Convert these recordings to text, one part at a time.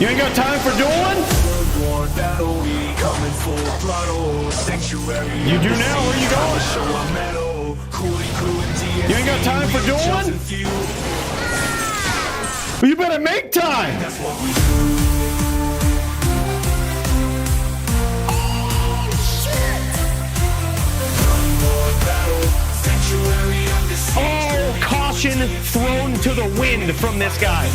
You ain't got time for dueling? You do now, where you going? You ain't got time for dueling? Well, you better make time! Oh, caution thrown to the wind from this guy.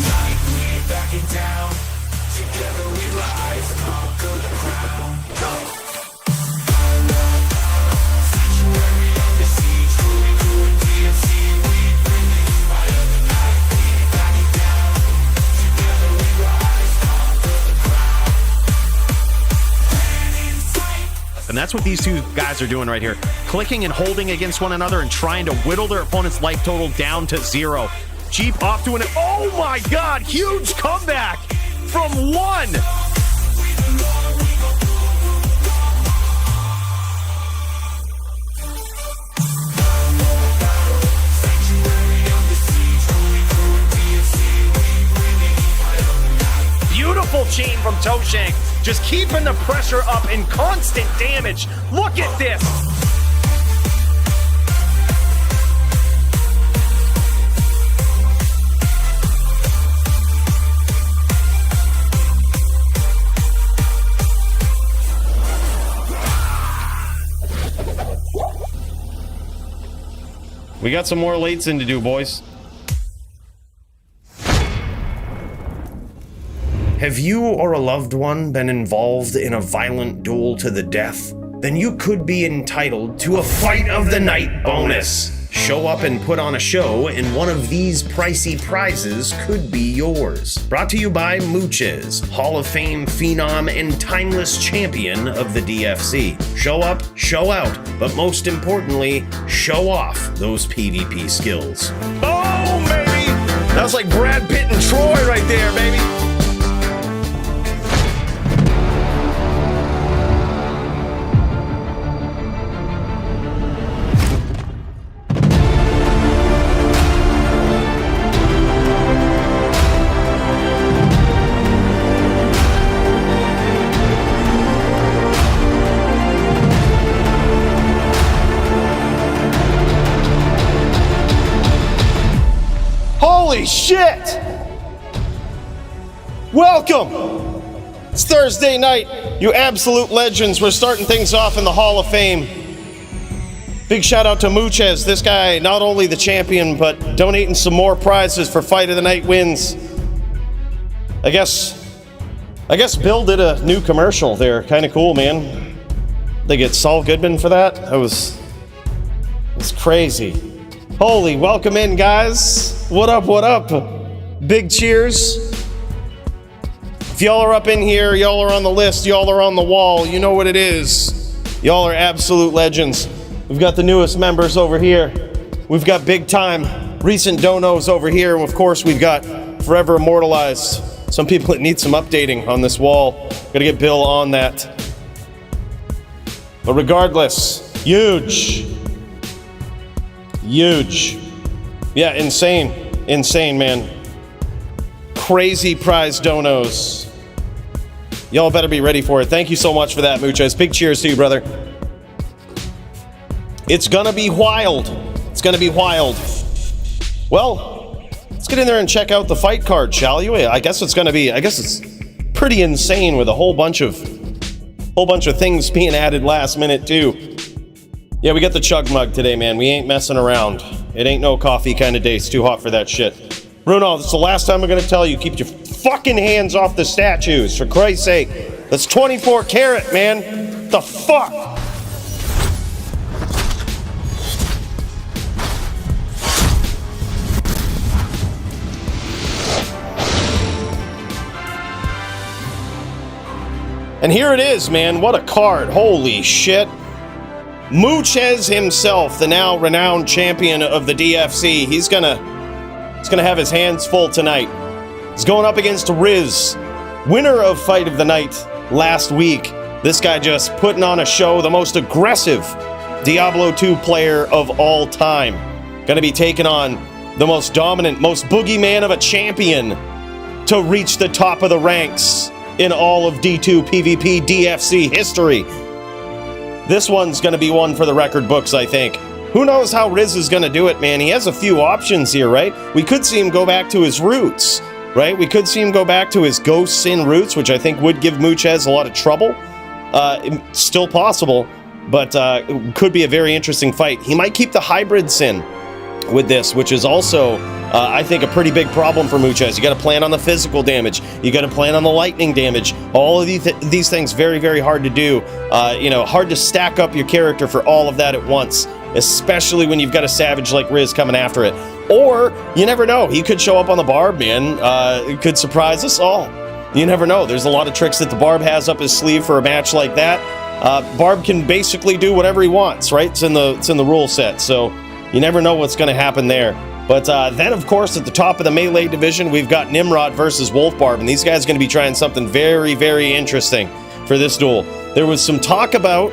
And that's what these two guys are doing right here. Clicking and holding against one another and trying to whittle their opponent's life total down to 0. Jeep off to an... Oh my God! Huge comeback from 1! Beautiful chain from Toshank. Just keeping the pressure up and constant damage. Look at this. We got some more lates in to do, boys. Have you or a loved one been involved in a violent duel to the death? Then you could be entitled to a Fight of the Night bonus. Show up and put on a show, and one of these pricey prizes could be yours. Brought to you by Mooches, Hall of Fame phenom and timeless champion of the DFC. Show up, show out, but most importantly, show off those PvP skills. Oh, baby! That was like Brad Pitt and Troy right there, baby. Holy shit! Welcome! It's Thursday night, you absolute legends. We're starting things off in the Hall of Fame. Big shout out to Mooches, this guy, not only the champion, but donating some more prizes for Fight of the Night wins. I guess Bill did a new commercial there. Kind of cool, man. They get Saul Goodman for that? It's crazy. Holy, welcome in, guys. What up, what up? Big cheers. If y'all are up in here, y'all are on the list, y'all are on the wall, you know what it is. Y'all are absolute legends. We've got the newest members over here. We've got big time recent donos over here. And of course, we've got forever immortalized. Some people that need some updating on this wall. Gotta get Bill on that. But regardless, huge. Yeah, insane, man. Crazy prize donos. Y'all better be ready for it. Thank you so much for that, Mooches. Big cheers to you, brother. It's gonna be wild. It's gonna be wild. Well, let's get in there and check out the fight card, shall you? I guess it's pretty insane with a whole bunch of things being added last minute too. Yeah, we got the chug mug today, man. We ain't messing around. It ain't no coffee kind of day. It's too hot for that shit. Bruno, this is the last time I'm gonna tell you, keep your fucking hands off the statues, for Christ's sake. That's 24 karat, man. The fuck? And here it is, man. What a card. Holy shit. Mooches himself, the now renowned champion of the DFC. He's gonna have his hands full tonight. He's going up against Riz, winner of Fight of the Night last week. This guy just putting on a show, the most aggressive Diablo 2 player of all time. Gonna be taking on the most dominant, most boogeyman of a champion, to reach the top of the ranks in all of D2 PvP DFC history. This one's going to be one for the record books, I think. Who knows how Riz is going to do it, man? He has a few options here, right? We could see him go back to his roots, right? We could see him go back to his Ghost Sin roots, which I think would give Muchez a lot of trouble. Still possible, but could be a very interesting fight. He might keep the Hybrid Sin with this, which is also, I think, a pretty big problem for Muchez. You got to plan on the physical damage. You got to plan on the lightning damage. All of these things very, very hard to do. Hard to stack up your character for all of that at once, especially when you've got a savage like Riz coming after it. Or, you never know, he could show up on the Barb, man. It could surprise us all. You never know. There's a lot of tricks that the Barb has up his sleeve for a match like that. Barb can basically do whatever he wants, right? It's in the rule set, so you never know what's going to happen there. But then, of course, at the top of the melee division, we've got Nimrod versus Wolf Barb, and these guys are going to be trying something very, very interesting for this duel. There was some talk about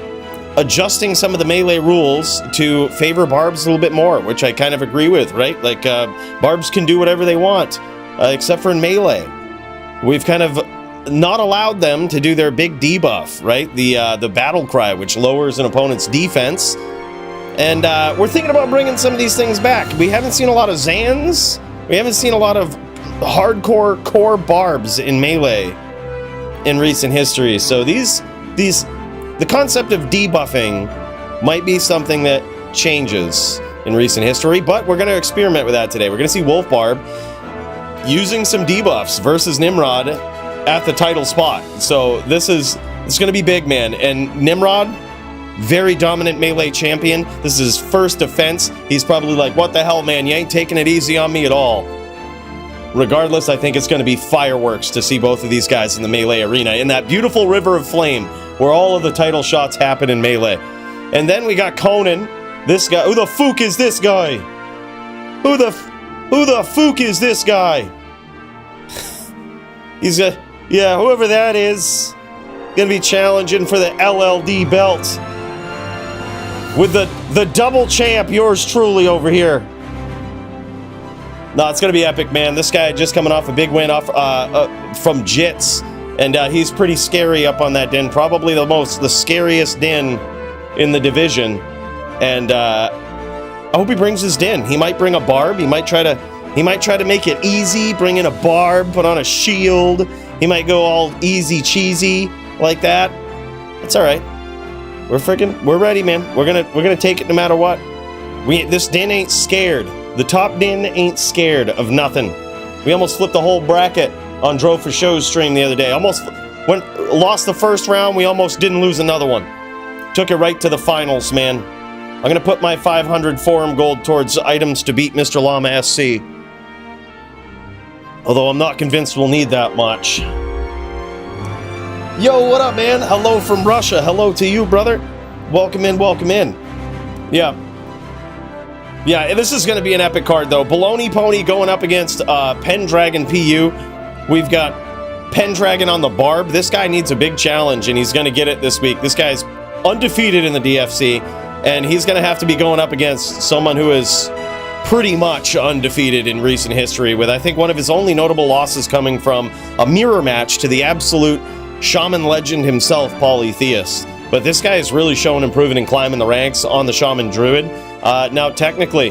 adjusting some of the melee rules to favor Barbs a little bit more, which I kind of agree with, right? Like, Barbs can do whatever they want, except for in melee. We've kind of not allowed them to do their big debuff, right? The battle cry, which lowers an opponent's defense. And we're thinking about bringing some of these things back. We haven't seen a lot of Zans. We haven't seen a lot of hardcore core Barbs in melee in recent history. So the concept of debuffing might be something that changes in recent history, but we're going to experiment with that today. We're going to see Wolf Barb using some debuffs versus Nimrod at the title spot. So it's going to be big, man. And Nimrod, very dominant melee champion. This is his first defense. He's probably like, what the hell, man? You ain't taking it easy on me at all. Regardless, I think it's going to be fireworks to see both of these guys in the melee arena in that beautiful river of flame where all of the title shots happen in melee. And then we got Conan, this guy. Who the fook is this guy? Who the fook is this guy? He's whoever that is, gonna be challenging for the LLD belt with the double champ, yours truly over here. No, it's gonna be epic, man. This guy just coming off a big win off from Jits, and he's pretty scary up on that din. Probably the scariest din in the division. And I hope he brings his din. He might bring a Barb. He might try to make it easy, bring in a Barb, put on a shield. He might go all easy cheesy like that. It's all right. We're ready, man. We're gonna take it no matter what. This din ain't scared. The top din ain't scared of nothing. We almost flipped the whole bracket on Drove for Show's stream the other day. Lost the first round. We almost didn't lose another one. Took it right to the finals, man. I'm gonna put my 500 forum gold towards items to beat Mr. Llama SC. Although I'm not convinced we'll need that much. Yo, what up, man? Hello from Russia. Hello to you, brother. Welcome in, welcome in. Yeah, this is going to be an epic card, though. Baloney Pony going up against Pendragon PU. We've got Pendragon on the Barb. This guy needs a big challenge, and he's going to get it this week. This guy's undefeated in the DFC, and he's going to have to be going up against someone who is pretty much undefeated in recent history, with, I think, one of his only notable losses coming from a mirror match to the absolute Shaman legend himself, Polytheist. But this guy is really showing improvement and climbing the ranks on the Shaman Druid. Now, technically,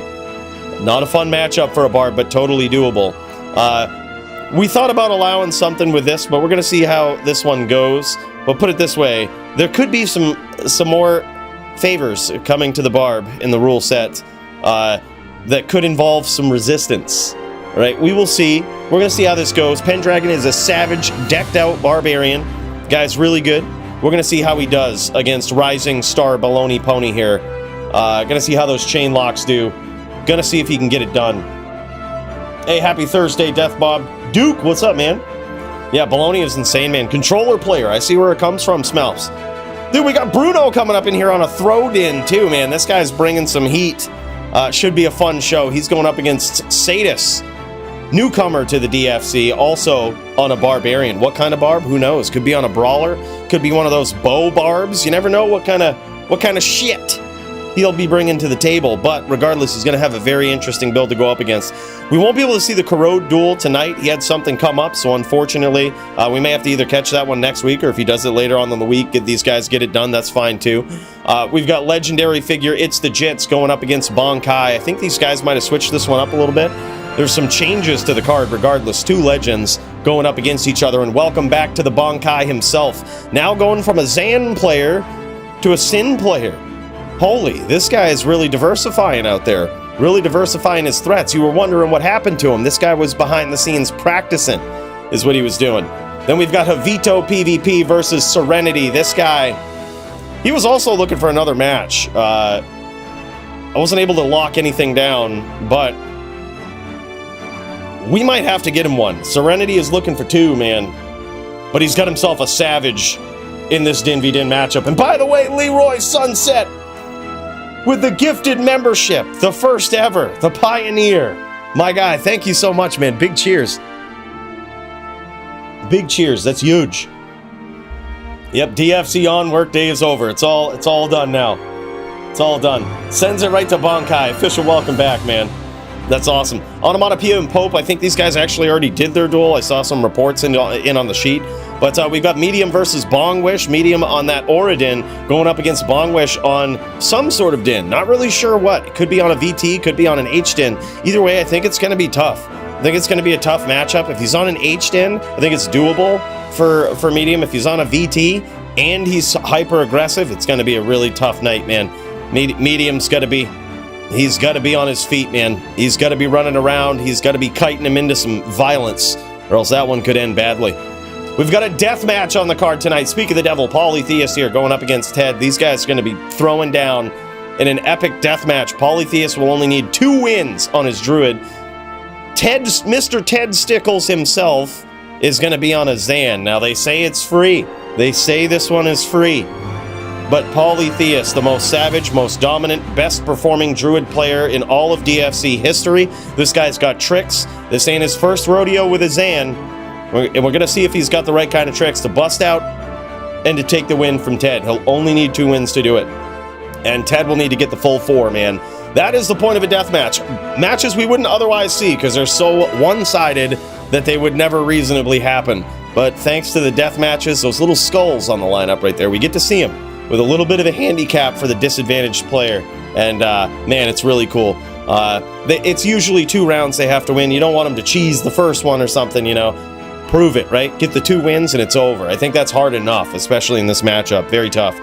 not a fun matchup for a Barb, but totally doable. We thought about allowing something with this, but we're going to see how this one goes. But put it this way, there could be some more favors coming to the Barb in the rule set that could involve some resistance. Right, we will see. We're going to see how this goes. Pendragon is a savage, decked-out barbarian. Guy's really good. We're going to see how he does against Rising Star Baloney Pony here. Going to see how those chain locks do. Going to see if he can get it done. Hey, happy Thursday, Death Bob. Duke, what's up, man? Yeah, Baloney is insane, man. Controller player. I see where it comes from, Smells. Dude, we got Bruno coming up in here on a throw-in, too, man. This guy's bringing some heat. Should be a fun show. He's going up against Sadis. Newcomer to the DFC, also on a barbarian. What kind of Barb? Who knows? Could be on a brawler. Could be one of those bow Barbs. You never know what kind of shit he'll be bringing to the table. But regardless, he's going to have a very interesting build to go up against. We won't be able to see the Corrode duel tonight. He had something come up, so unfortunately, we may have to either catch that one next week, or if he does it later on in the week, these guys get it done, that's fine too. We've got legendary figure It's the Jits going up against Bonkai. I think these guys might have switched this one up a little bit. There's some changes to the card regardless. Two legends going up against each other, and welcome back to the Bonkai himself. Now going from a Zan player to a Sin player. Holy, this guy is really diversifying out there. Really diversifying his threats. You were wondering what happened to him. This guy was behind the scenes practicing, is what he was doing. Then we've got Javito PvP versus Serenity. This guy, he was also looking for another match. I wasn't able to lock anything down, but we might have to get him one. Serenity is looking for two, man. But he's got himself a Savage in this Din v Din matchup. And by the way, Leroy Sunset with the gifted membership, the first ever, the pioneer. My guy, thank you so much, man. Big cheers. Big cheers. That's huge. Yep, DFC on, work day is over. It's all done now. It's all done. Sends it right to Bonkai. Official welcome back, man. That's awesome. Onomatopoeia and Pope, I think these guys actually already did their duel. I saw some reports in on the sheet. But we've got Medium versus Bongwish. Medium on that Auradin going up against Bongwish on some sort of Din. Not really sure what. It could be on a VT, could be on an H-Din. Either way, I think it's going to be tough. I think it's going to be a tough matchup. If he's on an H-Din, I think it's doable for Medium. If he's on a VT and he's hyper-aggressive, it's going to be a really tough night, man. Medium's got to be... He's got to be on his feet, man. He's got to be running around. He's got to be kiting him into some violence, or else that one could end badly. We've got a death match on the card tonight. Speak of the devil, Polytheist here going up against Ted. These guys are going to be throwing down in an epic death match. Polytheist will only need 2 wins on his druid. Mr. Ted Stickles himself is going to be on a Zan. Now, they say it's free. They say this one is free. But Polytheist, the most savage, most dominant, best performing druid player in all of DFC history. This guy's got tricks. This ain't his first rodeo with a Zan. And we're going to see if he's got the right kind of tricks to bust out and to take the win from Ted. He'll only need 2 wins to do it. And Ted will need to get the full 4, man. That is the point of a death match. Matches we wouldn't otherwise see because they're so one-sided that they would never reasonably happen. But thanks to the death matches, those little skulls on the lineup right there, we get to see them with a little bit of a handicap for the disadvantaged player. And, man, it's really cool. It's usually 2 rounds they have to win. You don't want them to cheese the first one or something, you know. Prove it, right? Get the 2 wins and it's over. I think that's hard enough, especially in this matchup. Very tough.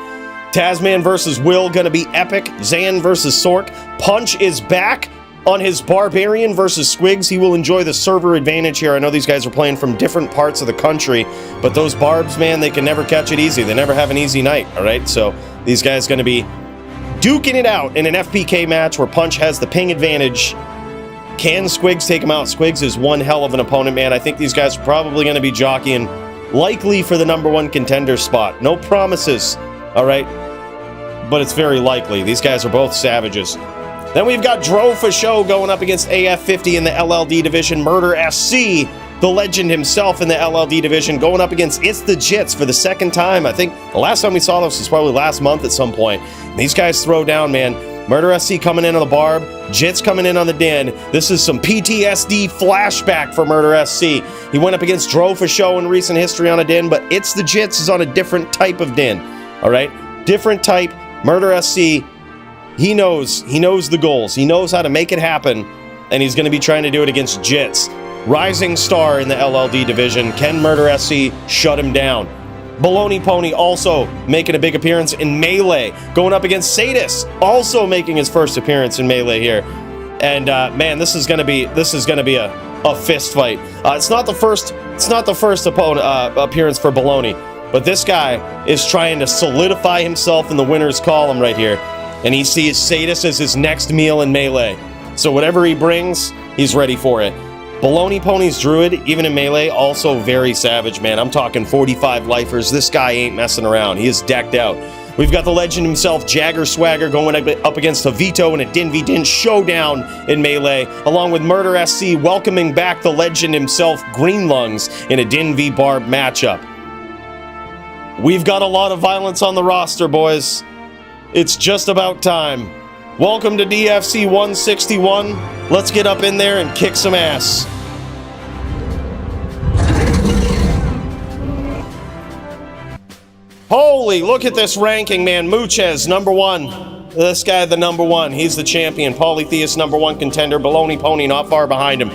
Tasman versus Will, gonna be epic. Zan versus Sork. Punch is back on his Barbarian versus Squigs. He will enjoy the server advantage here. I know these guys are playing from different parts of the country, but those Barbs, man, they can never catch it easy. They never have an easy night, all right? So these guys going to be duking it out in an FPK match where Punch has the ping advantage. Can Squigs take him out? Squigs is one hell of an opponent, man. I think these guys are probably going to be jockeying likely for the #1 contender spot. No promises, all right? But it's very likely. These guys are both savages. Then we've got Dro for show going up against AF50 in the LLD division. Murder SC, the legend himself in the LLD division, going up against It's the Jits for the 2nd time. I think the last time we saw this was probably last month at some point. These guys throw down, man. Murder SC coming in on the Barb, Jits coming in on the Din. This is some PTSD flashback for Murder SC. He went up against Dro for show in recent history on a Din, but It's the Jits is on a different type of Din. All right? Different type. Murder SC, he knows the goals. He knows how to make it happen, and he's going to be trying to do it against Jits. Rising star in the LLD division. Can Murder SC shut him down? Baloney Pony also making a big appearance in Melee, going up against Sadis, also making his first appearance in Melee here. And man, this is going to be a fist fight. It's not the first opponent appearance for Baloney, but this guy is trying to solidify himself in the winner's column right here. And he sees Sadis as his next meal in Melee. So whatever he brings, he's ready for it. Baloney Pony's Druid, even in Melee, also very savage, man. I'm talking 45 lifers. This guy ain't messing around. He is decked out. We've got the legend himself, Jagger Swagger, going up against Javito in a Din v Din showdown in Melee, along with Murder SC welcoming back the legend himself, Green Lungs, in a Din v Barb matchup. We've got a lot of violence on the roster, boys. It's just about time. Welcome to DFC 161. Let's get up in there and kick some ass. Holy, look at this ranking, man. Muchez, #1. This guy, the #1. He's the champion. Polytheist, #1 contender. Baloney Pony not far behind him.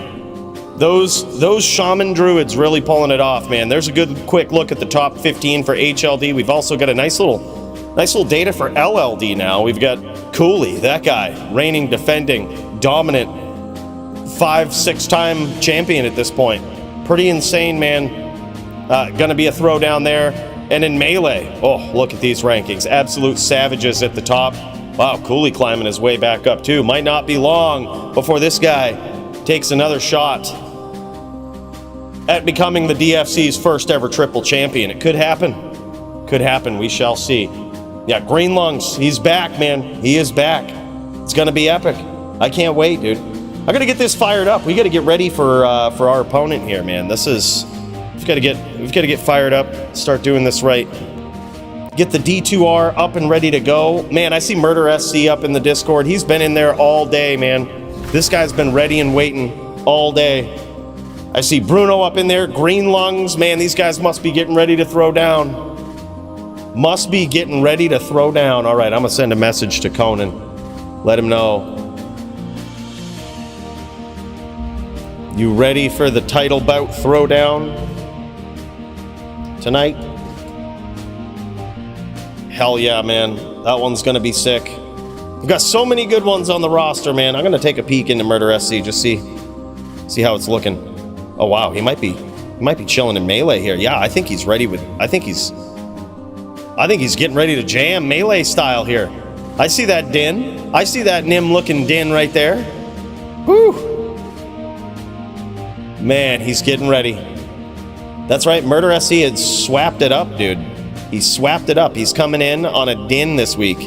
Those shaman druids really pulling it off, man. There's a good quick look at the top 15 for HLD. We've also got a nice little data for LLD now. We've got Cooley, that guy, reigning, defending, dominant, 5-6-time champion at this point. Pretty insane, man. Gonna be a throwdown there. And in Melee, oh, look at these rankings. Absolute savages at the top. Wow, Cooley climbing his way back up too. Might not be long before this guy takes another shot at becoming the DFC's first ever triple champion. It could happen. Could happen. We shall see. Yeah, Green Lungs. He's back, man. He is back. It's gonna be epic. I can't wait, dude. I gotta get this fired up. We gotta get ready for our opponent here, man. This is. We've got to get fired up. Start doing this right. Get the D2R up and ready to go. Man, I see Murder SC up in the Discord. He's been in there all day, man. This guy's been ready and waiting all day. I see Bruno up in there. Green Lungs. Man, these guys must be getting ready to throw down. Must be getting ready to throw down. All right, I'm going to send a message to Conan. Let him know. You ready for the title bout throwdown tonight? Hell yeah, man. That one's going to be sick. We've got so many good ones on the roster, man. I'm going to take a peek into Murder SC, just see how it's looking. Oh, wow. He might be chilling in Melee here. Yeah, I think he's ready with... I think he's getting ready to jam Melee style here. I see that Din. I see that Nim-looking Din right there. Whew. Man, he's getting ready. That's right, Murder SC had swapped it up, dude. He swapped it up. He's coming in on a Din this week.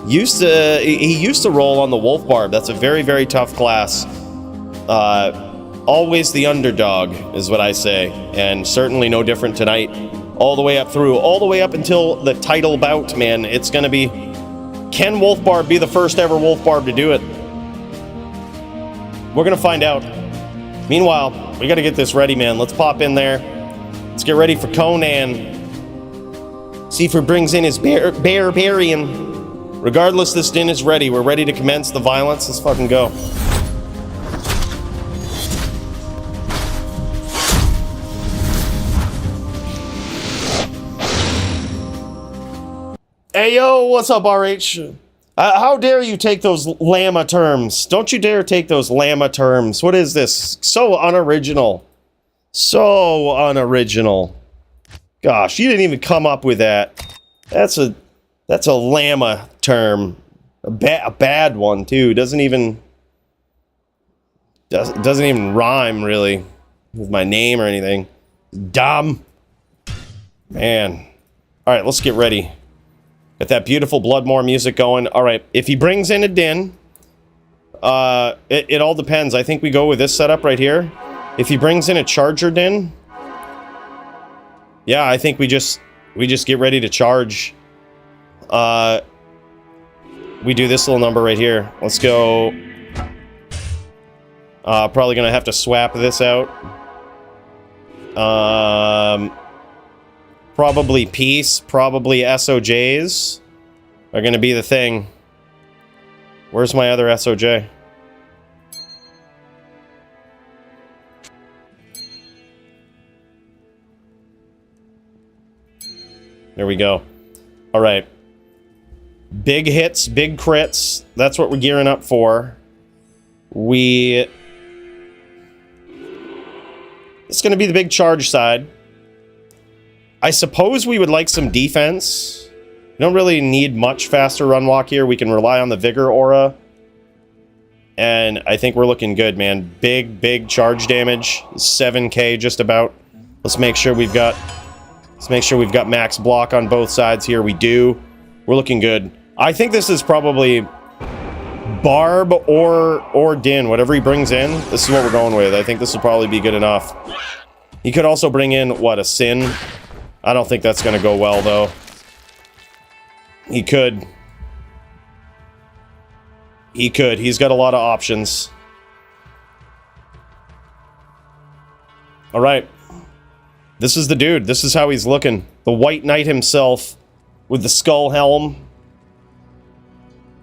He used to roll on the Wolf Barb. That's a very, very tough class. Always the underdog, is what I say. And certainly no different tonight. All the way up until the title bout, man. It's going to be, can Wolf Barb be the first ever Wolf Barb to do it? We're going to find out. Meanwhile, we got to get this ready, man. Let's pop in there. Let's get ready for Conan. See if he brings in his barbarian. Regardless, this Din is ready. We're ready to commence the violence. Let's fucking go. Hey, yo, what's up, RH? How dare you take those llama terms? Don't you dare take those llama terms. What is this? So unoriginal. So unoriginal. Gosh, you didn't even come up with that. That's a llama term. A bad one, too. Doesn't even rhyme, really, with my name or anything. Dumb. Man. All right, let's get ready. Got that beautiful Bloodmore music going. All right, if he brings in a Din, it all depends. I think we go with this setup right here. If he brings in a Charger Din, yeah, I think we just get ready to charge. We do this little number right here. Let's go. Probably gonna have to swap this out. Probably Peace, probably SOJs are going to be the thing. Where's my other SOJ? There we go. All right. Big hits, big crits. That's what we're gearing up for. It's going to be the big charge side. I suppose we would like some defense. We don't really need much faster run walk here. We can rely on the Vigor aura. And I think we're looking good, man. Big charge damage. 7k just about. Let's make sure we've got max block on both sides here. We do. We're looking good. I think this is probably Barb or Din. Whatever he brings in, this is what we're going with. I think this will probably be good enough. He could also bring in, what, a Sin? I don't think that's going to go well, though. He could. He could. He's got a lot of options. All right. This is the dude. This is how he's looking. The White Knight himself with the skull helm.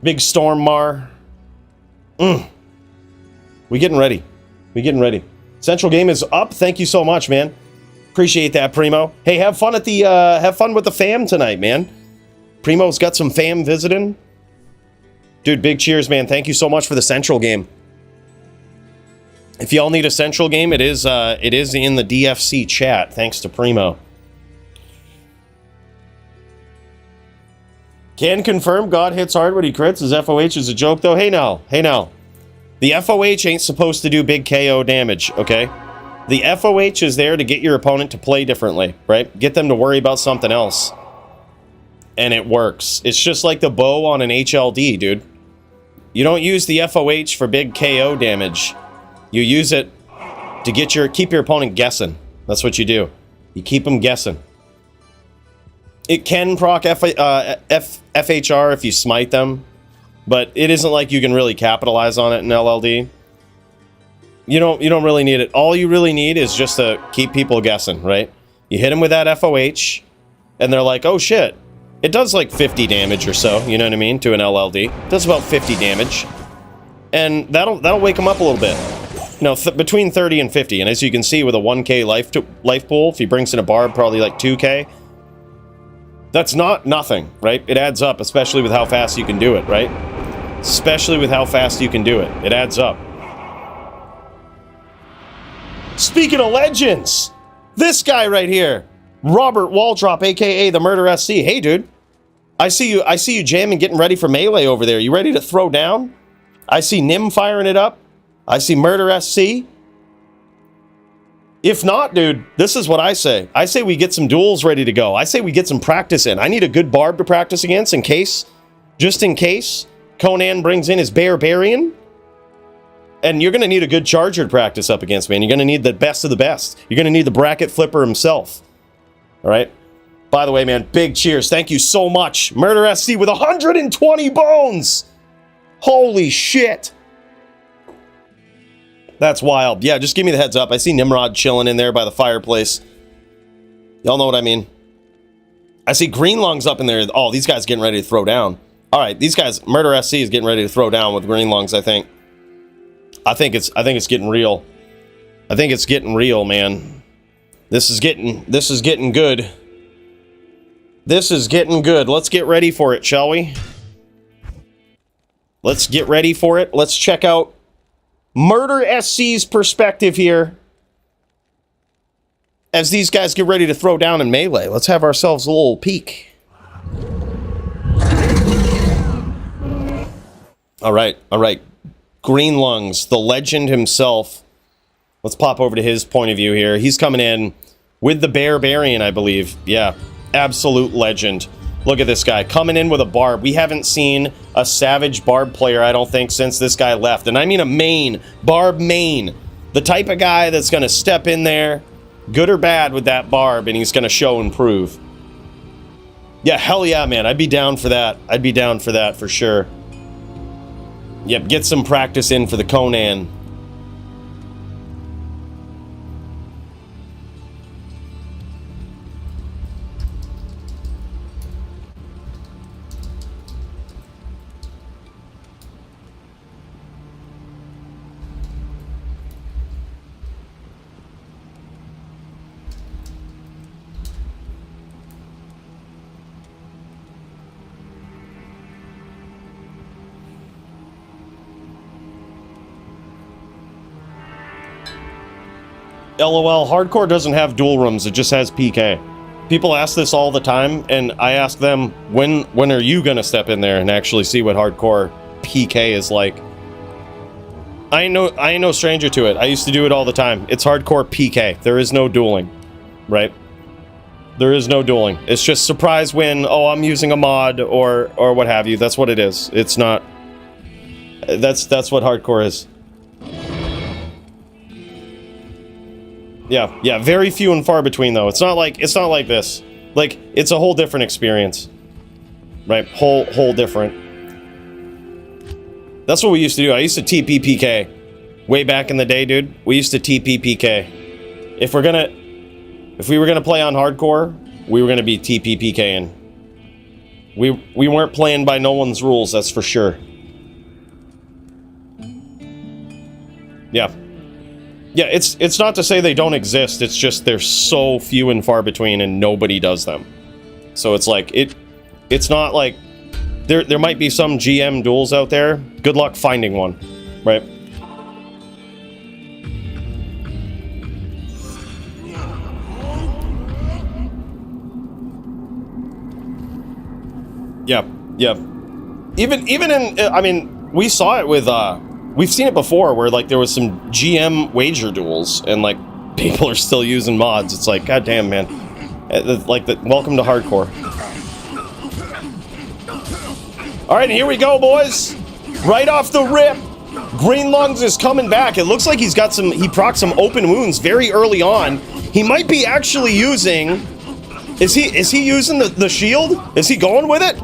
Big Stormmar. We getting ready. We getting ready. Central game is up. Thank you so much, man. Appreciate that, Primo. Hey, have fun at the have fun with the fam tonight, man. Primo's got some fam visiting. Dude, big cheers, man. Thank you so much for the Central game. If y'all need a Central game, it is in the DFC chat, thanks to Primo. Can confirm God hits hard when he crits. His FOH is a joke, though. Hey, now. Hey, now. The FOH ain't supposed to do big KO damage, okay? The FOH is there to get your opponent to play differently, right? Get them to worry about something else. And it works. It's just like the bow on an HLD, dude. You don't use the FOH for big KO damage. You use it to keep your opponent guessing. That's what you do. You keep them guessing. It can proc FHR if you smite them, but it isn't like you can really capitalize on it in LLD. You don't really need it. All you really need is just to keep people guessing, right? You hit them with that FOH, and they're like, oh shit. It does like 50 damage or so, you know what I mean, to an LLD. It does about 50 damage. And that'll wake them up a little bit. You know, between 30 and 50. And as you can see with a 1k life pool, if he brings in a barb, probably like 2k. That's not nothing, right? It adds up, especially with how fast you can do it, right? Especially with how fast you can do it. It adds up. Speaking of legends, this guy right here, Robert Waldrop, aka the Murder SC. Hey, dude. I see you jamming, getting ready for melee over there. You ready to throw down? I see Nim firing it up. I see Murder SC. If not, dude, this is what I say. I say we get some duels ready to go. I say we get some practice in. I need a good barb to practice against just in case Conan brings in his Barbarian. And you're going to need a good charger to practice up against, man. You're going to need the best of the best. You're going to need the bracket flipper himself. All right? By the way, man, big cheers. Thank you so much. Murder SC with 120 bones. Holy shit. That's wild. Yeah, just give me the heads up. I see Nimrod chilling in there by the fireplace. Y'all know what I mean. I see Greenlung's up in there. Oh, these guys getting ready to throw down. All right, these guys, Murder SC is getting ready to throw down with Greenlungs, I think. I think it's getting real. I think it's getting real, man. This is getting good. This is getting good. Let's get ready for it, shall we? Let's get ready for it. Let's check out Murder SC's perspective here as these guys get ready to throw down in melee. Let's have ourselves a little peek. All right. Greenlungs, the legend himself. Let's pop over to his point of view here. He's coming in with the Barbarian, I believe. Yeah, absolute legend. Look at this guy coming in with a barb. We haven't seen a Savage barb player, I don't think, since this guy left. And I mean a main, barb main. The type of guy that's going to step in there, good or bad, with that barb, and he's going to show and prove. Yeah, hell yeah, man. I'd be down for that. I'd be down for that for sure. Yep, get some practice in for the Conan. LOL, hardcore doesn't have dual rooms, it just has PK. People ask this all the time, and I ask them, when are you gonna step in there and actually see what hardcore PK is like? I ain't no stranger to it. I used to do it all the time. It's hardcore PK. There is no dueling, right? There is no dueling. It's just surprise win, oh, I'm using a mod, or what have you. That's what it is. It's not... That's what hardcore is. Yeah, very few and far between though. It's not like this. Like, it's a whole different experience. Right? Whole different. That's what we used to do. I used to TPPK. Way back in the day, dude. We used to TPPK. If we were gonna play on hardcore, we were gonna be TPPKing. We weren't playing by no one's rules, that's for sure. Yeah. Yeah, it's not to say they don't exist, it's just they're so few and far between and nobody does them. So it's like, it's not like, there might be some GM duels out there. Good luck finding one, right? Yeah, yeah. Even in, I mean, we saw it with, we've seen it before where, like, there was some GM wager duels and, like, people are still using mods. It's like, goddamn, man. Like, welcome to hardcore. Alright, here we go, boys. Right off the rip. Green Lungs is coming back. It looks like he's got some, he procs some open wounds very early on. He might be actually using, is he using the shield? Is he going with it?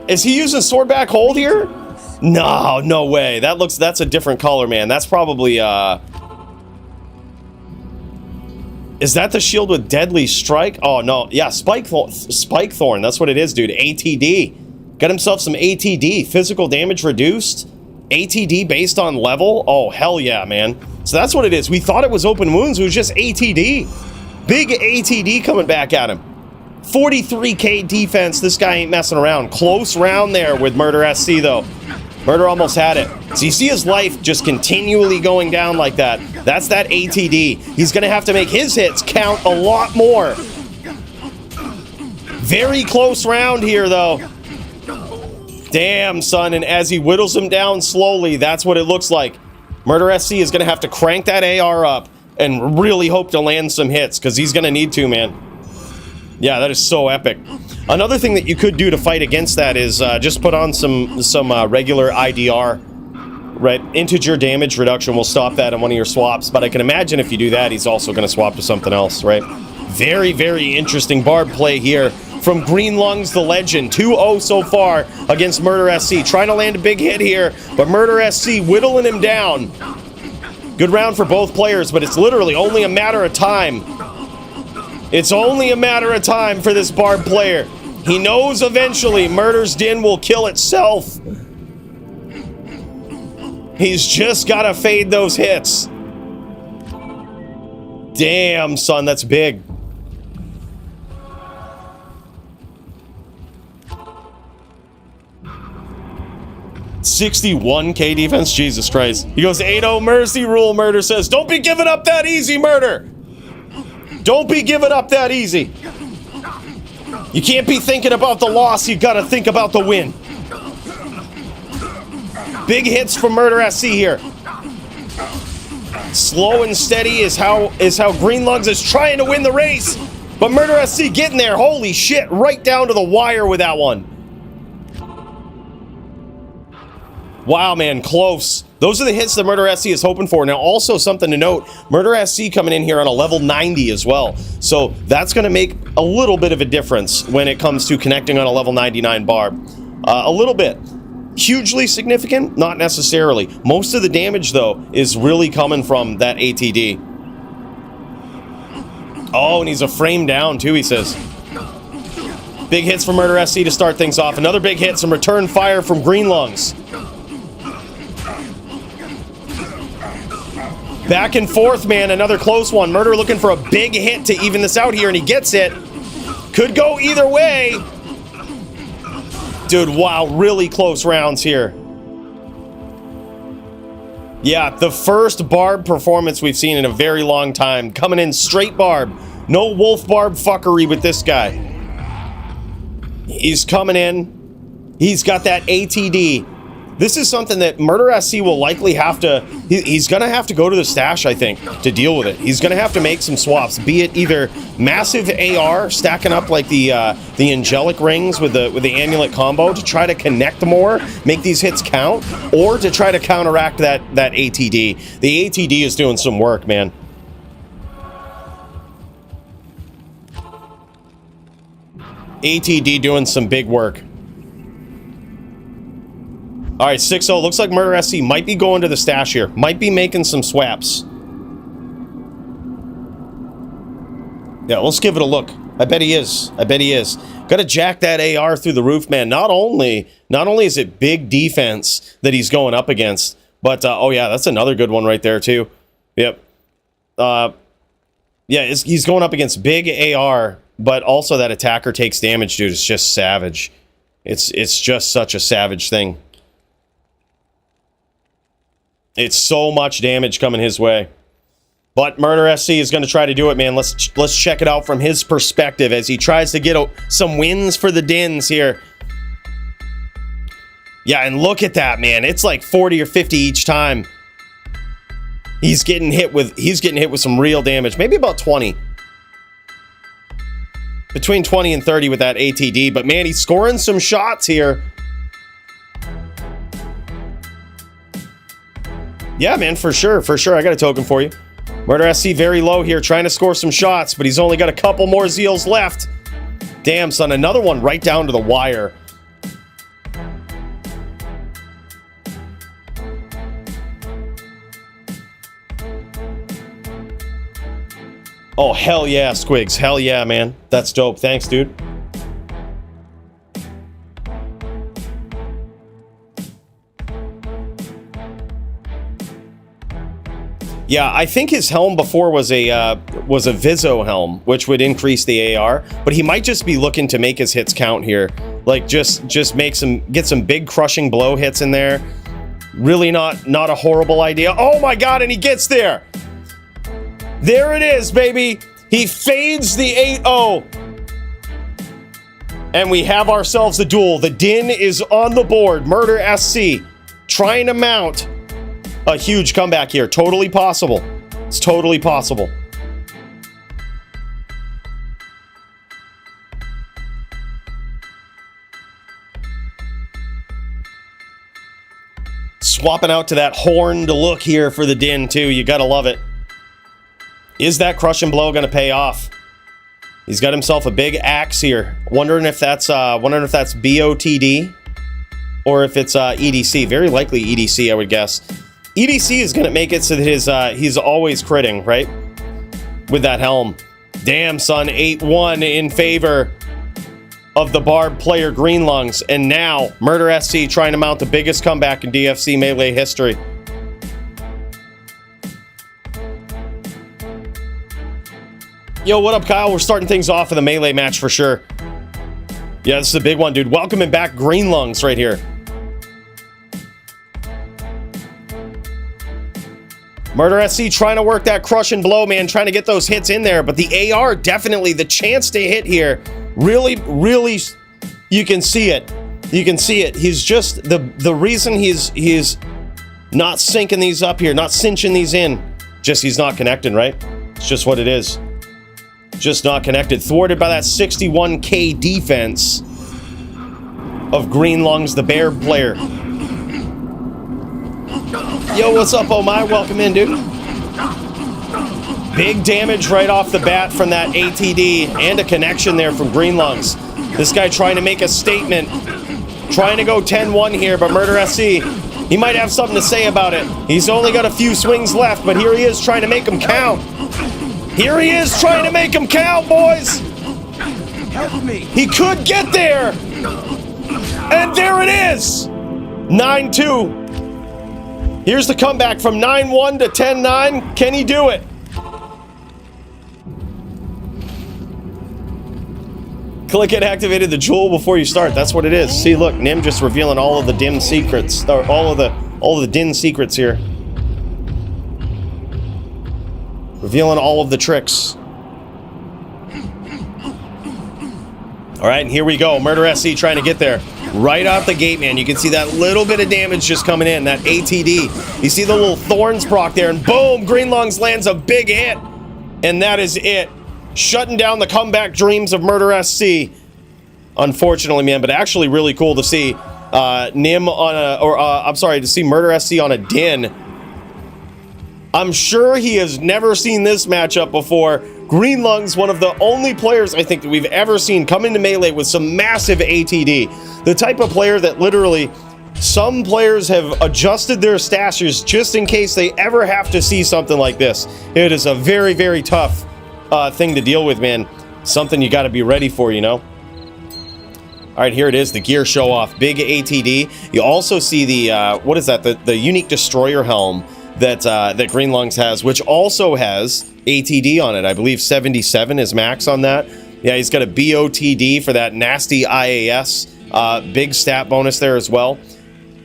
Is he using swordback hold here? No, no way. That's a different color, man. That's probably, is that the shield with deadly strike? Oh, no. Yeah, Spike Thorn. That's what it is, dude. ATD. Got himself some ATD. Physical damage reduced. ATD based on level. Oh, hell yeah, man. So that's what it is. We thought it was open wounds. It was just ATD. Big ATD coming back at him. 43k defense. This guy ain't messing around. Close round there with Murder SC, though. Murder almost had it. So you see his life just continually going down like that. That's that ATD. He's going to have to make his hits count a lot more. Very close round here, though. Damn, son. And as he whittles him down slowly, that's what it looks like. Murder SC is going to have to crank that AR up and really hope to land some hits, because he's going to need to, man. Yeah, that is so epic. Another thing that you could do to fight against that is just put on some regular IDR, right? Integer damage reduction will stop that on one of your swaps, but I can imagine if you do that, he's also going to swap to something else, right? Very, very interesting barb play here from Green Lungs, the legend. 2-0 so far against Murder SC. Trying to land a big hit here, but Murder SC whittling him down. Good round for both players, but it's literally only a matter of time. It's only a matter of time for this barb player. He knows eventually Murder's Din will kill itself. He's just got to fade those hits. Damn, son, that's big. $61k defense, Jesus Christ. He goes 8-0 mercy rule, Murder says. Don't be giving up that easy, Murder. Don't be giving up that easy. You can't be thinking about the loss, you gotta think about the win. Big hits from Murder SC here. Slow and steady is how Green Lungs is trying to win the race. But Murder SC getting there, holy shit, right down to the wire with that one. Wow, man, close. Those are the hits that Murder SC is hoping for. Now, also something to note, Murder SC coming in here on a level 90 as well. So that's going to make a little bit of a difference when it comes to connecting on a level 99 barb. A little bit. Hugely significant? Not necessarily. Most of the damage, though, is really coming from that ATD. Oh, and he's a frame down, too, he says. Big hits from Murder SC to start things off. Another big hit, some return fire from Green Lungs. Back and forth, man. Another close one. Murder looking for a big hit to even this out here, and he gets it. Could go either way. Dude, wow. Really close rounds here. Yeah, the first barb performance we've seen in a very long time. Coming in straight barb. No wolf barb fuckery with this guy. He's coming in. He's got that ATD. This is something that Murder SC will likely have to... He's going to have to go to the stash, I think, to deal with it. He's going to have to make some swaps, be it either massive AR, stacking up like the angelic rings with the amulet combo to try to connect more, make these hits count, or to try to counteract that ATD. The ATD is doing some work, man. ATD doing some big work. All right, 6-0. Looks like Murder SC might be going to the stash here. Might be making some swaps. Yeah, let's give it a look. I bet he is. I bet he is. Got to jack that AR through the roof, man. Not only is it big defense that he's going up against, but, oh yeah, that's another good one right there, too. Yep. Yeah, he's going up against big AR, but also that attacker takes damage, dude. It's just savage. It's just such a savage thing. It's so much damage coming his way. But Murder SC is going to try to do it, man. Let's check it out from his perspective as he tries to get some wins for the Dins here. Yeah, and look at that, man. It's like 40 or 50 each time. He's getting hit with some real damage. Maybe about 20. Between 20 and 30 with that ATD. But man, he's scoring some shots here. Yeah, man, for sure. For sure. I got a token for you. Murder SC very low here, trying to score some shots, but he's only got a couple more Zeals left. Damn, son, another one right down to the wire. Oh, hell yeah, Squigs. Hell yeah, man. That's dope. Thanks, dude. Yeah, I think his helm before was a Viso helm, which would increase the AR, but he might just be looking to make his hits count here. Like just get some big crushing blow hits in there. Really not a horrible idea. Oh my god, and he gets there. There it is, baby. He fades the 8-0. And we have ourselves a duel. The Din is on the board. Murder SC trying to mount a huge comeback here. Totally possible. It's totally possible. Swapping out to that horned look here for the Din, too. You gotta love it. Is that crush and blow gonna pay off? He's got himself a big axe here. Wondering if that's BOTD or if it's EDC. Very likely EDC, I would guess. EDC is going to make it so that he's always critting, right? With that helm. Damn, son. 8-1 in favor of the Barb player Green Lungs. And now, Murder SC trying to mount the biggest comeback in DFC Melee history. Yo, what up, Kyle? We're starting things off in the Melee match for sure. Yeah, this is a big one, dude. Welcoming back Green Lungs right here. Murder SC trying to work that crush and blow, man, trying to get those hits in there, but the AR definitely, the chance to hit here, really, you can see it. You can see it. He's just, the reason he's not syncing these up here, not cinching these in, just he's not connecting, right? It's just what it is. Just not connected. Thwarted by that 61k defense of Green Lungs, the Bear player. Yo, what's up, oh my? Welcome in, dude. Big damage right off the bat from that ATD and a connection there from Green Lungs. This guy trying to make a statement. Trying to go 10-1 here, but Murder SC, he might have something to say about it. He's only got a few swings left, but here he is trying to make them count. Here he is trying to make them count, boys. Help me. He could get there. And there it is. 9-2. Here's the comeback from 9-1 to 10-9. Can he do it? Click it, activated the jewel before you start. That's what it is. See, look, Nim just revealing all of the dim secrets, or all of the Din secrets here. Revealing all of the tricks. All right, and here we go. Murder SC trying to get there. Right out the gate, man. You can see that little bit of damage just coming in, that ATD. You see the little thorns proc there, and boom, Green Lungs lands a big hit. And that is it. Shutting down the comeback dreams of Murder SC. Unfortunately, man, but actually really cool to see Nim on a, to see Murder SC on a Din. I'm sure he has never seen this matchup before. Green Lungs, one of the only players I think that we've ever seen come into Melee with some massive ATD. The type of player that literally Some players have adjusted their stashes just in case they ever have to see something like this. It is a very, very tough thing to deal with, man. Something you got to be ready for, you know? All right, here it is, the gear show off. Big ATD. You also see the, what is that? The unique destroyer helm that that Green Lungs has, which also has ATD on it. I believe 77 is max on that. Yeah, he's got a BOTD for that nasty IAS. Big stat bonus there as well.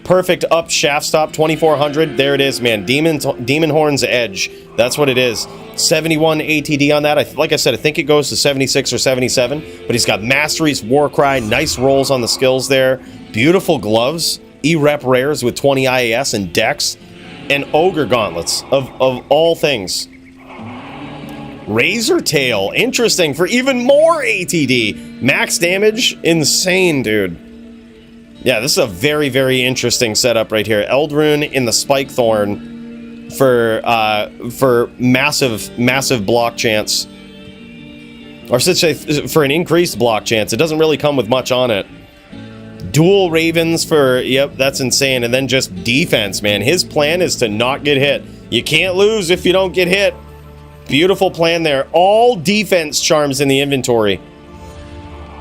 Perfect up shaft stop, 2400. There it is, man. Demon Horn's Edge. That's what it is. 71 ATD on that. Like I said, I think it goes to 76 or 77. But he's got Mastery's Warcry. Nice rolls on the skills there. Beautiful gloves. E-Rep rares with 20 IAS and Dex. And Ogre Gauntlets, of all things. Razor Tail. Interesting for even more ATD. Max damage. Insane, dude. Yeah, this is a very, very interesting setup right here. Eldrune in the Spike Thorn for massive block chance. Or I should say, for an increased block chance. It doesn't really come with much on it. Dual Ravens for, yep, that's insane. And then just defense, man. His plan is to not get hit. You can't lose if you don't get hit. Beautiful plan there. All defense charms in the inventory.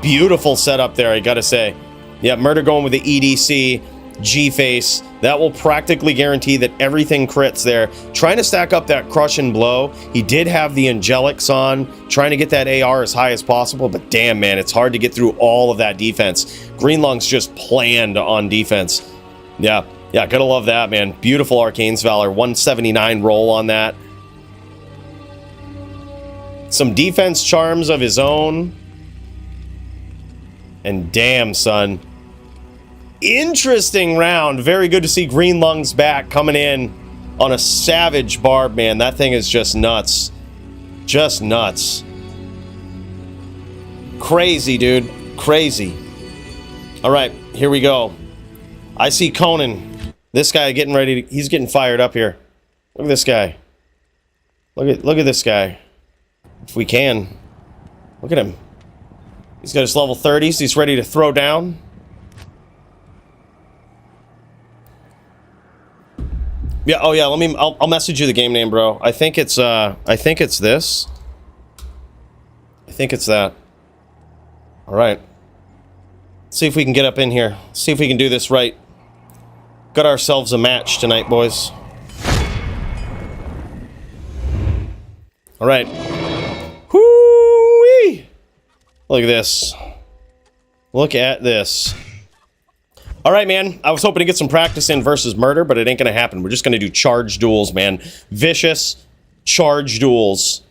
Beautiful setup there, I gotta say. Yeah, Murder going with the EDC, G-Face. That will practically guarantee that everything crits there. Trying to stack up that Crush and Blow. He did have the Angelics on, trying to get that AR as high as possible, but damn, man, it's hard to get through all of that defense. Green Lungs just planned on defense. Yeah, gotta love that, man. Beautiful Arcane's Valor, 179 roll on that. Some defense charms of his own. And damn, son. Interesting round. Very good to see Green Lungs back coming in on a savage barb, man. That thing is just nuts. Just nuts. Crazy, dude. Crazy. All right, here we go. I see Conan. This guy getting ready to... He's getting fired up here. Look at this guy. Look at this guy. If we can. Look at him. He's got his level 30s. He's ready to throw down. Yeah, oh yeah, I'll message you the game name, bro. I think it's this. I think it's that. All right. Let's see if we can get up in here. See if we can do this right. Got ourselves a match tonight, boys. All right. Whoo-wee! Look at this. Look at this. All right, man. I was hoping to get some practice in versus Murder, but it ain't gonna happen. We're just gonna do charge duels, man. Vicious charge duels.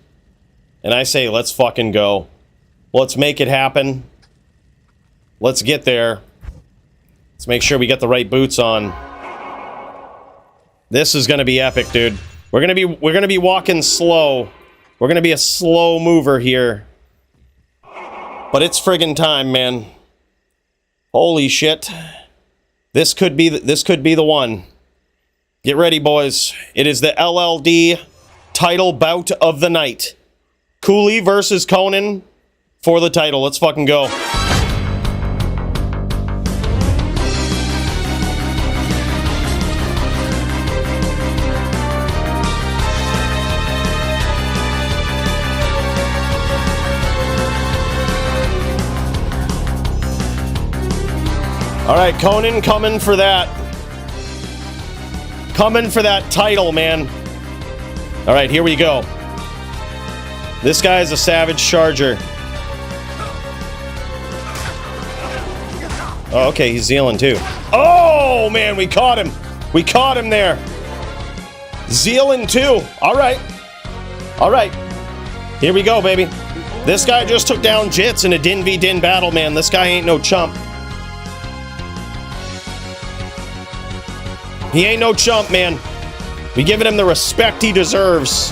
And I say, let's fucking go. Let's make it happen. Let's get there. Let's make sure we get the right boots on. This is gonna be epic, dude. We're gonna be walking slow. We're gonna be a slow mover here. But it's friggin' time, man. Holy shit. This could be the one. Get ready, boys. It is the LLD title bout of the night. Cooley versus Conan for the title. Let's fucking go. All right, Conan coming for that. Coming for that title, man. All right, here we go. This guy is a savage charger. Oh, okay, he's Zealand too. Oh, man, we caught him. We caught him there. Zealand too. All right. All right. Here we go, baby. This guy just took down Jits in a Din v Din battle, man. This guy ain't no chump. He ain't no chump, man. We giving him the respect he deserves.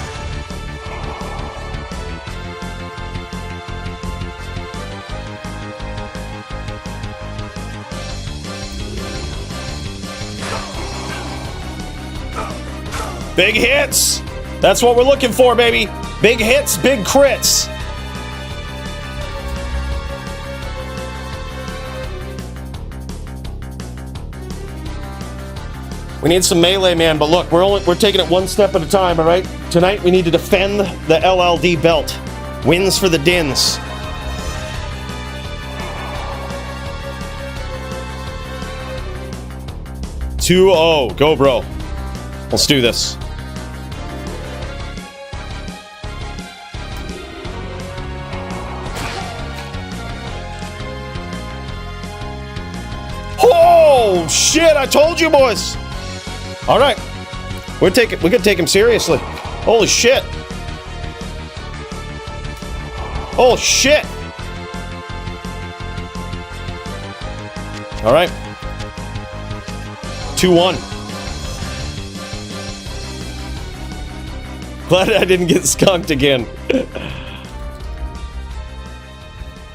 Big hits. That's what we're looking for, baby. Big hits, big crits. We need some melee, man, but look, we're taking it one step at a time, all right? Tonight, we need to defend the LLD belt. Wins for the Dins. $2-0. Go, bro. Let's do this. Oh, shit. I told you, boys. All right. We could take him seriously. Holy shit. Oh, shit. All right. 2-1. Glad I didn't get skunked again.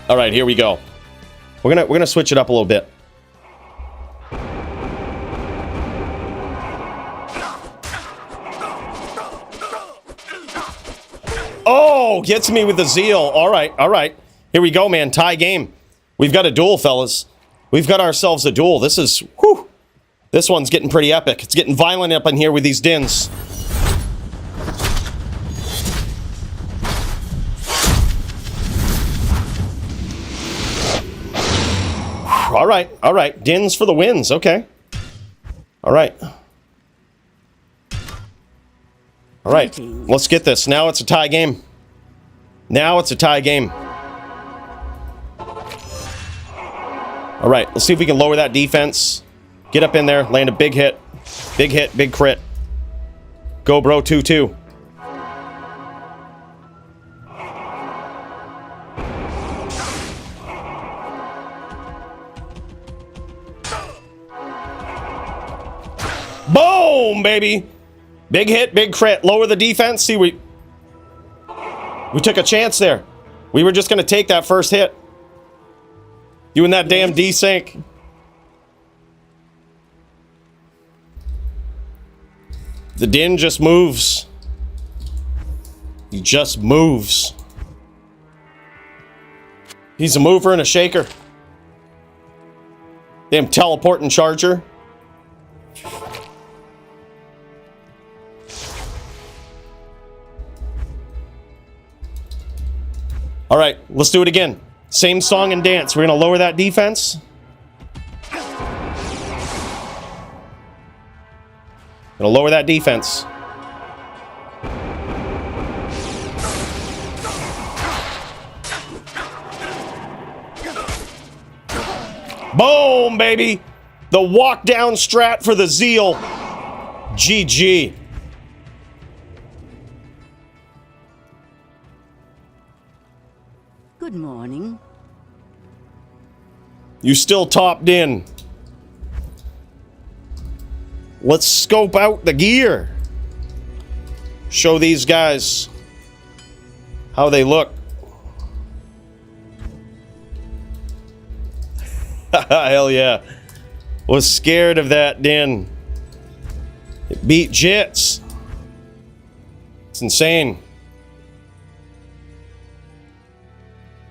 All right, here we go. We're gonna switch it up a little bit. Oh, gets me with the zeal. All right, all right. Here we go, man. Tie game. We've got a duel, fellas. We've got ourselves a duel. This is, whew. This one's getting pretty epic. It's getting violent up in here with these Dins. All right, all right. Dins for the wins. Okay. All right. All right. Let's get this. Now it's a tie game. Now it's a tie game. All right. Let's see if we can lower that defense. Get up in there. Land a big hit. Big hit. Big crit. Go, bro. 2-2. Boom, baby. Big hit, big crit. Lower the defense. See, we took a chance there. We were just going to take that first hit. You and that damn desync. The Din just moves. He just moves. He's a mover and a shaker. Damn teleporting charger. All right, let's do it again. Same song and dance. We're going to lower that defense. Going to lower that defense. Boom, baby. The walk down strat for the Zeal. GG. Good morning. You still topped in. Let's scope out the gear. Show these guys how they look. Hell yeah. Was scared of that Din. It beat Jits. It's insane.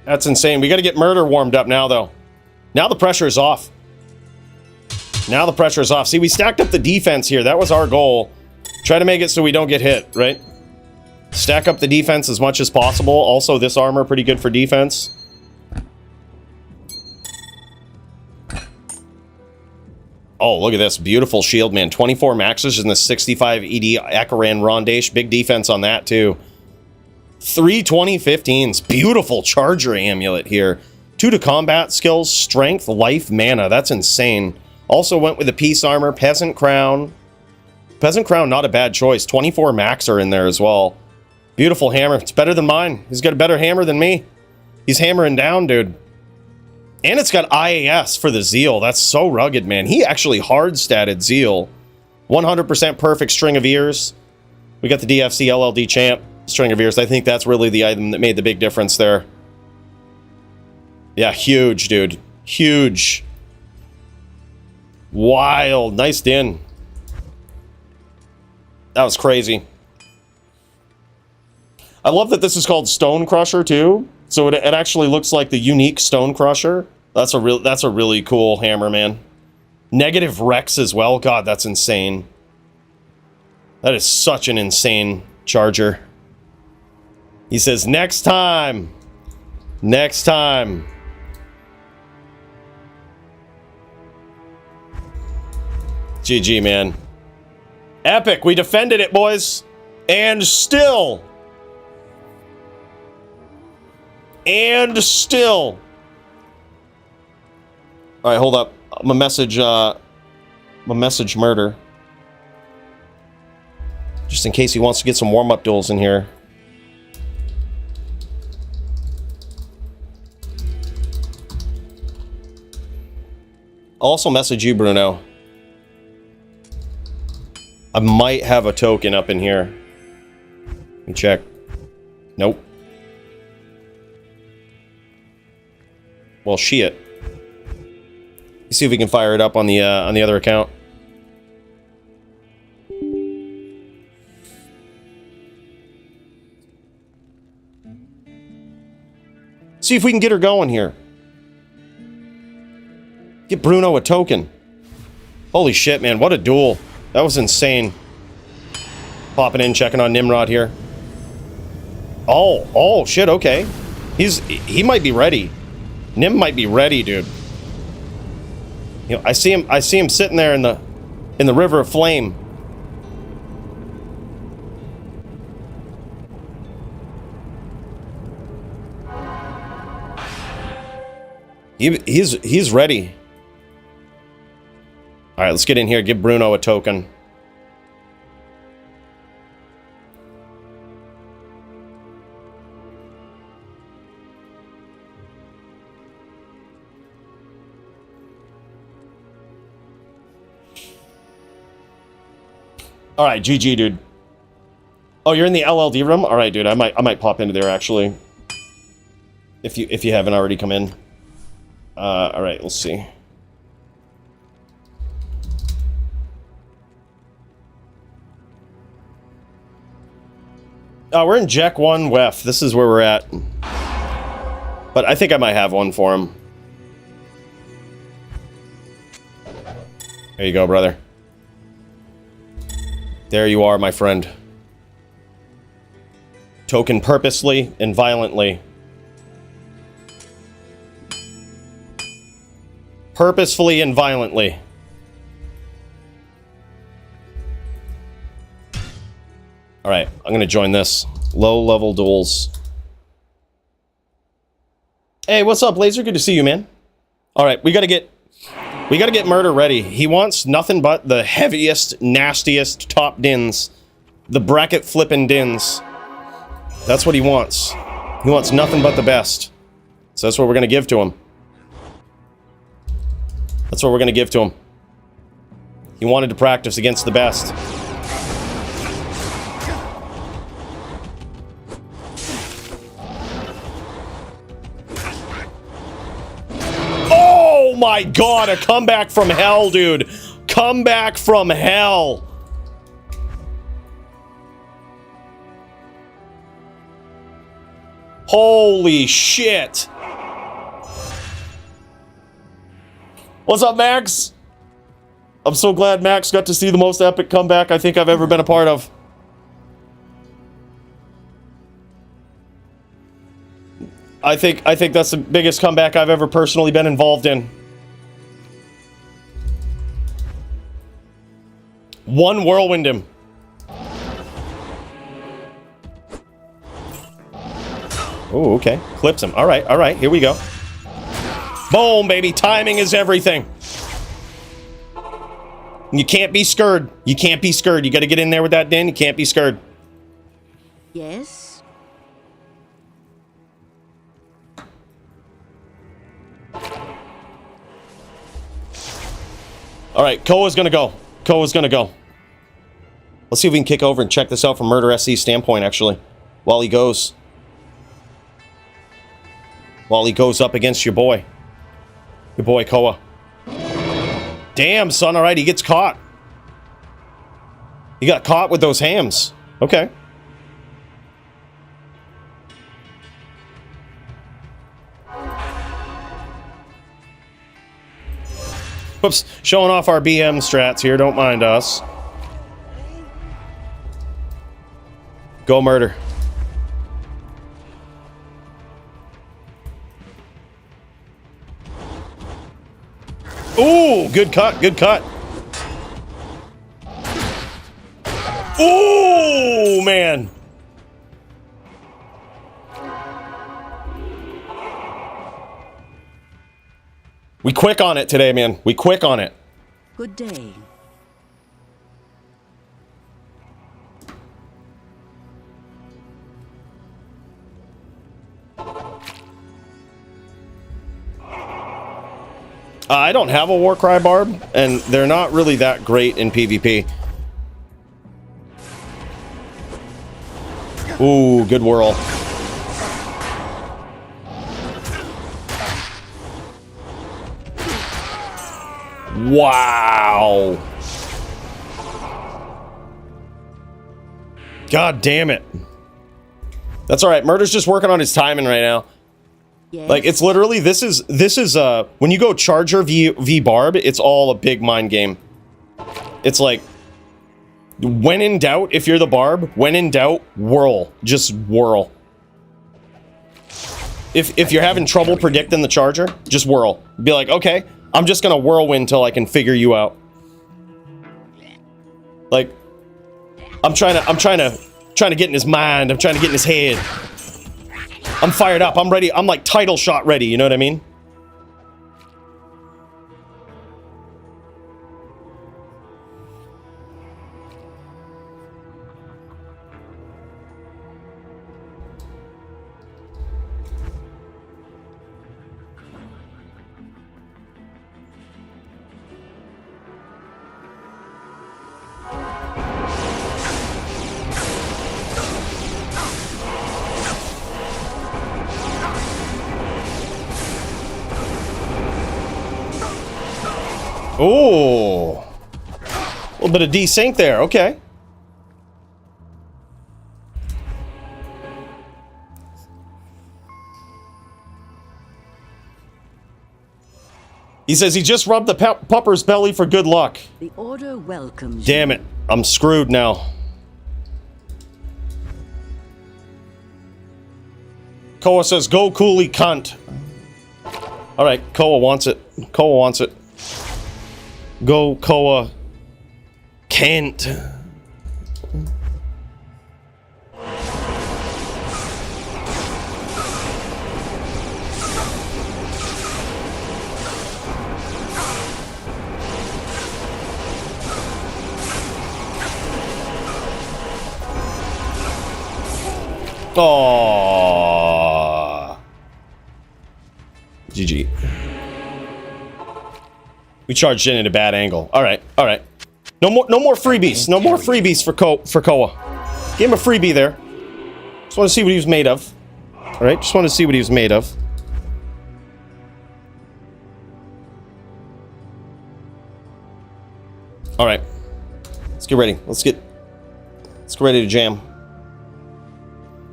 That's insane. We got to get Murder warmed up now, though. Now the pressure is off. Now the pressure is off. See, we stacked up the defense here. That was our goal. Try to make it so we don't get hit, right? Stack up the defense as much as possible. Also, this armor pretty good for defense. Oh, look at this. Beautiful shield, man. 24 maxes in the 65 ED Akaran Rondache. Big defense on that, too. 3 2015s. Beautiful charger amulet here. 2 to combat skills, strength, life, mana. That's insane. Also went with the peace armor, peasant crown. Peasant crown, not a bad choice. 24 max are in there as well. Beautiful hammer. It's better than mine. He's got a better hammer than me. He's hammering down, dude. And it's got IAS for the Zeal. That's so rugged, man. He actually hard statted Zeal. 100% perfect string of ears. We got the DFC LLD champ string of ears. I think that's really the item that made the big difference there. Yeah, huge, dude. Huge. Wild. Nice Din. That was crazy. I love that this is called Stone Crusher, too. So it actually looks like the unique Stone Crusher. That's a really cool hammer, man. Negative Rex as well. God, that's insane. That is such an insane charger. He says, next time. Next time. GG, man. Epic. We defended it, boys. And still. And still. All right, hold up. I'm gonna message Murder. Just in case he wants to get some warm-up duels in here. I'll also message you, Bruno. I might have a token up in here. Let me check. Nope. Well, shit. Let's see if we can fire it up on the other account. See if we can get her going here. Get Bruno a token. Holy shit, man. What a duel. That was insane. Popping in, checking on Nimrod here. Oh, shit, okay. He might be ready. Nim might be ready, dude. You know, I see him sitting there in the river of flame. He's ready. All right, let's get in here. Give Bruno a token. All right, GG, dude. Oh, you're in the LLD room? All right, dude. I might pop into there actually. If you haven't already come in. All right, let's see. We're in Jack 1 WEF. This is where we're at. But I think I might have one for him. There you go, brother. There you are, my friend. Token purposely and violently. Purposefully and violently. Alright, I'm gonna join this. Low-level duels. Hey, what's up, Laser? Good to see you, man. Alright, we gotta get Murder ready. He wants nothing but the heaviest, nastiest top dins. The bracket flipping dins. That's what he wants. He wants nothing but the best. So that's what we're gonna give to him. That's what we're gonna give to him. He wanted to practice against the best. Oh my god, a comeback from hell, dude. Comeback from hell. Holy shit. What's up, Max? I'm so glad Max got to see the most epic comeback I think I've ever been a part of. I think that's the biggest comeback I've ever personally been involved in. One whirlwind him. Oh, okay. Clips him. All right, here we go. Boom, baby. Timing is everything. You can't be scared. You can't be scared. You got to get in there with that din. You can't be scared. Yes? All right, Koa's going to go. Koa's going to go. Let's see if we can kick over and check this out from Murder SC's standpoint, actually, while he goes. While he goes up against your boy. Your boy, Koa. Damn, son. All right, he gets caught. He got caught with those hams. Okay. Whoops, showing off our BM strats here, don't mind us. Go murder. Ooh, good cut, good cut. Ooh, man. We quick on it today, man. We quick on it. Good day. I don't have a Warcry Barb, and they're not really that great in PvP. Ooh, good whirl. Wow. God damn it. That's all right. Murder's just working on his timing right now. Yes. Like, it's literally, this is when you go Charger v Barb, it's all a big mind game. It's like, when in doubt, if you're the Barb, when in doubt, whirl. Just whirl. If you're having trouble predicting the Charger, just whirl. Be like, okay, I'm just gonna whirlwind till I can figure you out. Like, I'm trying to get in his mind, I'm trying to get in his head. I'm fired up, I'm ready, I'm like title shot ready, you know what I mean? Ooh. A little bit of desync there, okay. He says he just rubbed the pupper's belly for good luck. The order welcomes Damn it, I'm screwed now. Koa says, go Cooley cunt. Alright, Koa wants it. Koa wants it. Go Koa Kent. Aww. GG. We charged in at a bad angle. All right, all right. No more freebies. No more freebies for Koa. Give him a freebie there. Just want to see what he was made of. All right, just want to see what he was made of. All right, let's get ready. Let's get ready to jam.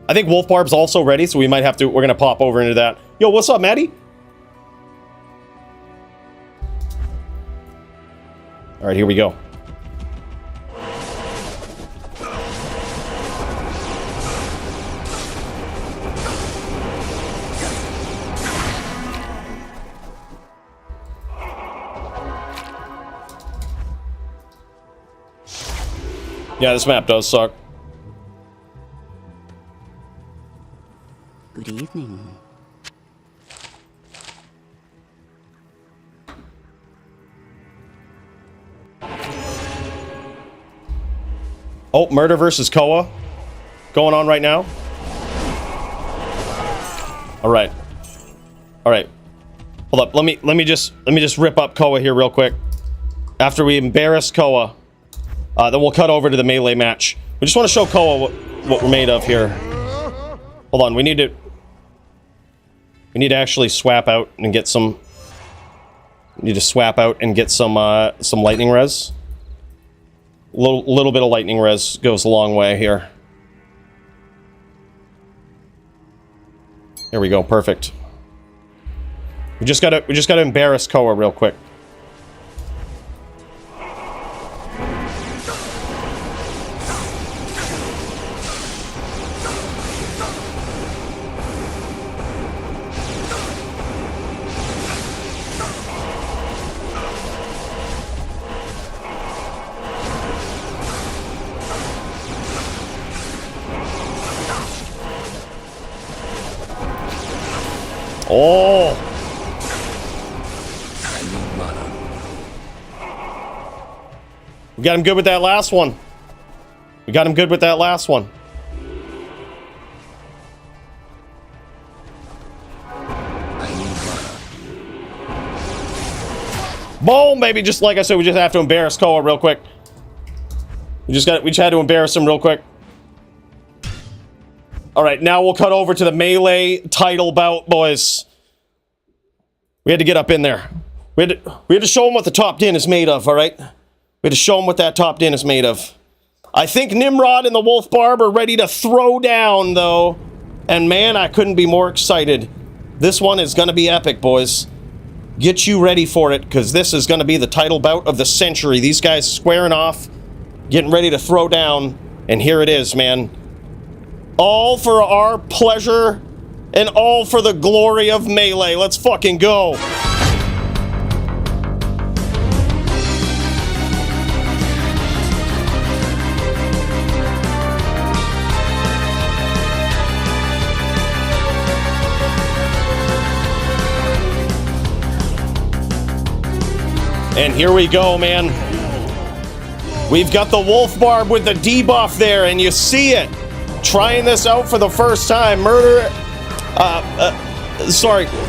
I think Wolf Barb's also ready, so we might have to. We're gonna pop over into that. Yo, what's up, Maddie? All right, here we go. Yeah, this map does suck. Good evening. Oh, Murder versus Koa going on right now. All right. All right. Hold up. Let me just rip up Koa here real quick. After we embarrass Koa, then we'll cut over to the melee match. We just want to show Koa what we're made of here. Hold on. We need to actually swap out and get some. We need to swap out and get some lightning res. Little bit of lightning res goes a long way here. There we go, perfect. We just gotta embarrass Koa real quick. Oh. We got him good with that last one. We got him good with that last one. Boom, baby. Just like I said, we just have to embarrass Koa real quick. We just had to embarrass him real quick. All right, now we'll cut over to the melee title bout, boys. We had to get up in there. We had to show him what the top din is made of, all right? We had to show him what that top din is made of. I think Nimrod and the Wolf Barb are ready to throw down, though. And man, I couldn't be more excited. This one is going to be epic, boys. Get you ready for it, because this is going to be the title bout of the century. These guys squaring off, getting ready to throw down, and here it is, man. All for our pleasure, and all for the glory of Melee. Let's fucking go. And here we go, man. We've got the Wolf Barb with the debuff there, and you see it. Trying this out for the first time.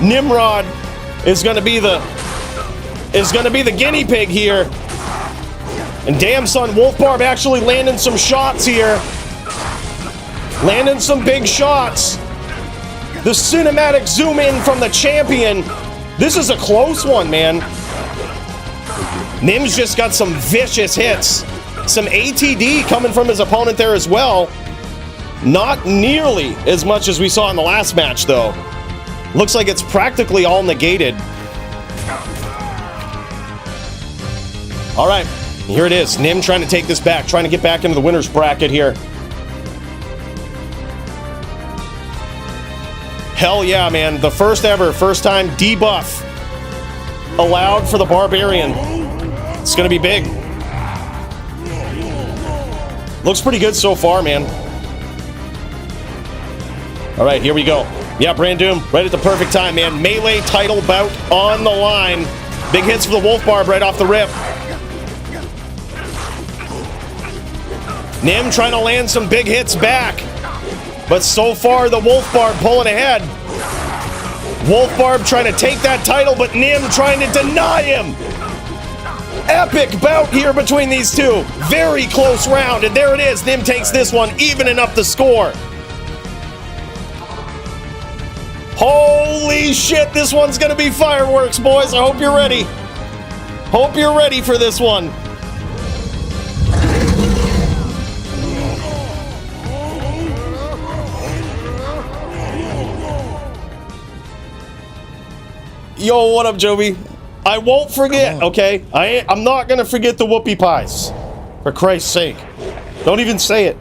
Nimrod is gonna be the guinea pig here. And damn son, Wolf Barb actually landing some shots here. Landing some big shots. The cinematic zoom in from the champion. This is a close one, man. Nim's just got some vicious hits. Some ATD coming from his opponent there as well. Not nearly as much as we saw in the last match, though. Looks like it's practically all negated. All right, here it is. Nim trying to take this back, trying to get back into the winner's bracket here. Hell yeah, man. The first time debuff allowed for the Barbarian. It's gonna be big. Looks pretty good so far, man. All right, here we go. Yeah, Brandoom, right at the perfect time, man. Melee title bout on the line. Big hits for the Wolf Barb right off the rip. Nim trying to land some big hits back. But so far, the Wolf Barb pulling ahead. Wolf Barb trying to take that title, but Nim trying to deny him. Epic bout here between these two. Very close round, and there it is. Nim takes this one, evening up the score. Holy shit, this one's gonna be fireworks, boys. I hope you're ready. Hope you're ready for this one. Yo, what up, Joby? I won't forget, okay? I'm not gonna forget the whoopie pies. For Christ's sake. Don't even say it.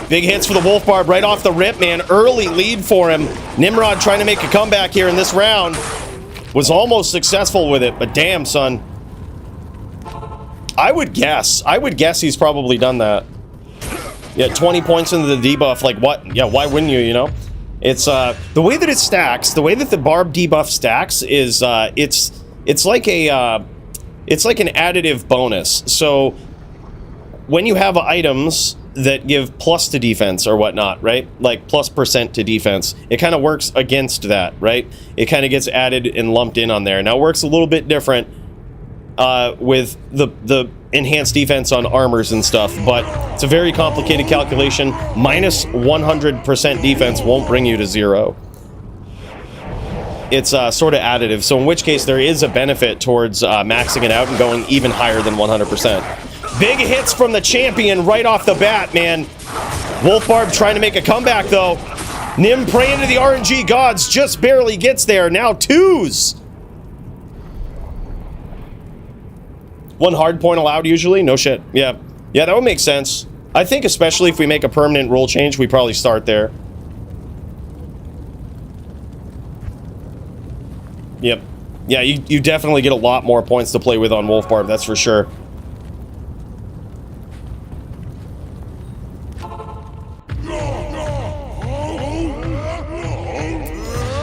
Big hits for the Wolf Barb right off the rip, man. Early lead for him. Nimrod trying to make a comeback here in this round. Was almost successful with it, but damn, son. I would guess he's probably done that. Yeah, 20 points into the debuff, like what? Yeah, why wouldn't you know? It's, the way that it stacks, the way that the Barb debuff stacks is, it's like an additive bonus. So, when you have items that give plus to defense or whatnot, right? Like +% to defense. It kind of works against that, right? It kind of gets added and lumped in on there. Now it works a little bit different with the enhanced defense on armors and stuff, but it's a very complicated calculation. Minus 100% defense won't bring you to 0. It's sort of additive, so in which case there is a benefit towards maxing it out and going even higher than 100%. Big hits from the champion right off the bat, man. Wolf Barb trying to make a comeback, though. Nim praying to the RNG gods, just barely gets there. Now 2s. 1 hard point allowed usually? No shit. Yeah. Yeah, that would make sense. I think especially if we make a permanent rule change, we probably start there. Yep. Yeah, you definitely get a lot more points to play with on Wolf Barb, that's for sure.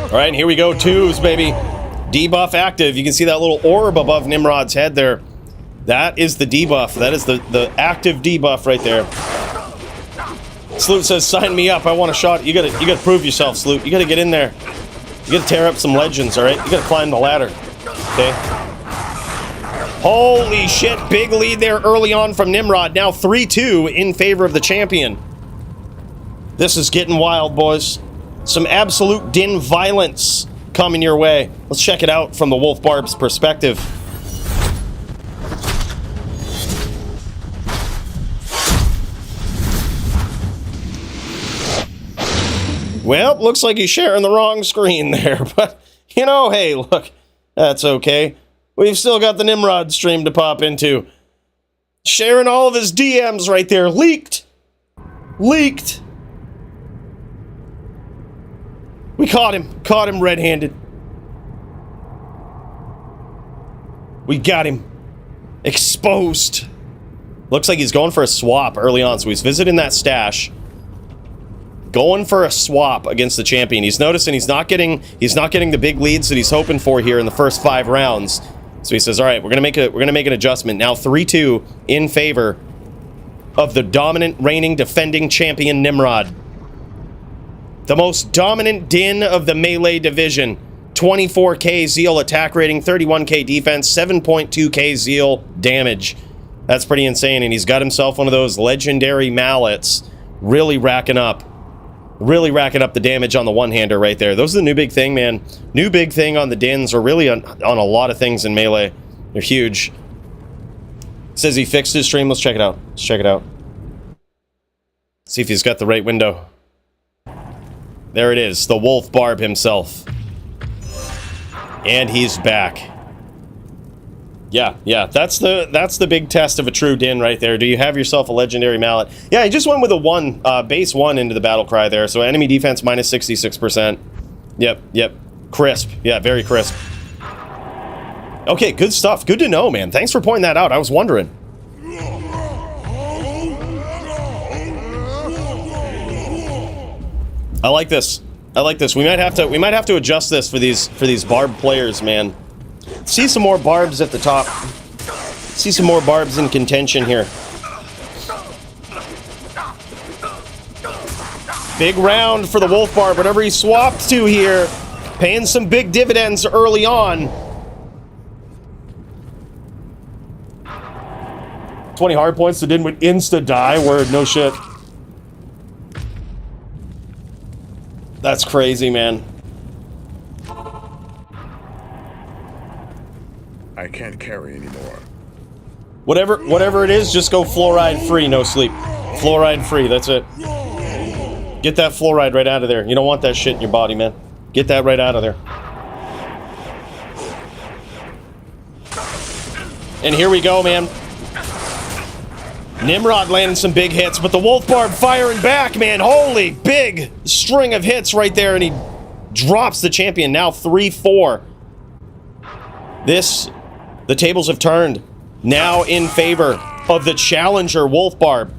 All right, and here we go, twos, baby. Debuff active. You can see that little orb above Nimrod's head there. That is the debuff. That is the active debuff right there. Sloot says, sign me up. I want a shot. You gotta prove yourself, Sloot. You gotta get in there. You gotta tear up some legends, all right? You gotta climb the ladder, okay? Holy shit, big lead there early on from Nimrod. Now 3-2 in favor of the champion. This is getting wild, boys. Some absolute din violence coming your way. Let's check it out from the Wolf Barb's perspective. Well, looks like he's sharing the wrong screen there, but, you know, hey, look, that's okay. We've still got the Nimrod stream to pop into. Sharing all of his DMs right there. Leaked. Leaked. We caught him red-handed. We got him exposed. Looks like he's going for a swap early on, so he's visiting that stash. Going for a swap against the champion. He's noticing he's not getting the big leads that he's hoping for here in the first 5 rounds. So he says, "All right, we're gonna make an adjustment now. 3-2 in favor of the dominant, reigning, defending champion Nimrod, the most dominant din of the melee division. 24k Zeal attack rating, 31k defense, 7.2k Zeal damage. That's pretty insane. And he's got himself one of those legendary mallets, really racking up the damage on the one-hander right there. Those are the new big thing, man. New big thing on the dins, or really on a lot of things in melee. They're huge. Says he fixed his stream. Let's check it out. Let's check it out. See if he's got the right window. There it is, the Wolf Barb himself. And he's back. Yeah, that's the big test of a true din right there. Do you have yourself a legendary mallet? Yeah, he just went with a base 1 into the battle cry there. So enemy defense minus 66%. Yep. Crisp. Yeah, very crisp. Okay, good stuff. Good to know, man. Thanks for pointing that out. I was wondering. I like this. We might have to adjust this for these Barb players, man. See some more Barbs at the top. See some more Barbs in contention here. Big round for the Wolf Barb. Whatever he swapped to here, paying some big dividends early on. 20 hard points that didn't with insta die. Word, no shit. That's crazy, man. I can't carry anymore. Whatever it is, just go fluoride free, no sleep. Fluoride free, that's it. Get that fluoride right out of there. You don't want that shit in your body, man. Get that right out of there. And here we go, man. Nimrod landing some big hits, but the Wolf Barb firing back, man. Holy big string of hits right there, and he drops the champion. Now 3-4. The tables have turned. Now in favor of the challenger Wolf Barb.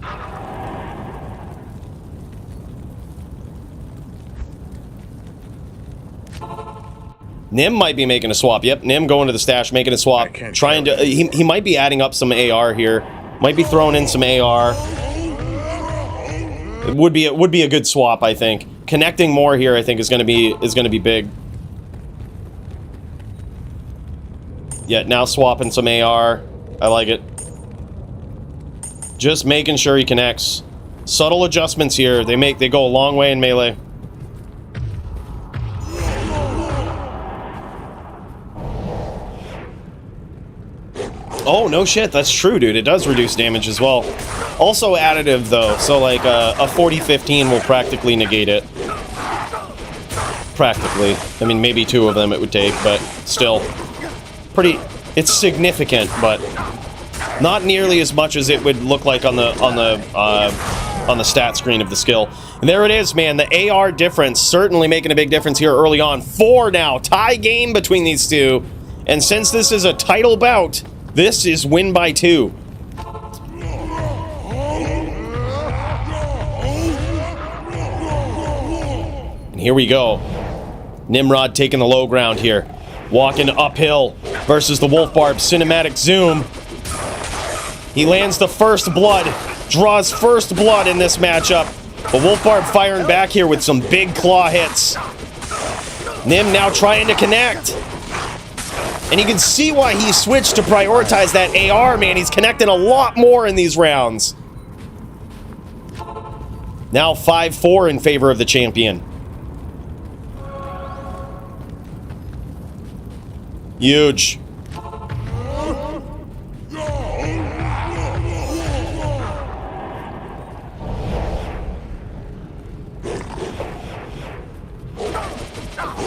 Nim might be making a swap. Yep, Nim going to the stash, making a swap. Trying to. He might be adding up some AR here. Might be throwing in some AR. It would be a good swap, I think. Connecting more here, I think, is gonna be big. Yeah, now swapping some AR. I like it. Just making sure he connects. Subtle adjustments here. They go a long way in melee. Oh, no shit, that's true, dude. It does reduce damage as well. Also additive, though, so like a 40-15 will practically negate it. Practically. I mean, maybe 2 of them it would take, but still. It's significant, but not nearly as much as it would look like on the stat screen of the skill. And there it is, man. The AR difference certainly making a big difference here early on. 4 now. Tie game between these two. And since this is a title bout, this is win by 2. And here we go. Nimrod taking the low ground here. Walking uphill versus the Wolf Barb. Cinematic zoom. He lands the first blood. Draws first blood in this matchup. But Wolf Barb firing back here with some big claw hits. Nim now trying to connect. And you can see why he switched to prioritize that AR, man. He's connecting a lot more in these rounds. Now 5-4 in favor of the champion. Huge.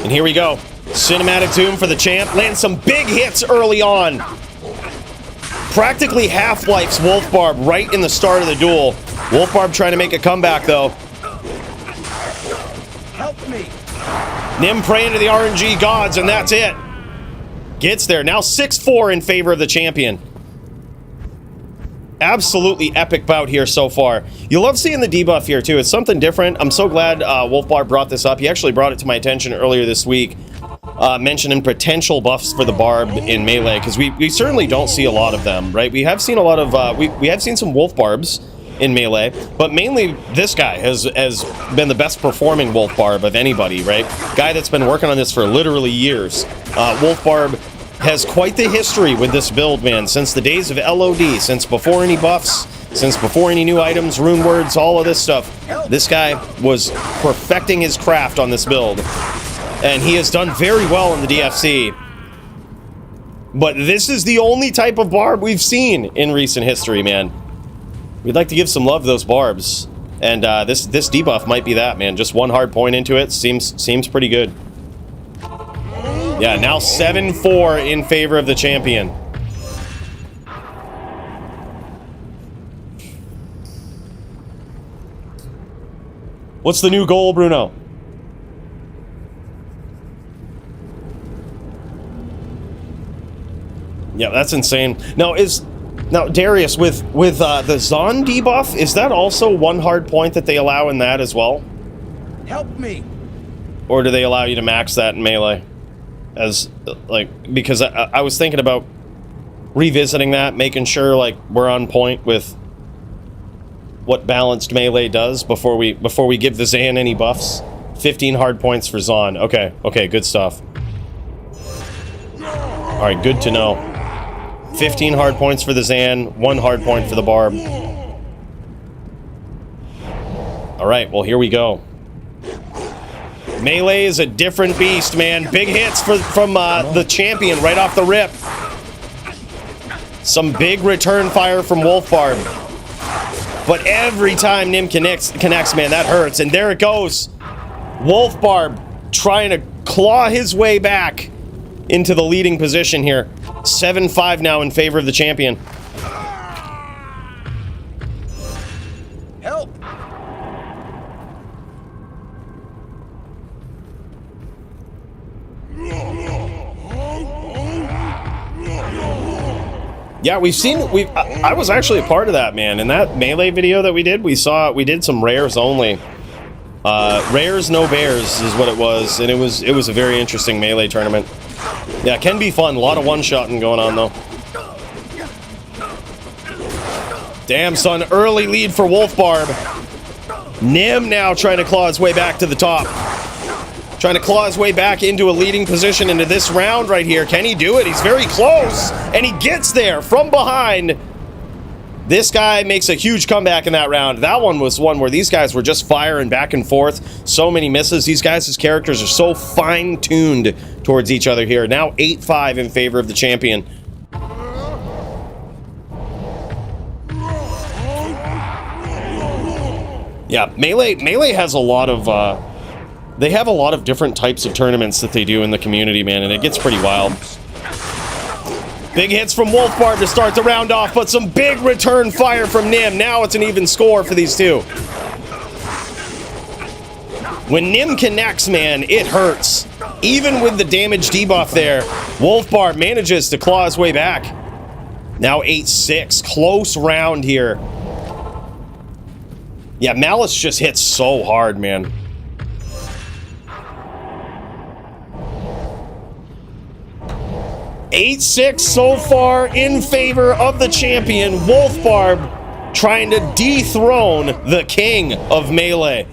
And here we go. Cinematic zoom for the champ. Lands some big hits early on. Practically half-lifes Wolf Barb right in the start of the duel. Wolf Barb trying to make a comeback, though. Help me. Nim praying to the RNG gods, and that's it. Gets there. Now 6-4 in favor of the champion. Absolutely epic bout here so far. You love seeing the debuff here, too. It's something different. I'm so glad Wolf Barb brought this up. He actually brought it to my attention earlier this week, mentioning potential buffs for the Barb in Melee, because we certainly don't see a lot of them, right? We have seen a lot of... we have seen some Wolf Barbs in Melee, but mainly this guy has been the best performing Wolf Barb of anybody, right? Guy that's been working on this for literally years. Wolf Barb has quite the history with this build, man, since the days of LOD, since before any buffs, since before any new items, rune words, all of this stuff. This guy was perfecting his craft on this build, and he has done very well in the DFC. But this is the only type of Barb we've seen in recent history, man. We'd like to give some love to those Barbs, and this debuff might be that, man. Just one hard point into it seems pretty good. Yeah, now 7-4 in favor of the champion. What's the new goal, Bruno? Yeah, that's insane. Now, Darius, with the Zon debuff, is that also one hard point that they allow in that as well? Help me. Or do they allow you to max that in Melee? As, like, because I was thinking about revisiting that, making sure, like, we're on point with what balanced Melee does before we give the Zan any buffs. 15 hard points for Zon. Okay, good stuff. Alright, good to know. 15 hard points for the Zan, 1 hard point for the Barb. Alright, well, here we go. Melee is a different beast, man. Big hits from the champion right off the rip. Some big return fire from Wolf Barb. But every time Nim connects, man, that hurts. And there it goes. Wolf Barb trying to claw his way back into the leading position here. 7-5 now in favor of the champion. Help. Yeah, I was actually a part of that, man. In that Melee video that we did, we did some rares only. Rares, no bears is what it was, and it was a very interesting Melee tournament. Yeah, it can be fun. A lot of one-shotting going on, though. Damn, son. Early lead for Wolf Barb. Nim now trying to claw his way back to the top. Trying to claw his way back into a leading position into this round right here. Can he do it? He's very close. And he gets there from behind. This guy makes a huge comeback in that round. That one was one where these guys were just firing back and forth. So many misses. These guys' characters are so fine-tuned towards each other here. Now 8-5 in favor of the champion. Yeah, Melee has a lot of... they have a lot of different types of tournaments that they do in the community, man, and it gets pretty wild. Big hits from Wolf Barb to start the round off, but some big return fire from Nim. Now it's an even score for these two. When Nim connects, man, it hurts. Even with the damage debuff there, Wolf Barb manages to claw his way back. Now 8-6. Close round here. Yeah, Malice just hits so hard, man. 8-6 so far in favor of the champion, Wolfbarb, trying to dethrone the king of Melee.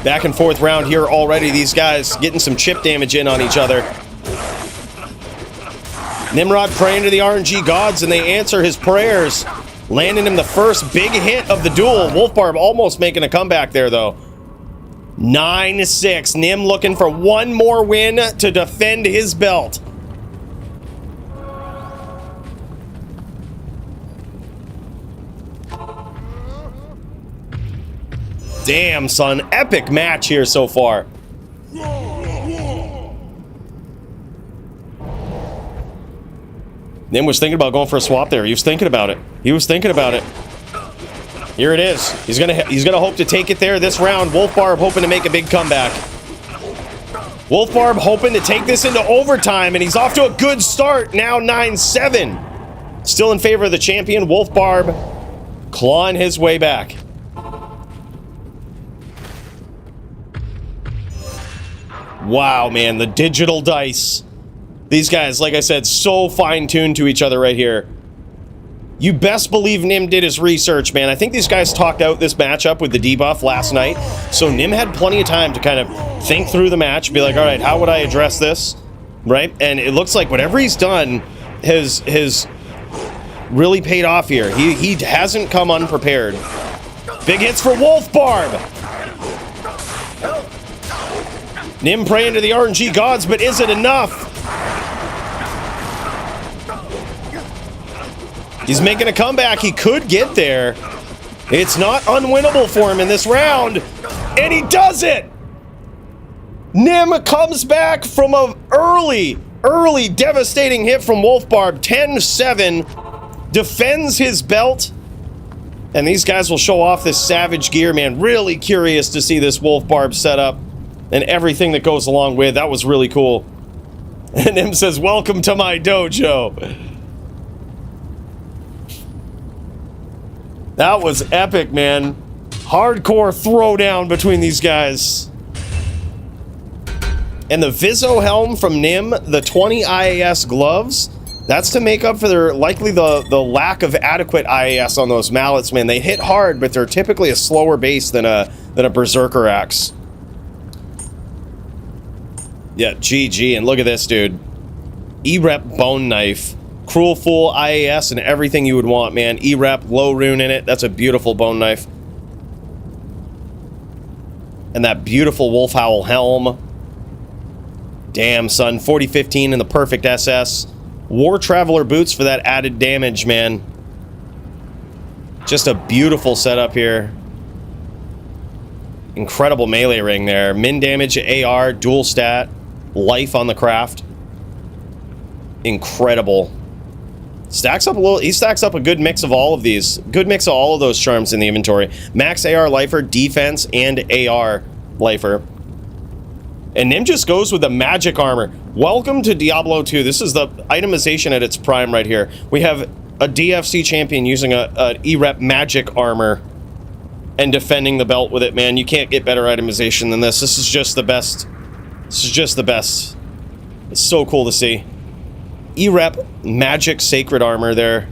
Back and forth round here already. These guys getting some chip damage in on each other. Nimrod praying to the RNG gods, and they answer his prayers, landing him the first big hit of the duel. Wolfbarb almost making a comeback there, though. 9-6. Nim looking for one more win to defend his belt. Damn, son. Epic match here so far. Nim was thinking about going for a swap there. He was thinking about it. He was thinking about it. Here it is. He's gonna hope to take it there this round. Wolfbarb hoping to make a big comeback. Wolfbarb hoping to take this into overtime, and he's off to a good start. Now 9-7. Still in favor of the champion. Wolfbarb clawing his way back. Wow, man, the digital dice. These guys, like I said, so fine-tuned to each other right here. You best believe Nim did his research, man. I think these guys talked out this matchup with the debuff last night, so Nim had plenty of time to kind of think through the match, be like, all right, how would I address this, right? And it looks like whatever he's done has really paid off here. He hasn't come unprepared. Big hits for Wolfbarb. Nim praying to the RNG gods, but is it enough? He's making a comeback. He could get there. It's not unwinnable for him in this round. And he does it! Nim comes back from an early devastating hit from Wolfbarb. 10-7. Defends his belt. And these guys will show off this savage gear, man. Really curious to see this Wolfbarb setup and everything that goes along with. That was really cool. And Nim says, welcome to my dojo. That was epic, man. Hardcore throwdown between these guys. And the Vizzo helm from Nim, the 20 IAS gloves, that's to make up for their likely the lack of adequate IAS on those mallets, man. They hit hard, but they're typically a slower base than a Berserker axe. Yeah, GG, and look at this, dude. E-Rep Bone Knife. Cruel Fool, IAS, and everything you would want, man. E-Rep, low rune in it. That's a beautiful bone knife. And that beautiful Wolf Howl helm. Damn, son. 4015 in the perfect SS. War Traveler boots for that added damage, man. Just a beautiful setup here. Incredible melee ring there. Min damage AR, dual stat, life on the craft. Incredible. Stacks up a little. He stacks up a good mix of all of these. Good mix of all of those charms in the inventory. Max AR lifer, defense, and AR lifer. And Nim just goes with the magic armor. Welcome to Diablo 2. This is the itemization at its prime right here. We have a DFC champion using a E-Rep magic armor and defending the belt with it, man. You can't get better itemization than this. This is just the best. This is just the best. It's so cool to see. E-Rep magic sacred armor there.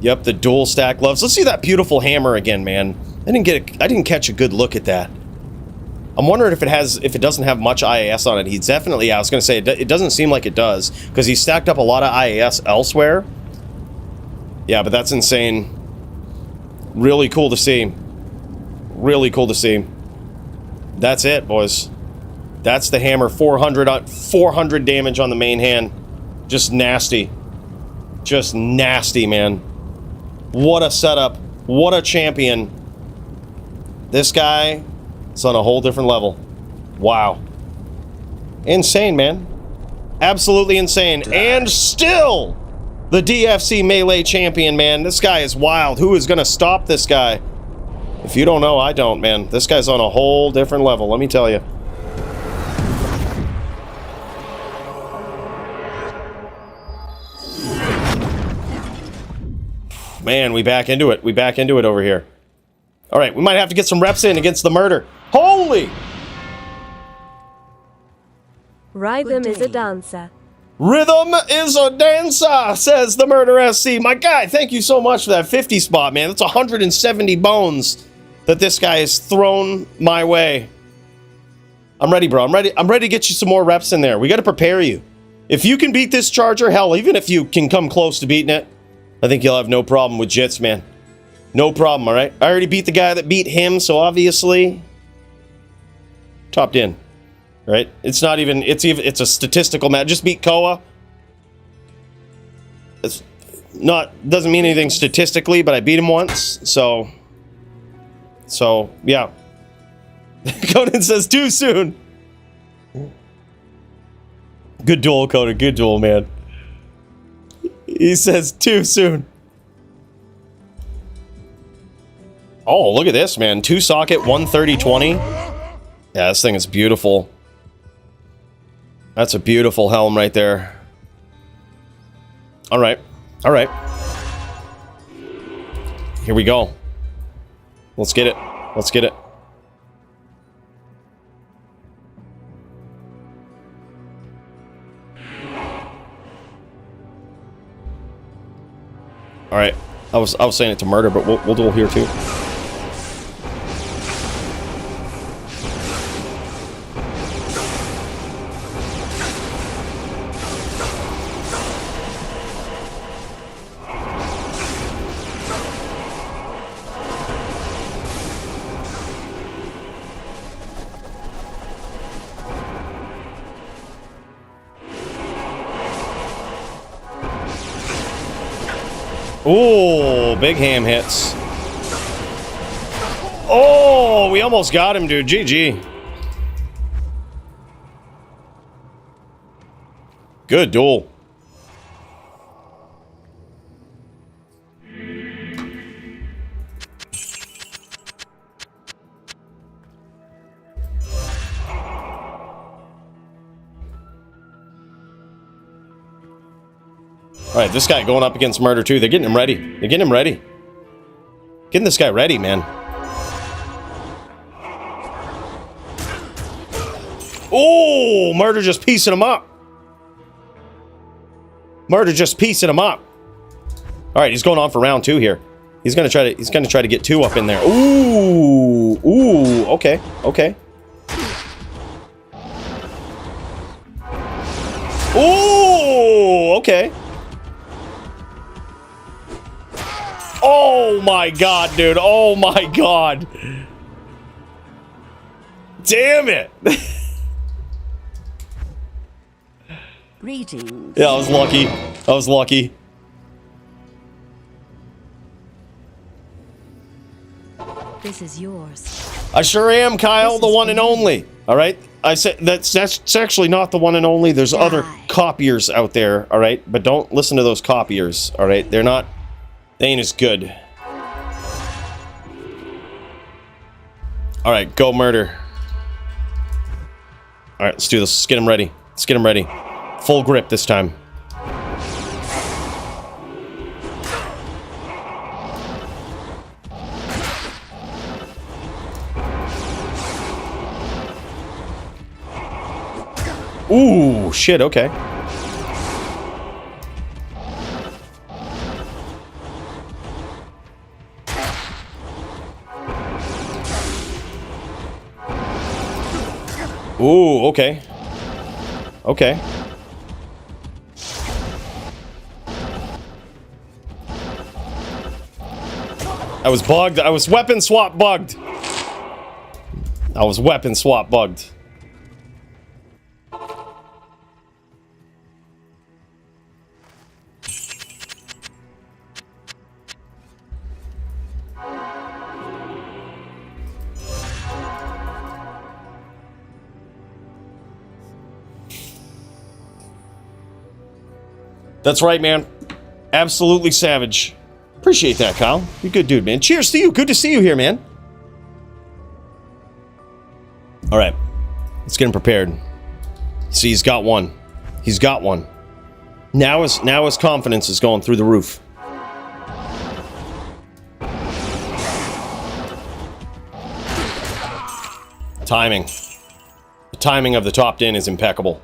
Yep, the dual stack gloves. Let's see that beautiful hammer again, man. I didn't catch a good look at that. I'm wondering if it doesn't have much IAS on it. He's definitely, I was going to say, it doesn't seem like it does, because he stacked up a lot of IAS elsewhere. Yeah, but that's insane. Really cool to see. Really cool to see. That's it, boys. That's the hammer. 400 damage on the main hand. Just nasty. Just nasty, man. What a setup. What a champion. This guy is on a whole different level. Wow. Insane, man. Absolutely insane. And still the DFC Melee champion, man. This guy is wild. Who is going to stop this guy? If you don't know, I don't, man. This guy's on a whole different level, let me tell you. man, we back into it. We back into it over here. All right, we might have to get some reps in against the murder. Holy! Rhythm is a dancer. Rhythm is a dancer, says the Murder SC. My guy, thank you so much for that 50 spot, man. That's 170 bones that this guy has thrown my way. I'm ready, bro. I'm ready to get you some more reps in there. We got to prepare you. If you can beat this charger, hell, even if you can come close to beating it, I think you'll have no problem with Jits, man. No problem, all right? I already beat the guy that beat him, so obviously topped in. Right? It's not even, it's a statistical match. Just beat Koa. It's not, doesn't mean anything statistically, but I beat him once, so yeah. Conan says too soon. Good duel, Conan. Good duel, man. He says too soon. Oh, look at this, man. 2 socket, 130/20. Yeah, this thing is beautiful. That's a beautiful helm right there. All right. All right. Here we go. Let's get it. Let's get it. All right. I was saying it to murder, but we'll duel here too. Ooh, big ham hits. Oh, we almost got him, dude. GG. Good duel. All right, this guy going up against Murder too. They're getting him ready. They're getting him ready. Getting this guy ready, man. Oh, Murder just piecing him up. Murder just piecing him up. All right, he's going on for round 2 here. He's gonna try to get 2 up in there. Ooh, ooh, okay, okay. Ooh, okay. Oh my god, dude. Oh my god. Damn it. Greetings. Yeah, I was lucky. I was lucky. This is yours. I sure am, Kyle, the one and only. All right? I said that's actually not the one and only. There's other copiers out there, all right? But don't listen to those copiers, all right? They're not, they ain't as good. All right, go Murder. All right, let's do this. Let's get him ready. Let's get him ready. Full grip this time. Ooh, shit, okay. Ooh, okay. Okay. I was bugged. I was weapon swap bugged. I was weapon swap bugged. That's right, man. Absolutely savage. Appreciate that, Kyle. You're a good dude, man. Cheers to you. Good to see you here, man. All right. Let's get him prepared. See, he's got one. He's got one. Now his confidence is going through the roof. Timing. The timing of the top din is impeccable.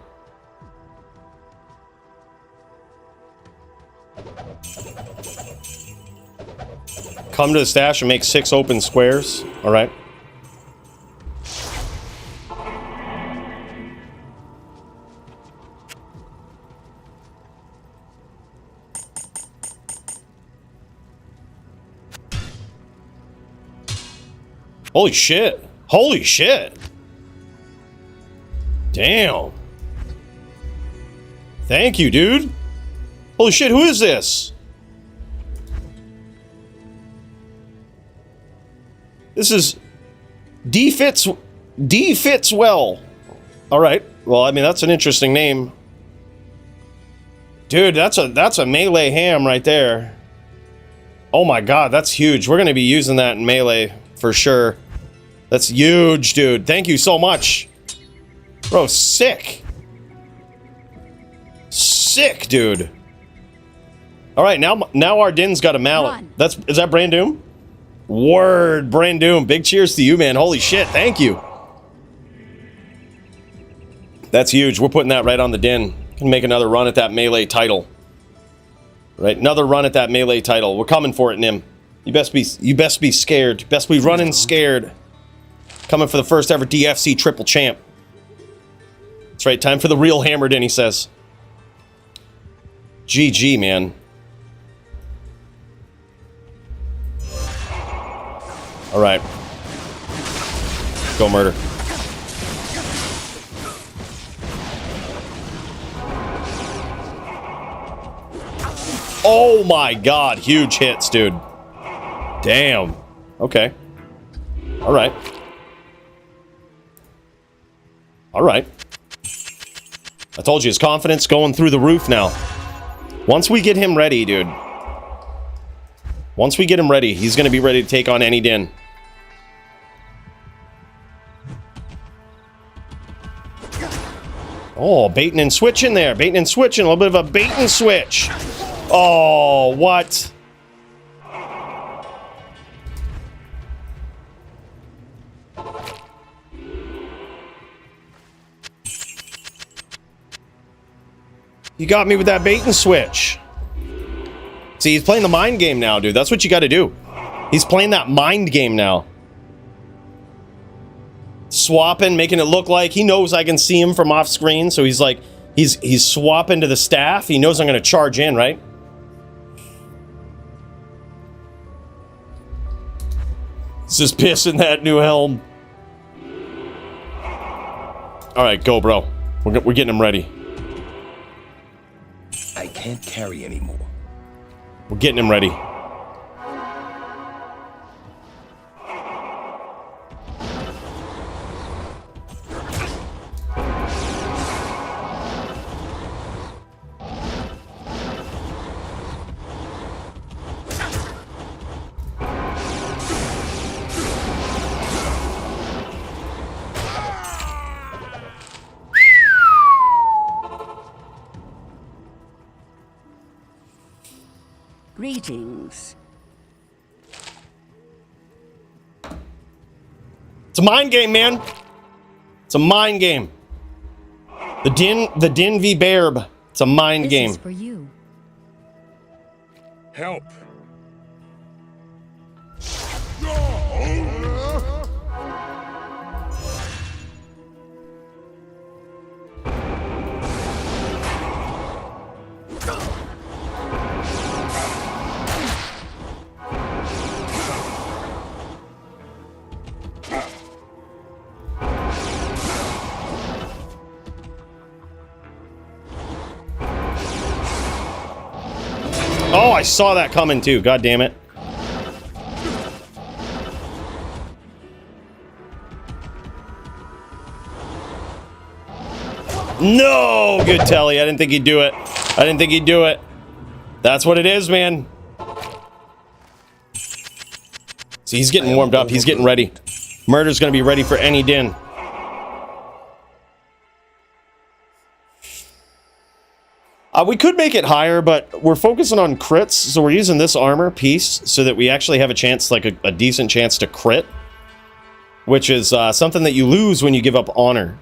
Come to the stash and make 6 open squares. Alright. Holy shit. Holy shit. Damn. Thank you, dude. Holy shit, who is this? This is D fits well. All right. Well, I mean, that's an interesting name. Dude, that's a melee ham right there. Oh my god, that's huge. We're going to be using that in melee for sure. That's huge, dude. Thank you so much. Bro, sick. Sick, dude. All right, now our Din's got a mallet. Is that Brand Doom? Word, Brand Doom. Big cheers to you, man. Holy shit, thank you. That's huge. We're putting that right on the Din. Can make another run at that melee title. Right, another run at that melee title. We're coming for it, Nim. You best be scared. Best be running scared. Coming for the first ever DFC triple champ. That's right, time for the real hammered in, he says. GG, man. Alright. Go murder. Oh my god, huge hits, dude. Damn. Okay. Alright. Alright. I told you, his confidence going through the roof now. Once we get him ready, dude. Once we get him ready, he's going to be ready to take on any Din. Oh, baiting and switching there. Baiting and switching. A little bit of a bait and switch. Oh, what? You got me with that bait and switch. See, he's playing the mind game now, dude. That's what you got to do. He's playing that mind game now. Swapping, making it look like he knows I can see him from off screen, so he's like, he's swapping to the staff. He knows I'm going to charge in, right? He's just pissing that new helm. All right, go, bro. We're getting him ready. I can't carry anymore. We're getting him ready. Greetings. It's a mind game, man. It's a mind game. The Din v Bairb. It's a mind game. This is for you. Help! Oh, I saw that coming too. God damn it. No! Good telly. I didn't think he'd do it. I didn't think he'd do it. That's what it is, man. See, he's getting warmed up. He's getting ready. Murder's gonna be ready for any Din. We could make it higher, but we're focusing on crits, so we're using this armor piece so that we actually have a chance, like a decent chance to crit. which is something that you lose when you give up honor.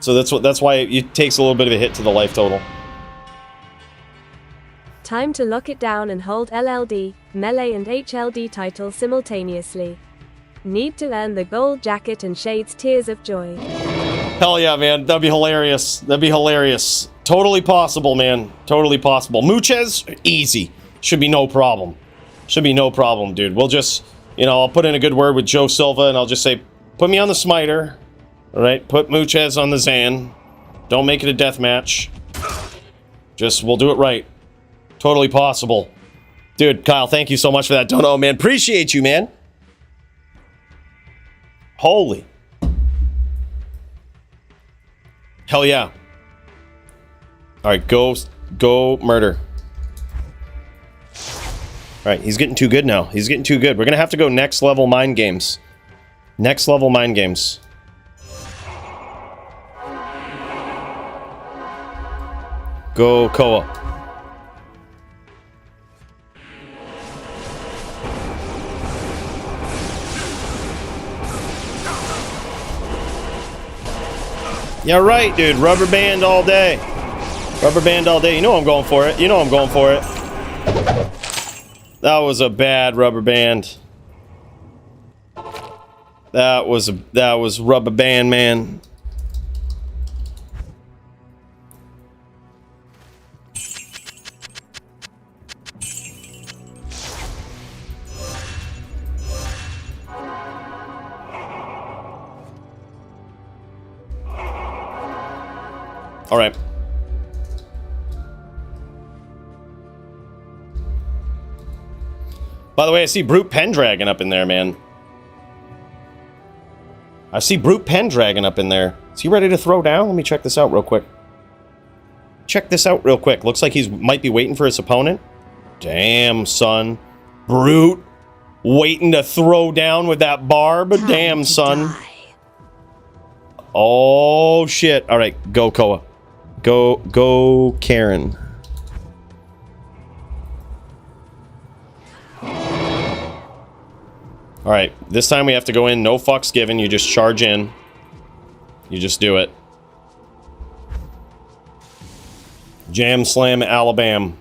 So that's why it takes a little bit of a hit to the life total. Time to lock it down and hold LLD, melee and HLD titles simultaneously. Need to earn the gold jacket and Shade's Tears of Joy. Hell yeah, man. That'd be hilarious. That'd be hilarious. Totally possible, man. Totally possible. Muchez, easy. Should be no problem. Should be no problem, dude. We'll just, you know, I'll put in a good word with Joe Silva and I'll just say, put me on the smiter. All right, put Muchez on the Zan. Don't make it a death match. Just, we'll do it right. Totally possible. Dude, Kyle, thank you so much for that dono, man. Appreciate you, man. Holy. Hell yeah. Alright, go murder. Alright, he's getting too good now. He's getting too good. We're gonna have to go next level mind games. Next level mind games. Go Koa. Yeah, right, dude. Rubber band all day. Rubber band all day. You know I'm going for it. You know I'm going for it. That was a bad rubber band. That was rubber band, man. All right. By the way, I see Brute Pendragon up in there, man. I see Brute Pendragon up in there. Is he ready to throw down? Let me check this out real quick. Check this out real quick. Looks like he might be waiting for his opponent. Damn, son. Brute. Waiting to throw down with that barb. Damn, son. Oh, shit. All right, go, Koa. Go, Karen. All right, this time we have to go in. No fucks given. You just charge in. You just do it. Jam Slam Alabama.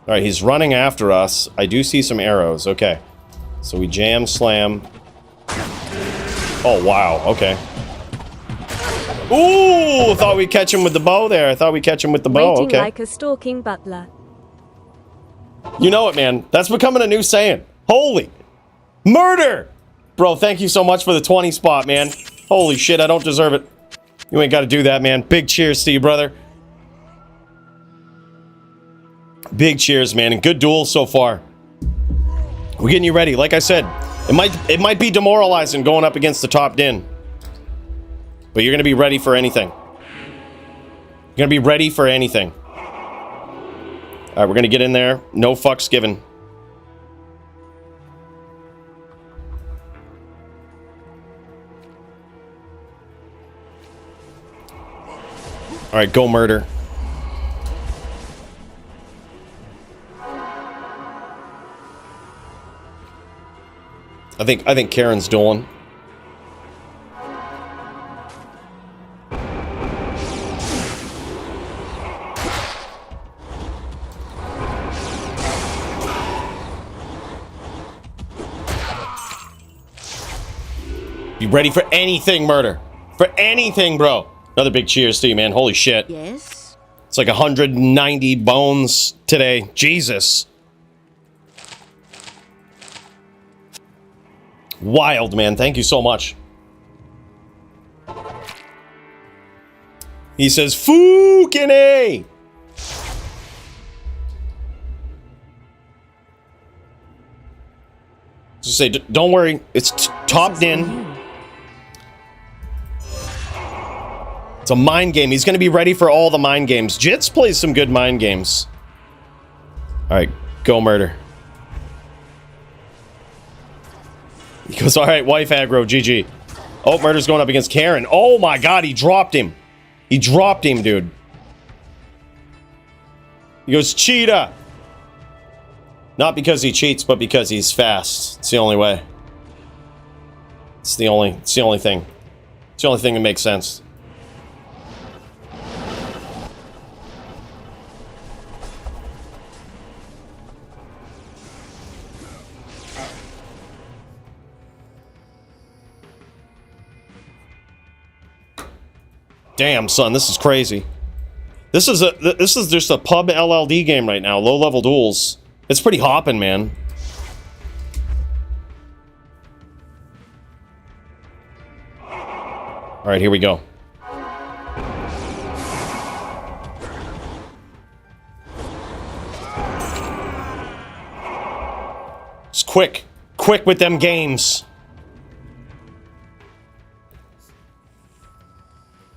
All right, he's running after us. I do see some arrows. Okay. So we Jam Slam. Oh, wow. Okay. Ooh! Thought we'd catch him with the bow there. I thought we'd catch him with the bow. Waiting Okay. like a stalking butler. You know it, man. That's becoming a new saying. Holy. Murder! Bro, thank you so much for the 20 spot, man. Holy shit, I don't deserve it. You ain't got to do that, man. Big cheers to you, brother. Big cheers, man. And good duels so far. We're getting you ready. Like I said, it might be demoralizing going up against the top din. But you're going to be ready for anything. You're going to be ready for anything. Alright, we're going to get in there. No fucks given. Alright, go murder. I think Karen's dueling. You ready for anything, murder? For anything, bro. Another big cheers to you, man. Holy shit. Yes? It's like 190 bones today. Jesus. Wild, man. Thank you so much. He says, fucking A. Just say, don't worry. It's topped in. It's a mind game. He's going to be ready for all the mind games. Jits plays some good mind games. All right, go murder. He goes, all right, wife aggro, GG. Oh, murder's going up against Karen. Oh my god, he dropped him. He dropped him, dude. He goes, cheetah. Not because he cheats, but because he's fast. It's the only way. It's the only thing. It's the only thing that makes sense. Damn, son, this is crazy. This is just a pub LLD game right now. Low level duels. It's pretty hopping, man. All right, here we go. It's quick with them games.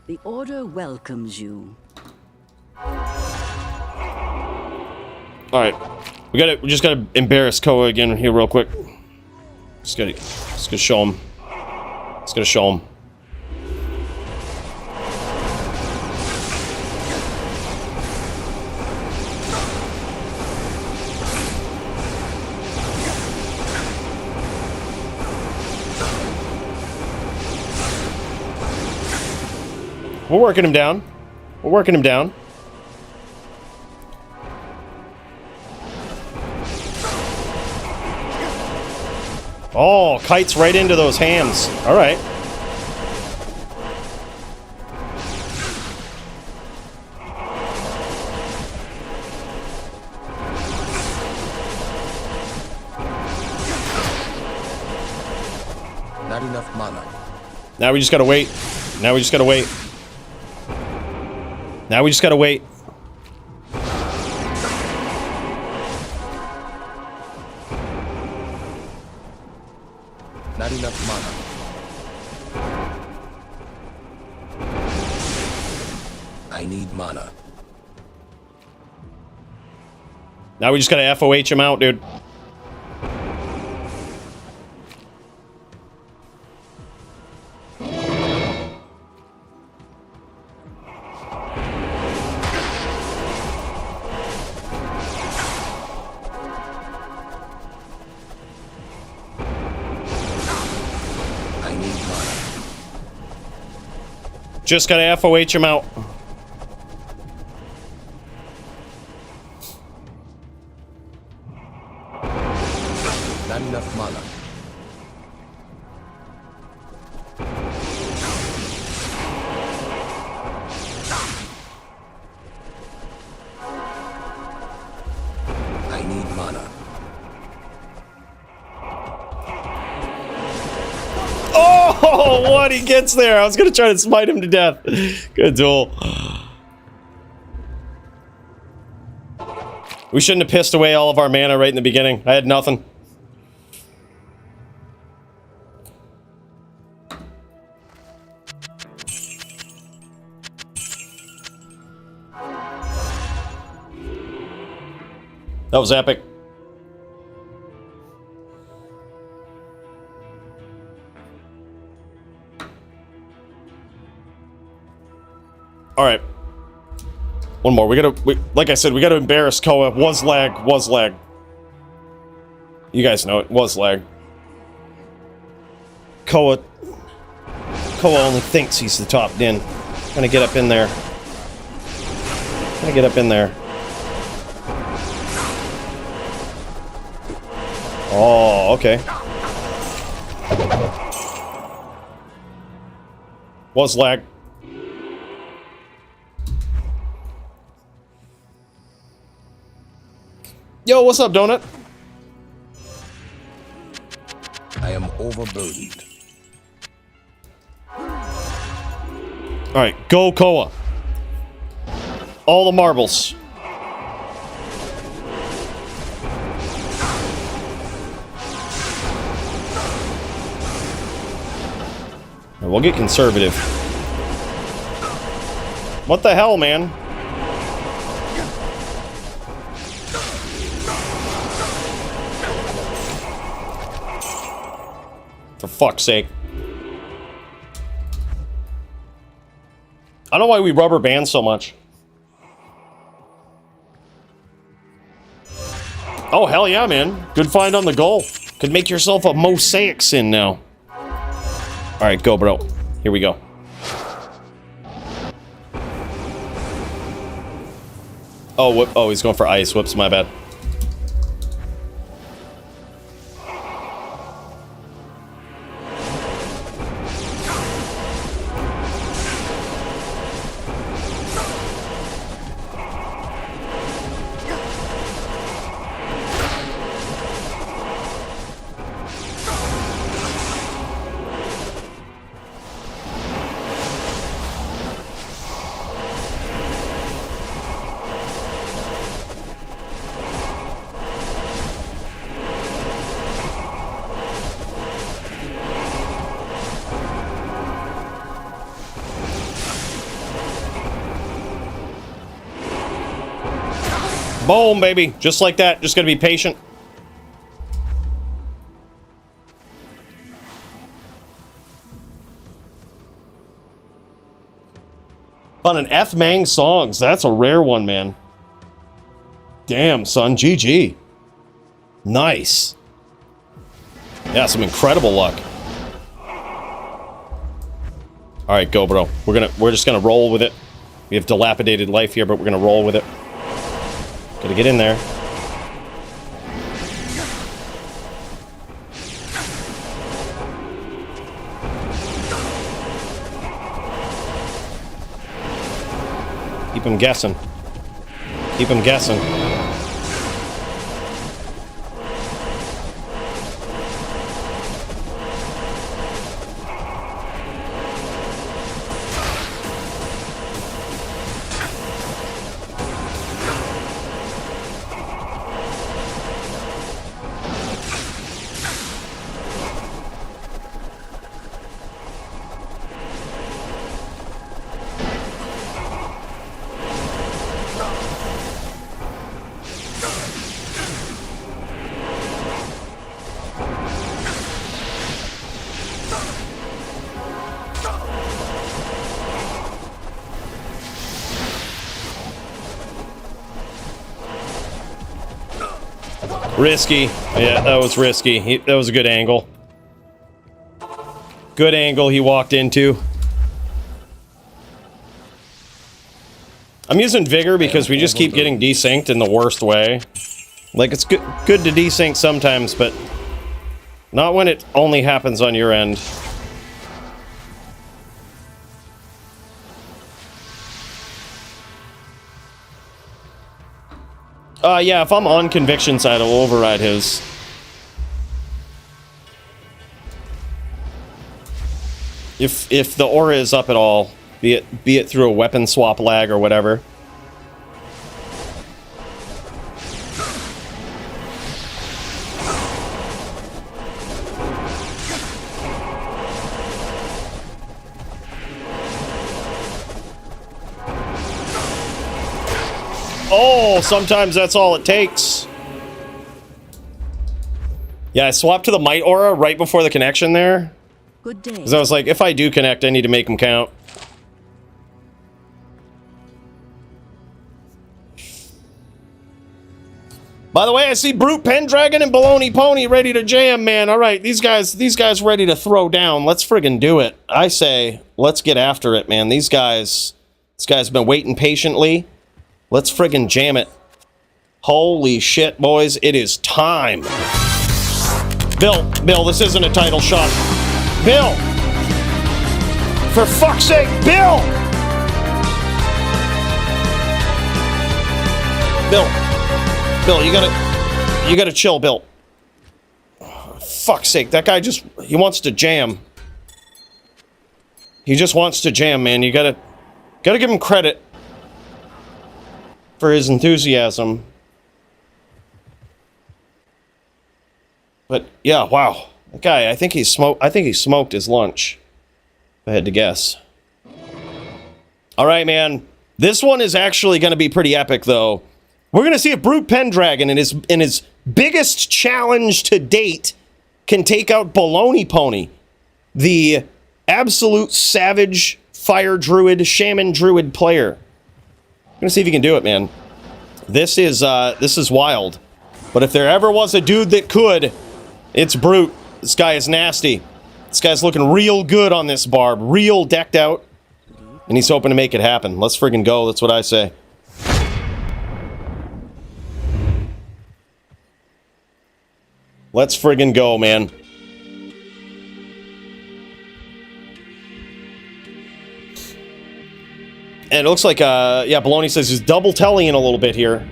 The Order welcomes you. All right, we just gotta embarrass Koa again here real quick. Just gotta show him. Just gotta show him. We're working him down. We're working him down. Oh, kites right into those hams. All right. Not enough mana. Now we just gotta wait. Now we just gotta wait. Now we just gotta wait. Not enough mana. I need mana. Now we just gotta FOH him out, dude. Just gotta FOH him out. Not enough mana. I need mana. Oh, what? He gets there. I was gonna try to smite him to death. Good duel. We shouldn't have pissed away all of our mana right in the beginning. I had nothing. That was epic. All right. One more. Like I said, we gotta embarrass Koa. Was lag. You guys know it. Was lag. Koa only thinks he's the top din. Gonna get up in there. Gonna get up in there. Oh, okay. Was lag. Yo, what's up, Donut? I am overburdened. Alright, go Koa. All the marbles. We'll get conservative. What the hell, man? For fuck's sake. I don't know why we rubber band so much. Oh, hell yeah, man. Good find on the goal. Could make yourself a mosaic sin now. Alright, go, bro. Here we go. Oh, whoop. Oh, he's going for ice. Whoops, my bad. Boom, baby. Just like that. Just gotta be patient. On an F Mang songs. That's a rare one, man. Damn, son. GG. Nice. Yeah, some incredible luck. Alright, go, bro. We're just gonna roll with it. We have dilapidated life here, but we're gonna roll with it. Gotta get in there. Keep him guessing. Keep him guessing. Risky. Yeah, that was risky. That was a good angle. Good angle he walked into. I'm using Vigor because we just keep getting desynced in the worst way. Like, it's good to desync sometimes, but not when it only happens on your end. Yeah, if I'm on conviction side, I'll override his. If the aura is up at all, be it through a weapon swap lag or whatever. Oh, sometimes that's all it takes. Yeah, I swapped to the Might Aura right before the connection there. Good day. Because I was like, if I do connect, I need to make them count. By the way, I see Brute Pendragon and Baloney Pony ready to jam, man. All right, these guys ready to throw down. Let's friggin' do it. I say, let's get after it, man. These guys have been waiting patiently. Let's friggin' jam it. Holy shit, boys. It is time. Bill, this isn't a title shot. Bill! For fuck's sake, Bill! Bill, you gotta chill, Bill. Oh, fuck's sake, that guy he wants to jam. He just wants to jam, man. You gotta give him credit for his enthusiasm. But yeah, wow. That guy, I think he smoked his lunch. If I had to guess. All right, man. This one is actually going to be pretty epic, though. We're going to see if Brute Pendragon in his biggest challenge to date can take out Baloney Pony, the absolute savage fire druid, shaman druid player. I'm going to see if he can do it, man. This is wild. But if there ever was a dude that could, it's Brute. This guy is nasty. This guy's looking real good on this barb. Real decked out. And he's hoping to make it happen. Let's friggin' go. That's what I say. Let's friggin' go, man. And it looks like, yeah, Baloney says he's double tellying a little bit here.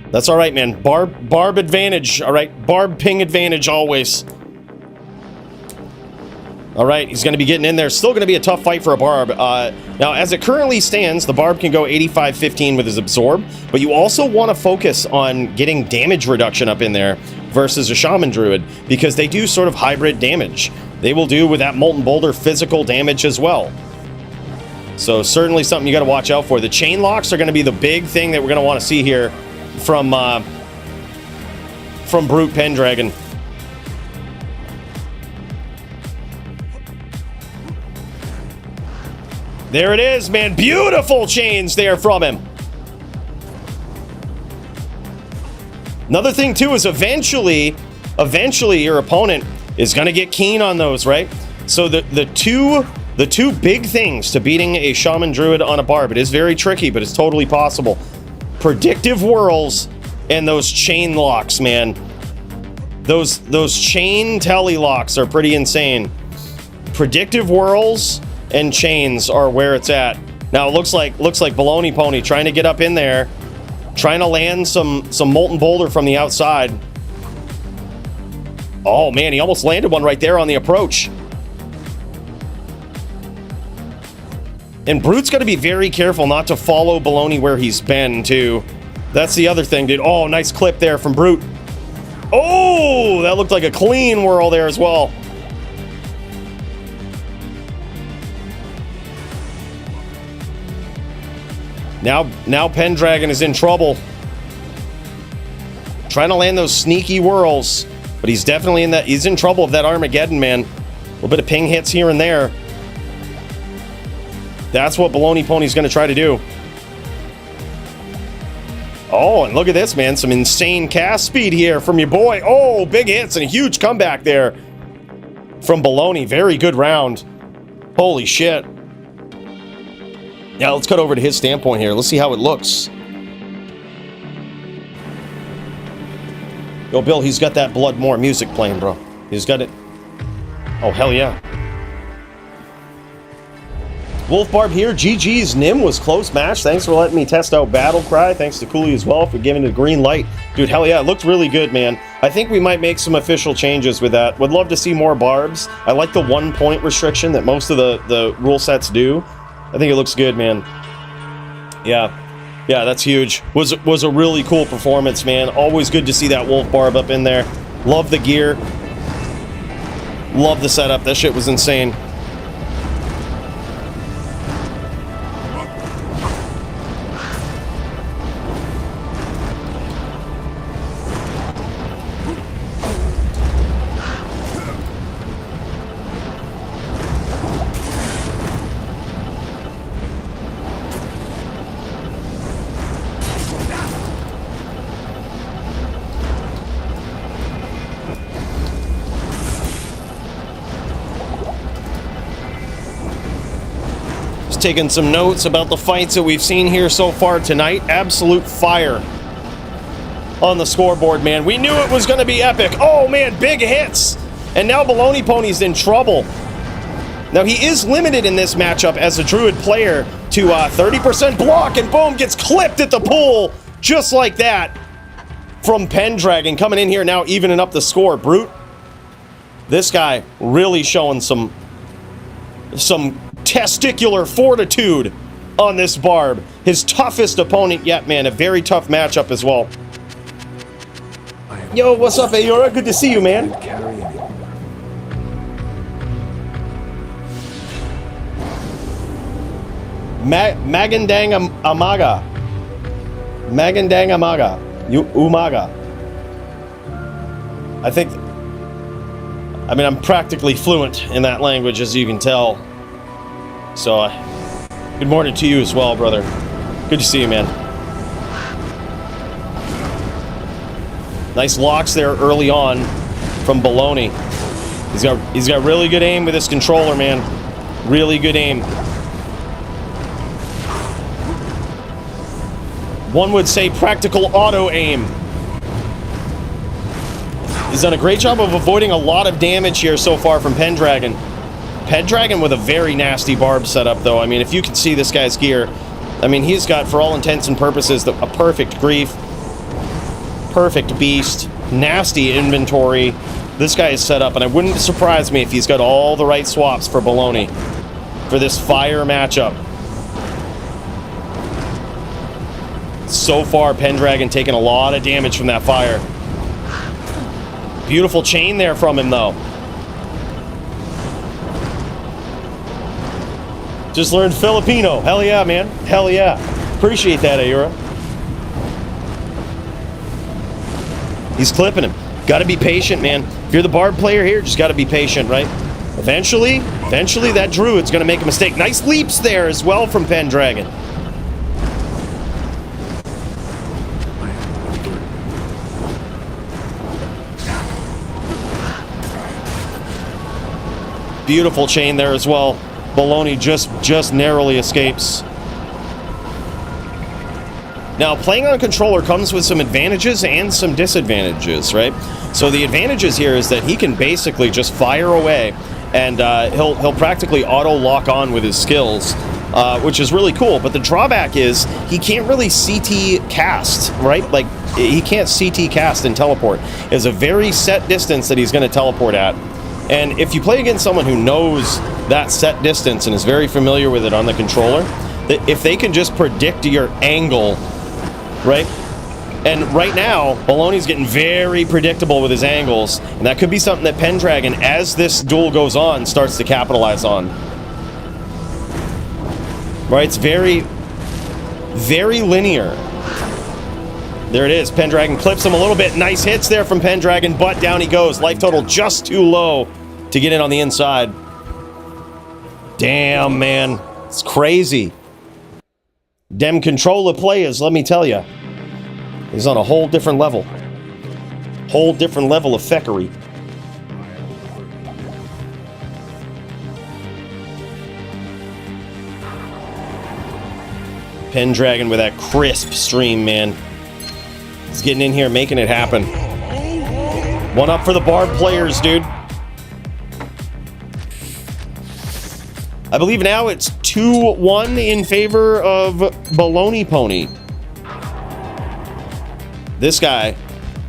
That's alright, man. Barb advantage, alright? Barb ping advantage always. Alright, he's going to be getting in there. Still going to be a tough fight for a Barb. Now, as it currently stands, the Barb can go 85-15 with his Absorb, but you also want to focus on getting damage reduction up in there versus a Shaman Druid, because they do sort of hybrid damage. They will do with that Molten Boulder physical damage as well. So certainly something you got to watch out for. The chain locks are going to be the big thing that we're going to want to see here from Brute Pendragon. There it is, man. Beautiful chains there from him. Another thing too is eventually your opponent is going to get keen on those, right? So the two big things to beating a Shaman Druid on a Barb, it is very tricky, but it's totally possible. Predictive Whirls and those chain locks, man. Those chain telly locks are pretty insane. Predictive Whirls and chains are where it's at. Now it looks like Baloney Pony trying to get up in there, trying to land some Molten Boulder from the outside. Oh man, he almost landed one right there on the approach. And Brute's got to be very careful not to follow Baloney where he's been, too. That's the other thing, dude. Oh, nice clip there from Brute. Oh, that looked like a clean whirl there as well. Now Pendragon is in trouble. Trying to land those sneaky whirls. But he's definitely he's in trouble with that Armageddon, man. A little bit of ping hits here and there. That's what Baloney Pony's going to try to do. Oh, and look at this, man. Some insane cast speed here from your boy. Oh, big hits and a huge comeback there from Baloney. Very good round. Holy shit. Now, let's cut over to his standpoint here. Let's see how it looks. Yo, Bill, he's got that Bloodmore music playing, bro. He's got it. Oh, hell yeah. Wolf Barb here. GG's Nim was close match. Thanks for letting me test out Battle Cry. Thanks to Cooley as well for giving it a green light. Dude, hell yeah, it looked really good, man. I think we might make some official changes with that. Would love to see more Barbs. I like the 1 point restriction that most of the rule sets do. I think it looks good, man. Yeah, that's huge. Was a really cool performance, man. Always good to see that Wolf Barb up in there. Love the gear. Love the setup. That shit was insane. Taking some notes about the fights that we've seen here so far tonight. Absolute fire on the scoreboard, man. We knew it was going to be epic. Oh, man, big hits. And now Baloney Pony's in trouble. Now, he is limited in this matchup as a Druid player to 30% block, and boom, gets clipped at the pool just like that from Pendragon. Coming in here now, evening up the score. Brute, this guy really showing some testicular fortitude on this Barb. His toughest opponent yet, man. A very tough matchup as well. Yo, what's up, Ayora? Good to see you, man. Magandang Amaga. Magandang Amaga. Umaga. I mean, I'm practically fluent in that language, as you can tell. So, good morning to you as well, brother. Good to see you, man. Nice locks there early on from Baloney. He's got really good aim with his controller, man. Really good aim. One would say practical auto aim. He's done a great job of avoiding a lot of damage here so far from Pendragon. Pendragon with a very nasty barb setup, though. I mean, if you can see this guy's gear, I mean, he's got, for all intents and purposes, a perfect grief, perfect beast, nasty inventory. This guy is set up, and it wouldn't surprise me if he's got all the right swaps for Baloney for this fire matchup. So far, Pendragon taking a lot of damage from that fire. Beautiful chain there from him, though. Just learned Filipino. Hell yeah, man. Hell yeah. Appreciate that, Aira. He's clipping him. Got to be patient, man. If you're the Barb player here, just got to be patient, right? Eventually, that Druid's going to make a mistake. Nice leaps there as well from Pendragon. Beautiful chain there as well. Baloney just narrowly escapes. Now, playing on controller comes with some advantages and some disadvantages, right? So the advantages here is that he can basically just fire away, and he'll practically auto lock on with his skills, which is really cool. But the drawback is he can't really CT cast, right? Like, he can't CT cast and teleport. It's a very set distance that he's going to teleport at. And if you play against someone who knows that set distance and is very familiar with it on the controller, if they can just predict your angle, right? And right now, Baloney's getting very predictable with his angles, and that could be something that Pendragon, as this duel goes on, starts to capitalize on. Right? It's very, very linear. There it is. Pendragon clips him a little bit. Nice hits there from Pendragon, but down he goes. Life total just too low to get in on the inside. Damn, man. It's crazy. Dem controller players, let me tell you. He's on a whole different level. Whole different level of feckery. Pendragon with that crisp stream, man. He's getting in here, making it happen. One up for the Barb players, dude. I believe now it's 2-1 in favor of Baloney Pony. This guy,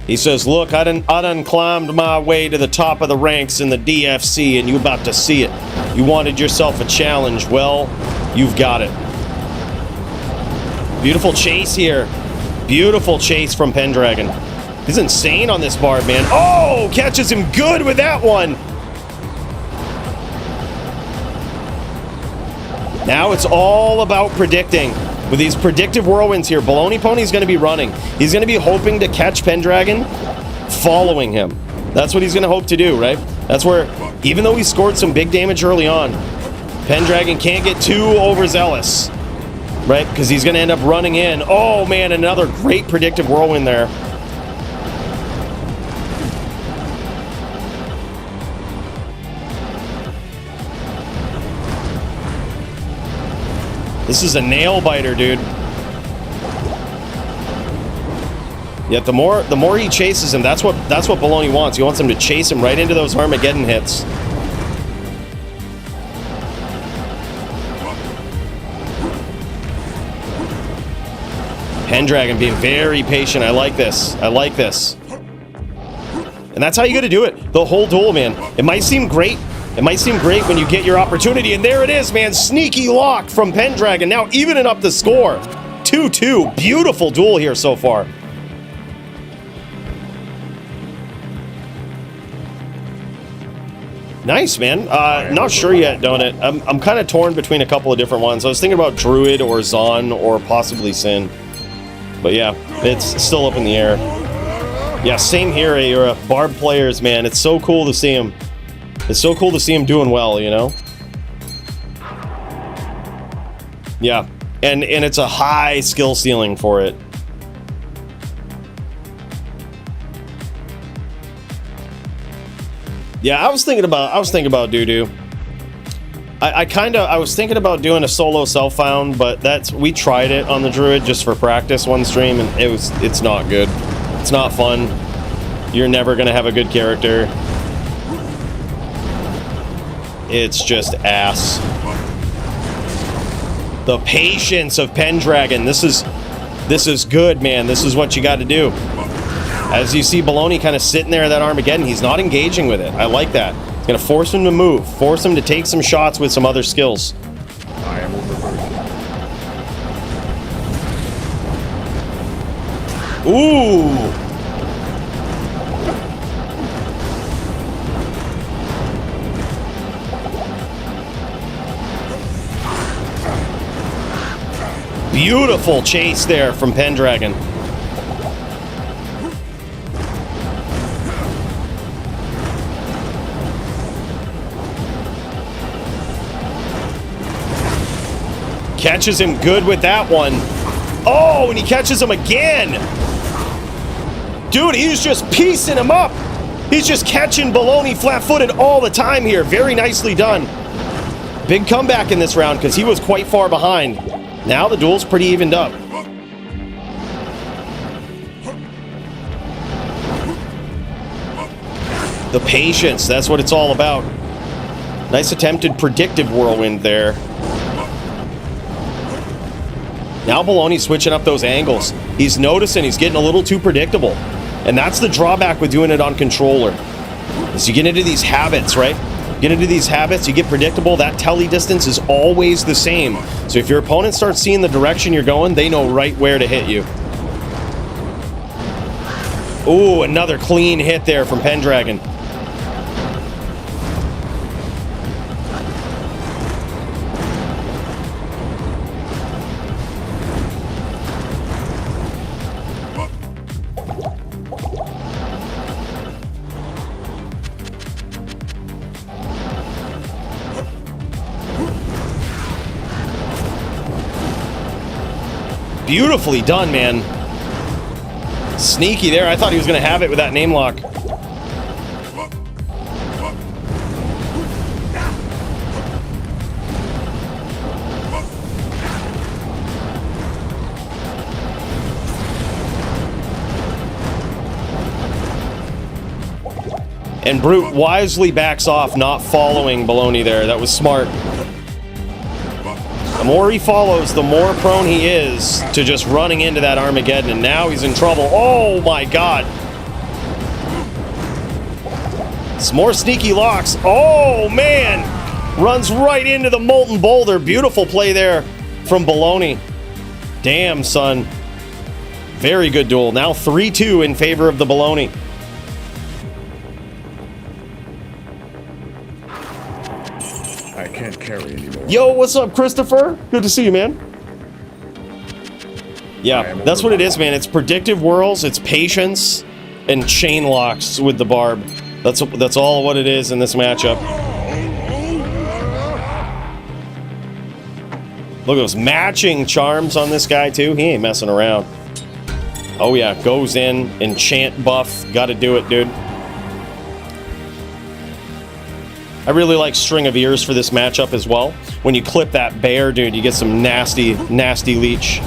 he says, look, I done climbed my way to the top of the ranks in the DFC, and you about to see it. You wanted yourself a challenge. Well, you've got it. Beautiful chase here. Beautiful chase from Pendragon. He's insane on this Barb, man. Oh, catches him good with that one. Now it's all about predicting. With these predictive whirlwinds here, Baloney Pony's going to be running. He's going to be hoping to catch Pendragon, following him. That's what he's going to hope to do, right? That's where, even though he scored some big damage early on, Pendragon can't get too overzealous, right? Because he's going to end up running in. Oh, man, another great predictive whirlwind there. This is a nail biter, dude. Yet the more he chases him, that's what Baloney wants. He wants him to chase him right into those Armageddon hits. Pendragon being very patient. I like this. I like this. And that's how you got to do it. The whole duel, man. It might seem great. It might seem great when you get your opportunity, and there it is, man. Sneaky lock from Pendragon, now evening up the score. 2-2. Beautiful duel here so far. Nice, man. Not sure yet, don't it? I'm kind of torn between a couple of different ones. I was thinking about Druid or Zon or possibly Sin. But yeah, it's still up in the air. Yeah, same here, you're a Barb players, man. It's so cool to see him. It's so cool to see him doing well, you know? Yeah, and it's a high skill ceiling for it. Yeah, I was thinking about doo-doo. I was thinking about doing a solo self-found, but we tried it on the druid just for practice one stream, and it's not good. It's not fun. You're never gonna have a good character. It's just ass. The patience of Pendragon. This is good, man. This is what you got to do. As you see Baloney kind of sitting there at that Armageddon, he's not engaging with it. I like that. It's going to force him to move, force him to take some shots with some other skills. I am overburdened. Ooh! Beautiful chase there from Pendragon. Catches him good with that one. Oh, and he catches him again. Dude, he's just piecing him up. He's just catching Baloney flat-footed all the time here. Very nicely done. Big comeback in this round because he was quite far behind. Now the duel's pretty evened up. The patience, that's what it's all about. Nice attempted predictive whirlwind there. Now Baloney's switching up those angles. He's noticing he's getting a little too predictable. And that's the drawback with doing it on controller. As you get into these habits, right? Get into these habits, you get predictable, that telly distance is always the same. So if your opponent starts seeing the direction you're going, they know right where to hit you. Ooh, another clean hit there from Pendragon. Beautifully done, man. Sneaky there. I thought he was going to have it with that name lock. And Brute wisely backs off, not following Baloney there. That was smart. The more he follows, the more prone he is to just running into that Armageddon, and now he's in trouble. Oh my god. Some more sneaky locks. Oh man! Runs right into the Molten Boulder. Beautiful play there from Baloney. Damn, son. Very good duel. Now 3-2 in favor of the Baloney. I can't carry anymore. Yo, what's up, Christopher? Good to see you, man. Yeah, that's what it is, man. It's predictive whirls, it's patience, and chain locks with the barb. That's all what it is in this matchup. Look at those matching charms on this guy, too. He ain't messing around. Oh, yeah. Goes in. Enchant buff. Gotta do it, dude. I really like String of Ears for this matchup as well. When you clip that bear, dude, you get some nasty, nasty leech.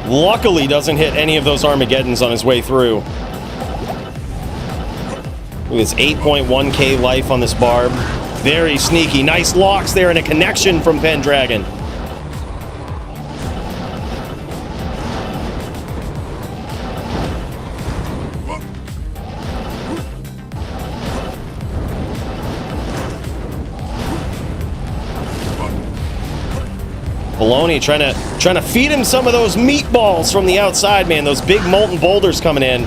Luckily doesn't hit any of those Armageddons on his way through. Look at this 8.1k life on this barb. Very sneaky. Nice locks there and a connection from Pendragon. Baloney trying to feed him some of those meatballs from the outside, man. Those big molten boulders coming in.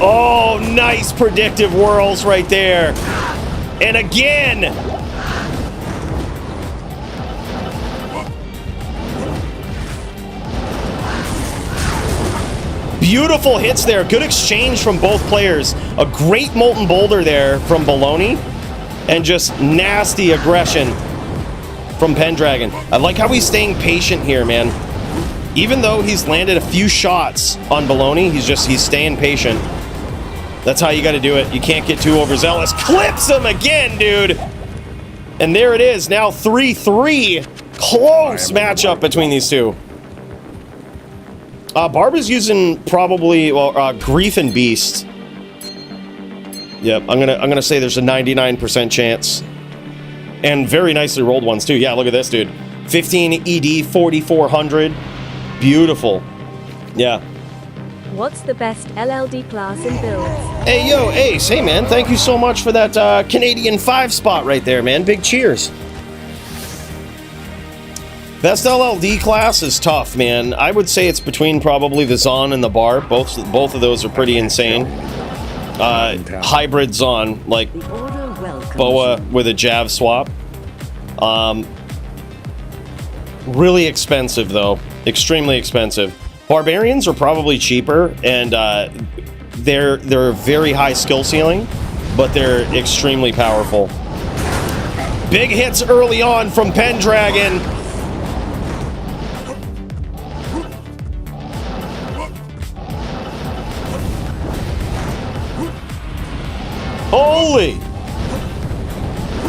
Oh, nice predictive whirls right there. And again! Beautiful hits there. Good exchange from both players. A great molten boulder there from Baloney. and just nasty aggression from Pendragon. I like how he's staying patient here, man. Even though he's landed a few shots on Baloney, he's staying patient. That's how you got to do it. You can't get too overzealous. Clips him again, dude. And there it is. Now 3-3. Close matchup between these two. Barba's using probably, well, Grief and Beast. Yep, I'm gonna say there's a 99% chance. And very nicely rolled ones too. Yeah, look at this, dude. 15 ED, 4400. Beautiful. Yeah. What's the best LLD class in builds? Hey, yo, Ace. Hey, man. Thank you so much for that Canadian 5 spot right there, man. Big cheers. Best LLD class is tough, man. I would say it's between probably the Zon and the Bar. Both of those are pretty insane. Hybrid Zon, like Boa with a Jav swap. Really expensive, though. Extremely expensive. Barbarians are probably cheaper, and they're very high skill ceiling, but they're extremely powerful. Big hits early on from Pendragon. Holy!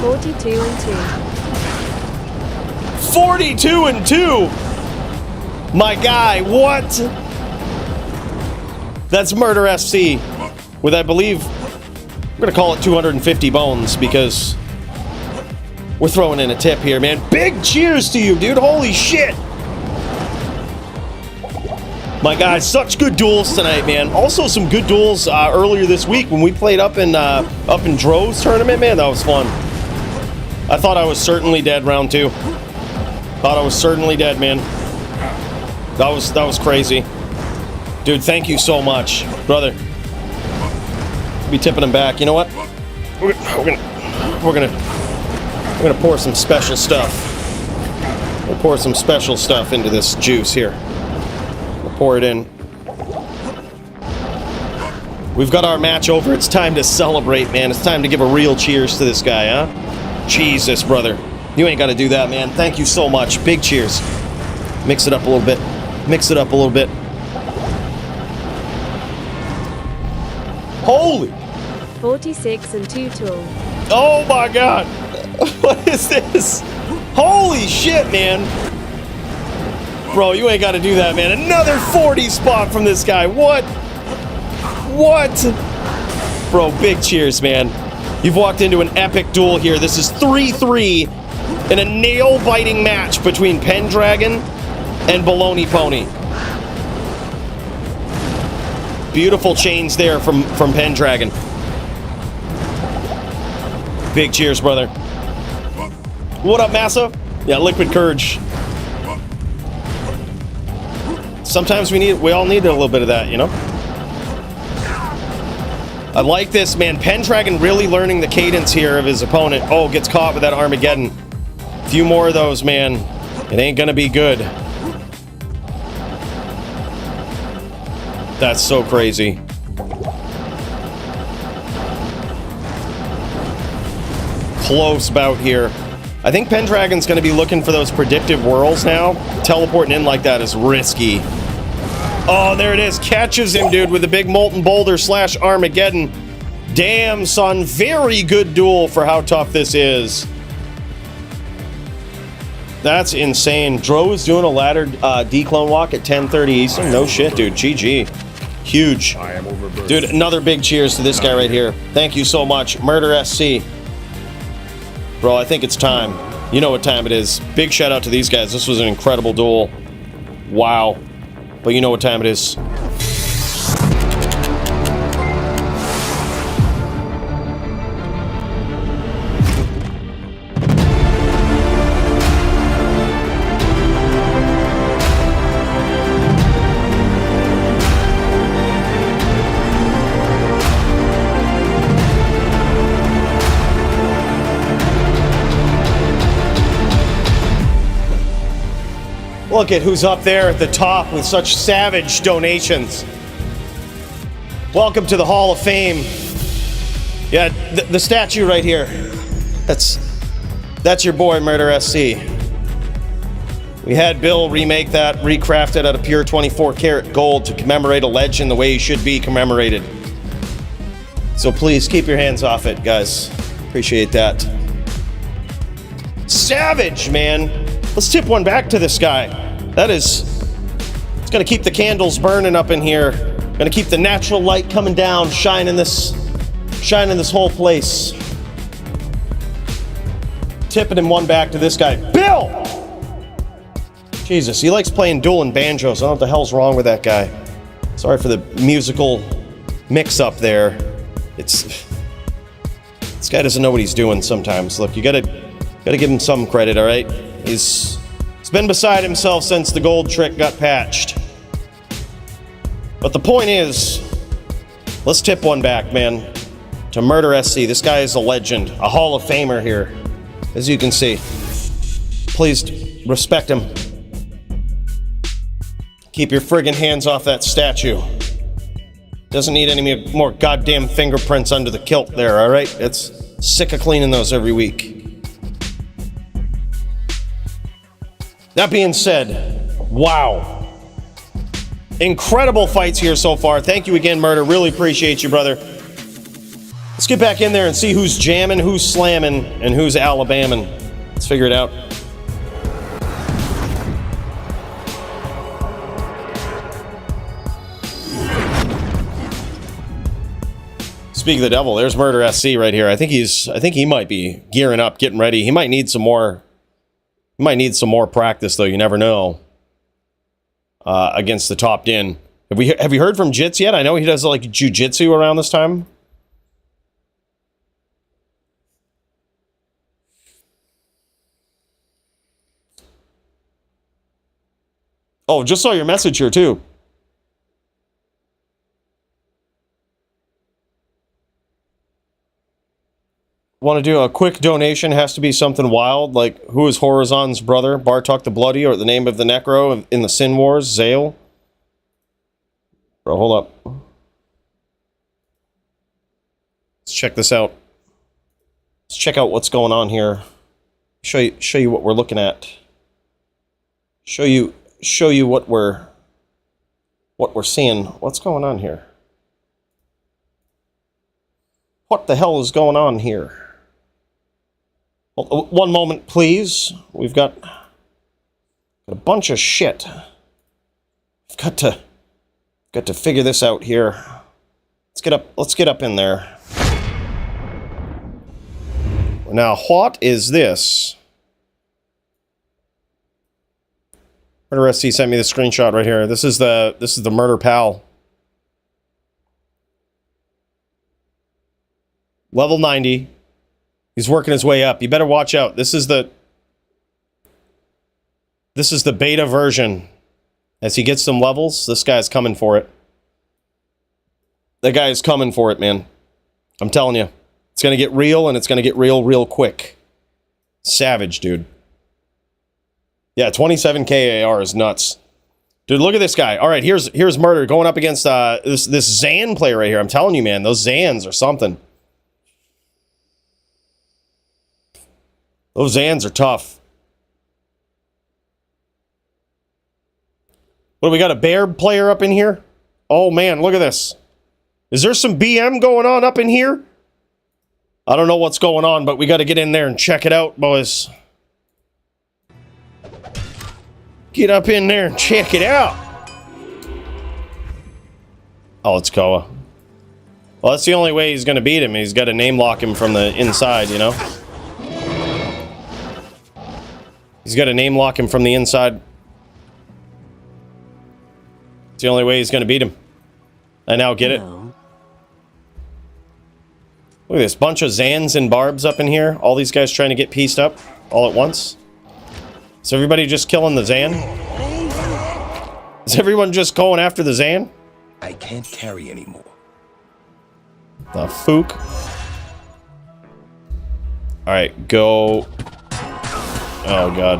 42 and 2. 42 and 2! My guy, what? That's Murder FC with, I believe, I'm gonna call it 250 bones because we're throwing in a tip here, man. Big cheers to you, dude. Holy shit. My guy, such good duels tonight, man. Also some good duels earlier this week when we played up in Dro's tournament, man. That was fun. I thought I was certainly dead round 2. Thought I was certainly dead, man. That was crazy. Dude, thank you so much, brother. Be tipping him back. You know what? We're gonna pour some special stuff. We'll pour some special stuff into this juice here. We'll pour it in. We've got our match over. It's time to celebrate, man. It's time to give a real cheers to this guy, huh? Jesus, brother. You ain't got to do that, man. Thank you so much. Big cheers. Mix it up a little bit. Mix it up a little bit. Holy! 46 and 2 tool. Oh my god! What is this? Holy shit, man! Bro, you ain't got to do that, man. Another 40 spot from this guy. What? What? Bro, big cheers, man. You've walked into an epic duel here. This is 3-3 in a nail-biting match between Pendragon and Baloney Pony. Beautiful chains there from Pendragon. Big cheers, brother. What up, Massa? Yeah, Liquid Courage. Sometimes we all need a little bit of that, you know? I like this, man. Pendragon really learning the cadence here of his opponent. Oh, gets caught with that Armageddon. A few more of those, man. It ain't gonna be good. That's so crazy. Close bout here. I think Pendragon's going to be looking for those predictive whirls now. Teleporting in like that is risky. Oh, there it is. Catches him, dude, with a big Molten Boulder / Armageddon. Damn, son. Very good duel for how tough this is. That's insane. Dro is doing a ladder declone walk at 10:30 Eastern. No shit, dude. GG. Huge. I am overburdened. Dude, another big cheers to this guy right here. Thank you so much. Murder SC. Bro, I think it's time. You know what time it is. Big shout out to these guys. This was an incredible duel. Wow. But you know what time it is. Look at who's up there at the top with such savage donations. Welcome to the Hall of Fame. Yeah, the statue right here. That's your boy, Murder SC. We had Bill remake that, recraft it out of pure 24-karat gold to commemorate a legend the way he should be commemorated. So please keep your hands off it, guys. Appreciate that. Savage, man. Let's tip one back to this guy. It's gonna keep the candles burning up in here. Gonna keep the natural light coming down, shining this whole place. Tipping him one back to this guy. Bill! Jesus, he likes playing dueling banjos. I don't know what the hell's wrong with that guy. Sorry for the musical mix-up there. This guy doesn't know what he's doing sometimes. Look, you gotta give him some credit, all right? He's been beside himself since the gold trick got patched. But the point is, let's tip one back, man, to Murder SC. This guy is a legend, a Hall of Famer here, as you can see. Please respect him. Keep your friggin' hands off that statue. Doesn't need any more goddamn fingerprints under the kilt there, all right? It's sick of cleaning those every week. That being said, wow. Incredible fights here so far. Thank you again, Murder. Really appreciate you, brother. Let's get back in there and see who's jamming, who's slamming, and who's Alabaming. Let's figure it out. Speak of the devil, there's Murder SC right here. I think he might be gearing up, getting ready. He might need some more practice, though. You never know. Against the top din. Have you heard from Jits yet? I know he does like jiu-jitsu around this time. Oh, just saw your message here too. Want to do a quick donation? Has to be something wild, like who is Horizon's brother, Bartok the Bloody, or the name of the Necro in the Sin Wars, Zale? Bro, hold up. Let's check this out. Let's check out what's going on here. Show you what we're looking at. Show you what we're seeing. What's going on here? What the hell is going on here? Well, one moment, please. We've got a bunch of shit. We've got to figure this out here. Let's get up in there. Now, what is this? Murder SC sent me the screenshot right here. This is the Murder Pal. Level 90. He's working his way up. You better watch out. This is the beta version. As he gets some levels, this guy's coming for it. That guy is coming for it, man. I'm telling you. It's going to get real, and it's going to get real quick. Savage, dude. Yeah, 27k AR is nuts. Dude, look at this guy. All right, here's Murder going up against this Zan player right here. I'm telling you, man, those Zans are something. Those Zans are tough. What, we got a bear player up in here? Oh, man, look at this. Is there some BM going on up in here? I don't know what's going on, but we got to get in there and check it out, boys. Get up in there and check it out. Oh, it's Koa. Well, that's the only way he's going to beat him. He's got to name lock him from the inside, you know? He's got to name lock him from the inside. It's the only way he's going to beat him. I now get it. Look at this. Bunch of Zans and Barbs up in here. All these guys trying to get pieced up all at once. Is everybody just killing the Zan? Is everyone just going after the Zan? I can't carry anymore. The fook. Alright, go. Oh, God.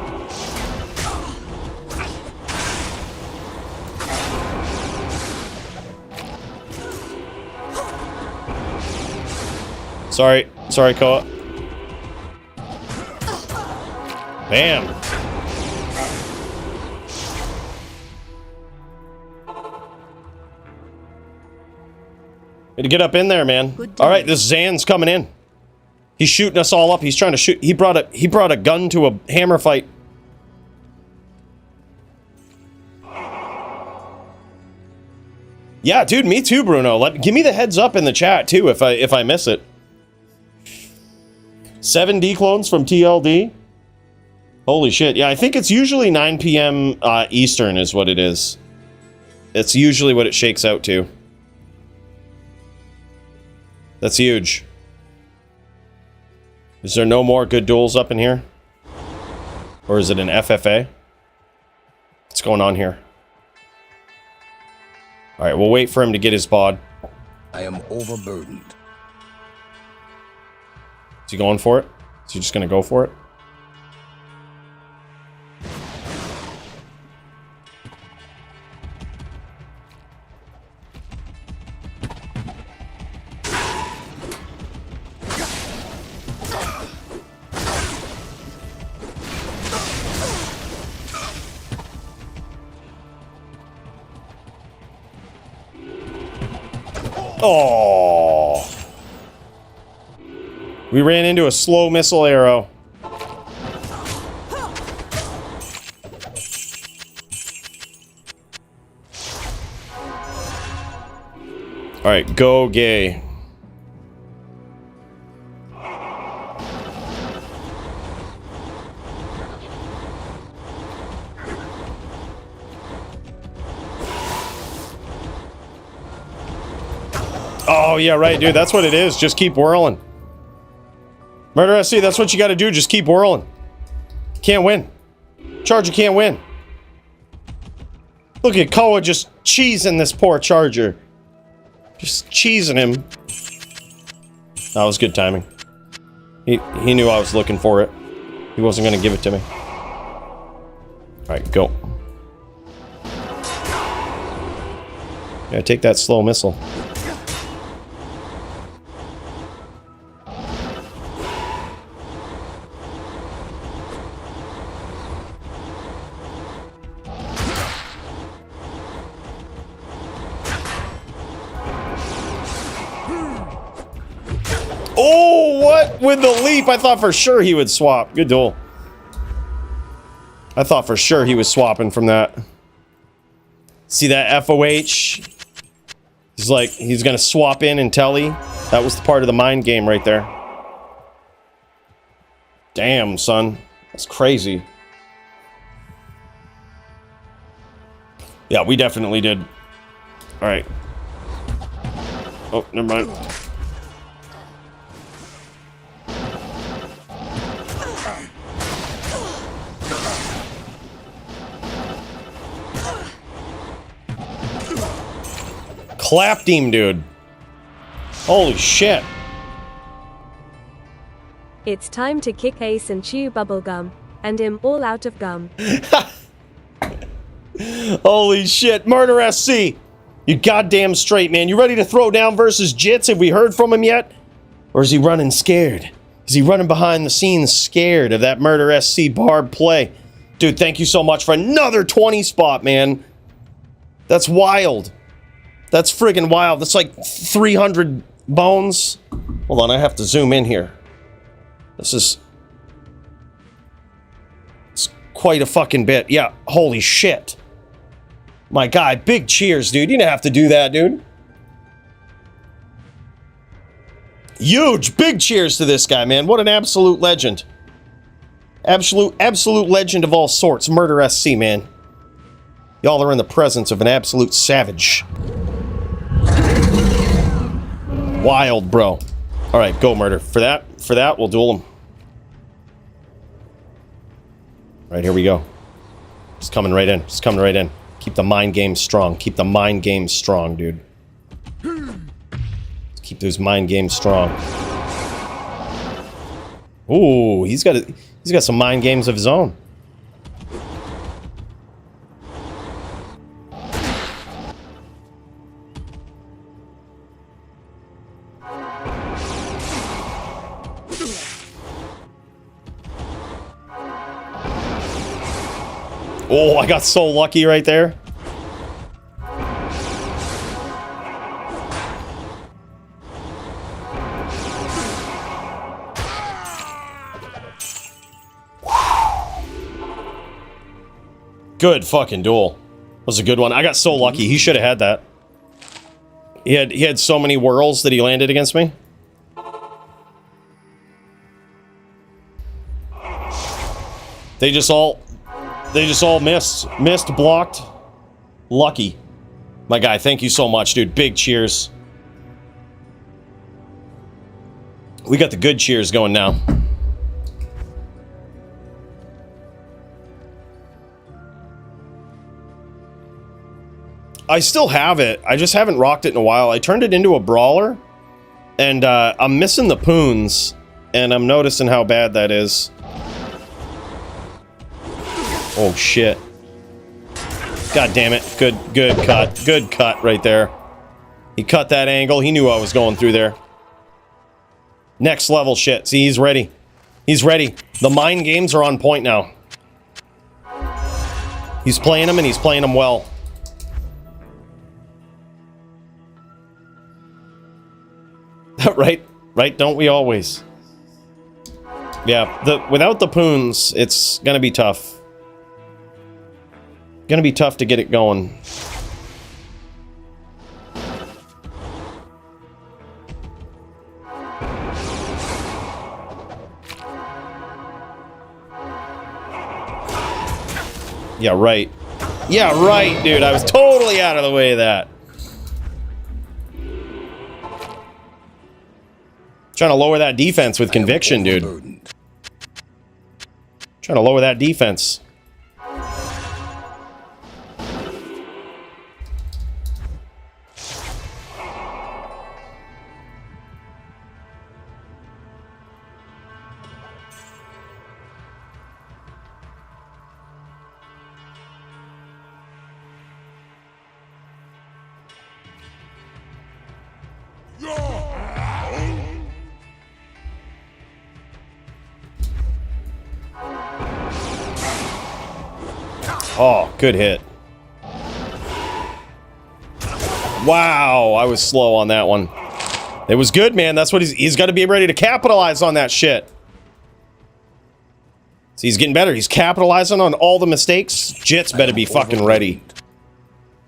Sorry, Koa. Bam. Way to get up in there, man. All right, this Zan's coming in. He's shooting us all up. He's trying to shoot. He brought a gun to a hammer fight. Yeah, dude, me too, Bruno. Give me the heads up in the chat too if I miss it. 7 D clones from TLD. Holy shit. Yeah, I think it's usually 9 p.m. Eastern is what it is. It's usually what it shakes out to. That's huge. Is there no more good duels up in here? Or is it an FFA? What's going on here? Alright, we'll wait for him to get his bod. I am overburdened. Is he going for it? Is he just gonna go for it? Oh, we ran into a slow missile arrow. All right, go gay. Oh, yeah, right, dude. That's what it is. Just keep whirling. Murder SC, that's what you gotta do. Just keep whirling. Can't win. Charger can't win. Look at Koa just cheesing this poor Charger. Just cheesing him. That was good timing. He knew I was looking for it. He wasn't gonna give it to me. Alright, go. Yeah, take that slow missile. Oh, what? With the leap, I thought for sure he would swap. Good duel. I thought for sure he was swapping from that. See that FOH? He's like, he's gonna swap in and telly. That was the part of the mind game right there. Damn, son. That's crazy. Yeah, we definitely did. Alright. Oh, never mind. Clapped him, dude. Holy shit. It's time to kick Ace and chew bubblegum, and him all out of gum. Holy shit. Murder SC. You goddamn straight, man. You ready to throw down versus Jits? Have we heard from him yet? Or is he running scared? Is he running behind the scenes scared of that Murder SC barb play? Dude, thank you so much for another 20 spot, man. That's wild. That's friggin' wild. That's like 300 bones. Hold on, I have to zoom in here. It's quite a fucking bit. Yeah, holy shit. My guy, big cheers, dude. You didn't have to do that, dude. Huge, big cheers to this guy, man. What an absolute legend. Absolute legend of all sorts. Murder SC, man. Y'all are in the presence of an absolute savage. Wild, bro. All right, go, Murder. For that, we'll duel him. All right, here we go. Just coming right in. Just coming right in. Keep the mind game strong. Keep the mind game strong, dude. Let's keep those mind games strong. Ooh, he's got some mind games of his own. Oh, I got so lucky right there. Good fucking duel. That was a good one. I got so lucky. He should have had that. He had so many whirls that he landed against me. They just all missed, blocked. Lucky. My guy, thank you so much, dude. Big cheers. We got the good cheers going now. I still have it. I just haven't rocked it in a while. I turned it into a brawler, and I'm missing the poons, and I'm noticing how bad that is. Oh, shit. God damn it. Good cut. Good cut right there. He cut that angle. He knew I was going through there. Next level shit. See, he's ready. He's ready. The mind games are on point now. He's playing them, and he's playing them well. Right, don't we always? Yeah, without the poons, it's gonna be tough. Gonna be tough to get it going. Yeah, right. Yeah, right, dude. I was totally out of the way of that. Trying to lower that defense with conviction, dude. Trying to lower that defense. Oh, good hit. Wow, I was slow on that one. It was good, man. That's what he's got to be ready to capitalize on that shit. See, he's getting better. He's capitalizing on all the mistakes. Jits better be fucking ready.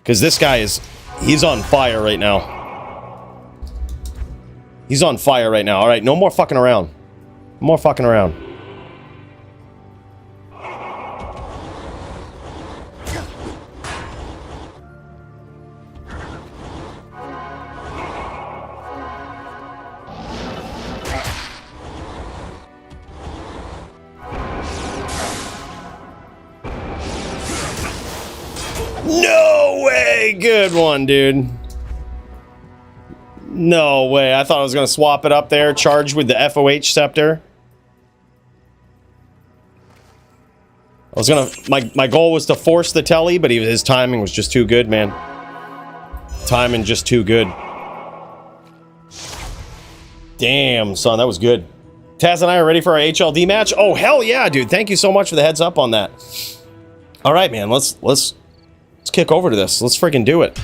Because this guy he's on fire right now. He's on fire right now. All right, no more fucking around. No more fucking around. No way! Good one, dude. No way. I thought I was going to swap it up there. Charge with the FOH scepter. I was going to... My goal was to force the telly, but his timing was just too good, man. Timing just too good. Damn, son. That was good. Taz and I are ready for our HLD match? Oh, hell yeah, dude. Thank you so much for the heads up on that. All right, man. Let's kick over to this. Let's friggin' do it.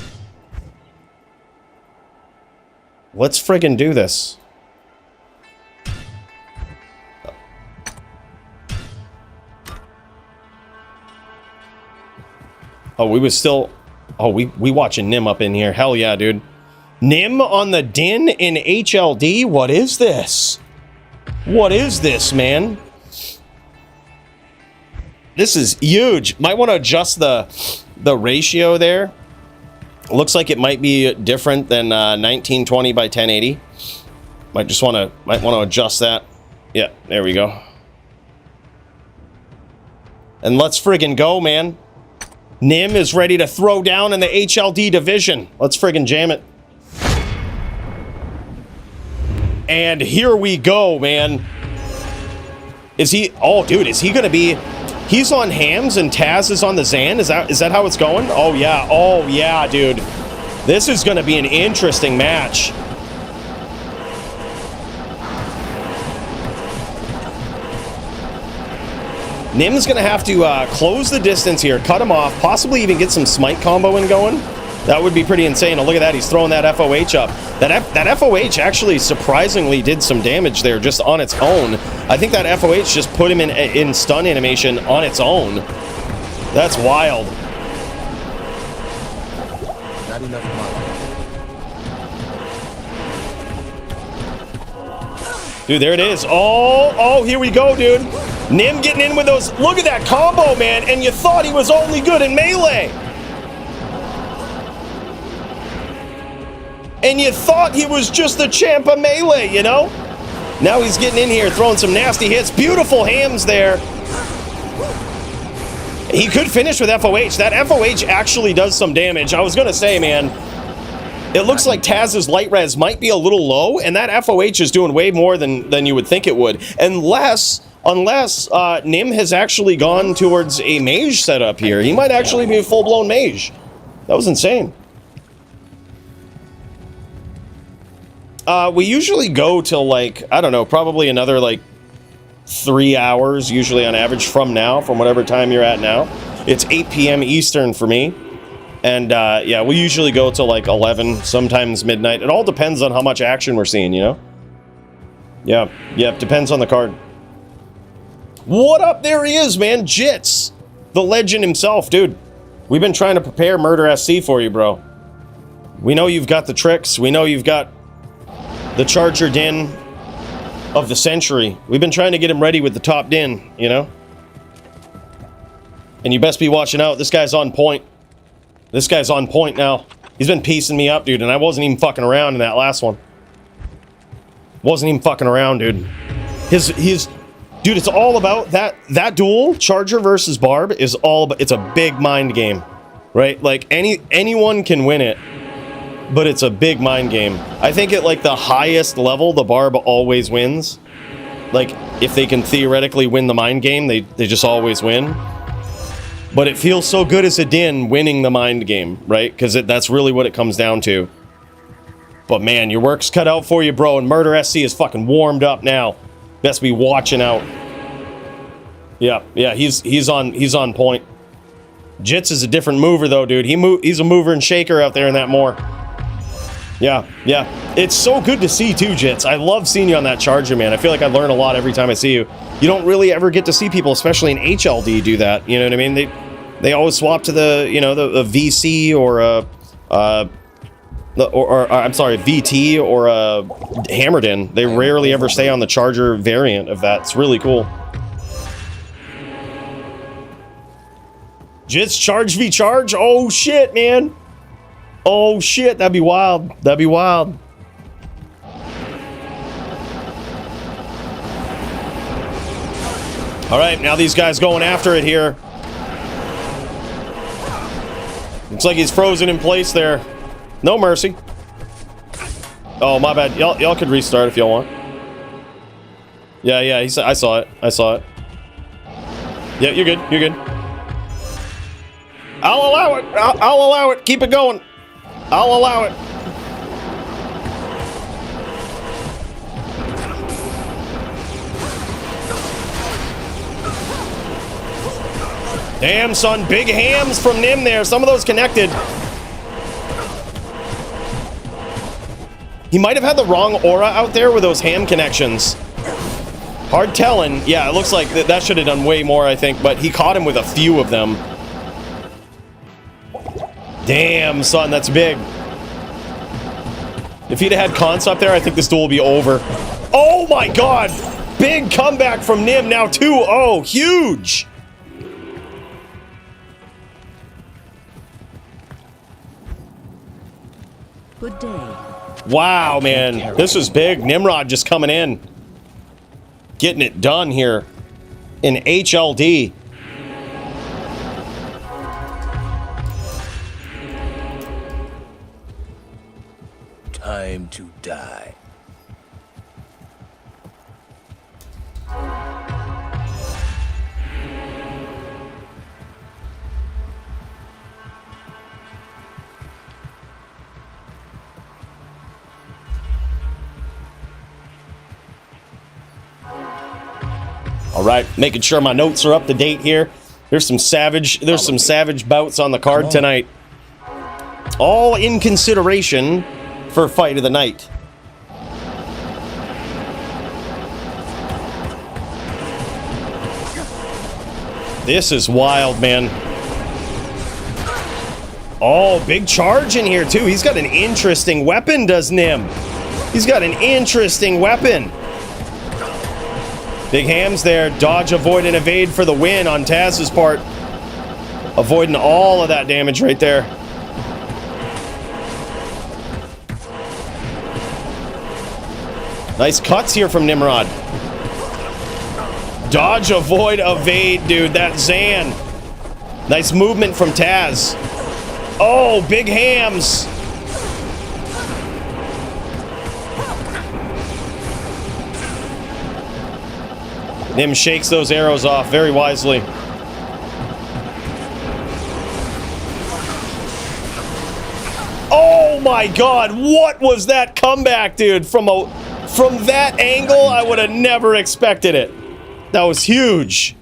Let's friggin' do this. Oh, we was still... Oh, we watching Nim up in here. Hell yeah, dude. Nim on the Din in HLD? What is this? What is this, man? This is huge. Might want to adjust the ratio there. Looks like it might be different than 1920 by 1080. Might want to adjust that. Yeah, there we go. And let's friggin' go, man. Nim is ready to throw down in the HLD division. Let's friggin' jam it. And here we go, man. Is he... Oh, dude, is he gonna be... He's on Hams and Taz is on the Zan? Is that how it's going? Oh, yeah. Oh, yeah, dude. This is gonna be an interesting match. Nim's going to have to close the distance here, cut him off, possibly even get some smite comboing going. That would be pretty insane. Oh, look at that. He's throwing that FOH up. That FOH actually surprisingly did some damage there just on its own. I think that FOH just put him in stun animation on its own. That's wild. Not enough mana. Dude, there it is. Oh, here we go, dude. Nim getting in with those. Look at that combo, man. And you thought he was only good in melee. And you thought he was just the champ of melee, you know? Now he's getting in here, throwing some nasty hits. Beautiful hams there. He could finish with FOH. That FOH actually does some damage. I was going to say, man, it looks like Taz's light res might be a little low, and that FOH is doing way more than you would think it would. Unless Nim has actually gone towards a mage setup here. He might actually be a full-blown mage. That was insane. We usually go till, like, I don't know, probably another, like, 3 hours, usually on average, from now, from whatever time you're at now. It's 8 p.m. Eastern for me. And, yeah, we usually go till, like, 11, sometimes midnight. It all depends on how much action we're seeing, you know? Yeah, depends on the card. What up? There he is, man. Jits. The legend himself, dude. We've been trying to prepare Murder SC for you, bro. We know you've got the tricks. We know you've got the Charger Din of the century. We've been trying to get him ready with the top Din, you know? And you best be watching out. This guy's on point. This guy's on point now. He's been piecing me up, dude, and I wasn't even fucking around in that last one. Wasn't even fucking around, dude. Dude, it's all about that duel, Charger versus Barb, is all about, it's a big mind game, right? Like, anyone can win it, but it's a big mind game. I think at, like, the highest level, the Barb always wins. Like, if they can theoretically win the mind game, they just always win. But it feels so good as a Din winning the mind game, right? Because that's really what it comes down to. But man, your work's cut out for you, bro, and Murder SC is fucking warmed up now. Best be watching out. Yeah, he's on point. Jits is a different mover though, dude. He's a mover and shaker out there in that moor. Yeah. It's so good to see too, Jits. I love seeing you on that Charger, man. I feel like I learn a lot every time I see you. You don't really ever get to see people, especially in HLD, do that. You know what I mean? They always swap to the, you know, the VC or I'm sorry, VT or Hammerdin. They rarely ever stay on the Charger variant of that. It's really cool. Jits charge v charge? Oh shit, man. Oh shit, that'd be wild. That'd be wild. All right, now these guys going after it here. Looks like he's frozen in place there. No mercy. Oh, my bad. Y'all could restart if y'all want. Yeah, I saw it. Yeah, you're good. I'll allow it. I'll allow it. Keep it going. I'll allow it. Damn, son. Big hams from Nim there. Some of those connected. He might have had the wrong aura out there with those ham connections. Hard telling. Yeah, it looks like that should have done way more, I think. But he caught him with a few of them. Damn, son. That's big. If he'd have had Cons up there, I think this duel would be over. Oh, my God. Big comeback from Nim. Now 2-0. Huge. Good day. Wow, man. This is big. Nimrod just coming in. Getting it done here in HLD. Time to die. All right, making sure my notes are up to date here. There's some savage bouts on the card tonight. All in consideration for fight of the night. This is wild, man. Oh, big charge in here, too. He's got an interesting weapon, does Nim? He's got an interesting weapon. Big hams there. Dodge, avoid, and evade for the win on Taz's part. Avoiding all of that damage right there. Nice cuts here from Nimrod. Dodge, avoid, evade, dude. That Zan. Nice movement from Taz. Oh, big hams. Nim shakes those arrows off very wisely. Oh my God, what was that comeback, dude? From that angle, I would have never expected it. That was huge.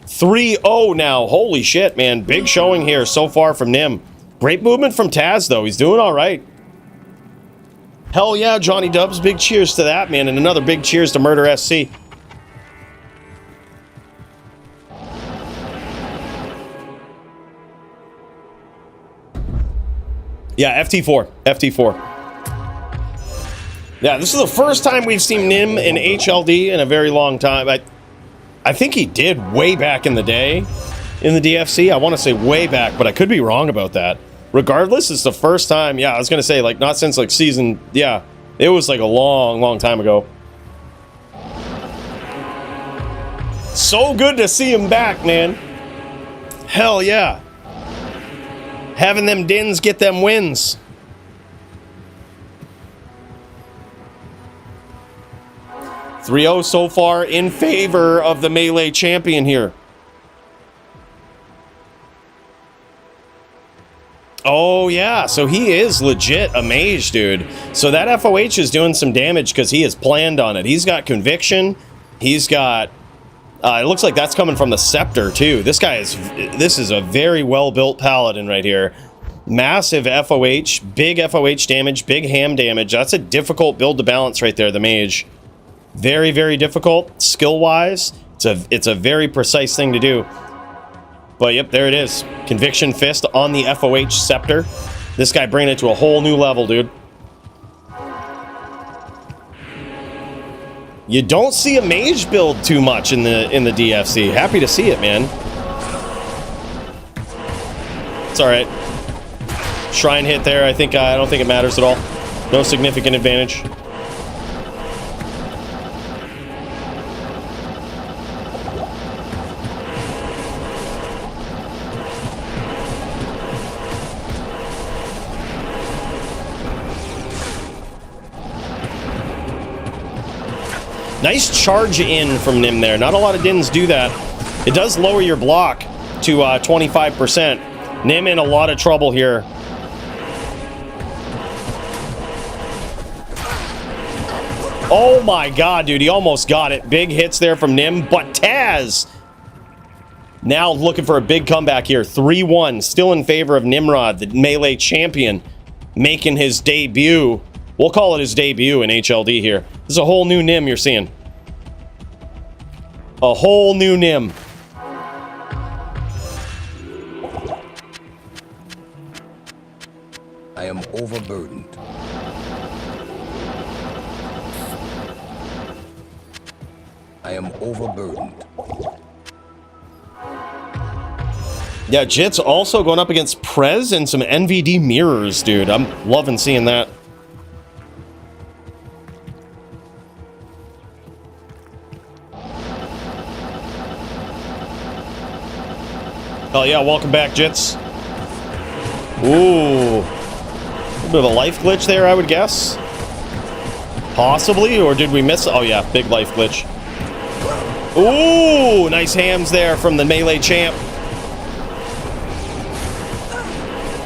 3-0 now. Holy shit, man. Big showing here so far from Nim. Great movement from Taz, though. He's doing all right. Hell yeah, Johnny Dubs. Big cheers to that, man. And another big cheers to Murder SC. Yeah, FT4. FT4. Yeah, this is the first time we've seen Nim in HLD in a very long time. I think he did way back in the day in the DFC. I want to say way back, but I could be wrong about that. Regardless, it's the first time. Yeah, I was going to say, like, not since, like, season... Yeah, it was, like, a long, long time ago. So good to see him back, man. Hell yeah. Having them Dins get them wins. .3-0 so far in favor of the Melee champion here. Oh, yeah. So he is legit a mage, dude. So that FOH is doing some damage because he has planned on it. He's got conviction. He's got... it looks like that's coming from the scepter, too. This guy is... This is a very well-built paladin right here. Massive FOH. Big FOH damage. Big ham damage. That's a difficult build to balance right there, the mage. Very, very difficult, skill-wise. It's a very precise thing to do. But yep, there it is. Conviction Fist on the FOH Scepter. This guy bringing it to a whole new level, dude. You don't see a mage build too much in the DFC. Happy to see it, man. It's all right. Shrine hit there. I don't think it matters at all. No significant advantage. Nice charge in from Nim there. Not a lot of Dins do that. It does lower your block to 25%. Nim in a lot of trouble here. Oh my God, dude. He almost got it. Big hits there from Nim. But Taz now looking for a big comeback here. 3-1. Still in favor of Nimrod, the Melee champion, making his debut. We'll call it his debut in HLD here. This is a whole new Nim you're seeing. A whole new Nim. I am overburdened. I am overburdened. Yeah, Jit's also going up against Prez and some NVD mirrors, dude. I'm loving seeing that. Oh yeah, welcome back, Jits. Ooh. A bit of a life glitch there, I would guess. Possibly, or did we miss? Oh yeah, big life glitch. Ooh, nice hams there from the Melee champ.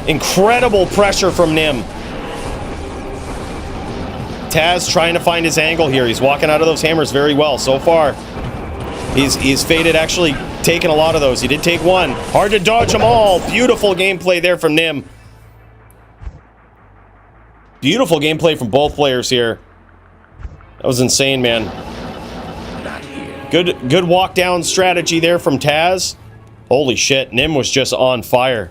Incredible pressure from Nim. Taz trying to find his angle here. He's walking out of those hammers very well so far. He's faded actually taking a lot of those. He did take one. Hard to dodge them all. Beautiful gameplay there from Nim. Beautiful gameplay from both players here. That was insane, man. Good walk down strategy there from Taz. Holy shit, Nim was just on fire.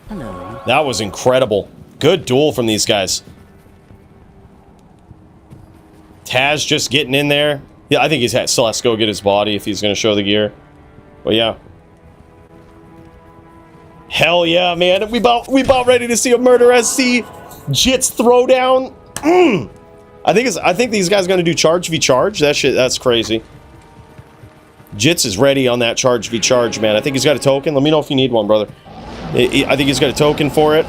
Hello. That was incredible. Good duel from these guys. Taz just getting in there. Yeah, I think he still has to go get his body if he's going to show the gear. But yeah. Hell yeah, man. We about ready to see a Murder SC Jits throwdown. I think these guys going to do charge v charge. That's crazy. Jits is ready on that charge v charge, man. I think he's got a token. Let me know if you need one, brother. I think he's got a token for it.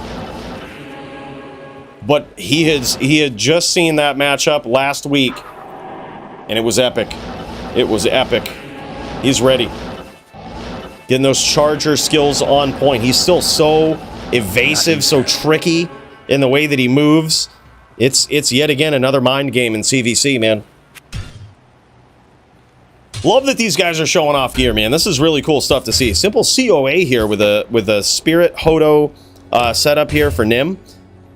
But he had just seen that matchup last week, and it was epic. It was epic. He's ready. Getting those charger skills on point. He's still so evasive, so tricky in the way that he moves. It's yet again another mind game in CVC, man. Love that these guys are showing off gear, man. This is really cool stuff to see. Simple COA here with a Spirit Hodo setup here for Nim.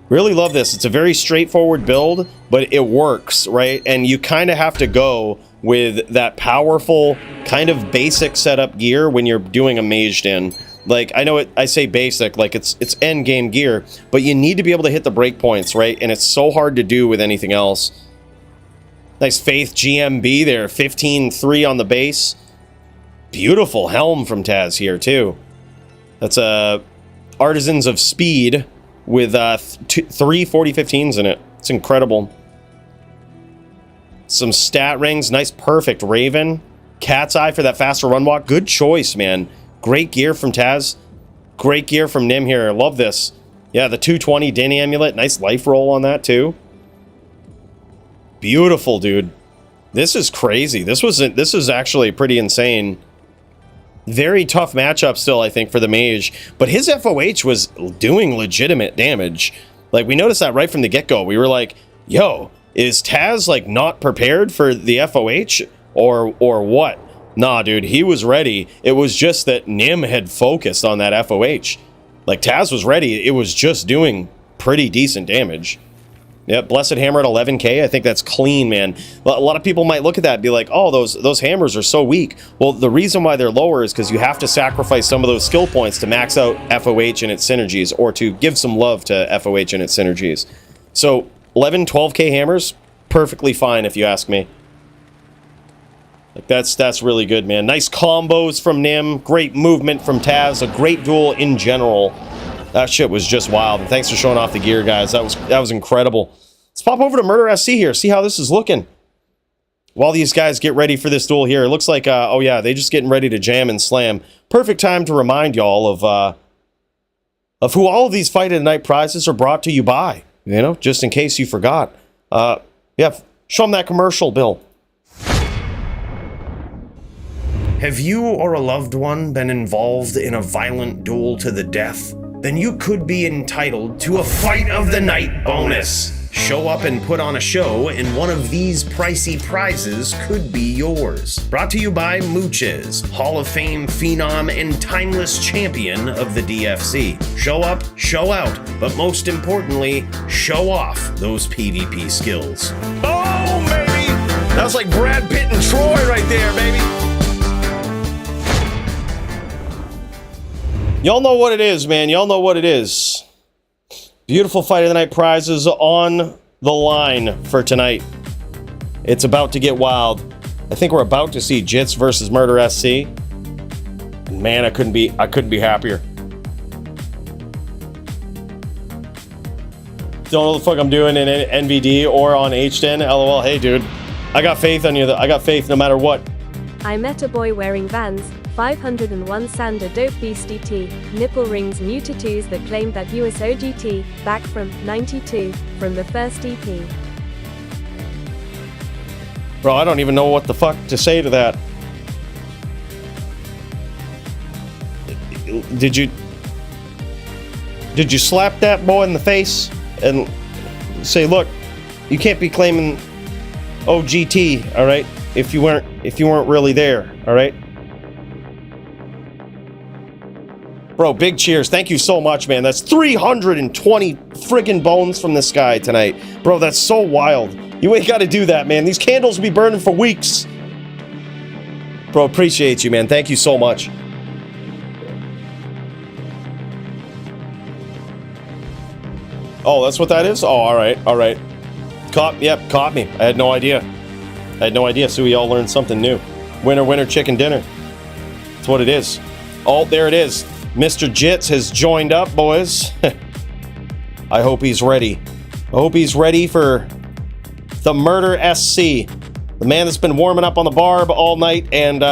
Really love this. It's a very straightforward build, but it works, right? And you kind of have to go with that powerful, kind of basic setup gear when you're doing a Maged in. Like, I know I say basic, like it's end game gear, but you need to be able to hit the breakpoints, right? And it's so hard to do with anything else. Nice Faith GMB there, 15-3 on the base. Beautiful helm from Taz here, too. That's Artisans of Speed with 3 40-15s in it. It's incredible. Some stat rings, nice perfect Raven. Cat's Eye for that faster run walk. Good choice, man. Great gear from Taz. Great gear from Nim here. Love this. Yeah, the 220 Din Amulet. Nice life roll on that, too. Beautiful, dude. This is crazy. This is actually pretty insane. Very tough matchup still, I think, for the Mage. But his FOH was doing legitimate damage. Like, we noticed that right from the get-go. We were like, yo, is Taz, like, not prepared for the FOH? Or what? Nah, dude, he was ready. It was just that Nim had focused on that FOH. Like, Taz was ready. It was just doing pretty decent damage. Yep, Blessed Hammer at 11k. I think that's clean, man. A lot of people might look at that and be like, oh, those hammers are so weak. Well, the reason why they're lower is because you have to sacrifice some of those skill points to max out FOH and its synergies, or to give some love to FOH and its synergies. So 11, 12k hammers, perfectly fine if you ask me. Like, that's really good, man. Nice combos from Nim, great movement from Taz, a great duel in general. That shit was just wild. And thanks for showing off the gear, guys. That was incredible. Let's pop over to Murder SC here, see how this is looking. While these guys get ready for this duel here, it looks like, oh yeah, they just getting ready to jam and slam. Perfect time to remind y'all of who all of these Fight of the Night prizes are brought to you by. You know, just in case you forgot. Yeah, show them that commercial, Bill. Have you or a loved one been involved in a violent duel to the death? Then you could be entitled to a Fight of the Night bonus. Show up and put on a show, and one of these pricey prizes could be yours. Brought to you by Mooches, Hall of Fame phenom and timeless champion of the DFC. Show up, show out, but most importantly, show off those PvP skills. Oh, baby! That was like Brad Pitt and Troy right there, baby! Y'all know what it is, man. Y'all know what it is. Beautiful Fight of the Night prizes on the line for tonight. It's about to get wild. I think we're about to see Jits versus Murder SC. Man, I couldn't be happier. Don't know what the fuck I'm doing in NVD or on H10. LOL. Hey, dude. I got faith on you. I got faith no matter what. I met a boy wearing Vans, 501 Sander Dope Beastie T, nipple rings, new tattoos that claimed that he was OGT, back from 92, from the first EP. Bro, I don't even know what the fuck to say to that. Did you slap that boy in the face and say, look, you can't be claiming OGT, all right? if you weren't really there, all right? Bro, big cheers. Thank you so much, man. That's 320 friggin' bones from this guy tonight. Bro, that's so wild. You ain't got to do that, man. These candles will be burning for weeks. Bro, appreciate you, man. Thank you so much. Oh, that's what that is? Oh, all right, all right. Caught me. I had no idea. So we all learned something new. Winner, winner, chicken dinner. That's what it is. Oh, there it is. Mr. Jits has joined up, boys. I hope he's ready. I hope he's ready for the Murder SC. The man that's been warming up on the barb all night and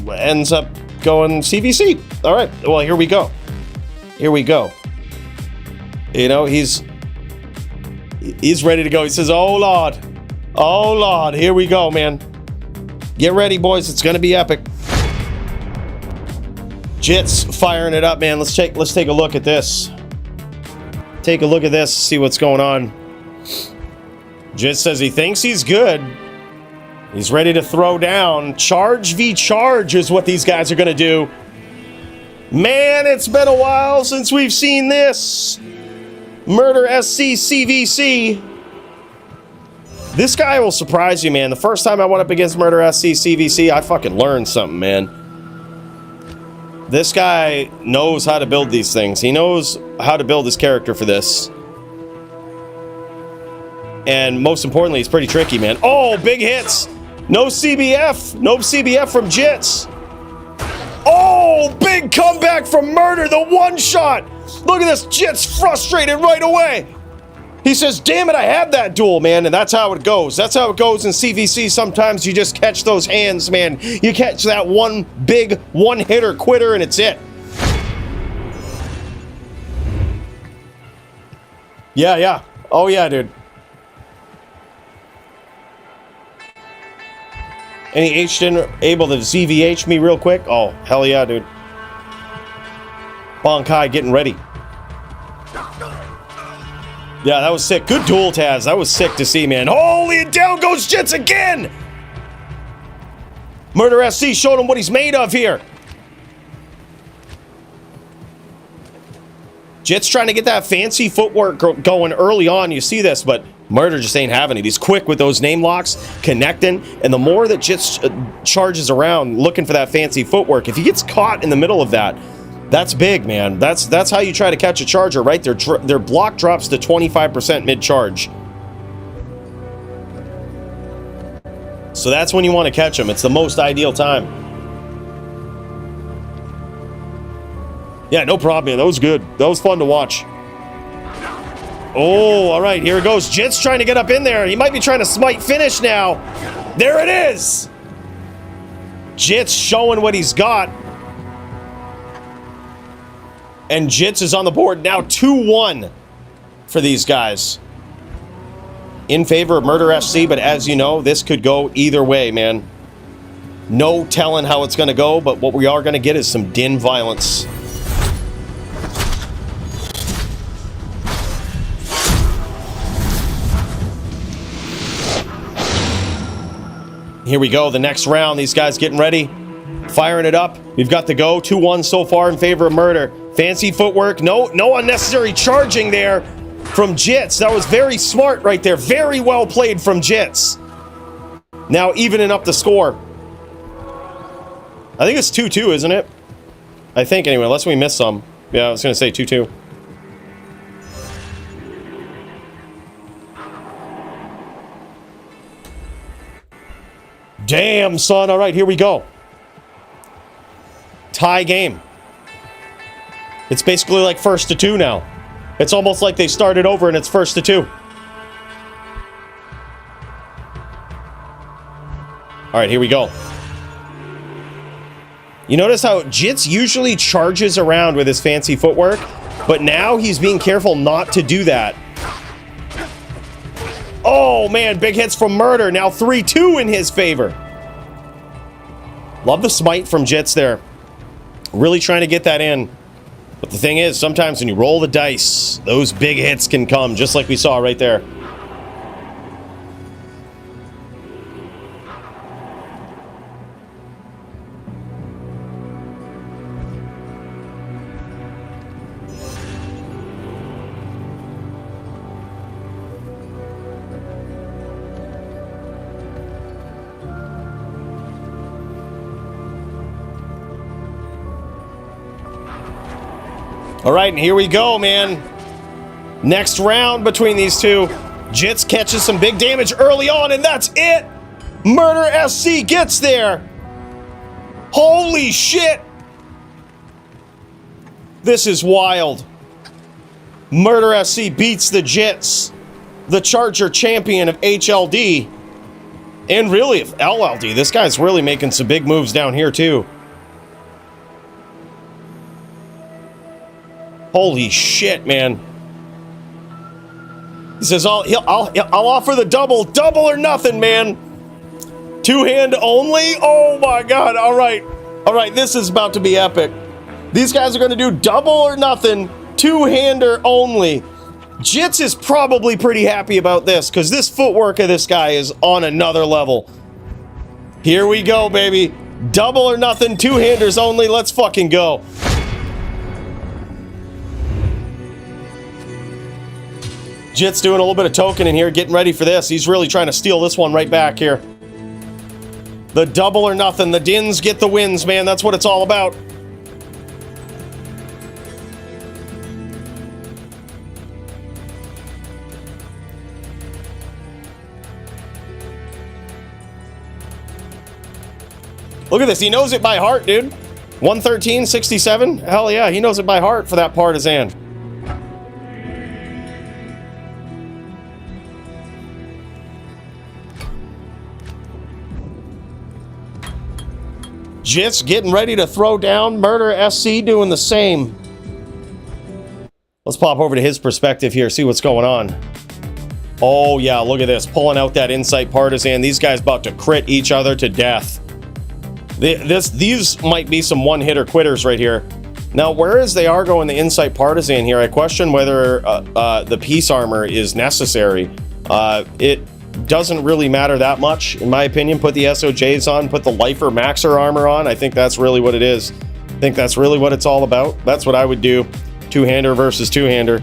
ends up going CVC. All right, well, here we go. Here we go. You know, he's ready to go. He says, oh, Lord, here we go, man. Get ready, boys. It's going to be epic. Jits firing it up, man. Let's take a look at this. Take a look at this, see what's going on. Jits says he thinks he's good. He's ready to throw down. Charge v charge is what these guys are going to do. Man, it's been a while since we've seen this. Murder SC CVC. This guy will surprise you, man. The first time I went up against Murder SC CVC, I fucking learned something, man. This guy knows how to build these things. He knows how to build his character for this. And most importantly, he's pretty tricky, man. Oh, big hits. No CBF. No CBF from Jits. Oh, big comeback from Murder. The one shot. Look at this. Jits frustrated right away. He says, damn it, I had that duel, man. And that's how it goes. That's how it goes in CVC. Sometimes you just catch those hands, man. You catch that one big one-hitter quitter, and it's it. Yeah. Oh, yeah, dude. Any H-din able to ZVH me real quick? Oh, hell yeah, dude. Bonkai getting ready. Yeah, that was sick. Good duel, Taz. That was sick to see, man. Holy, and down goes Jits again! Murder SC showed him what he's made of here. Jits trying to get that fancy footwork going early on. You see this, but Murder just ain't having it. He's quick with those name locks, connecting, and the more that Jits charges around looking for that fancy footwork, if he gets caught in the middle of that, that's big, man. That's how you try to catch a charger, right? Their block drops to 25% mid-charge. So that's when you want to catch them. It's the most ideal time. Yeah, no problem, man. That was good. That was fun to watch. Oh, all right. Here it goes. Jits trying to get up in there. He might be trying to smite finish now. There it is. Jits showing what he's got. And Jits is on the board now, 2-1 for these guys. In favor of Murder SC, but as you know, this could go either way, man. No telling how it's going to go, but what we are going to get is some Din violence. Here we go, the next round. These guys getting ready, firing it up. We've got the go, 2-1 so far in favor of Murder. Fancy footwork, no unnecessary charging there from Jits. That was very smart right there. Very well played from Jits. Now evening up the score. I think it's 2-2, isn't it? I think anyway, unless we missed some. Yeah, I was going to say 2-2. Damn, son. All right, here we go. Tie game. It's basically like 1-2 now. It's almost like they started over and it's 1-2. All right, here we go. You notice how Jits usually charges around with his fancy footwork, but now he's being careful not to do that. Oh, man, big hits from Murder. Now 3-2 in his favor. Love the smite from Jits there. Really trying to get that in. But the thing is, sometimes when you roll the dice, those big hits can come, just like we saw right there. All right, and here we go, man. Next round between these two. Jits catches some big damage early on, and that's it. Murder SC gets there. Holy shit. This is wild. Murder SC beats the Jits, the Charger champion of HLD, and really of LLD. This guy's really making some big moves down here too. Holy shit, man. He says, I'll offer the double or nothing, man. Two-hand only? Oh my god, all right, this is about to be epic. These guys are going to do double or nothing, two-hander only. Jits is probably pretty happy about this, because this footwork of this guy is on another level. Here we go, baby. Double or nothing, two-handers only, let's fucking go. Jit's doing a little bit of token in here, getting ready for this. He's really trying to steal this one right back here. The double or nothing. The Dins get the wins, man. That's what it's all about. Look at this. He knows it by heart, dude. 113.67. Hell yeah, he knows it by heart for that partisan. Jits getting ready to throw down. Murder SC doing the same. Let's pop over to his perspective here, see what's going on. Oh yeah, look at this. Pulling out that Insight Partisan. These guys about to crit each other to death. These might be some one-hitter quitters right here. Now, whereas they are going the Insight Partisan here, I question whether the Peace Armor is necessary. It doesn't really matter that much, in my opinion. Put the SOJs on, put the Lifer Maxer armor on. I think that's really what it is. I think that's really what it's all about. That's what I would do. Two-hander versus two-hander.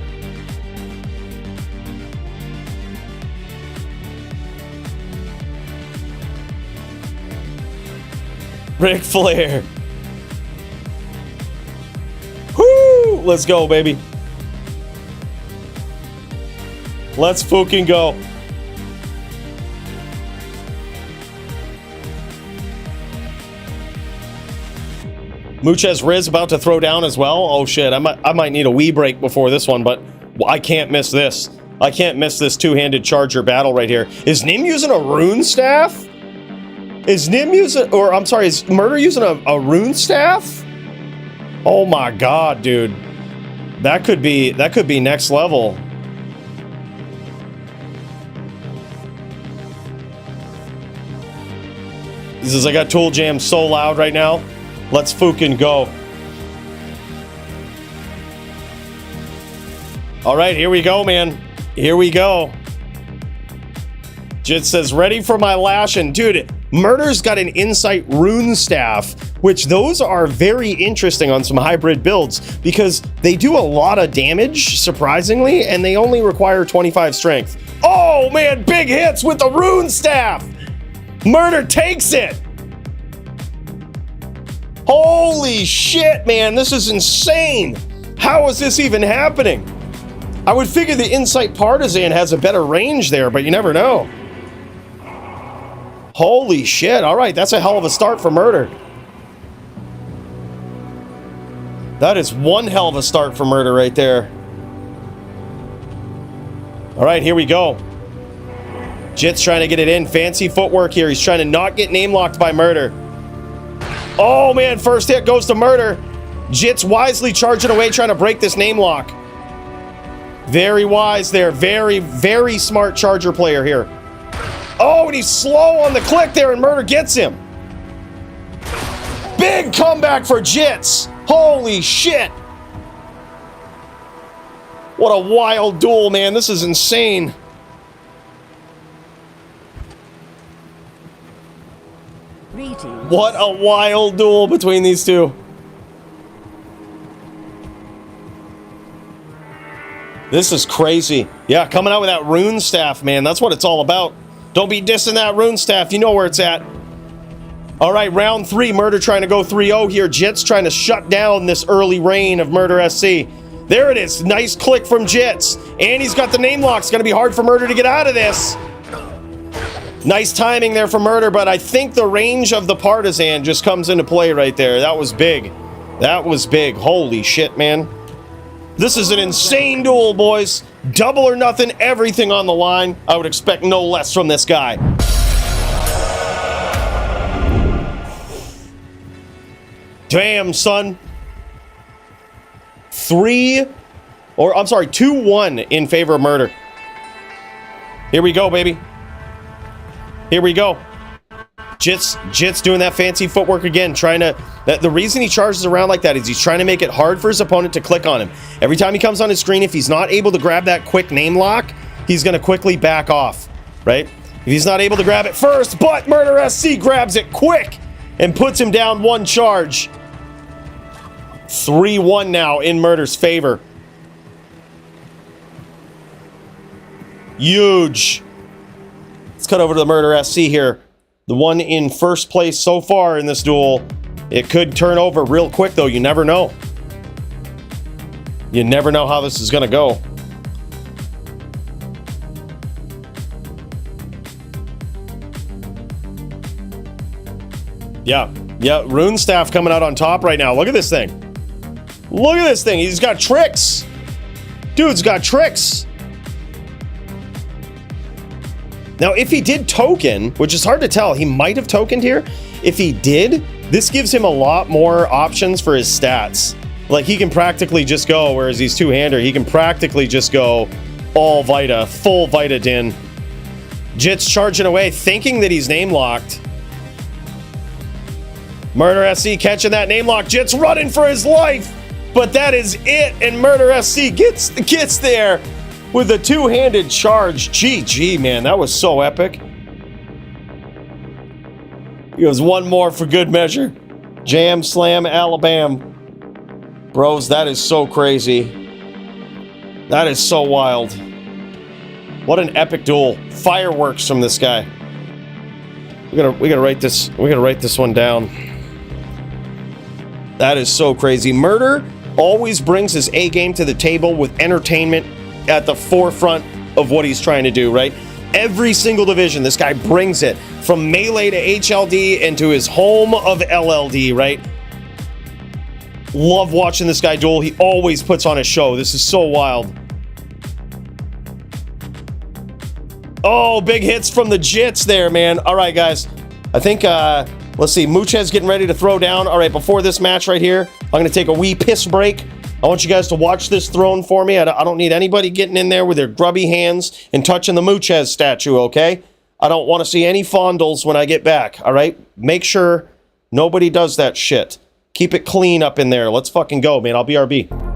Ric Flair. Woo! Let's go, baby. Let's fucking go. Muchez Riz about to throw down as well. Oh shit, I might need a wee break before this one, but I can't miss this. I can't miss this two-handed Charger battle right here. Is Nim using a rune staff? Is Nim using, or I'm sorry, is Murder using a rune staff? Oh my god, dude. That could be next level. He says, I got Tool Jam so loud right now. Let's fucking go. All right, here we go, man. Here we go. Jit says, ready for my lash. And dude, Murder's got an Insight Rune Staff, which those are very interesting on some hybrid builds because they do a lot of damage, surprisingly, and they only require 25 strength. Oh man, big hits with the Rune Staff. Murder takes it. Holy shit, man, this is insane. How is this even happening? I would figure the Insight Partisan has a better range there, but you never know. Holy shit, all right, that's a hell of a start for Murder. That is one hell of a start for Murder right there. All right, here we go. Jit's trying to get it in. Fancy footwork here. He's trying to not get name locked by Murder. Oh man, first hit goes to Murder. Jit's wisely charging away, trying to break this name lock. Very wise there. Very, very smart Charger player here. Oh, and he's slow on the click there, and Murder gets him. Big comeback for Jits. Holy shit. What a wild duel, man. This is insane. Greetings. What a wild duel between these two. This is crazy. Yeah, coming out with that Rune Staff, man. That's what it's all about. Don't be dissing that Rune Staff. You know where it's at. All right, round 3. Murder trying to go 3-0 here. Jit's trying to shut down this early reign of Murder SC. There it is. Nice click from Jits. And he's got the name lock. It's going to be hard for Murder to get out of this. Nice timing there for Murder, but I think the range of the Partisan just comes into play right there. That was big. That was big. Holy shit, man. This is an insane duel, boys. Double or nothing, everything on the line. I would expect no less from this guy. Damn, son. 2-1 in favor of Murder. Here we go, baby. Here we go. Jits doing that fancy footwork again, trying to... The reason he charges around like that is he's trying to make it hard for his opponent to click on him. Every time he comes on his screen, if he's not able to grab that quick name lock, he's going to quickly back off, right? If he's not able to grab it first, but Murder SC grabs it quick and puts him down one charge. 3-1 now in Murder's favor. Huge. Let's cut over to the Murder SC here. The one in first place so far in this duel. It could turn over real quick, though. You never know. You never know how this is going to go. Yeah. Rune Staff coming out on top right now. Look at this thing. Look at this thing. He's got tricks. Dude's got tricks. Now, if he did token, which is hard to tell, he might have tokened here. If he did, this gives him a lot more options for his stats. Like, he can practically just go, whereas he's two-hander, he can practically just go all Vita, full Vita Din. Jit's charging away, thinking that he's name-locked. Murder SC catching that name lock. Jit's running for his life, but that is it, and Murder SC gets there with a two-handed charge. GG, man, that was so epic. He goes one more for good measure. Jam, slam, Alabama. Bros, that is so crazy. That is so wild. What an epic duel. Fireworks from this guy. We gotta write this. We gotta write this one down. That is so crazy. Murder always brings his A game to the table with entertainment at the forefront of what he's trying to do, right? Every single division, this guy brings it. From Melee to HLD and to his home of LLD, right? Love watching this guy duel. He always puts on a show. This is so wild. Oh, big hits from the Jits there, man. All right, guys. I think, let's see. Muchez getting ready to throw down. All right, before this match right here, I'm going to take a wee piss break. I want you guys to watch this throne for me. I don't need anybody getting in there with their grubby hands and touching the Muchez statue, okay? I don't want to see any fondles when I get back, all right? Make sure nobody does that shit. Keep it clean up in there. Let's fucking go, man. I'll BRB.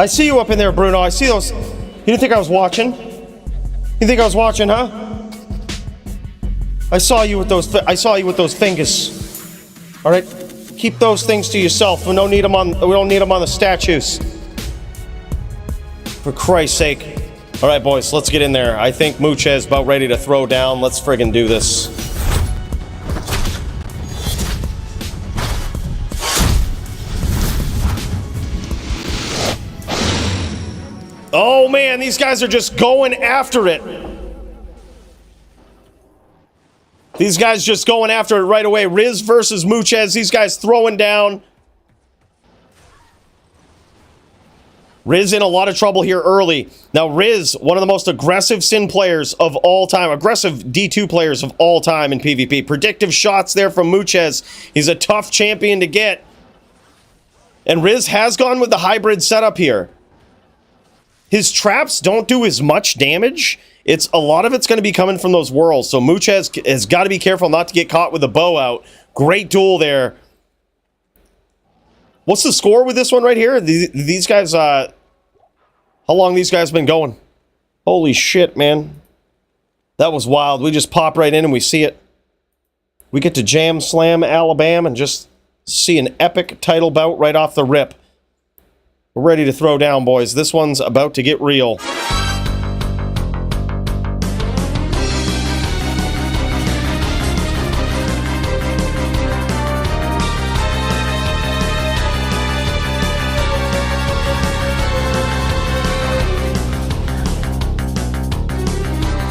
I see you up in there, Bruno. I see those. You didn't think I was watching? You think I was watching, huh? I saw you with those. I saw you with those fingers. All right, keep those things to yourself. We don't need them on. We don't need them on the statues. For Christ's sake. All right, boys, let's get in there. I think Mucha is about ready to throw down. Let's friggin' do this. Oh man, these guys are just going after it. These guys just going after it right away. Riz versus Muchez. These guys throwing down. Riz in a lot of trouble here early. Now Riz, one of the most aggressive Sin players of all time. Aggressive D2 players of all time in PvP. Predictive shots there from Muchez. He's a tough champion to get. And Riz has gone with the hybrid setup here. His traps don't do as much damage. A lot of it's going to be coming from those whirls. So Muchez has got to be careful not to get caught with a bow out. Great duel there. What's the score with this one right here? These guys, how long these guys been going? Holy shit, man. That was wild. We just pop right in and we see it. We get to jam slam Alabama and just see an epic title bout right off the rip. We're ready to throw down, boys. This one's about to get real.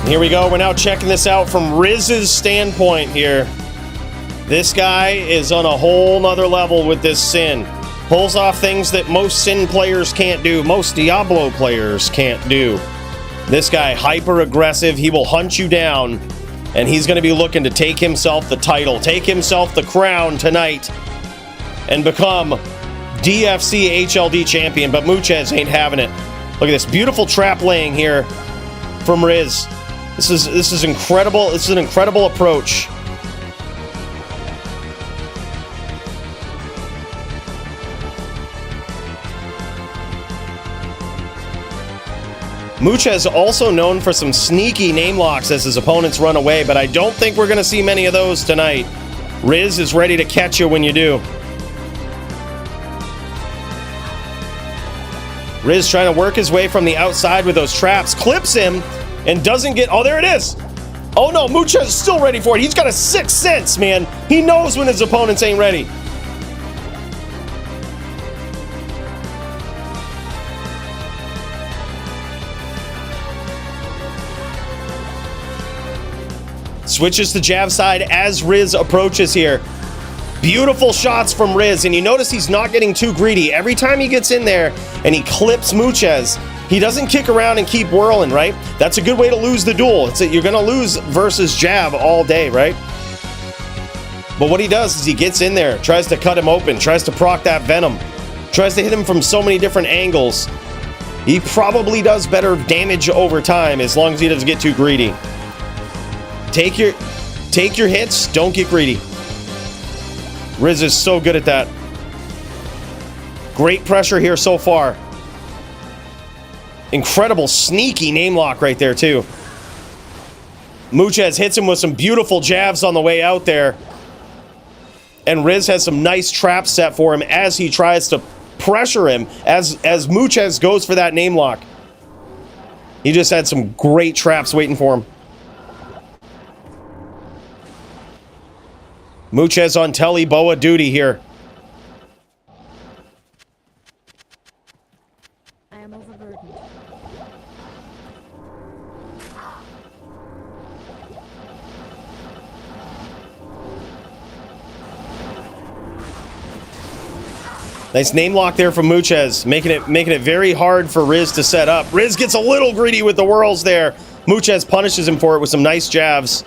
Here we go. We're now checking this out from Riz's standpoint here. This guy is on a whole nother level with this Sin. Pulls off things that most Sin players can't do. Most Diablo players can't do. This guy, hyper aggressive. He will hunt you down. And he's going to be looking to take himself the title. Take himself the crown tonight. And become DFC HLD champion. But Muchez ain't having it. Look at this beautiful trap laying here from Riz. This is incredible. This is an incredible approach. Mucha is also known for some sneaky name locks as his opponents run away, but I don't think we're going to see many of those tonight. Riz is ready to catch you when you do. Riz trying to work his way from the outside with those traps. Clips him and doesn't get... Oh, there it is. Oh, no. Mucha is still ready for it. He's got a sixth sense, man. He knows when his opponents ain't ready. Switches to jab side as Riz approaches here. Beautiful shots from Riz, and you notice he's not getting too greedy. Every time he gets in there and he clips Muchez, he doesn't kick around and keep whirling, right? That's a good way to lose the duel. It's that you're going to lose versus jab all day, right? But what he does is he gets in there, tries to cut him open, tries to proc that venom, tries to hit him from so many different angles. He probably does better damage over time as long as he doesn't get too greedy. Take your hits, don't get greedy. Riz is so good at that. Great pressure here so far. Incredible sneaky name lock right there too. Muchez hits him with some beautiful jabs on the way out there. And Riz has some nice traps set for him as he tries to pressure him as Muchez goes for that name lock. He just had some great traps waiting for him. Muchez on Telly Boa duty here. I am overburdened. Nice name lock there from Muchez, making it very hard for Riz to set up. Riz gets a little greedy with the whirls there. Muchez punishes him for it with some nice jabs.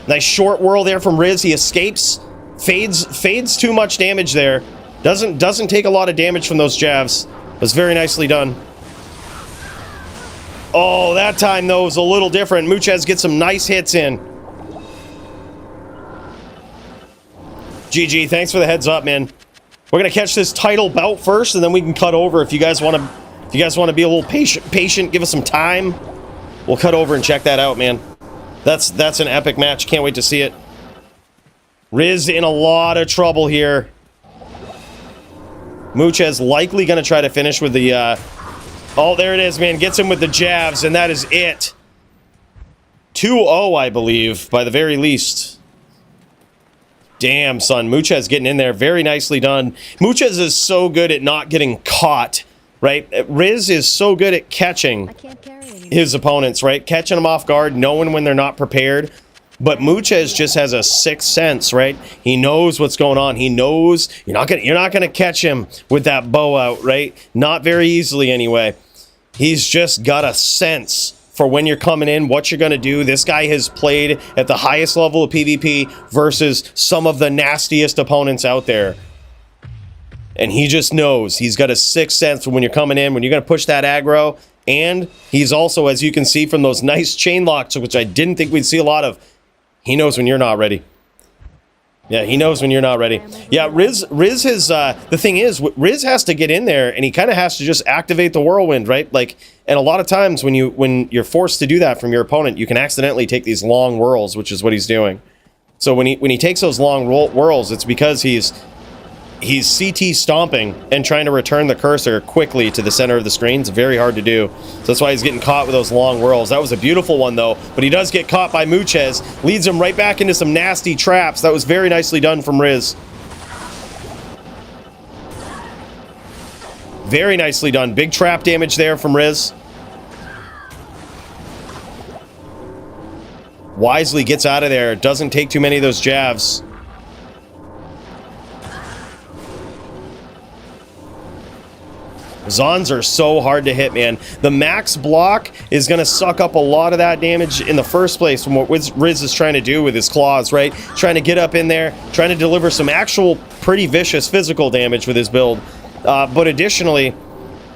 Nice short whirl there from Riz. He escapes, fades too much damage there. Doesn't take a lot of damage from those jabs. Was very nicely done. Oh, that time though was a little different. Muchez gets some nice hits in. GG, thanks for the heads up, man. We're gonna catch this title bout first, and then we can cut over if you guys want to. If you guys want to be a little patient, give us some time. We'll cut over and check that out, man. That's an epic match. Can't wait to see it. Riz in a lot of trouble here. Muchez likely gonna try to finish with the. Oh, there it is, man. Gets him with the jabs, and that is it. 2-0, I believe, by the very least. Damn, son. Muchez getting in there. Very nicely done. Muchez is so good at not getting caught, right? Riz is so good at catching his opponents, right? Catching them off guard, knowing when they're not prepared. But Muchez just has a sixth sense, right? He knows what's going on. He knows you're not gonna catch him with that bow out, right? Not very easily anyway. He's just got a sense for when you're coming in, what you're going to do. This guy has played at the highest level of PvP versus some of the nastiest opponents out there. And he just knows. He's got a sixth sense for when you're coming in, when you're going to push that aggro. And he's also, as you can see from those nice chain locks, which I didn't think we'd see a lot of, he knows when you're not ready. Yeah, he knows when you're not ready. Yeah, Riz has, the thing is, Riz has to get in there, and he kind of has to just activate the whirlwind, right? Like, and a lot of times when you're forced to do that from your opponent, you can accidentally take these long whirls, which is what he's doing. So when he takes those long whirls, it's because he's CT stomping and trying to return the cursor quickly to the center of the screen. It's very hard to do. So that's why he's getting caught with those long whirls. That was a beautiful one, though. But he does get caught by Muchez. Leads him right back into some nasty traps. That was very nicely done from Riz. Very nicely done. Big trap damage there from Riz. Wisely gets out of there. Doesn't take too many of those jabs. Zons are so hard to hit, man. The max block is going to suck up a lot of that damage in the first place from what Riz is trying to do with his claws, right? Trying to get up in there, trying to deliver some actual pretty vicious physical damage with his build. But additionally,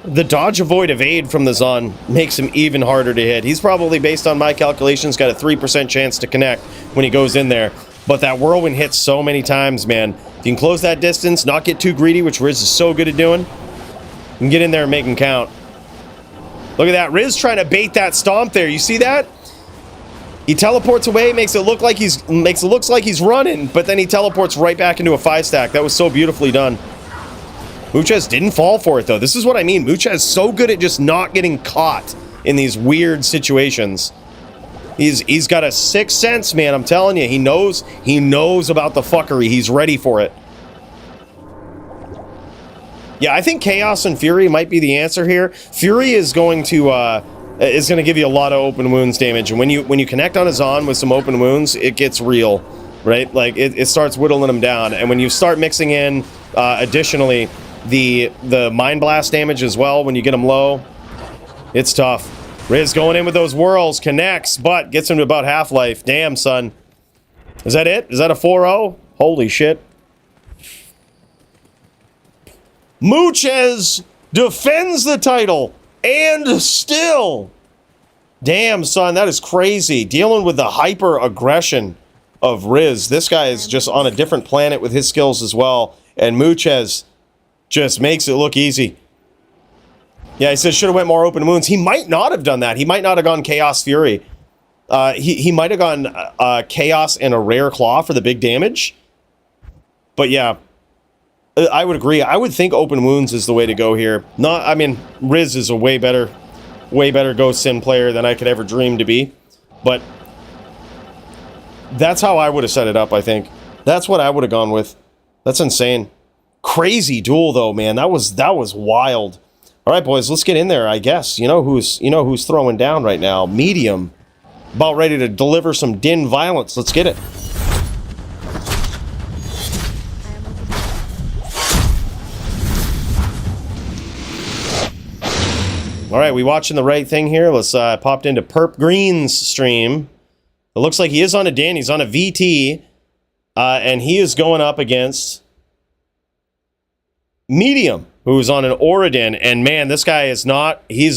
the dodge, avoid, evade from the Zon makes him even harder to hit. He's probably, based on my calculations, got a 3% chance to connect when he goes in there. But that whirlwind hits so many times, man. If you can close that distance, not get too greedy, which Riz is so good at doing, you can get in there and make him count. Look at that. Riz trying to bait that stomp there. You see that? He teleports away, makes it look like he's running, but then he teleports right back into a 5-stack. That was so beautifully done. Muchez didn't fall for it, though. This is what I mean. Muchez is so good at just not getting caught in these weird situations. He's got a sixth sense, man. I'm telling you. He knows about the fuckery. He's ready for it. Yeah, I think Chaos and Fury might be the answer here. Fury is going to give you a lot of open wounds damage, and when you connect on a Zon with some open wounds, it gets real, right? Like it starts whittling him down, and when you start mixing in additionally the Mind Blast damage as well, when you get him low, it's tough. Riz going in with those whirls, connects, but gets him to about half-life. Damn, son. Is that it? Is that a 4-0? Holy shit. Muchez defends the title, and still. Damn, son, that is crazy. Dealing with the hyper-aggression of Riz. This guy is just on a different planet with his skills as well, and Muchez just makes it look easy. Yeah, he says should have went more open wounds. He might not have done that. He might not have gone Chaos Fury. He might have gone Chaos and a Rare Claw for the big damage. But yeah, I would agree. I would think open wounds is the way to go here. I mean, Riz is a way better Ghost Sin player than I could ever dream to be. But that's how I would have set it up, I think. That's what I would have gone with. That's insane. Crazy duel though, man. That was wild. All right, boys, let's get in there, I guess. You know who's throwing down right now. Medium. About ready to deliver some Din violence. Let's get it. All right, we watching the right thing here. Let's pop into Perp Green's stream. It looks like he is on a Din. He's on a VT. And he is going up against Medium, who's on an Oradin. And man, this guy he's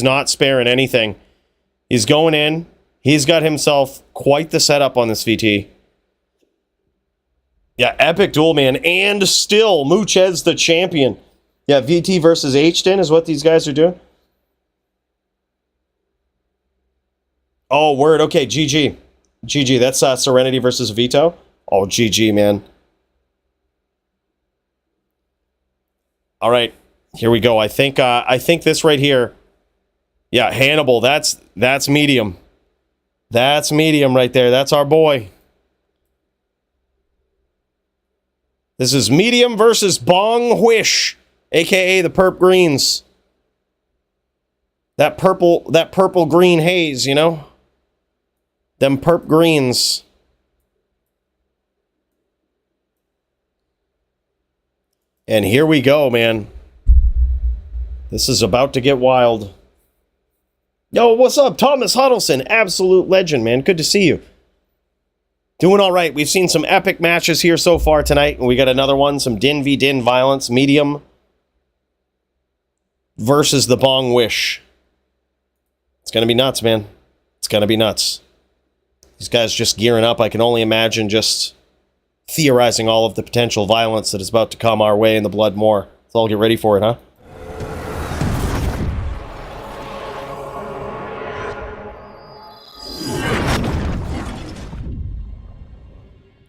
not sparing anything. He's going in. He's got himself quite the setup on this VT. Yeah, epic duel, man. And still, Muchez the champion. Yeah, VT versus H-Den is what these guys are doing. Oh, word. Okay, GG. GG. That's Serenity versus Vito. Oh, GG, man. All right. Here we go. I think this right here. Yeah, Hannibal. That's medium. That's medium right there. That's our boy. This is medium versus Bong Wish, aka the Perp Greens. That purple green haze, you know? Them Perp Greens. And here we go, man. This is about to get wild. Yo, what's up? Thomas Huddleston, absolute legend, man. Good to see you. Doing all right. We've seen some epic matches here so far tonight, and we got another one, some Din v Din violence, medium versus the Bong Wish. It's going to be nuts, man. It's going to be nuts. These guys just gearing up. I can only imagine just theorizing all of the potential violence that is about to come our way in the Blood More. Let's all get ready for it, huh?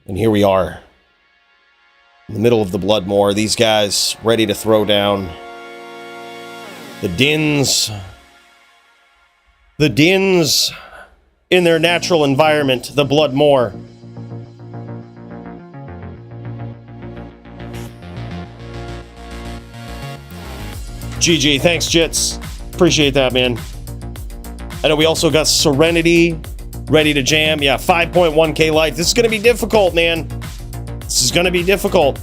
And here we are, in the middle of the Blood More. These guys ready to throw down. The Dins in their natural environment, the Blood More. GG, thanks, Jits. Appreciate that, man. I know we also got Serenity ready to jam. Yeah, 5.1k life. This is going to be difficult, man. This is going to be difficult.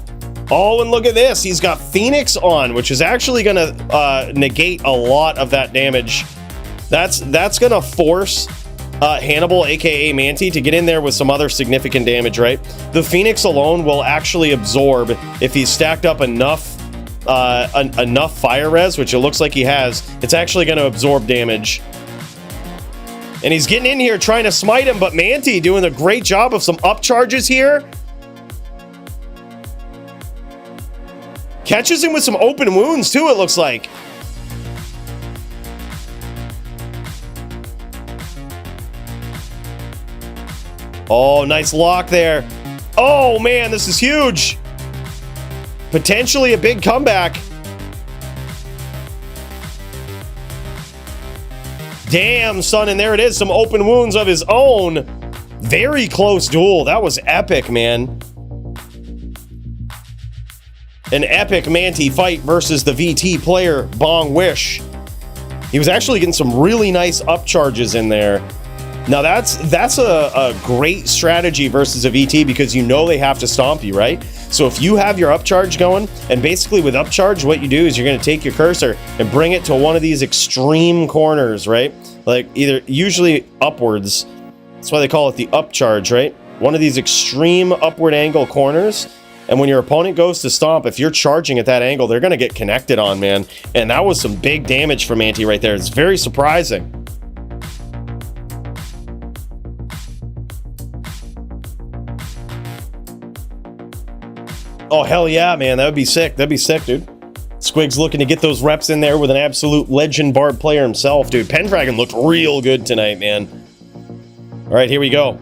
Oh, and look at this. He's got Phoenix on, which is actually going to negate a lot of that damage. That's going to force Hannibal, aka Manti, to get in there with some other significant damage, right? The Phoenix alone will actually absorb, if he's stacked up enough fire res, which it looks like he has, it's actually going to absorb damage. And he's getting in here trying to smite him, but Manti doing a great job of some up charges here. Catches him with some open wounds too, it looks like. Oh, nice lock there. Oh man, this is huge. Potentially a big comeback. Damn, son, and there it is. Some open wounds of his own. Very close duel. That was epic, man. An epic Manti fight versus the VT player, Bong Wish. He was actually getting some really nice up charges in there. Now, that's a great strategy versus a VT because you know they have to stomp you, right? So if you have your upcharge going, and basically with upcharge, what you do is you're going to take your cursor and bring it to one of these extreme corners, right? Like usually upwards. That's why they call it the upcharge, right? One of these extreme upward angle corners. And when your opponent goes to stomp, if you're charging at that angle, they're going to get connected on, man. And that was some big damage from Manti right there. It's very surprising. Oh, hell yeah, man. That would be sick. That'd be sick, dude. Squig's looking to get those reps in there with an absolute legend Bard player himself, dude. Pendragon looked real good tonight, man. All right, here we go.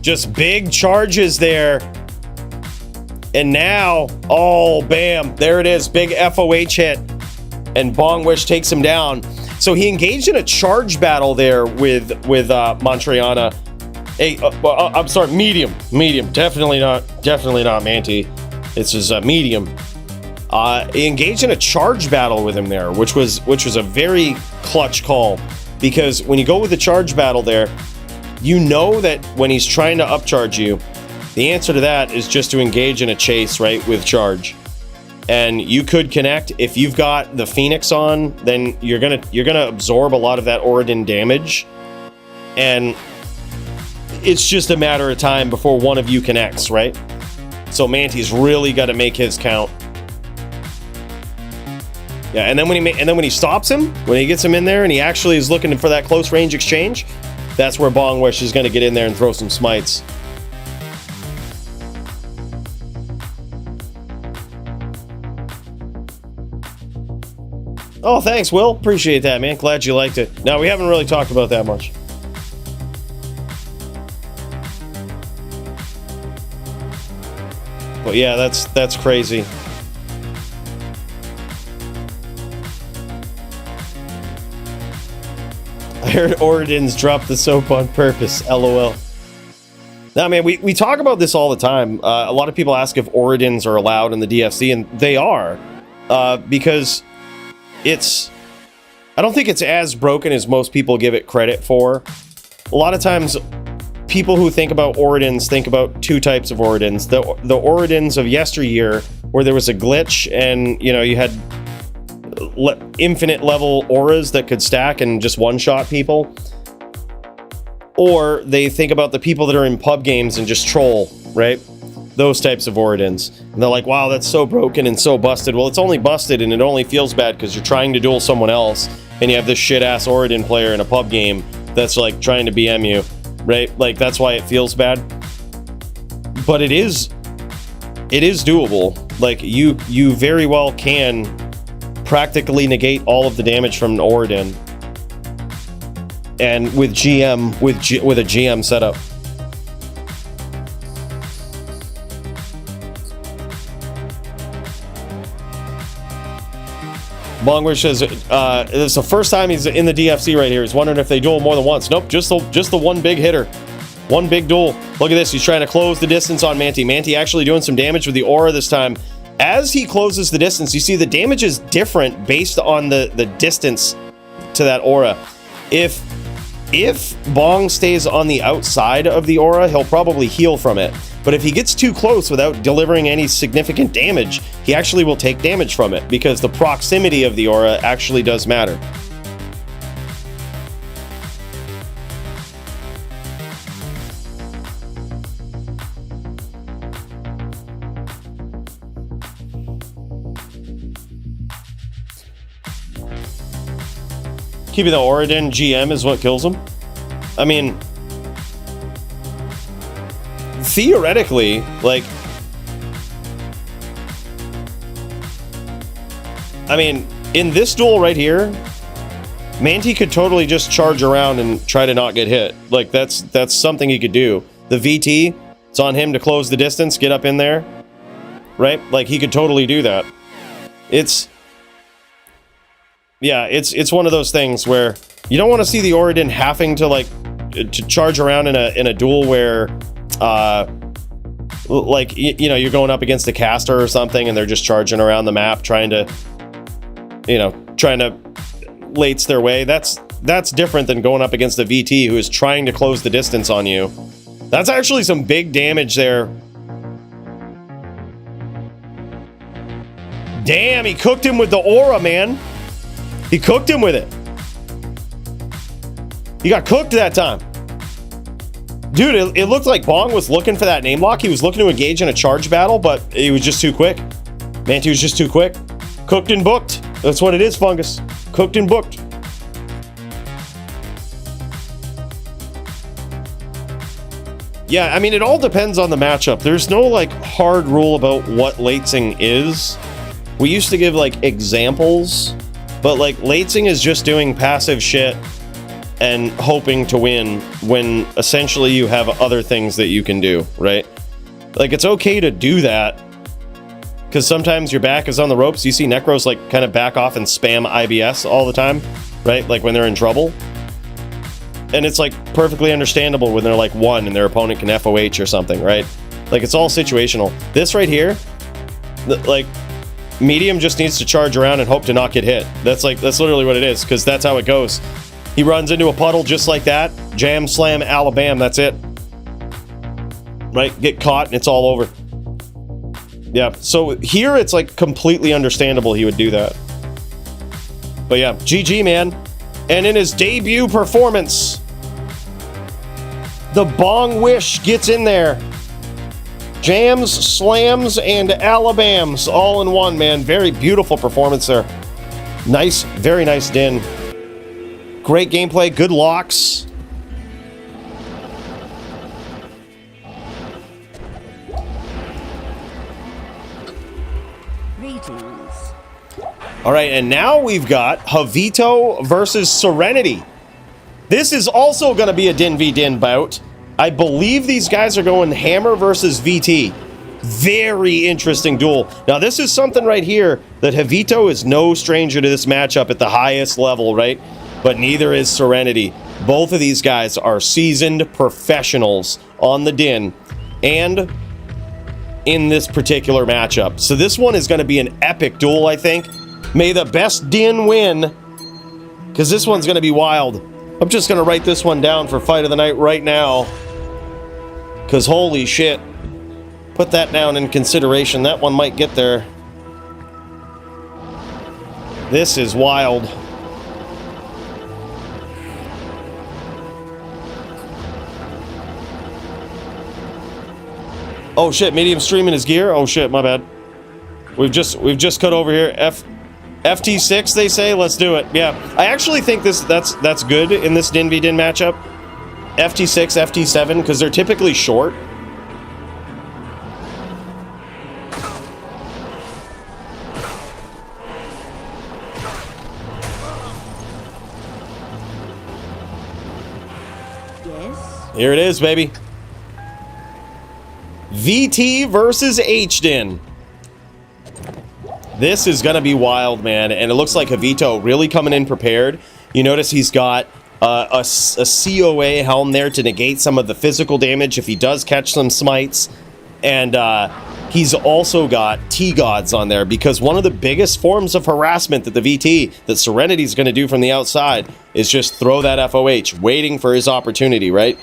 Just big charges there. And now, oh, bam. There it is. Big FOH hit. And Bong Wish takes him down. So he engaged in a charge battle there with Montriana. Hey, I'm sorry, medium. Definitely not Manti. This is medium. He engaged in a charge battle with him there, which was a very clutch call, because when you go with a charge battle there, you know that when he's trying to upcharge you, the answer to that is just to engage in a chase, right, with charge. And you could connect. If you've got the Phoenix on, then you're gonna absorb a lot of that Oridon damage, and it's just a matter of time before one of you connects, right? So Manti's really got to make his count. Yeah, and then when he stops him, when he gets him in there and he actually is looking for that close range exchange, that's where Bong Wish is going to get in there and throw some smites. Oh, thanks, Will. Appreciate that, man. Glad you liked it. Now, we haven't really talked about that much. But yeah, that's crazy. I heard Oridins dropped the soap on purpose. LOL. Now, man, we talk about this all the time. A lot of people ask if Oridins are allowed in the DFC, and they are. Because I don't think it's as broken as most people give it credit for. A lot of times, people who think about Oridins think about two types of Oridins. The Oridins of yesteryear, where there was a glitch and, you know, you had infinite level auras that could stack and just one-shot people. Or they think about the people that are in pub games and just troll, right? Those types of Oridins. And they're like, wow, that's so broken and so busted. Well, it's only busted and it only feels bad because you're trying to duel someone else and you have this shit-ass Oridin player in a pub game that's like trying to BM you, right? Like, that's why it feels bad. But it is doable. Like, you very well can practically negate all of the damage from an Oridin. And with GM, with a GM setup. Bongwish says, it's the first time he's in the DFC right here. He's wondering if they duel more than once. Nope, just the one big hitter. One big duel. Look at this. He's trying to close the distance on Manti. Manti actually doing some damage with the aura this time. As he closes the distance, you see the damage is different based on the distance to that aura. If Bong stays on the outside of the aura, he'll probably heal from it. But if he gets too close without delivering any significant damage, he actually will take damage from it because the proximity of the aura actually does matter. Keeping the Oridin GM is what kills him. I mean, theoretically, like, I mean, in this duel right here, Manti could totally just charge around and try to not get hit. Like, that's something he could do. The VT, it's on him to close the distance, get up in there, right? Like, he could totally do that. Yeah, it's one of those things where you don't want to see the Oridin having to, like, to charge around in a duel where, like, you know, you're going up against a caster or something and they're just charging around the map trying to lates their way. That's different than going up against a VT who is trying to close the distance on you. That's actually some big damage there. Damn, he cooked him with the aura, man. He cooked him with it. He got cooked that time. Dude, it looked like Bong was looking for that name lock. He was looking to engage in a charge battle, but he was just too quick. Manti was just too quick. Cooked and booked. That's what it is, Fungus. Cooked and booked. Yeah, I mean, it all depends on the matchup. There's no, like, hard rule about what latesing is. We used to give, like, examples, but, like, latesing is just doing passive shit and hoping to win when essentially you have other things that you can do, right? Like, it's okay to do that because sometimes your back is on the ropes. You see Necros, like, kind of back off and spam IBS all the time, right? Like, when they're in trouble. And it's, like, perfectly understandable when they're, like, 1 and their opponent can FOH or something, right? Like, it's all situational. This right here, like, medium just needs to charge around and hope to not get hit. That's literally what it is, because that's how it goes. He runs into a puddle just like that. Jam, slam, Alabama, that's it. Right? Get caught and it's all over. Yeah, so here it's, like, completely understandable he would do that. But yeah, GG, man. And in his debut performance, the Bong Wish gets in there. Jams, slams, and Alabams all in one, man. Very beautiful performance there. Nice, very nice din. Great gameplay, good locks. Greetings. All right, and now we've got Javito versus Serenity. This is also going to be a Din v Din bout. I believe these guys are going Hammer versus VT. Very interesting duel. Now, this is something right here that Javito is no stranger to this matchup at the highest level, right? But neither is Serenity. Both of these guys are seasoned professionals on the Din and in this particular matchup. So this one is going to be an epic duel, I think. May the best Din win, because this one's going to be wild. I'm just going to write this one down for Fight of the Night right now, because holy shit. Put that down in consideration. That one might get there. This is wild. Oh shit, medium streaming his gear. Oh shit, my bad. We've just cut over here. FT6 they say. Let's do it. Yeah, I actually think that's good in this Din v Din matchup. FT6, FT7, because they're typically short. Yes. Here it is, baby. VT versus H-Din. This is going to be wild, man. And it looks like Javito really coming in prepared. You notice he's got a COA helm there to negate some of the physical damage if he does catch some smites. And he's also got T-Gods on there, because one of the biggest forms of harassment that the VT, that Serenity's going to do from the outside, is just throw that FOH, waiting for his opportunity, right?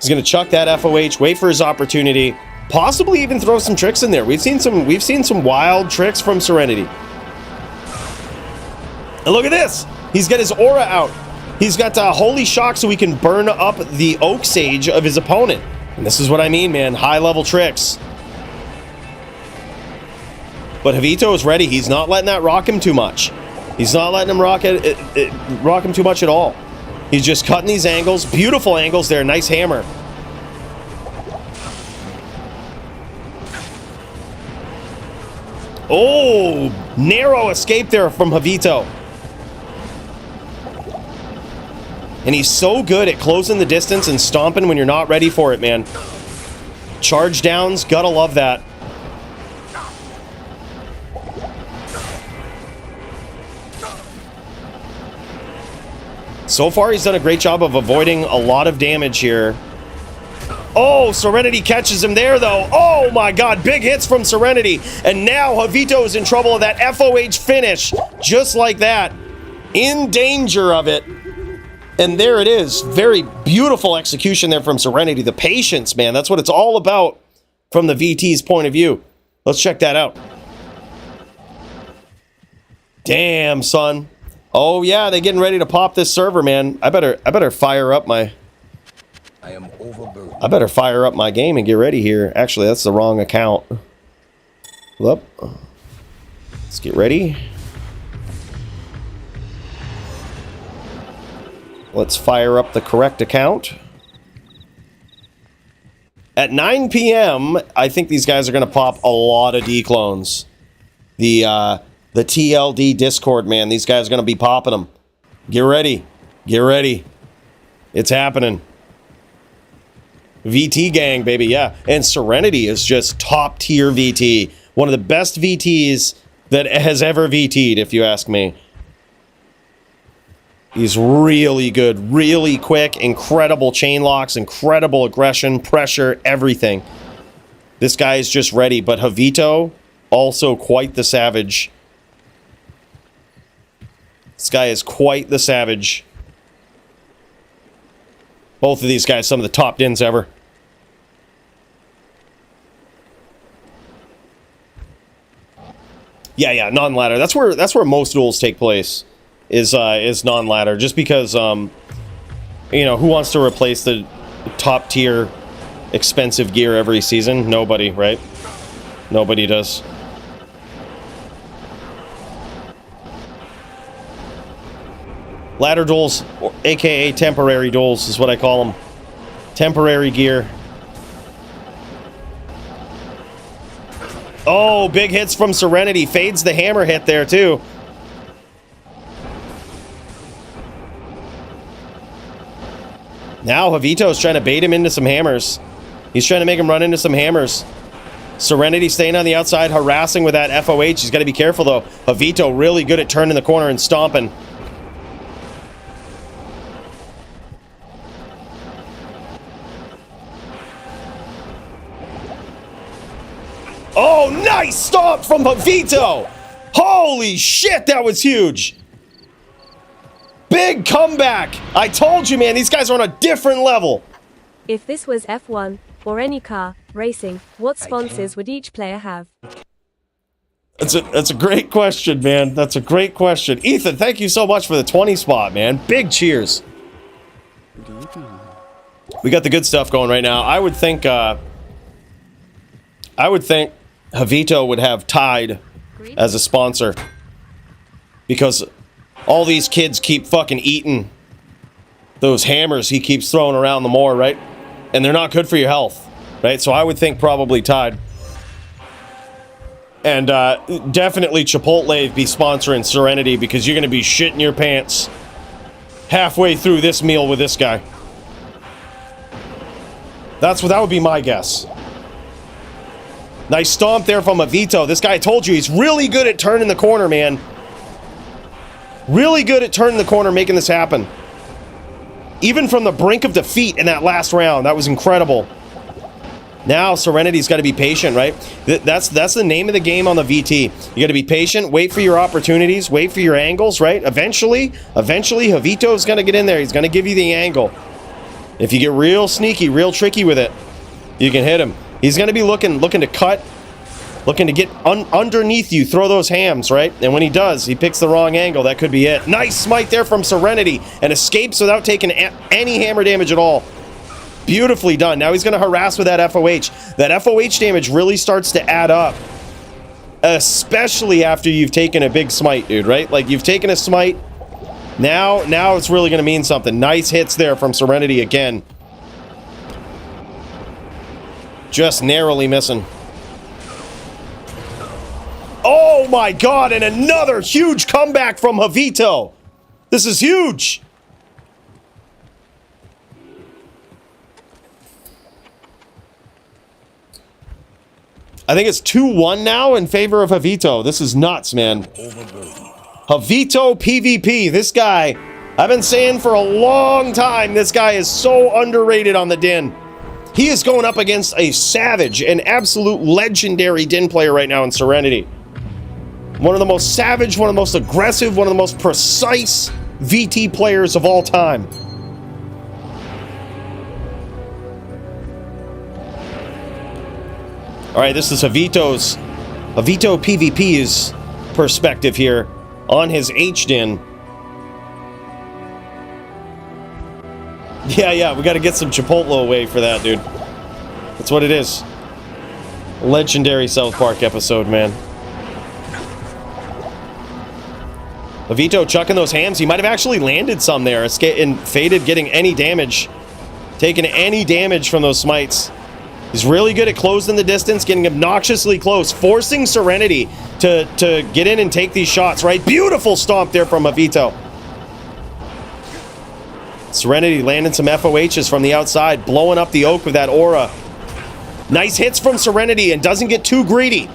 He's going to chuck that FOH, wait for his opportunity, possibly even throw some tricks in there. We've seen some wild tricks from Serenity. And look at this. He's got his aura out. He's got Holy Shock so he can burn up the Oak Sage of his opponent. And this is what I mean, man. High-level tricks. But Javito is ready. He's not letting that rock him too much. He's not letting him rock him too much at all. He's just cutting these angles. Beautiful angles there. Nice hammer. Oh, narrow escape there from Javito. And he's so good at closing the distance and stomping when you're not ready for it, man. Charge downs, gotta love that. So far, he's done a great job of avoiding a lot of damage here. Oh, Serenity catches him there, though. Oh, my God. Big hits from Serenity. And now Javito is in trouble with that FOH finish. Just like that. In danger of it. And there it is. Very beautiful execution there from Serenity. The patience, man. That's what it's all about from the VT's point of view. Let's check that out. Damn, son. Oh, yeah. They're getting ready to pop this server, man. I better fire up my... I am overburdened. I better fire up my game and get ready here. Actually, that's the wrong account. Whoop. Let's get ready. Let's fire up the correct account. At 9 p.m., I think these guys are going to pop a lot of D-clones. The TLD Discord, man. These guys are going to be popping them. Get ready. Get ready. It's happening. VT gang, baby, yeah. And Serenity is just top tier VT. One of the best VTs that has ever VT'd, if you ask me. He's really good, really quick, incredible chain locks, incredible aggression, pressure, everything. This guy is just ready, but Javito, also quite the savage. This guy is quite the savage. Both of these guys, some of the top dins ever. Yeah, non-ladder. That's where most duels take place. Is non-ladder. Just because, you know, who wants to replace the top tier expensive gear every season? Nobody, right? Nobody does. Ladder duels, or aka temporary duels, is what I call them. Temporary gear. Oh, big hits from Serenity. Fades the hammer hit there, too. Now Javito's trying to bait him into some hammers. He's trying to make him run into some hammers. Serenity staying on the outside, harassing with that FOH. He's got to be careful, though. Javito really good at turning the corner and stomping. Oh, nice stomp from Javito! Holy shit, that was huge! Big comeback! I told you, man, these guys are on a different level. If this was F1, or any car, racing, what sponsors would each player have? That's a great question, man. That's a great question. Ethan, thank you so much for the 20 spot, man. Big cheers. We got the good stuff going right now. I would think Javito would have Tide as a sponsor. Because all these kids keep fucking eating those hammers he keeps throwing around the moor, right? And they're not good for your health, right? So I would think probably Tide. And definitely Chipotle be sponsoring Serenity because you're going to be shitting your pants halfway through this meal with this guy. That would be my guess. Nice stomp there from Javito. This guy, I told you, he's really good at turning the corner, man. Really good at turning the corner, making this happen. Even from the brink of defeat in that last round. That was incredible. Now, Serenity's got to be patient, right? That's the name of the game on the VT. You got to be patient, wait for your opportunities, wait for your angles, right? Eventually, Javito's going to get in there. He's going to give you the angle. If you get real sneaky, real tricky with it, you can hit him. He's going to be looking to cut, looking to get underneath you, throw those hams, right? And when he does, he picks the wrong angle. That could be it. Nice smite there from Serenity and escapes without taking any hammer damage at all. Beautifully done. Now he's going to harass with that FOH. That FOH damage really starts to add up. Especially after you've taken a big smite, dude, right? Like, you've taken a smite. Now it's really going to mean something. Nice hits there from Serenity again. Just narrowly missing. Oh my god, and another huge comeback from Javito. This is huge. I think it's 2-1 now in favor of Javito. This is nuts, man. Javito PvP. This guy, I've been saying for a long time, this guy is so underrated on the Din. He is going up against a savage, an absolute legendary Din player right now in Serenity. One of the most savage, one of the most aggressive, one of the most precise VT players of all time. Alright, this is Javito PvP's perspective here on his H-Din. Yeah, we gotta get some Chipotle away for that, dude. That's what it is. Legendary South Park episode, man. Javito chucking those hams. He might have actually landed some there and faded getting any damage. Taking any damage from those smites. He's really good at closing the distance, getting obnoxiously close, forcing Serenity to get in and take these shots, right? Beautiful stomp there from Javito. Serenity landing some FOHs from the outside, blowing up the oak with that aura. Nice hits from Serenity and doesn't get too greedy.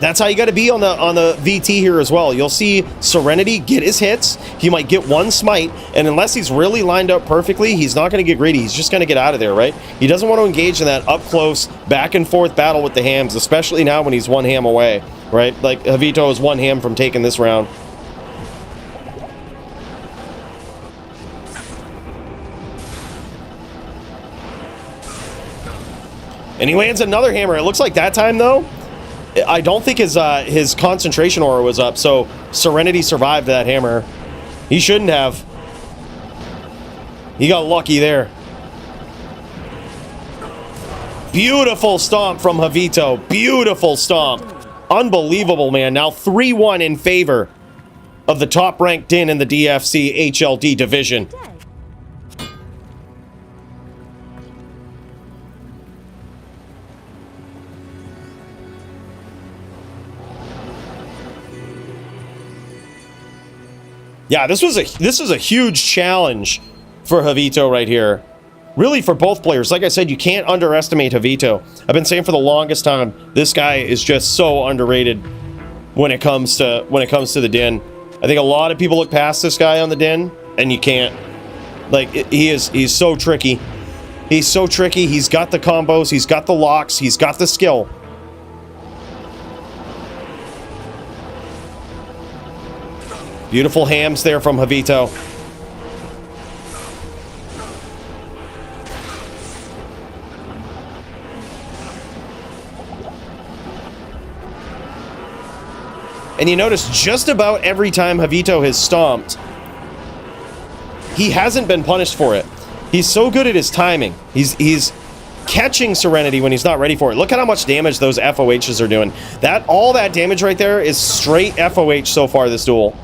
That's how you got to be on the VT here as well. You'll see Serenity get his hits. He might get one smite, and unless he's really lined up perfectly, he's not going to get greedy. He's just going to get out of there, right? He doesn't want to engage in that up-close, back-and-forth battle with the hams, especially now when he's one ham away, right? Like, Javito is one ham from taking this round. And he lands another hammer. It looks like that time, though, I don't think his concentration aura was up, so Serenity survived that hammer. He shouldn't have. He got lucky there. Beautiful stomp from Javito. Beautiful stomp. Unbelievable, man. Now 3-1 in favor of the top-ranked Din in the DFC HLD division. Yeah, this is a huge challenge for Javito right here. Really for both players. Like I said, you can't underestimate Javito. I've been saying for the longest time, this guy is just so underrated when it comes to the Din. I think a lot of people look past this guy on the Din, and you can't. Like, he's so tricky. He's so tricky. He's got the combos, he's got the locks, he's got the skill. Beautiful hams there from Javito. And you notice just about every time Javito has stomped, he hasn't been punished for it. He's so good at his timing. He's catching Serenity when he's not ready for it. Look at how much damage those FOHs are doing. All that damage right there is straight FOH so far this duel.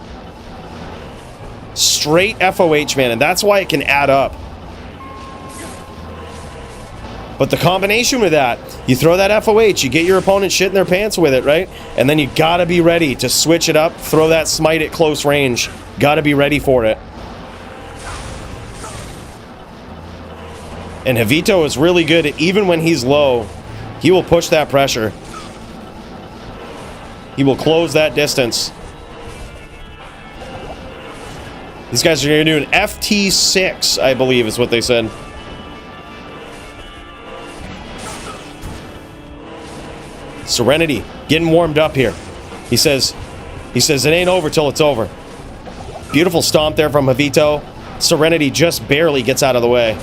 Straight FOH, man, and that's why it can add up. But the combination with that, you throw that FOH, you get your opponent shitting their pants with it, right? And then you gotta be ready to switch it up, throw that smite at close range. Gotta be ready for it. And Javito is really good at, even when he's low, he will push that pressure. He will close that distance. These guys are going to do an FT6, I believe is what they said. Serenity getting warmed up here. He says it ain't over till it's over. Beautiful stomp there from Javito. Serenity just barely gets out of the way.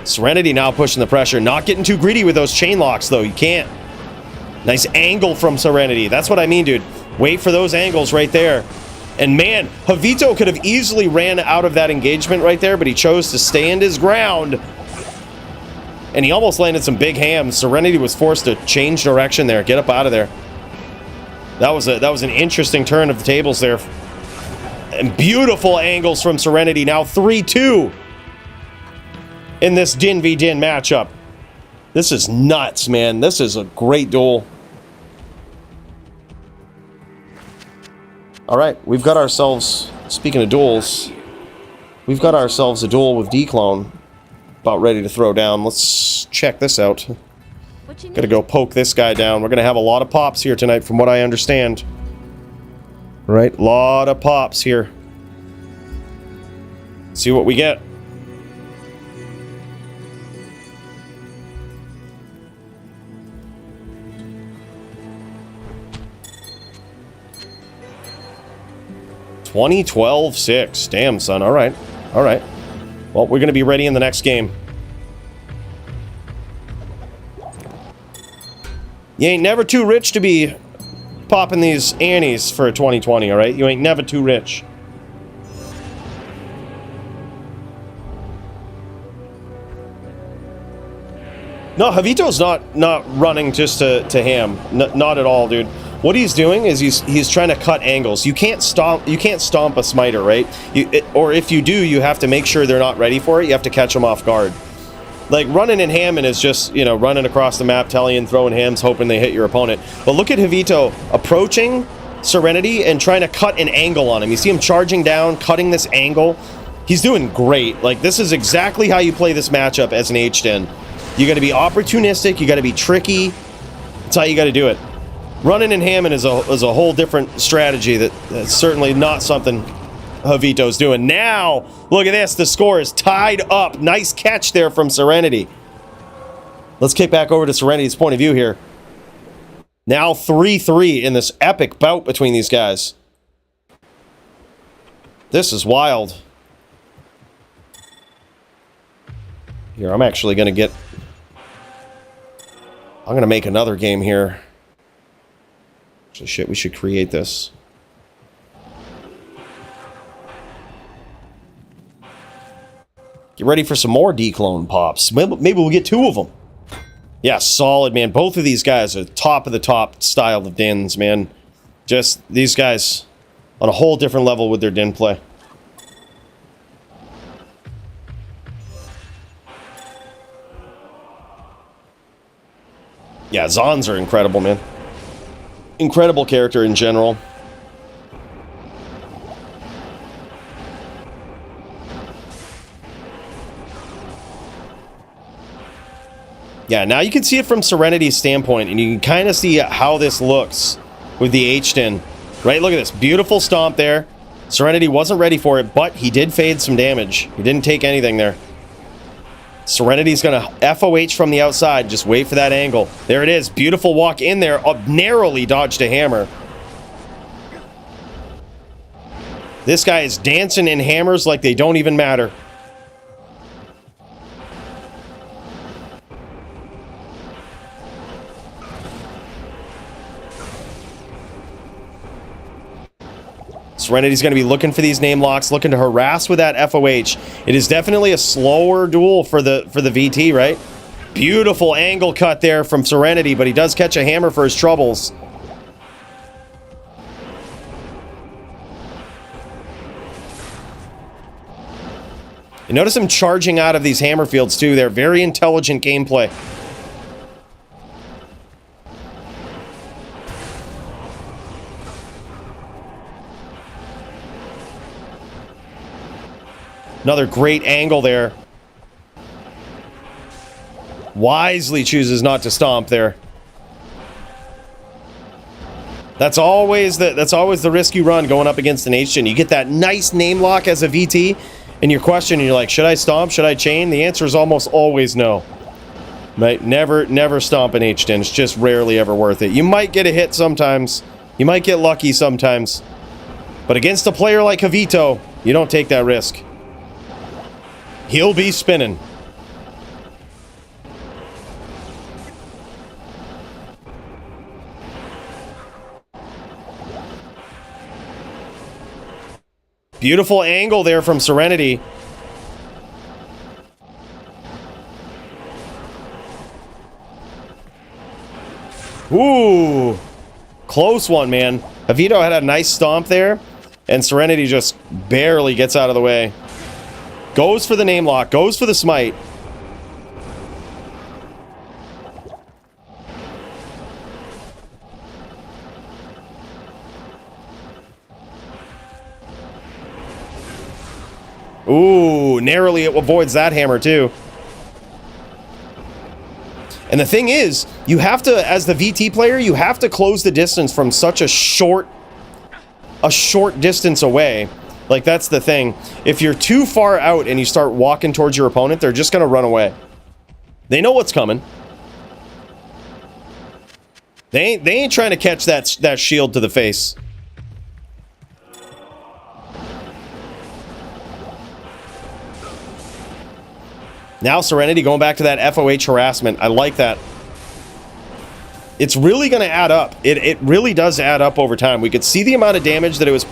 Serenity now pushing the pressure. Not getting too greedy with those chain locks, though. You can't. Nice angle from Serenity. That's what I mean, dude. Wait for those angles right there. And man, Javito could have easily ran out of that engagement right there, but he chose to stand his ground. And he almost landed some big hams. Serenity was forced to change direction there. Get up out of there. That was an interesting turn of the tables there. And beautiful angles from Serenity. Now 3-2 in this Din v Din matchup. This is nuts, man. This is a great duel. All right, we've got ourselves, speaking of duels, we've got ourselves a duel with D-Clone about ready to throw down. Let's check this out. Gotta go poke this guy down. We're gonna have a lot of pops here tonight from what I understand. All right, a lot of pops here. See what we get. $20-12-6. Damn, son. All right. All right. Well, we're going to be ready in the next game. You ain't never too rich to be popping these annies for 2020, all right? You ain't never too rich. No, Javito's not running just to ham. Not at all, dude. What he's doing is he's trying to cut angles. You can't stomp a smiter, right? Or if you do, you have to make sure they're not ready for it. You have to catch them off guard. Like running and hamming is just, you know, running across the map, telling, throwing hams, hoping they hit your opponent. But look at Javito approaching Serenity and trying to cut an angle on him. You see him charging down, cutting this angle. He's doing great. Like, this is exactly how you play this matchup as an H-Den. You got to be opportunistic. You got to be tricky. That's how you got to do it. Running and hamming is a whole different strategy that's certainly not something Javito's doing. Now, look at this. The score is tied up. Nice catch there from Serenity. Let's kick back over to Serenity's point of view here. Now 3-3 in this epic bout between these guys. This is wild. Here, I'm actually going to get... I'm going to make another game here. So shit, we should create this. Get ready for some more D-Clone pops. Maybe we'll get 2 of them. Yeah, solid, man. Both of these guys are top of the top style of Dins, man. Just these guys on a whole different level with their din play. Yeah, Zons are incredible, man. Incredible character in general. Yeah, now you can see it from Serenity's standpoint, and you can kind of see how this looks with the H-Din. Right, look at this. Beautiful stomp there. Serenity wasn't ready for it, but he did fade some damage. He didn't take anything there. Serenity's going to FOH from the outside. Just wait for that angle. There it is. Beautiful walk in there. Narrowly dodged a hammer. This guy is dancing in hammers like they don't even matter. Serenity's going to be looking for these name locks, looking to harass with that FOH. It is definitely a slower duel for the VT, right? Beautiful angle cut there from Serenity, but he does catch a hammer for his troubles. You notice him charging out of these hammer fields too. They're very intelligent gameplay. Another great angle there. Wisely chooses not to stomp there. That's always the risk you run going up against an H-Din. You get that nice name lock as a VT, and you're questioning, you're like, should I stomp? Should I chain? The answer is almost always no. Right? Never stomp an H-Din. It's just rarely ever worth it. You might get a hit sometimes. You might get lucky sometimes. But against a player like Javito, you don't take that risk. He'll be spinning. Beautiful angle there from Serenity. Ooh. Close one, man. Javito had a nice stomp there, and Serenity just barely gets out of the way. Goes for the name lock, goes for the smite. Ooh, narrowly it avoids that hammer too. And the thing is, you have to, as the VT player, you have to close the distance from such a short distance away. Like, that's the thing. If you're too far out and you start walking towards your opponent, they're just going to run away. They know what's coming. They ain't trying to catch that shield to the face. Now Serenity going back to that FOH harassment. I like that. It's really going to add up. It really does add up over time. We could see the amount of damage that he was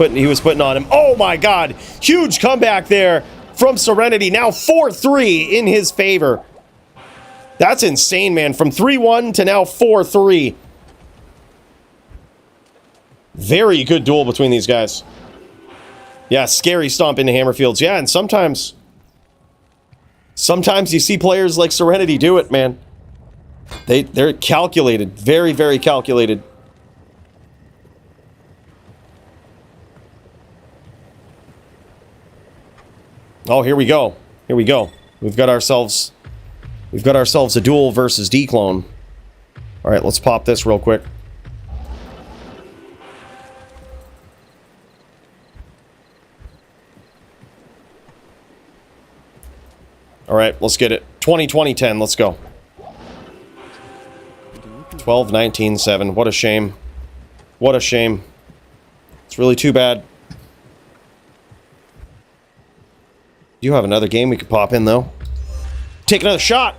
putting on him. Oh my god! Huge comeback there from Serenity. Now 4-3 in his favor. That's insane, man. From 3-1 to now 4-3. Very good duel between these guys. Yeah, scary stomp into hammer fields. Yeah, and sometimes you see players like Serenity do it, man. They're calculated. Very, very calculated. Oh, here we go. Here we go. We've got ourselves a duel versus D-clone. All right, let's pop this real quick. All right, let's get it. 20-20-10, let's go. 12-19-7. What a shame. What a shame. It's really too bad. You have another game we could pop in, though. Take another shot.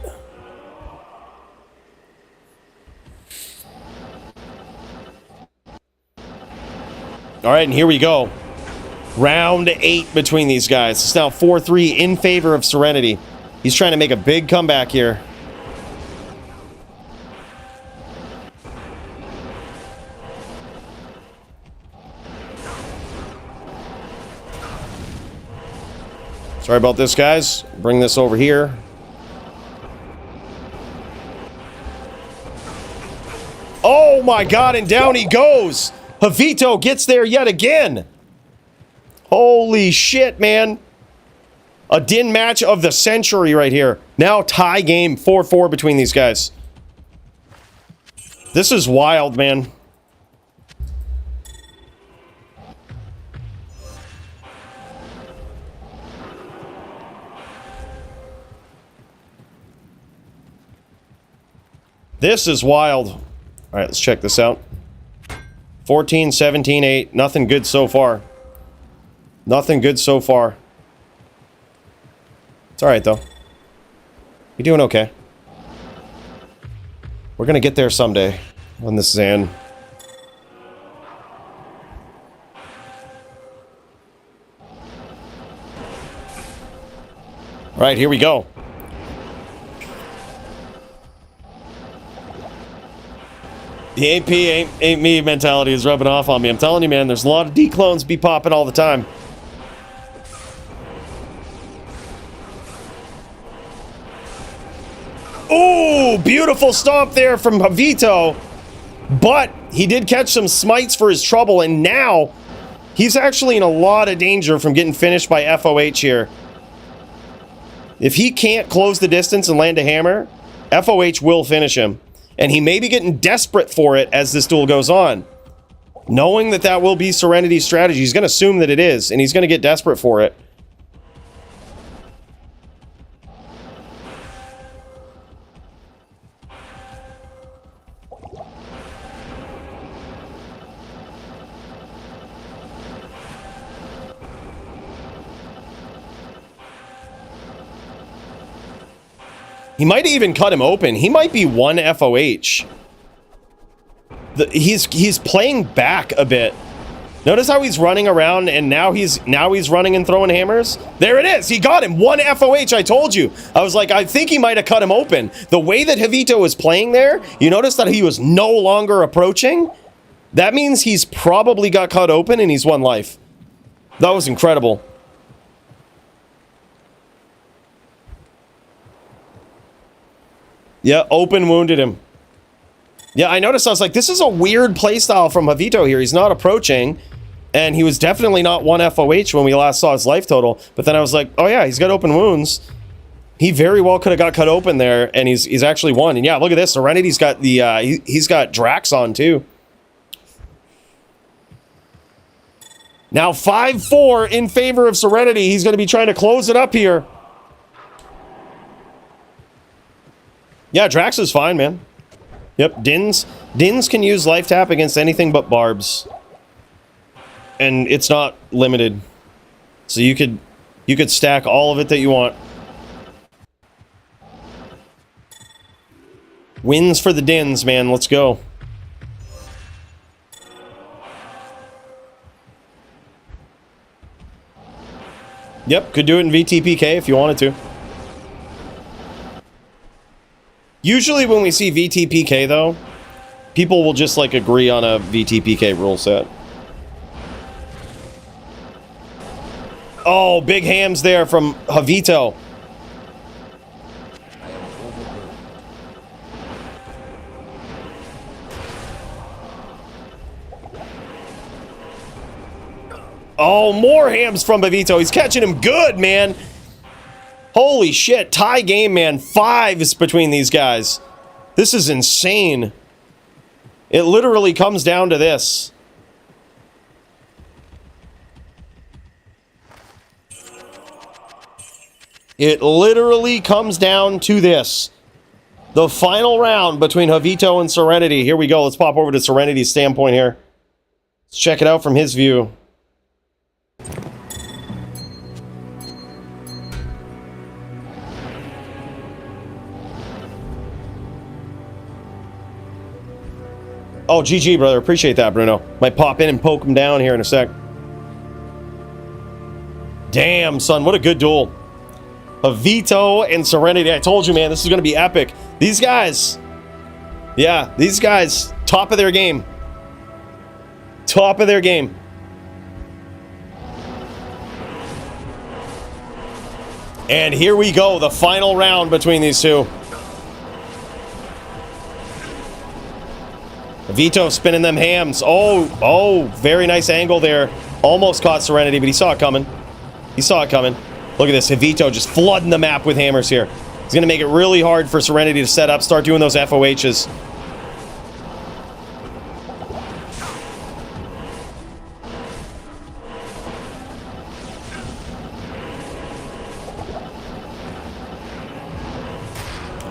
All right, and here we go. Round 8 between these guys. It's now 4-3 in favor of Serenity. He's trying to make a big comeback here. Sorry about this, guys. Bring this over here. Oh my god, and down he goes! Javito gets there yet again! Holy shit, man. A Din match of the century right here. Now tie game, 4-4 between these guys. This is wild, man. This is wild. All right, let's check this out. 14, 17, 8. Nothing good so far. Nothing good so far. It's alright, though. You're doing okay. We're gonna get there someday when this is in. Alright, here we go. The AP ain't me mentality is rubbing off on me. I'm telling you, man, there's a lot of D-clones be popping all the time. Ooh, beautiful stomp there from Javito. But he did catch some smites for his trouble, and now he's actually in a lot of danger from getting finished by FOH here. If he can't close the distance and land a hammer, FOH will finish him. And he may be getting desperate for it as this duel goes on. Knowing that that will be Serenity's strategy, he's going to assume that it is, and he's going to get desperate for it. He might even cut him open. He might be one FOH. He's playing back a bit. Notice how he's running around, and now he's running and throwing hammers. There it is. He got him. One FOH. I told you. I was like, I think he might have cut him open. The way that Javito was playing there, you notice that he was no longer approaching. That means he's probably got cut open and he's won life. That was incredible. Yeah, open wounded him. Yeah, I noticed. I was like, this is a weird playstyle from Javito here. He's not approaching, and he was definitely not one FOH when we last saw his life total. But then I was like, oh yeah, he's got open wounds. He very well could have got cut open there, and he's actually won. And yeah, look at this. Serenity's got the he's got Drax on too. Now 5-4 in favor of Serenity. He's going to be trying to close it up here. Yeah, Drax is fine, man. Yep, Dins can use life tap against anything but barbs. And it's not limited. So you could stack all of it that you want. Wins for the Dins, man. Let's go. Yep, could do it in VTPK if you wanted to. Usually when we see VTPK, though, people will just, like, agree on a VTPK rule set. Oh, big hams there from Javito. Oh, more hams from Javito. He's catching him good, man. Holy shit, tie game, man. 5s between these guys. This is insane. It literally comes down to this. It literally comes down to this. The final round between Javito and Serenity. Here we go. Let's pop over to Serenity's standpoint here. Let's check it out from his view. Oh, GG, brother. Appreciate that, Bruno. Might pop in and poke him down here in a sec. Damn, son. What a good duel. Javito and Serenity. I told you, man, this is going to be epic. These guys. Yeah, these guys. Top of their game. Top of their game. And here we go, the final round between these two. Vito spinning them hams. Oh, very nice angle there. Almost caught Serenity, but he saw it coming. He saw it coming. Look at this, Vito just flooding the map with hammers here. He's going to make it really hard for Serenity to set up, start doing those FOHs.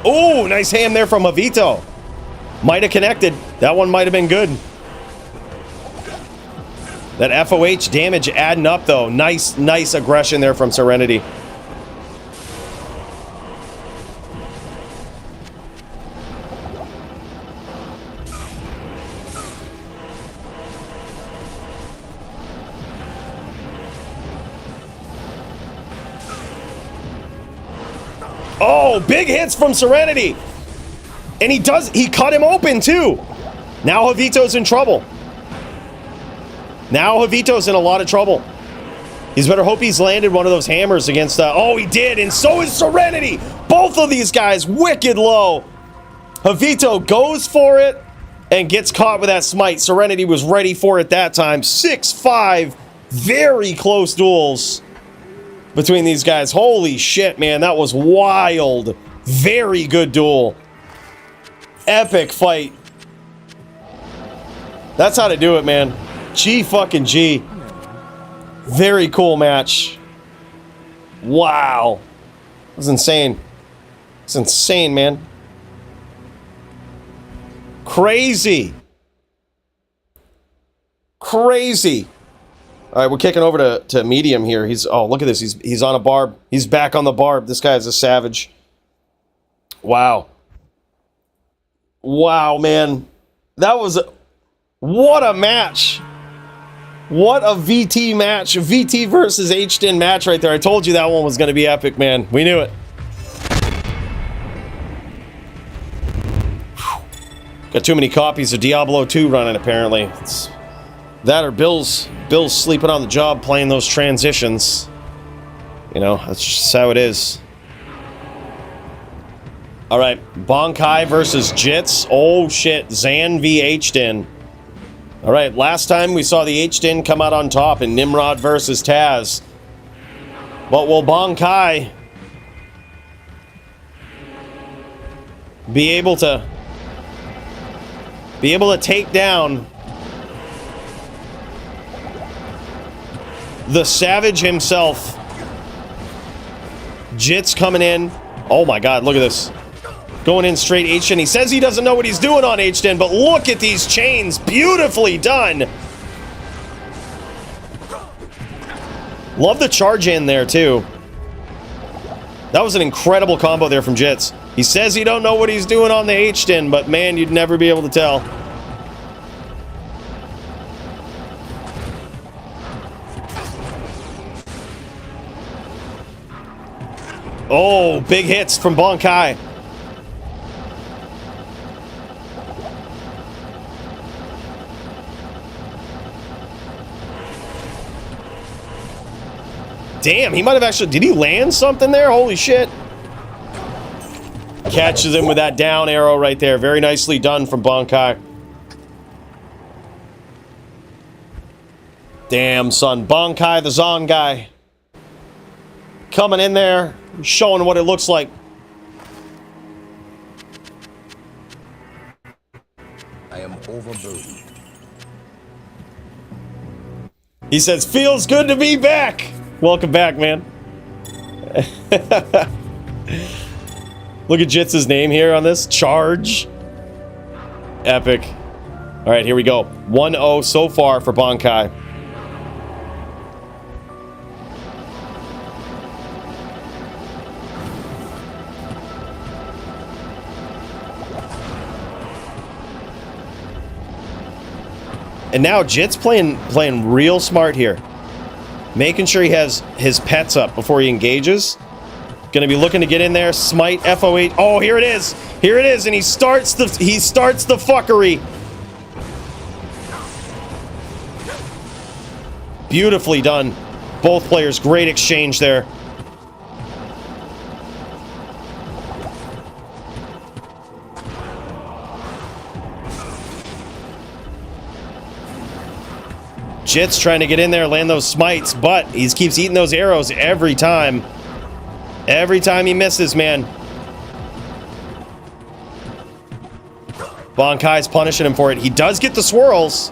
Oh, nice ham there from Avito. Might have connected. That one might have been good. That FOH damage adding up, though. Nice aggression there from Serenity. Oh, big hits from Serenity. And he cut him open too. Now Javito's in trouble. Now Javito's in a lot of trouble. He's better hope he's landed one of those hammers against, oh, he did, and so is Serenity. Both of these guys wicked low. Javito goes for it and gets caught with that smite. Serenity was ready for it that time. 6-5, very close duels between these guys. Holy shit, man, that was wild. Very good duel. Epic fight. That's how to do it, man. G fucking G. Very cool match. Wow. That was insane. It's insane, man. Crazy. Crazy. All right, we're kicking over to medium here. Oh, look at this. He's on a barb. He's back on the barb. This guy's a savage. Wow. Wow, man. That was what a match. What a VT match. VT versus HDN match right there. I told you that one was going to be epic, man. We knew it. Got too many copies of Diablo 2 running, apparently. It's that or Bill's sleeping on the job playing those transitions. You know, that's just how it is. All right, Bonkai versus Jits. Oh shit, Zan v HDN. All right, last time we saw the HDN come out on top in Nimrod versus Taz. But will Bonkai be able to take down the Savage himself? Jits coming in. Oh my god, look at this. Going in straight HDN. He says he doesn't know what he's doing on HDN, but look at these chains. Beautifully done. Love the charge in there, too. That was an incredible combo there from Jits. He says he don't know what he's doing on the HDN, but man, you'd never be able to tell. Oh, big hits from Bonkai. Damn, he might have actually... Did he land something there? Holy shit. Catches him with that down arrow right there. Very nicely done from Bonkai. Damn, son. Bonkai, the Zon guy. Coming in there, showing what it looks like. I am overburdened. He says, feels good to be back. Welcome back, man. Look at Jits' name here on this. Charge. Epic. All right, here we go. 1-0 so far for Bonkai. And now Jits playing real smart here. Making sure he has his pets up before he engages. Gonna be looking to get in there. Smite, FO8. Oh, here it is. Here it is, and he starts the fuckery. Beautifully done. Both players, great exchange there. Jit's trying to get in there, land those smites, but he keeps eating those arrows every time. Every time he misses, man. Bankai's punishing him for it. He does get the swirls.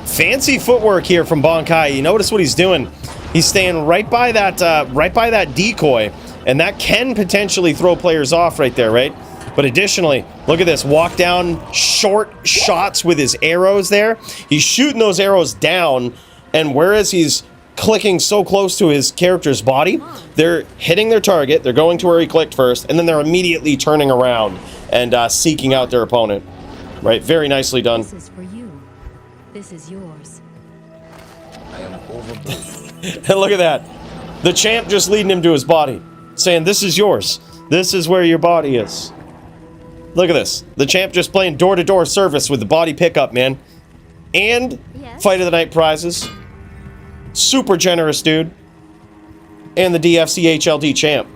Fancy footwork here from Bankai. You notice what he's doing. He's staying right by that decoy, and that can potentially throw players off right there, right? But additionally, look at this. Walk down short shots with his arrows there. He's shooting those arrows down, and whereas he's clicking so close to his character's body, they're hitting their target, they're going to where he clicked first, and then they're immediately turning around and seeking out their opponent. Right? Very nicely done. This is for you. This is yours. I am overburdened. And look at that. The champ just leading him to his body, saying, this is yours. This is where your body is. Look at this. The champ just playing door-to-door service with the body pickup, man. And Yes. Fight of the Night prizes. Super generous dude. And the DFC HLD champ.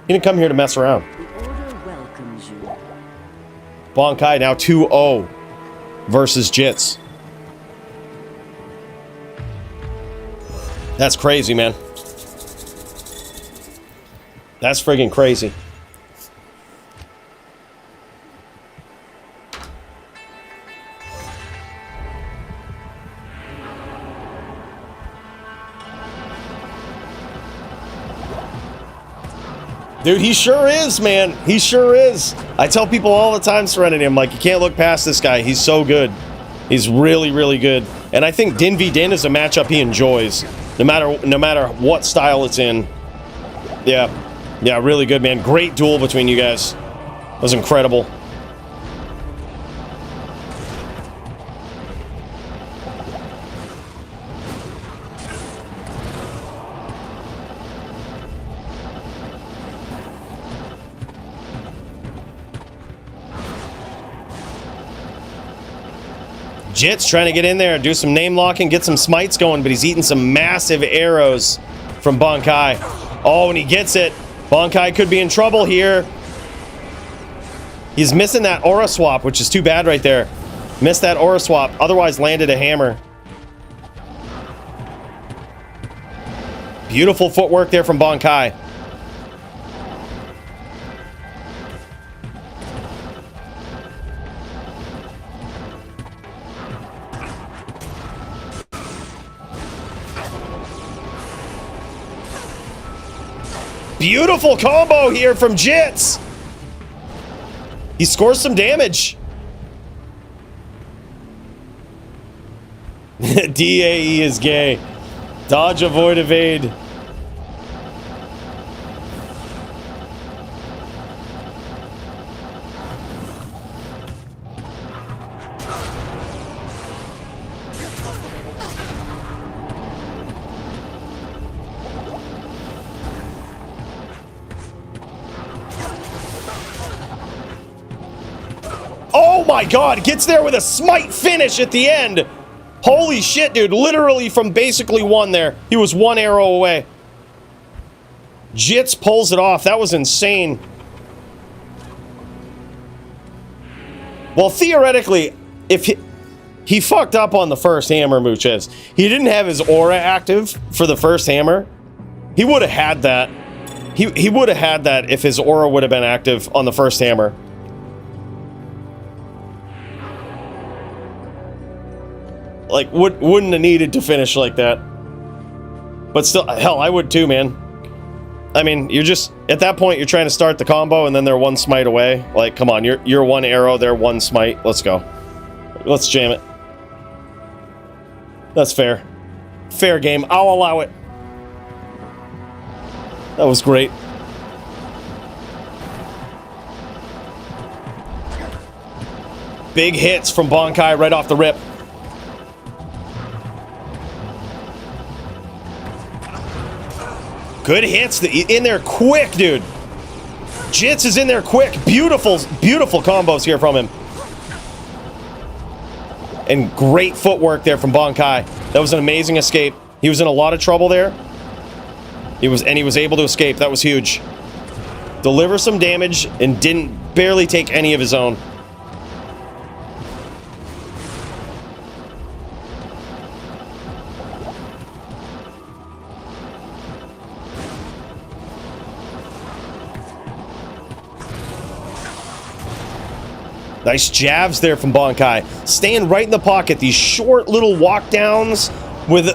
He didn't come here to mess around. The order welcomes you. Bankai now 2-0 versus Jits. That's crazy, man. That's friggin' crazy. Dude, he sure is, man. He sure is. I tell people all the time, Serenity, I'm like, you can't look past this guy. He's so good. He's really, really good. And I think Din v Din is a matchup he enjoys. No matter what style it's in. Yeah. Yeah, really good, man. Great duel between you guys. It was incredible. Jit's trying to get in there, do some name locking, get some smites going, but he's eating some massive arrows from Bankai. Oh, and he gets it. Bankai could be in trouble here. He's missing that aura swap, which is too bad right there. Missed that aura swap, otherwise landed a hammer. Beautiful footwork there from Bankai. Beautiful combo here from Jits. He scores some damage. DAE is gay. Dodge, avoid, evade. Oh my god, gets there with a smite finish at the end. Holy shit, dude. Literally from basically one there. He was one arrow away. Jits pulls it off. That was insane. Well, theoretically, if he fucked up on the first hammer, Muchez. He didn't have his aura active for the first hammer. He would have had that. He would have had that if his aura would have been active on the first hammer. Like, wouldn't have needed to finish like that. But still, hell, I would too, man. I mean, you're just, at that point, you're trying to start the combo and then they're one smite away. Like, come on, you're one arrow, they're one smite. Let's go. Let's jam it. That's fair. Fair game. I'll allow it. That was great. Big hits from Bankai right off the rip. Good hits in there quick, dude. Jits is in there quick. Beautiful, beautiful combos here from him. And great footwork there from Bankai. That was an amazing escape. He was in a lot of trouble there. He was able to escape. That was huge. Deliver some damage and didn't barely take any of his own. Nice jabs there from Bankai. Staying right in the pocket. These short little walk downs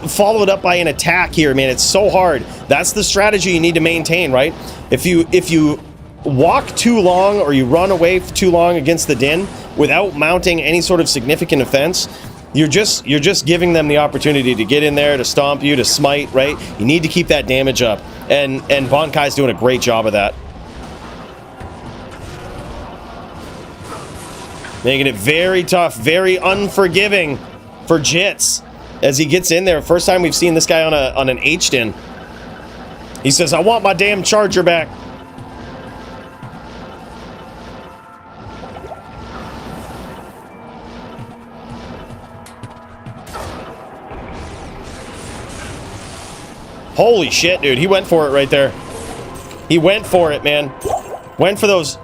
followed up by an attack here, man. It's so hard. That's the strategy you need to maintain, right? If you walk too long or you run away for too long against the Din without mounting any sort of significant offense, you're just giving them the opportunity to get in there, to stomp you, to smite, right? You need to keep that damage up. And Bankai's doing a great job of that. Making it very tough, very unforgiving for Jits as he gets in there. First time we've seen this guy on an H-Din. He says, I want my damn charger back. Holy shit, dude. He went for it right there. He went for it, man. Went for those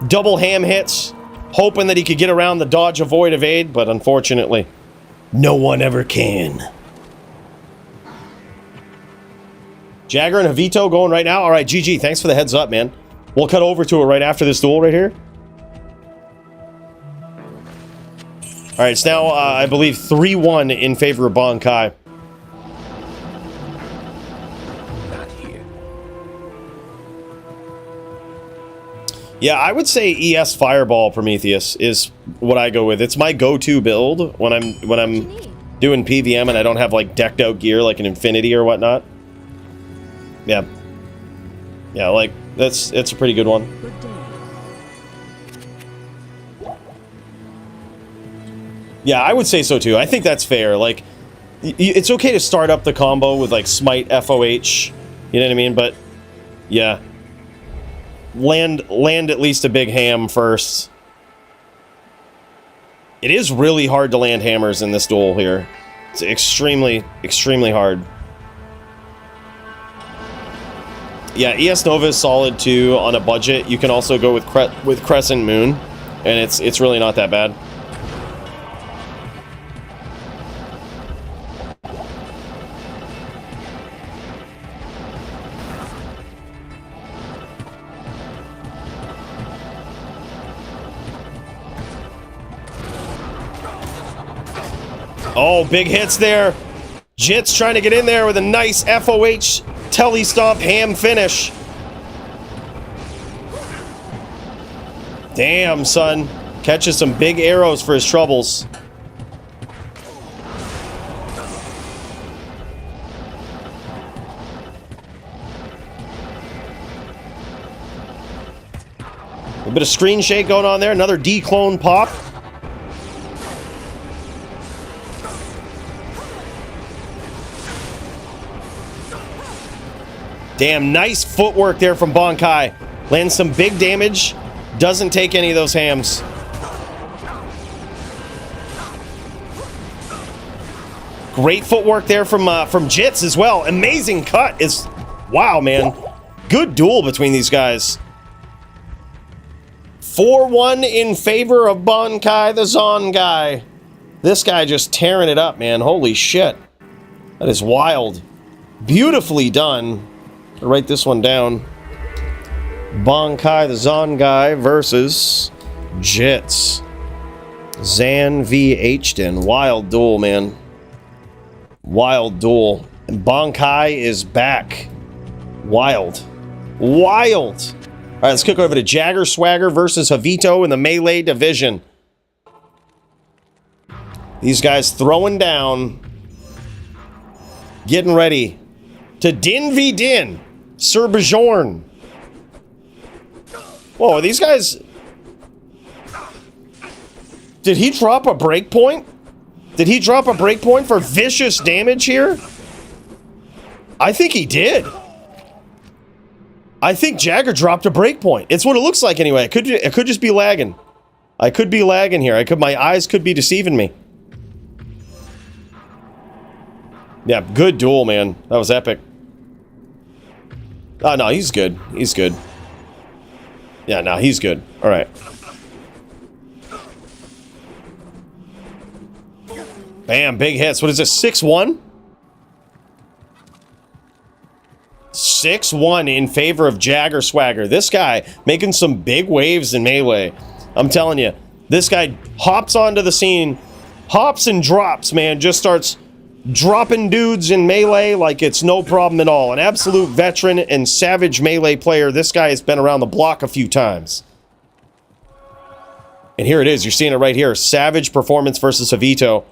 double ham hits, hoping that he could get around the dodge, avoid, evade, but unfortunately, no one ever can. Jagger and Javito going right now. All right, GG, thanks for the heads up, man. We'll cut over to it right after this duel right here. All right, it's now, I believe, 3-1 in favor of Bankai. Not here. Yeah, I would say ES Fireball Prometheus is what I go with. It's my go-to build when I'm doing PVM and I don't have like decked out gear like an Infinity or whatnot. Yeah. Yeah, like it's a pretty good one. Good day. Yeah, I would say so too. I think that's fair. Like it's okay to start up the combo with like Smite FOH, you know what I mean? But yeah. Land at least a big ham first. It is really hard to land hammers in this duel here. It's extremely hard. Yeah, ES Nova is solid too on a budget. You can also go with Crescent Moon, and it's really not that bad. Oh, big hits there. Jit's trying to get in there with a nice FOH telly stomp ham finish. Damn, son. Catches some big arrows for his troubles. A bit of screen shake going on there. Another D-clone pop. Damn, nice footwork there from Bankai. Lands some big damage. Doesn't take any of those hams. Great footwork there from Jits as well. Amazing cut. Wow, man. Good duel between these guys. 4-1 in favor of Bankai, the Zon guy. This guy just tearing it up, man. Holy shit. That is wild. Beautifully done. I'll write this one down. Bankai, the Zon guy versus Jits. Zan v H-Din. Wild duel, man. Wild duel. And Bankai is back. Wild. Wild. All right, let's kick over to Jagger Swagger versus Javito in the Melee division. These guys throwing down. Getting ready to Din v Din. Sir Bajorn. Whoa, are these guys... Did he drop a breakpoint? Did he drop a breakpoint for vicious damage here? I think he did. I think Jagger dropped a breakpoint. It's what it looks like anyway. It could just be lagging. I could be lagging here. My eyes could be deceiving me. Yeah, good duel, man. That was epic. Oh, no, he's good. He's good. Yeah, no, he's good. All right. Bam, big hits. What is this, 6-1? 6-1 in favor of Jagger Swagger. This guy making some big waves in Melee. I'm telling you, this guy hops onto the scene, hops and drops, man, just starts dropping dudes in Melee like it's no problem at all. An absolute veteran and savage Melee player. This guy has been around the block a few times. And here it is. You're seeing it right here. Savage performance versus Javito.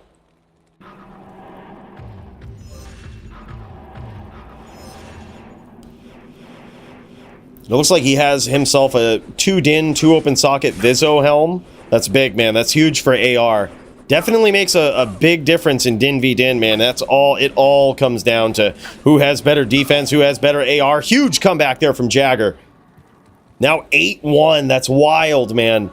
It looks like he has himself a 2-din, 2-open socket Vizzo helm. That's big, man. That's huge for AR. Definitely makes a big difference in Din v Din, man. That's all. It all comes down to who has better defense, who has better AR. Huge comeback there from Jagger. Now 8-1. That's wild, man.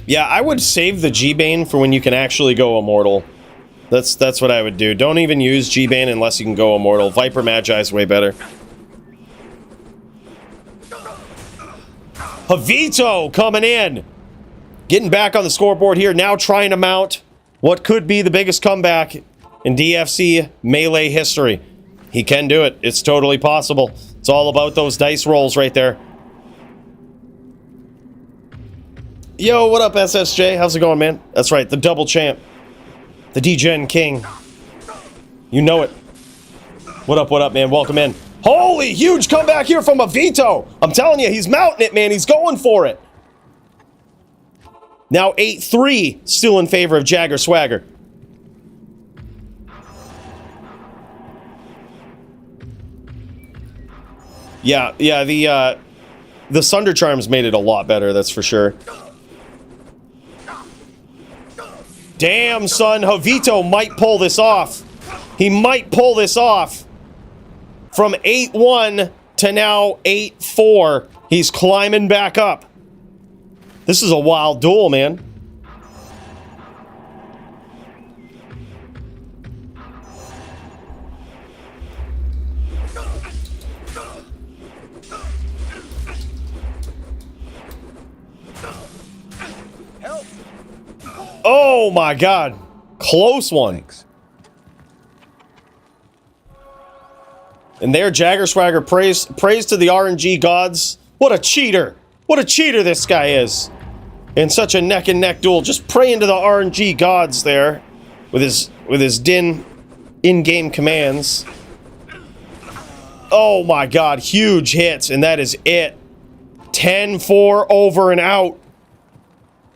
Yeah, I would save the G-Bane for when you can actually go Immortal. That's what I would do. Don't even use G-Bane unless you can go Immortal. Viper Magi is way better. Javito coming in. Getting back on the scoreboard here. Now trying to mount what could be the biggest comeback in DFC Melee history. He can do it. It's totally possible. It's all about those dice rolls right there. Yo, what up, SSJ? How's it going, man? That's right, the double champ. The D-Gen King. You know it. What up, man? Welcome in. Holy, huge comeback here from Javito. I'm telling you, he's mounting it, man. He's going for it. Now 8-3, still in favor of Jagger Swagger. Yeah, the Sunder Charms made it a lot better, that's for sure. Damn, son, Javito might pull this off. He might pull this off. From 8-1 to now 8-4, he's climbing back up. This is a wild duel, man. Oh my god. Close one. Thanks. And there, Jagger Swagger praise to the RNG gods. What a cheater. What a cheater this guy is. In such a neck and neck duel. Just praying to the RNG gods there. With his Din in-game commands. Oh my god. Huge hits. And that is it. 10-4 over and out.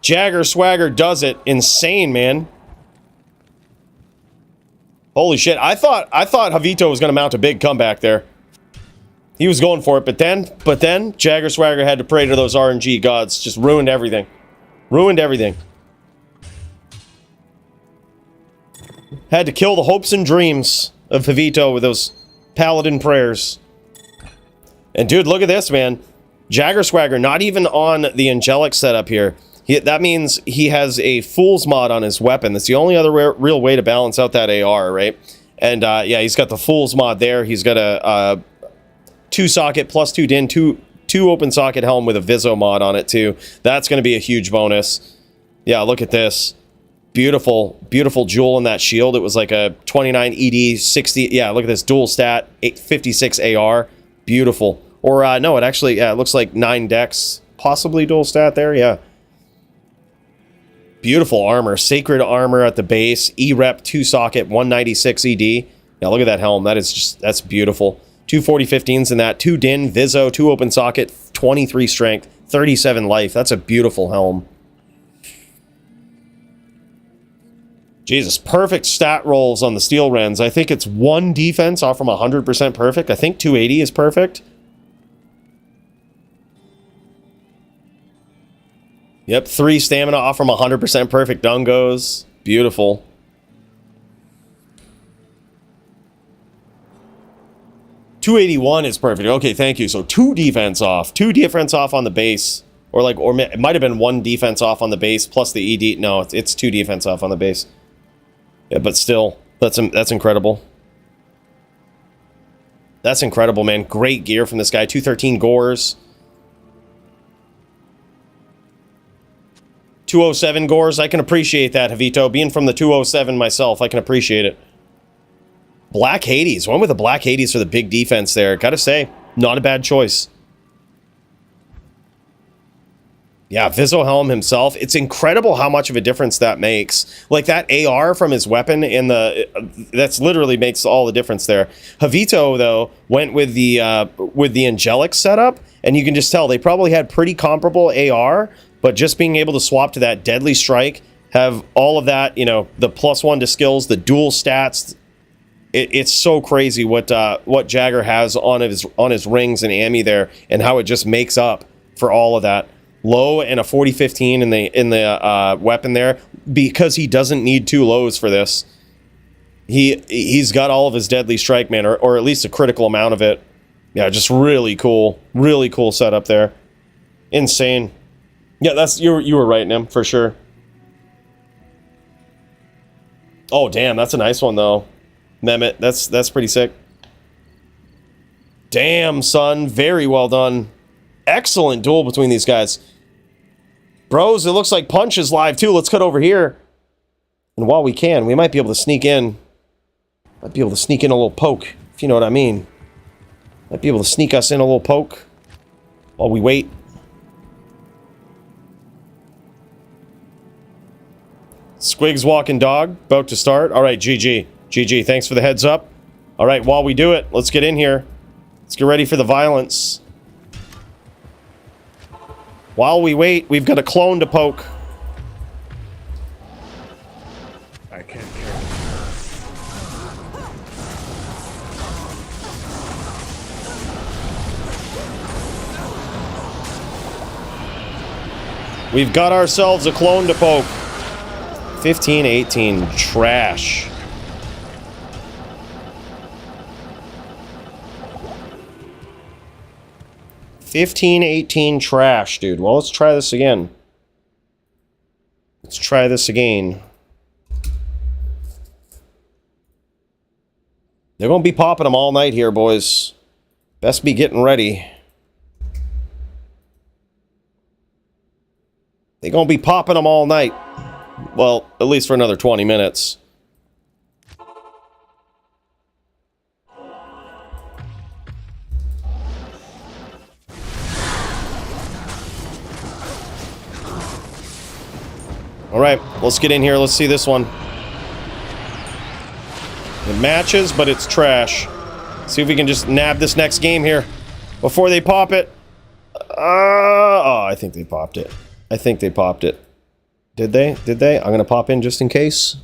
Jagger Swagger does it. Insane, man. Holy shit. I thought Javito was going to mount a big comeback there. He was going for it, but then Jagger Swagger had to pray to those RNG gods. Just ruined everything. Ruined everything. Had to kill the hopes and dreams of Javito with those paladin prayers. And dude, look at this, man. Jagger Swagger not even on the angelic setup here. That means he has a Fool's Mod on his weapon. That's the only other real way to balance out that AR, right? And yeah, he's got the Fool's Mod there. He's got a 2-socket plus 2-din, 2 open socket helm with a Vizzo mod on it too. That's going to be a huge bonus. Yeah, look at this. Beautiful, beautiful jewel in that shield. It was like a 29 ED, 60. Yeah, look at this dual stat, 856 AR. Beautiful. Or no, it actually, yeah, it looks like 9 dex, possibly dual stat there. Yeah. Beautiful armor. Sacred armor at the base. E-rep 2-socket, 196 ED. Yeah, look at that helm. That is just, that's beautiful. 240 15s in that. 2 din, Vizzo, 2 open socket, 23 strength, 37 life. That's a beautiful helm. Jesus, perfect stat rolls on the steel rens. I think it's 1 defense off from 100% perfect. I think 280 is perfect. Yep, 3 stamina off from 100% perfect dungos. Beautiful. 281 is perfect. Okay, thank you. So 2 defense off. 2 defense off on the base. Or like, or it might have been 1 defense off on the base plus the ED. No, it's 2 defense off on the base. Yeah, but still, that's incredible. That's incredible, man. Great gear from this guy. 213 gores. 207 gores. I can appreciate that, Javito. Being from the 207 myself, I can appreciate it. Black Hades. Went with the Black Hades for the big defense there. Gotta say, not a bad choice. Yeah, Vizzo Helm himself. It's incredible how much of a difference that makes. Like that AR from his weapon in the that's literally makes all the difference there. Javito though went with the angelic setup, and you can just tell they probably had pretty comparable AR, but just being able to swap to that deadly strike, have all of that, you know, the +1 to skills, the dual stats. It's so crazy what Jagger has on his rings and Ami there, and how it just makes up for all of that. Low and a 40-15 in the weapon there, because he doesn't need 2 lows for this. He's got all of his deadly strike, man, or at least a critical amount of it. Yeah, just really cool setup there. Insane. Yeah, that's you were right, Nim, for sure. Oh damn, that's a nice one though. Mehmet, that's pretty sick. Damn, son, very well done. Excellent duel between these guys. Bros, it looks like Punch is live too. Let's cut over here. And while we can, we might be able to sneak in. Might be able to sneak in a little poke, if you know what I mean. Might be able to sneak us in a little poke while we wait. Squigs walking dog, about to start. All right, GG. GG, thanks for the heads up. All right, while we do it, let's get in here. Let's get ready for the violence. While we wait, we've got a clone to poke. I can't carry. We've got ourselves a clone to poke. 15-18, trash. $15-18 trash, dude. Well, let's try this again. Let's try this again. They're gonna be popping them all night here, boys. Best be getting ready. They're gonna be popping them all night. Well, at least for another 20 minutes. All right, let's get in here. Let's see this one. It matches, but it's trash. See if we can just nab this next game here before they pop it. Oh, I think they popped it. I think they popped it. Did they? Did they? I'm gonna pop in just in case.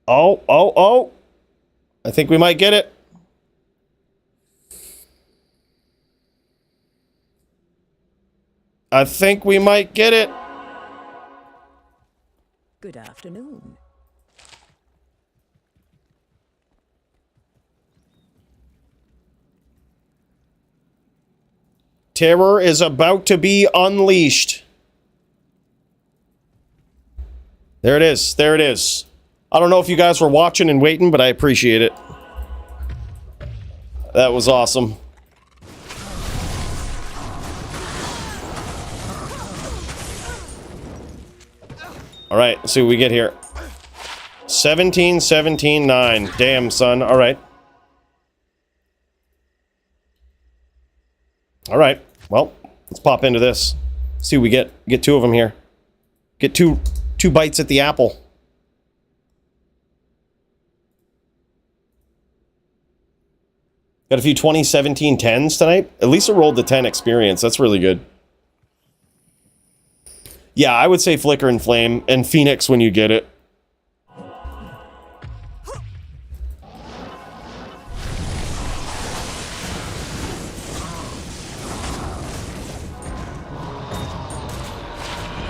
Oh. I think we might get it. I think we might get it. Good afternoon. Terror is about to be unleashed. There it is. There it is. I don't know if you guys were watching and waiting, but I appreciate it. That was awesome. All right, let's see what we get here. 17, 17, 9. Damn, son. All right. All right. Well, let's pop into this. See what we get. Get 2 of them here. Get two bites at the apple. Got a few 2017 10s tonight. At least I rolled the 10 experience. That's really good. Yeah, I would say Flicker and Flame and Phoenix when you get it.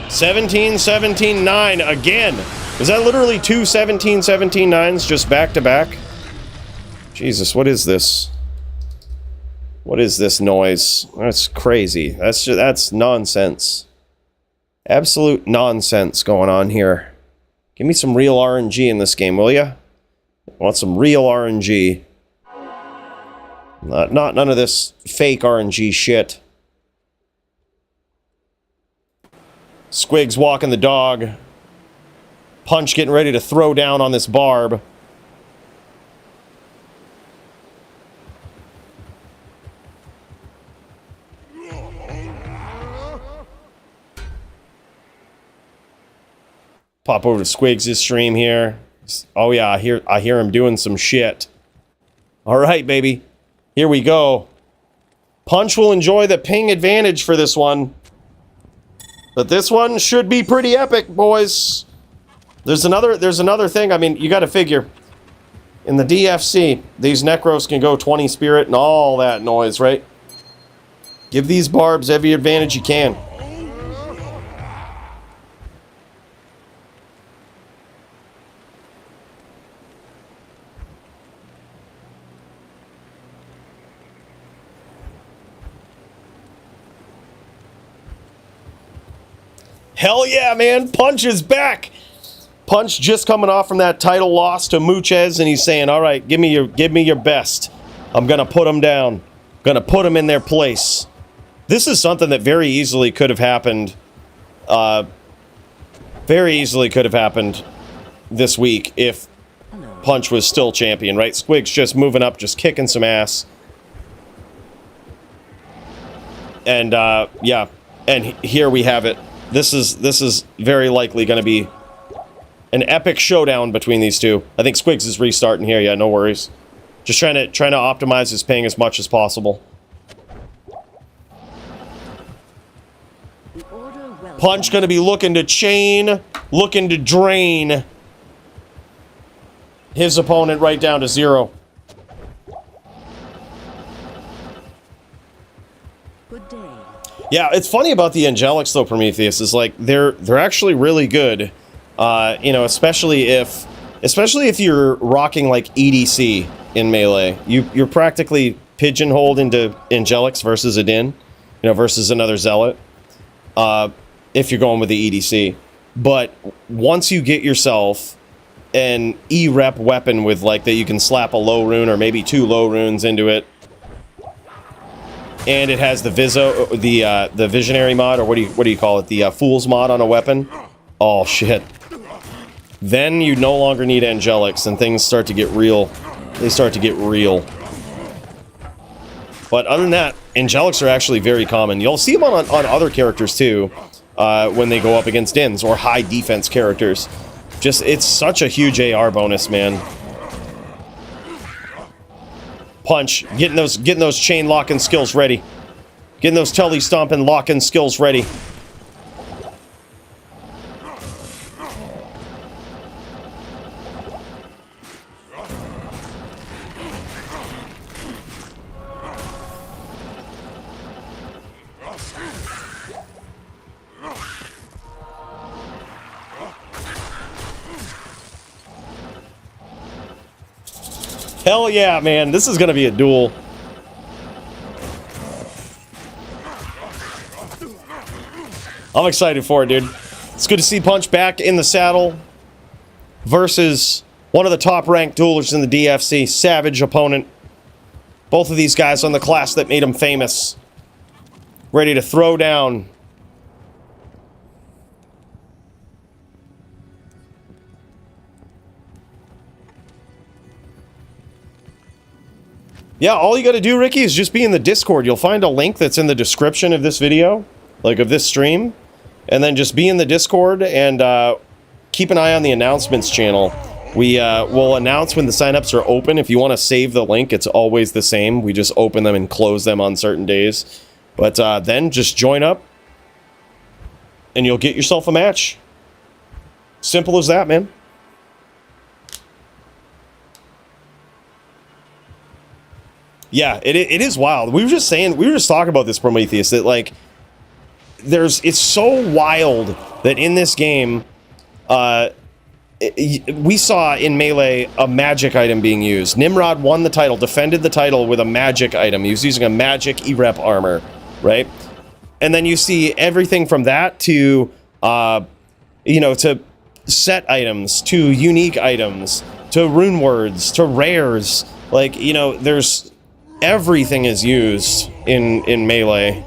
$17, 17, 9 again. Is that literally 2 17, 17, 9s just back to back? Jesus, what is this? What is this noise? That's crazy. That's nonsense. Absolute nonsense going on here. Give me some real RNG in this game, will ya? I want some real RNG. Not none of this fake RNG shit. Squig's walking the dog. Punch getting ready to throw down on this barb. Pop over to Squigs' stream here. Oh yeah, I hear him doing some shit. All right, baby. Here we go. Punch will enjoy the ping advantage for this one. But this one should be pretty epic, boys. There's another thing. I mean, you got to figure. In the DFC, these Necros can go 20 spirit and all that noise, right? Give these barbs every advantage you can. Hell yeah, man. Punch is back. Punch just coming off from that title loss to Muchez, and he's saying, all right, give me your best. I'm going to put them down. Going to put them in their place. This is something that very easily could have happened. Very easily could have happened this week if Punch was still champion, right? Squig's just moving up, just kicking some ass. And, yeah. And here we have it. This is very likely going to be an epic showdown between these two. I think Squigs is restarting here. Yeah, no worries. Just trying to optimize his ping as much as possible. Punch going to be looking to chain, looking to drain his opponent right down to 0. Good day. Yeah, it's funny about the Angelics though, Prometheus, is like they're actually really good. You know, especially if you're rocking like EDC in Melee. You're practically pigeonholed into Angelics versus a Din, you know, versus another Zealot. If you're going with the EDC. But once you get yourself an E-rep weapon with like that you can slap a low rune or maybe 2 low runes into it. And it has the the visionary mod, or what do you call it? The fool's mod on a weapon. Oh shit. Then you no longer need Angelics and things start to get real. They start to get real. But other than that, Angelics are actually very common. You'll see them on other characters too, when they go up against Dins or high defense characters. Just, it's such a huge AR bonus, man. Punch, getting those chain locking skills ready. Getting those telly stomping locking skills ready. Hell yeah, man. This is gonna be a duel. I'm excited for it, dude. It's good to see Punch back in the saddle versus one of the top-ranked duelers in the DFC. Savage opponent. Both of these guys on the class that made him famous. Ready to throw down. Yeah, all you gotta do, Ricky, is just be in the Discord. You'll find a link that's in the description of this video, like of this stream, and then just be in the Discord and keep an eye on the announcements channel. We will announce when the signups are open. If you want to save the link, it's always the same. We just open them and close them on certain days. But then just join up, and you'll get yourself a match. Simple as that, man. Yeah, it is wild. We were just talking about this, Prometheus, that like it's so wild that in this game, we saw in Melee a magic item being used. Nimrod won the title, defended the title with a magic item. He was using a magic E-Rep armor, right? And then you see everything from that to, you know, to set items, to unique items, to rune words, to rares. Like, you know, there's... everything is used in Melee.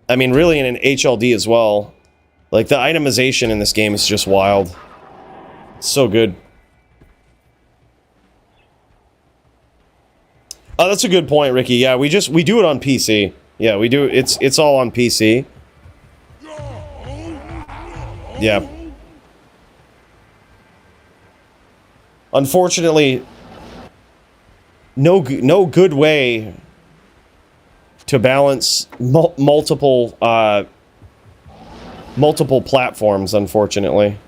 I mean, really in an HLD as well. Like, the itemization in this game is just wild. So good. Oh, that's a good point, Ricky. Yeah, we do it on PC. Yeah, we do. It's all on PC. Yeah. Unfortunately, no good way to balance multiple platforms, unfortunately.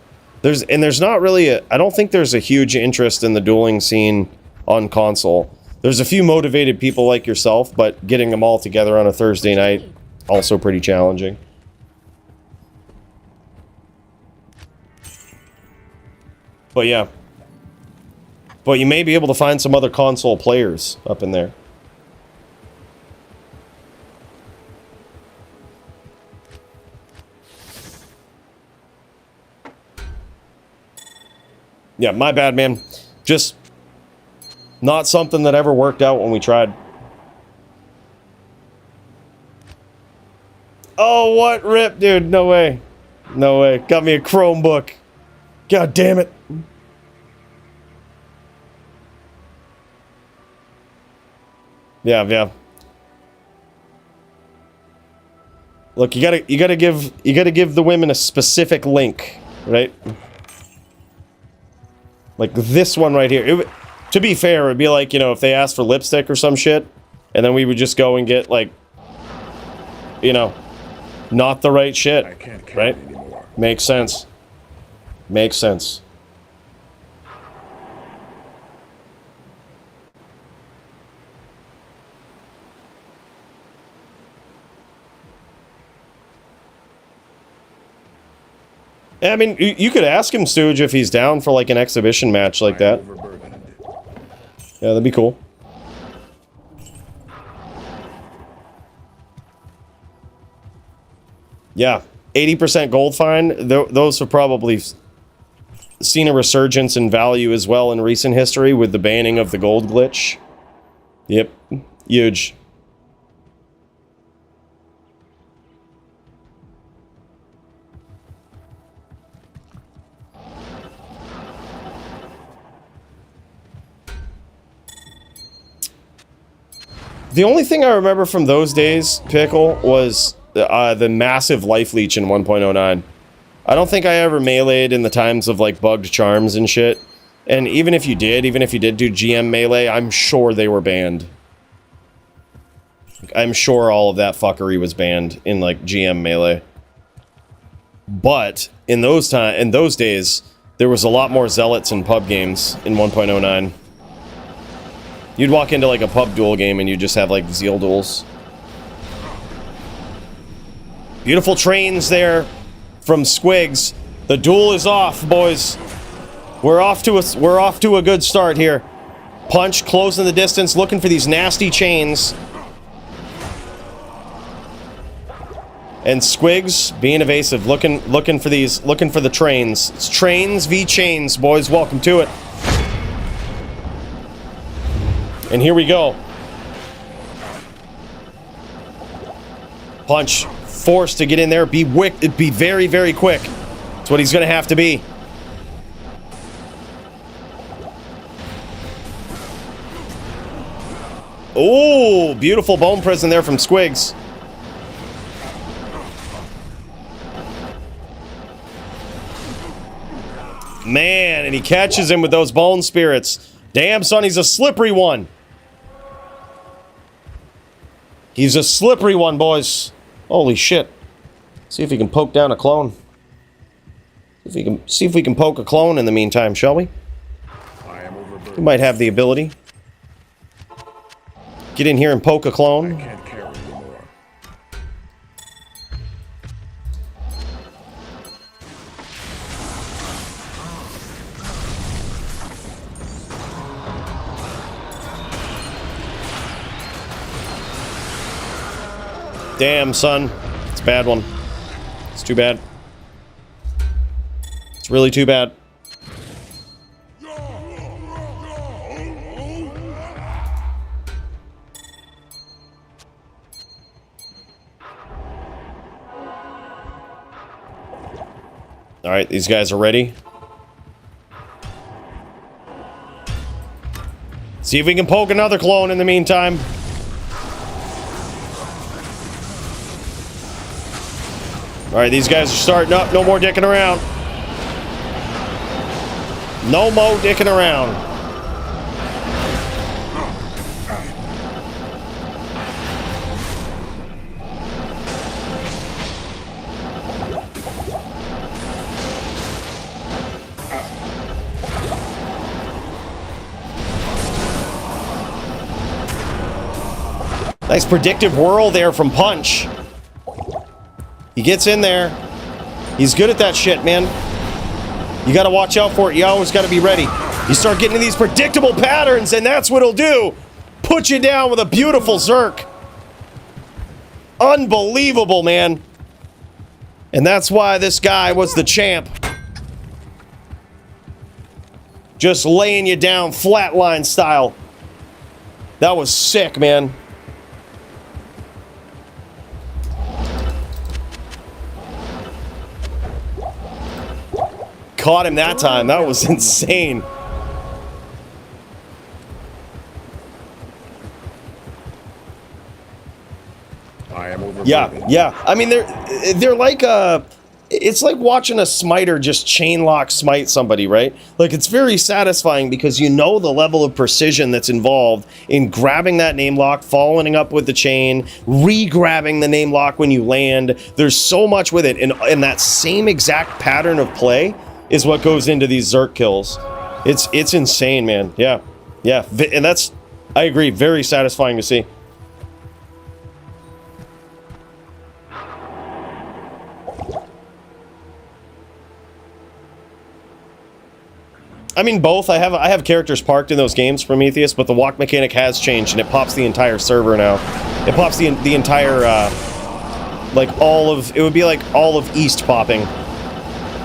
There's not really I don't think there's a huge interest in the dueling scene on console. There's a few motivated people like yourself, but getting them all together on a Thursday night, also pretty challenging. But yeah. But you may be able to find some other console players up in there. Yeah, my bad, man. Just not something that ever worked out when we tried. Oh, what rip, dude? No way. No way. Got me a Chromebook. God damn it. Yeah, yeah. Look, you gotta give the women a specific link, right? Like this one right here. To be fair, it'd be like, you know, if they asked for lipstick or some shit, and then we would just go and get, like, you know, not the right shit, I can't count right? anymore. Makes sense. Makes sense. I mean, you could ask him, Stooge, if he's down for, like, an exhibition match like that. Yeah, that'd be cool. Yeah, 80% gold fine. Those have probably seen a resurgence in value as well in recent history with the banning of the gold glitch. Yep, huge. The only thing I remember from those days, Pickle, was the massive life leech in 1.09. I don't think I ever meleeed in the times of, like, bugged charms and shit. And even if you did do GM melee, I'm sure they were banned. I'm sure all of that fuckery was banned in, like, GM melee. But in those days, there was a lot more zealots in pub games in 1.09. You'd walk into, like, a pub duel game and you'd just have, like, zeal duels. Beautiful trains there from Squigs. The duel is off, boys. We're off to a good start here. Punch, closing the distance, looking for these nasty chains. And Squigs being evasive, looking for the trains. It's trains v chains, boys. Welcome to it. And here we go. Punch, forced to get in there, be very, very quick. That's what he's gonna have to be. Oh, beautiful bone prison there from Squigs. Man, and he catches him with those bone spirits. Damn, son, he's a slippery one. He's a slippery one, boys. Holy shit. See if he can poke down a clone. See if we can poke a clone in the meantime, shall we? We might have the ability. Get in here and poke a clone. I can't carry anymore. Damn, son. It's a bad one. It's too bad. It's really too bad. All right, these guys are ready. See if we can poke another clone in the meantime. All right, these guys are starting up. No more dicking around. No more dicking around. Nice predictive whirl there from Punch. He gets in there. He's good at that shit, man. You gotta watch out for it. You always gotta be ready. You start getting into these predictable patterns, and that's what it'll do. Put you down with a beautiful Zerk. Unbelievable, man. And that's why this guy was the champ. Just laying you down flatline style. That was sick, man. Caught him that time. That was insane. I am over. Yeah. I mean, they're like it's like watching a smiter just chain lock smite somebody, right? Like, it's very satisfying because you know the level of precision that's involved in grabbing that name lock, following up with the chain, re-grabbing the name lock when you land. There's so much with it, and that same exact pattern of play is what goes into these Zerk kills. It's insane, man. Yeah. And that's, I agree, very satisfying to see. I mean, both. I have characters parked in those games Prometheus, but the walk mechanic has changed, and it pops the entire server now. It pops the entire, like, it would be like all of East popping.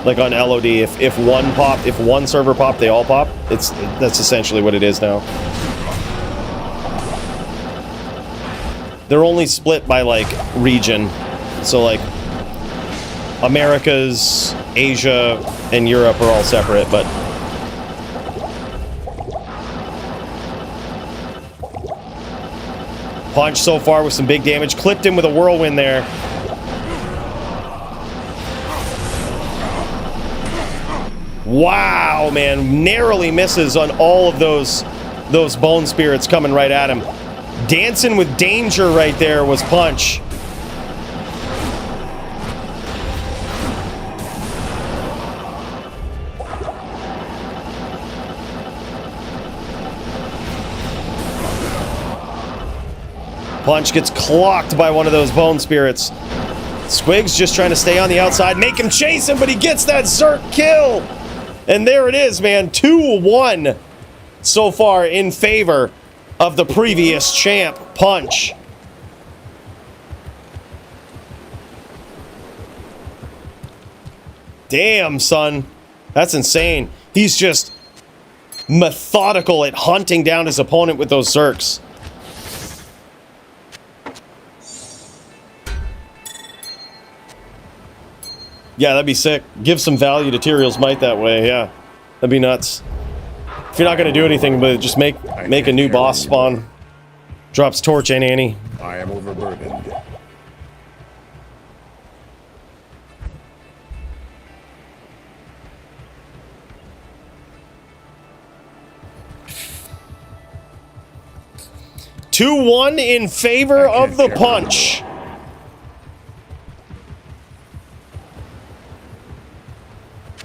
Like on LOD, if one server popped, they all pop. That's essentially what it is now. They're only split by, like, region. So, like, Americas, Asia, and Europe are all separate, but Punch so far with some big damage. Clipped him with a whirlwind there. Wow, man. Narrowly misses on all of those bone spirits coming right at him. Dancing with danger right there was Punch. Punch gets clocked by one of those bone spirits. Squig's just trying to stay on the outside, make him chase him, but he gets that Zerk kill. And there it is, man. 2-1 so far in favor of the previous champ, Punch. Damn, son. That's insane. He's just methodical at hunting down his opponent with those Zerks. Yeah, that'd be sick. Give some value to Tyrael's Might that way, yeah. That'd be nuts. If you're not gonna do anything but just make a new boss spawn. Drops Torch and Annie. I am overburdened. Two-1 in favor of the Punch.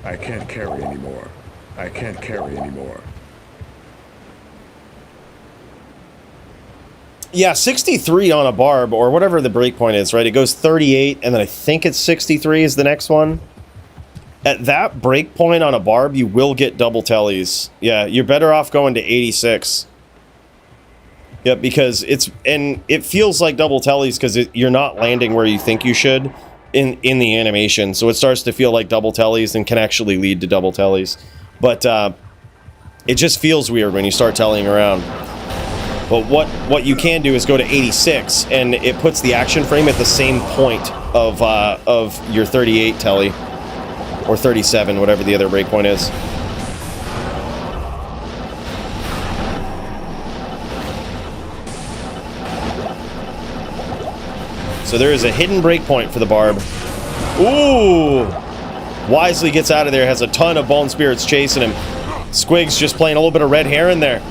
I can't carry anymore. I can't carry anymore. Yeah, 63 on a barb, or whatever the breakpoint is, right? It goes 38, and then I think it's 63 is the next one. At that breakpoint on a barb, you will get double tellies. Yeah, you're better off going to 86. Yep, because it feels like double tellies because you're not landing where you think you should in the animation. So it starts to feel like double tellies and can actually lead to double tellies. But it just feels weird when you start tellying around. But what you can do is go to 86, and it puts the action frame at the same point of your 38 telly, or 37, whatever the other breakpoint is. So there is a hidden breakpoint for the Barb. Ooh! Wisely gets out of there, has a ton of Bone Spirits chasing him. Squigs just playing a little bit of red hair in there.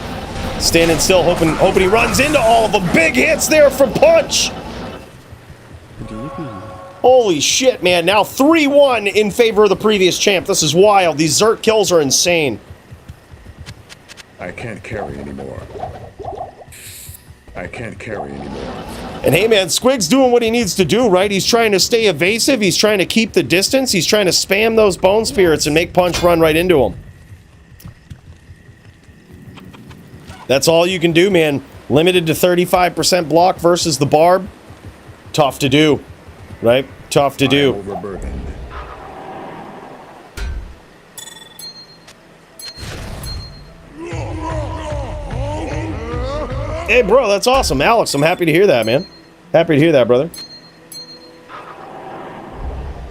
Standing still, hoping he runs into all of them. Big hits there from Punch! Holy shit, man. Now 3-1 in favor of the previous champ. This is wild. These Zerk kills are insane. I can't carry anymore. I can't carry anymore. And hey man, Squig's doing what he needs to do, right? He's trying to stay evasive, he's trying to keep the distance, he's trying to spam those Bone Spirits and make Punch run right into him. That's all you can do, man. Limited to 35% block versus the Barb. Tough to do, right? Tough to do. Overburdened. Hey, bro, that's awesome. Alex, I'm happy to hear that, man. Happy to hear that, brother.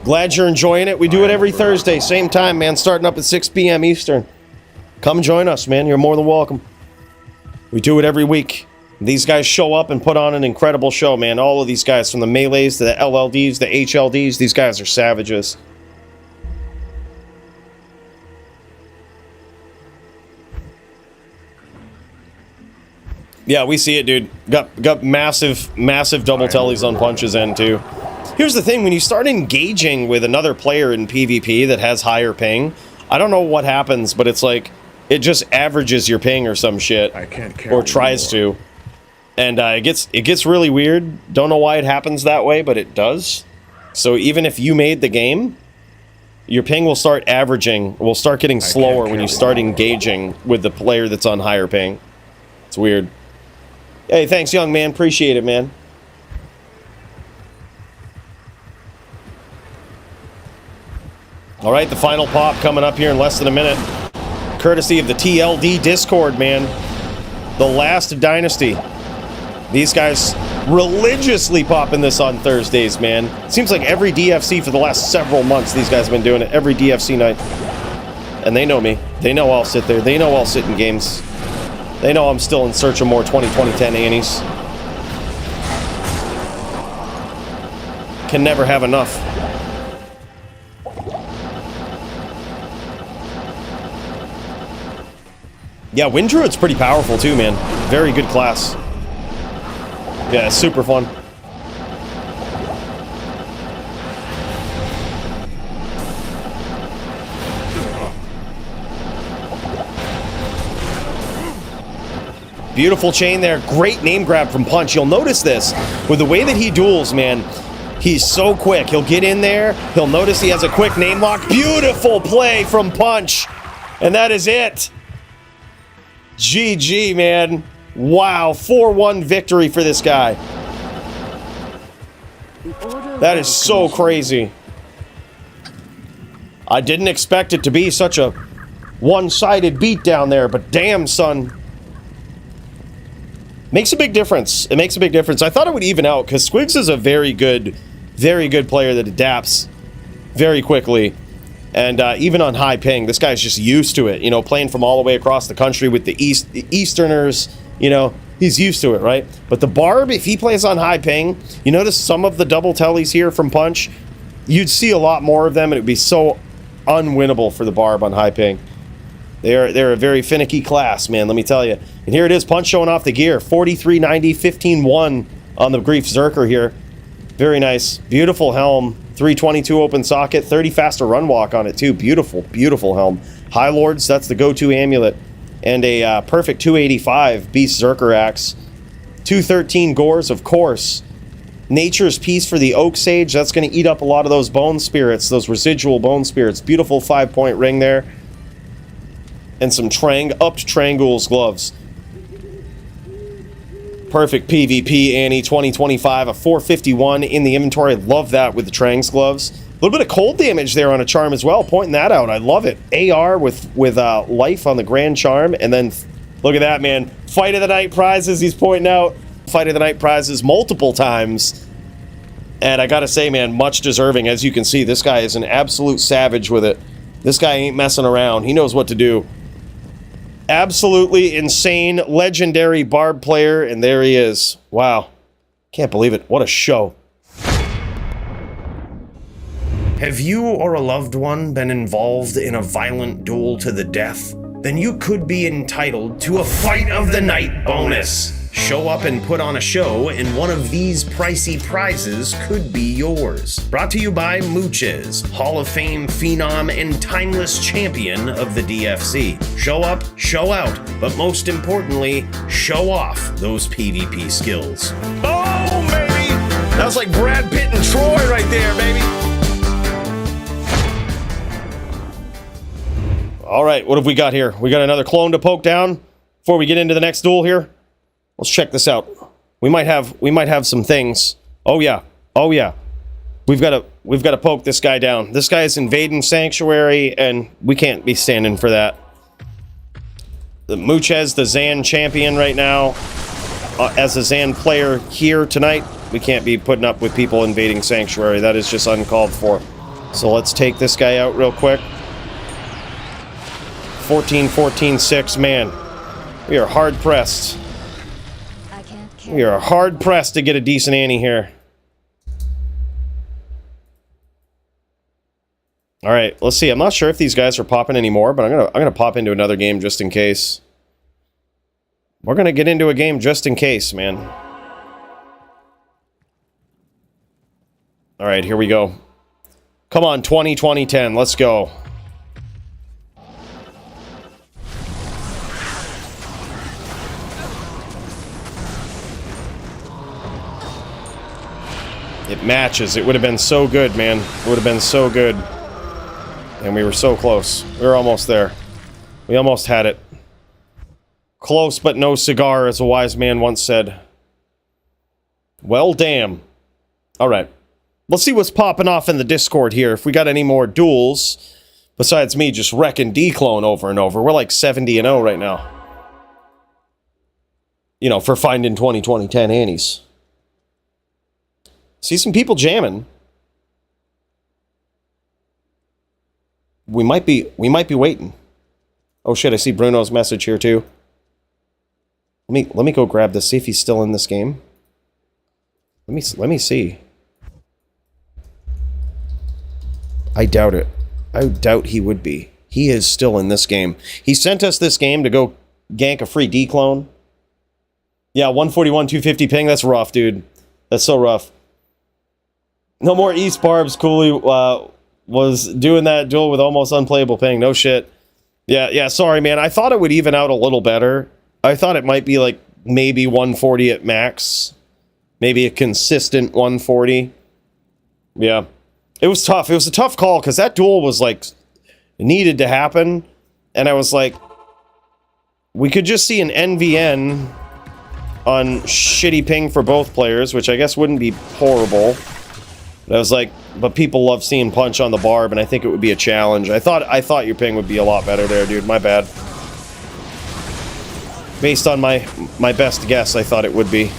Glad you're enjoying it. We do it every Thursday, same time, man, starting up at 6 p.m. Eastern. Come join us, man. You're more than welcome. We do it every week. These guys show up and put on an incredible show, man. All of these guys, from the Melees to the LLDs, the HLDs, these guys are savages. Yeah, we see it, dude. Got massive double tellies on Punch's end, too. Here's the thing, when you start engaging with another player in PvP that has higher ping, I don't know what happens, but it's like, it just averages your ping or some shit. I can't carry or tries to. And it gets really weird. Don't know why it happens that way, but it does. So even if you made the game, your ping will start averaging, will start getting slower when you start engaging with the player that's on higher ping. It's weird. Hey, thanks, young man. Appreciate it, man. All right, the final pop coming up here in less than a minute. Courtesy of the TLD Discord, man. The last dynasty. These guys religiously popping this on Thursdays, man. Seems like every DFC for the last several months, these guys have been doing it. Every DFC night. And they know me. They know I'll sit there. They know I'll sit in games. They know I'm still in search of more 2010 Annies. Can never have enough. Yeah, Wind Druid's pretty powerful too, man. Very good class. Yeah, it's super fun. Beautiful chain there. Great name grab from Punch. You'll notice this. With the way that he duels, man, he's so quick. He'll get in there. He'll notice he has a quick name lock. Beautiful play from Punch. And that is it. GG, man. Wow. 4-1 victory for this guy. That is so crazy. I didn't expect it to be such a one-sided beat down there, but damn, son. Makes a big difference. It makes a big difference. I thought it would even out because Squigs is a very good player that adapts very quickly. And even on high ping, this guy's just used to it. You know, playing from all the way across the country with the Easterners, you know, he's used to it, right? But the Barb, if he plays on high ping, you notice some of the double tellies here from Punch, you'd see a lot more of them, and it would be so unwinnable for the Barb on high ping. They're a very finicky class, man, let me tell you. And here it is, Punch showing off the gear. 4390, 15-1 on the Grief Zerker here. Very nice. Beautiful helm. 322 open socket. 30 faster run walk on it, too. Beautiful, beautiful helm. High Lords, that's the go-to amulet. And a perfect 285 Beast Zerker axe. 213 Gores, of course. Nature's Peace for the Oak Sage. That's going to eat up a lot of those Bone Spirits, those residual Bone Spirits. Beautiful 5-point ring there. And some upped Trangul's gloves. Perfect PvP, Annie, 2025, a 451 in the inventory. Love that with the Trang's gloves. A little bit of cold damage there on a charm as well, pointing that out. I love it. AR with life on the Grand Charm, and then look at that, man. Fight of the Night prizes, he's pointing out. Fight of the Night prizes multiple times. And I gotta say, man, much deserving. As you can see, this guy is an absolute savage with it. This guy ain't messing around. He knows what to do. Absolutely insane, legendary barb player, and there he is. Wow. Can't believe it. What a show. Have you or a loved one been involved in a violent duel to the death? Then you could be entitled to a Fight of the Night bonus. Show up and put on a show, and one of these pricey prizes could be yours. Brought to you by Mooches, Hall of Fame phenom and timeless champion of the DFC. Show up, show out, but most importantly, show off those PvP skills. Oh, baby! That was like Brad Pitt and Troy right there, baby! All right, what have we got here? We got another clone to poke down before we get into the next duel here. Let's check this out. We might have some things. Oh yeah. Oh yeah. We've got to poke this guy down. This guy is invading Sanctuary, and we can't be standing for that. The Mooches, the Zan champion right now. As a Zan player here tonight, we can't be putting up with people invading Sanctuary. That is just uncalled for. So let's take this guy out real quick. 14-14-6, man. We are hard pressed. We are hard pressed to get a decent Annie here. All right, let's see. I'm not sure if these guys are popping anymore, but I'm gonna pop into another game just in case. We're gonna get into a game just in case, man. All right, here we go. Come on, 20-20-10. Let's go. It matches. It would have been so good, man. It would have been so good. And we were so close. We were almost there. We almost had it. Close but no cigar, as a wise man once said. Well, damn. Alright. Let's see what's popping off in the Discord here. If we got any more duels, besides me just wrecking D-Clone over and over. We're like 70-0 right now. You know, for finding 20-20-10 Annies. See some people jamming. We might be waiting. Oh shit, I see Bruno's message here too. Let me go grab this, see if he's still in this game. Let me see. I doubt it. I doubt he would be. He is still in this game. He sent us this game to go gank a free D-Clone. Yeah, 141, 250 ping. That's rough, dude. That's so rough. No more East Barbs. Cooley was doing that duel with almost unplayable ping. No shit. Yeah, sorry, man. I thought it would even out a little better. I thought it might be like maybe 140 at max. Maybe a consistent 140. Yeah. It was tough. It was a tough call because that duel was like needed to happen. And I was like, we could just see an NVN on shitty ping for both players, which I guess wouldn't be horrible. I was like, but people love seeing punch on the barb, and I think it would be a challenge. I thought your ping would be a lot better there, dude. My bad. Based on my best guess, I thought it would be.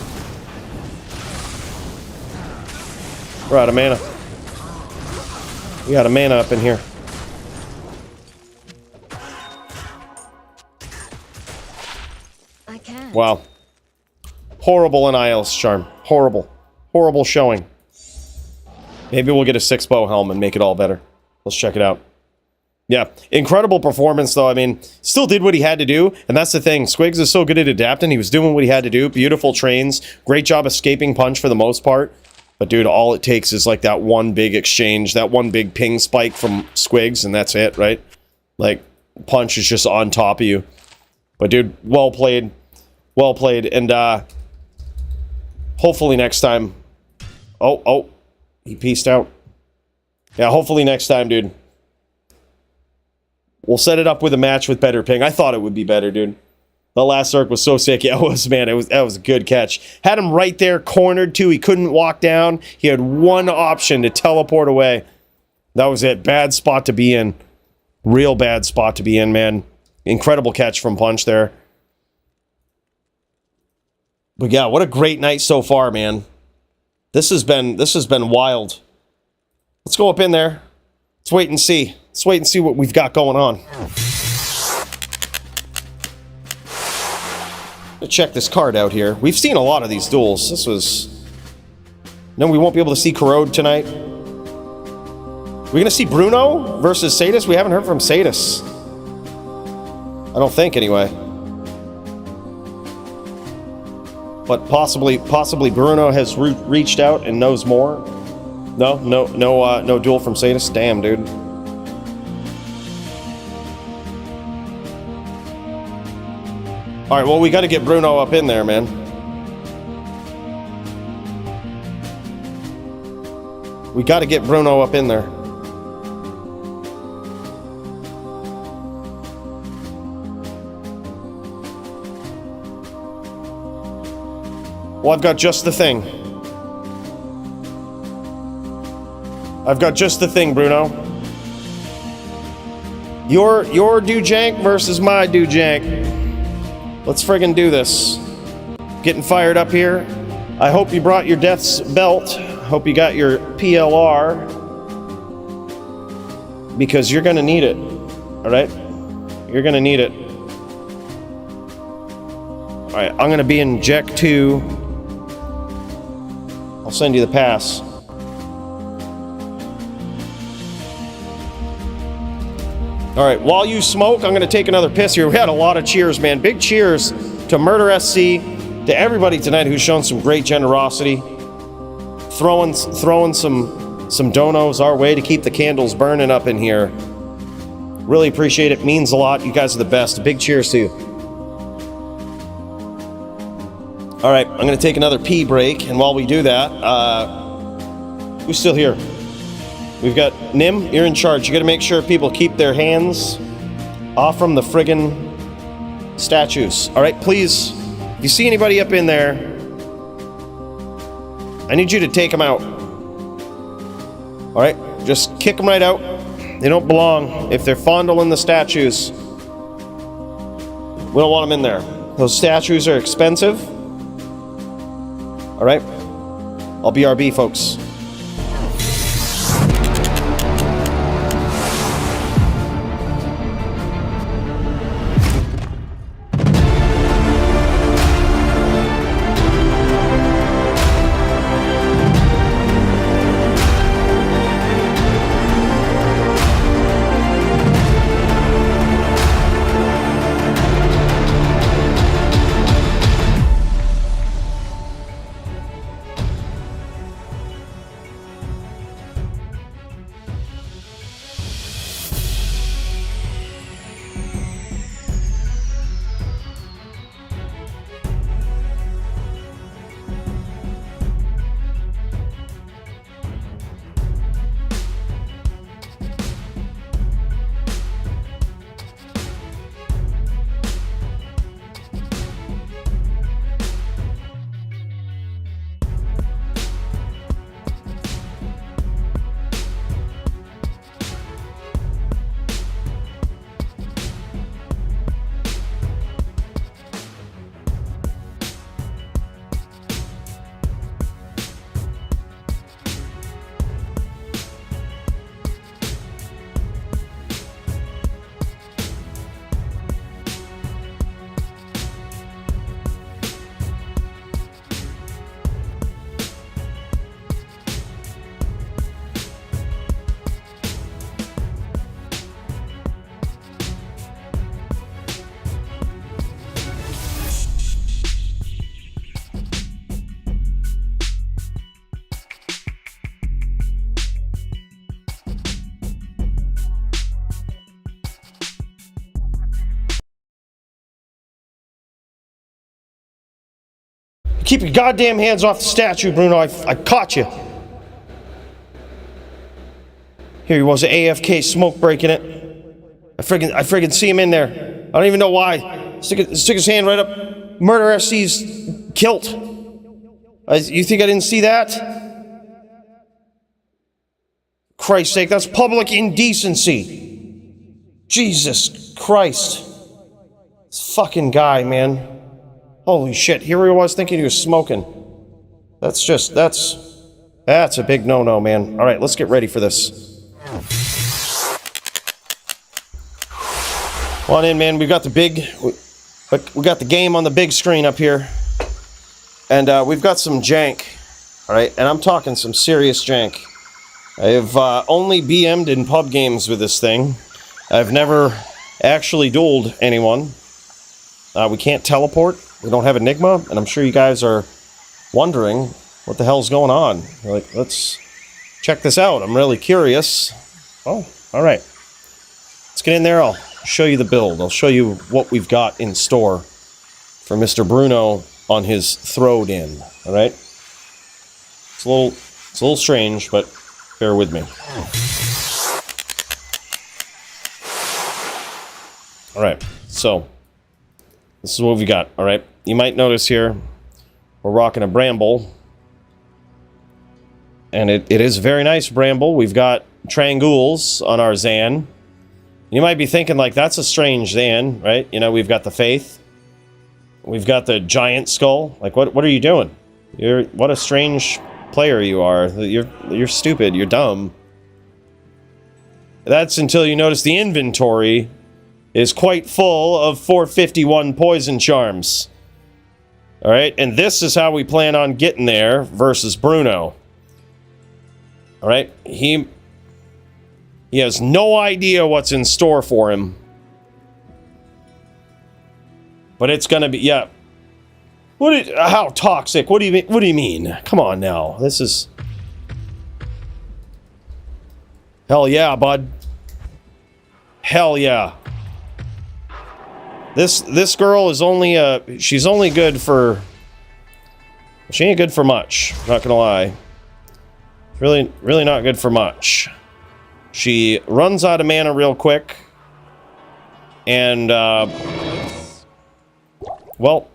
We're out of mana. We got a mana up in here. I can't. Wow. Horrible in IL's charm. Horrible. Horrible showing. Maybe we'll get a 6-bow helm and make it all better. Let's check it out. Yeah, incredible performance, though. I mean, still did what he had to do, and that's the thing. Squigs is so good at adapting. He was doing what he had to do. Beautiful trains. Great job escaping punch for the most part. But, dude, all it takes is, like, that one big exchange, that one big ping spike from Squigs, and that's it, right? Like, punch is just on top of you. But, dude, well played. Well played. And, hopefully next time... Oh. He pieced out. Yeah, hopefully next time, dude. We'll set it up with a match with better ping. I thought it would be better, dude. The last arc was so sick. Yeah, it was, man. That was a good catch. Had him right there, cornered too. He couldn't walk down. He had one option to teleport away. That was it. Bad spot to be in. Real bad spot to be in, man. Incredible catch from Punch there. But yeah, what a great night so far, man. This has been wild. Let's go up in there. Let's wait and see. Let's wait and see what we've got going on. Let's check this card out here. We've seen a lot of these duels. This was... No, we won't be able to see Corrode tonight. We're gonna see Bruno versus Sadis? We haven't heard from Sadis. I don't think, anyway. But possibly Bruno has reached out and knows more. No duel from Sadis. Damn, dude. All right, well, we got to get Bruno up in there, man. We got to get Bruno up in there. Well, I've got just the thing. I've got just the thing, Bruno. Your do-jank versus my do-jank. Let's friggin' do this. Getting fired up here. I hope you brought your Death's Belt. Hope you got your PLR. Because you're gonna need it. Alright? You're gonna need it. Alright, I'm gonna be in Jack 2. I'll send you the pass. Alright, while you smoke, I'm going to take another piss here. We had a lot of cheers, man. Big cheers to Murder SC, to everybody tonight who's shown some great generosity. Throwing some donos our way to keep the candles burning up in here. Really appreciate it. Means a lot. You guys are the best. Big cheers to you. Alright, I'm going to take another pee break, and while we do that, who's still here? We've got Nim, you're in charge. You gotta make sure people keep their hands off from the friggin' statues. Alright, please, if you see anybody up in there, I need you to take them out. Alright, just kick them right out. They don't belong. If they're fondling the statues, we don't want them in there. Those statues are expensive. Alright, I'll BRB, folks. Keep your goddamn hands off the statue, Bruno. I caught you. Here he was, AFK smoke breaking it. I friggin' see him in there. I don't even know why. Stick his hand right up Murder SC's kilt. You think I didn't see that? Christ's sake, that's public indecency. Jesus Christ. This fucking guy, man. Holy shit, here he was thinking he was smoking. That's a big no-no, man. All right, let's get ready for this. Come on in, man. We got the game on the big screen up here. And we've got some jank. All right, and I'm talking some serious jank. I've only BM'd in pub games with this thing. I've never actually dueled anyone. We can't teleport. We don't have Enigma, and I'm sure you guys are wondering what the hell's going on. You're like, let's check this out. I'm really curious. Oh, all right. Let's get in there. I'll show you the build. I'll show you what we've got in store for Mr. Bruno on his throwed-in. All right? It's a little strange, but bear with me. All right, so this is what we got. All right, you might notice here we're rocking a bramble, and it is a very nice bramble. We've got triangles on our Zan. You might be thinking, like, that's a strange Zan, right? You know, we've got the Faith. We've got the giant skull. Like, what are you doing? What a strange player you are. You're stupid. You're dumb. That's until you notice the inventory is quite full of 451 poison charms. All right, and this is how we plan on getting there versus Bruno. All right, he has no idea what's in store for him. But it's gonna be, yeah. How toxic? What do you mean? Come on now. This is... Hell yeah, bud. Hell yeah. This girl is only she's only good for... She ain't good for much, not gonna lie. Really not good for much. She runs out of mana real quick. And, well,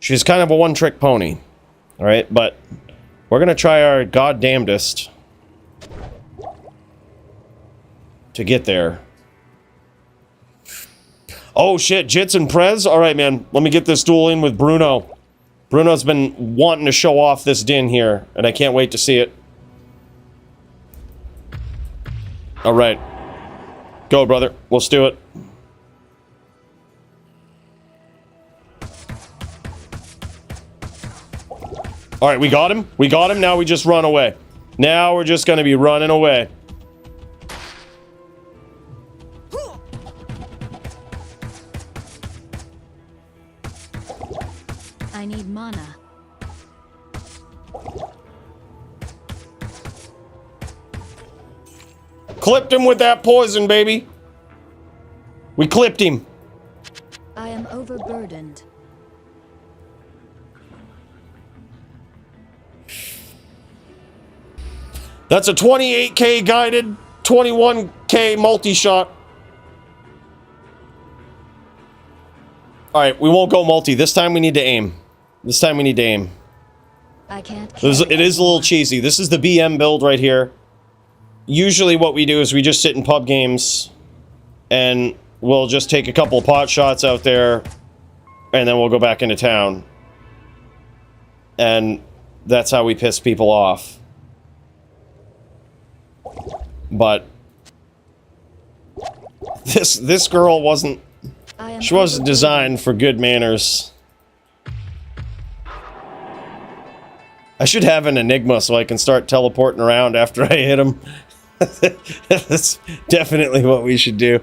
she's kind of a one-trick pony. Alright, but we're gonna try our goddamnedest to get there. Oh shit, Jits and Prez? Alright, man, let me get this duel in with Bruno. Bruno's been wanting to show off this din here, and I can't wait to see it. Alright. Go, brother. Let's do it. Alright, we got him. We got him. Now we just run away. Now we're just gonna be running away. I need mana. Clipped him with that poison, baby. We clipped him. I am overburdened. That's a 28k guided, 21k multi-shot. Alright, we won't go multi. This time we need to aim. This time we need to aim. I can't. It is a little cheesy. This is the BM build right here. Usually what we do is we just sit in pub games and we'll just take a couple of pot shots out there and then we'll go back into town. And that's how we piss people off. But this girl wasn't... She wasn't designed for good manners. I should have an Enigma so I can start teleporting around after I hit him. That's definitely what we should do.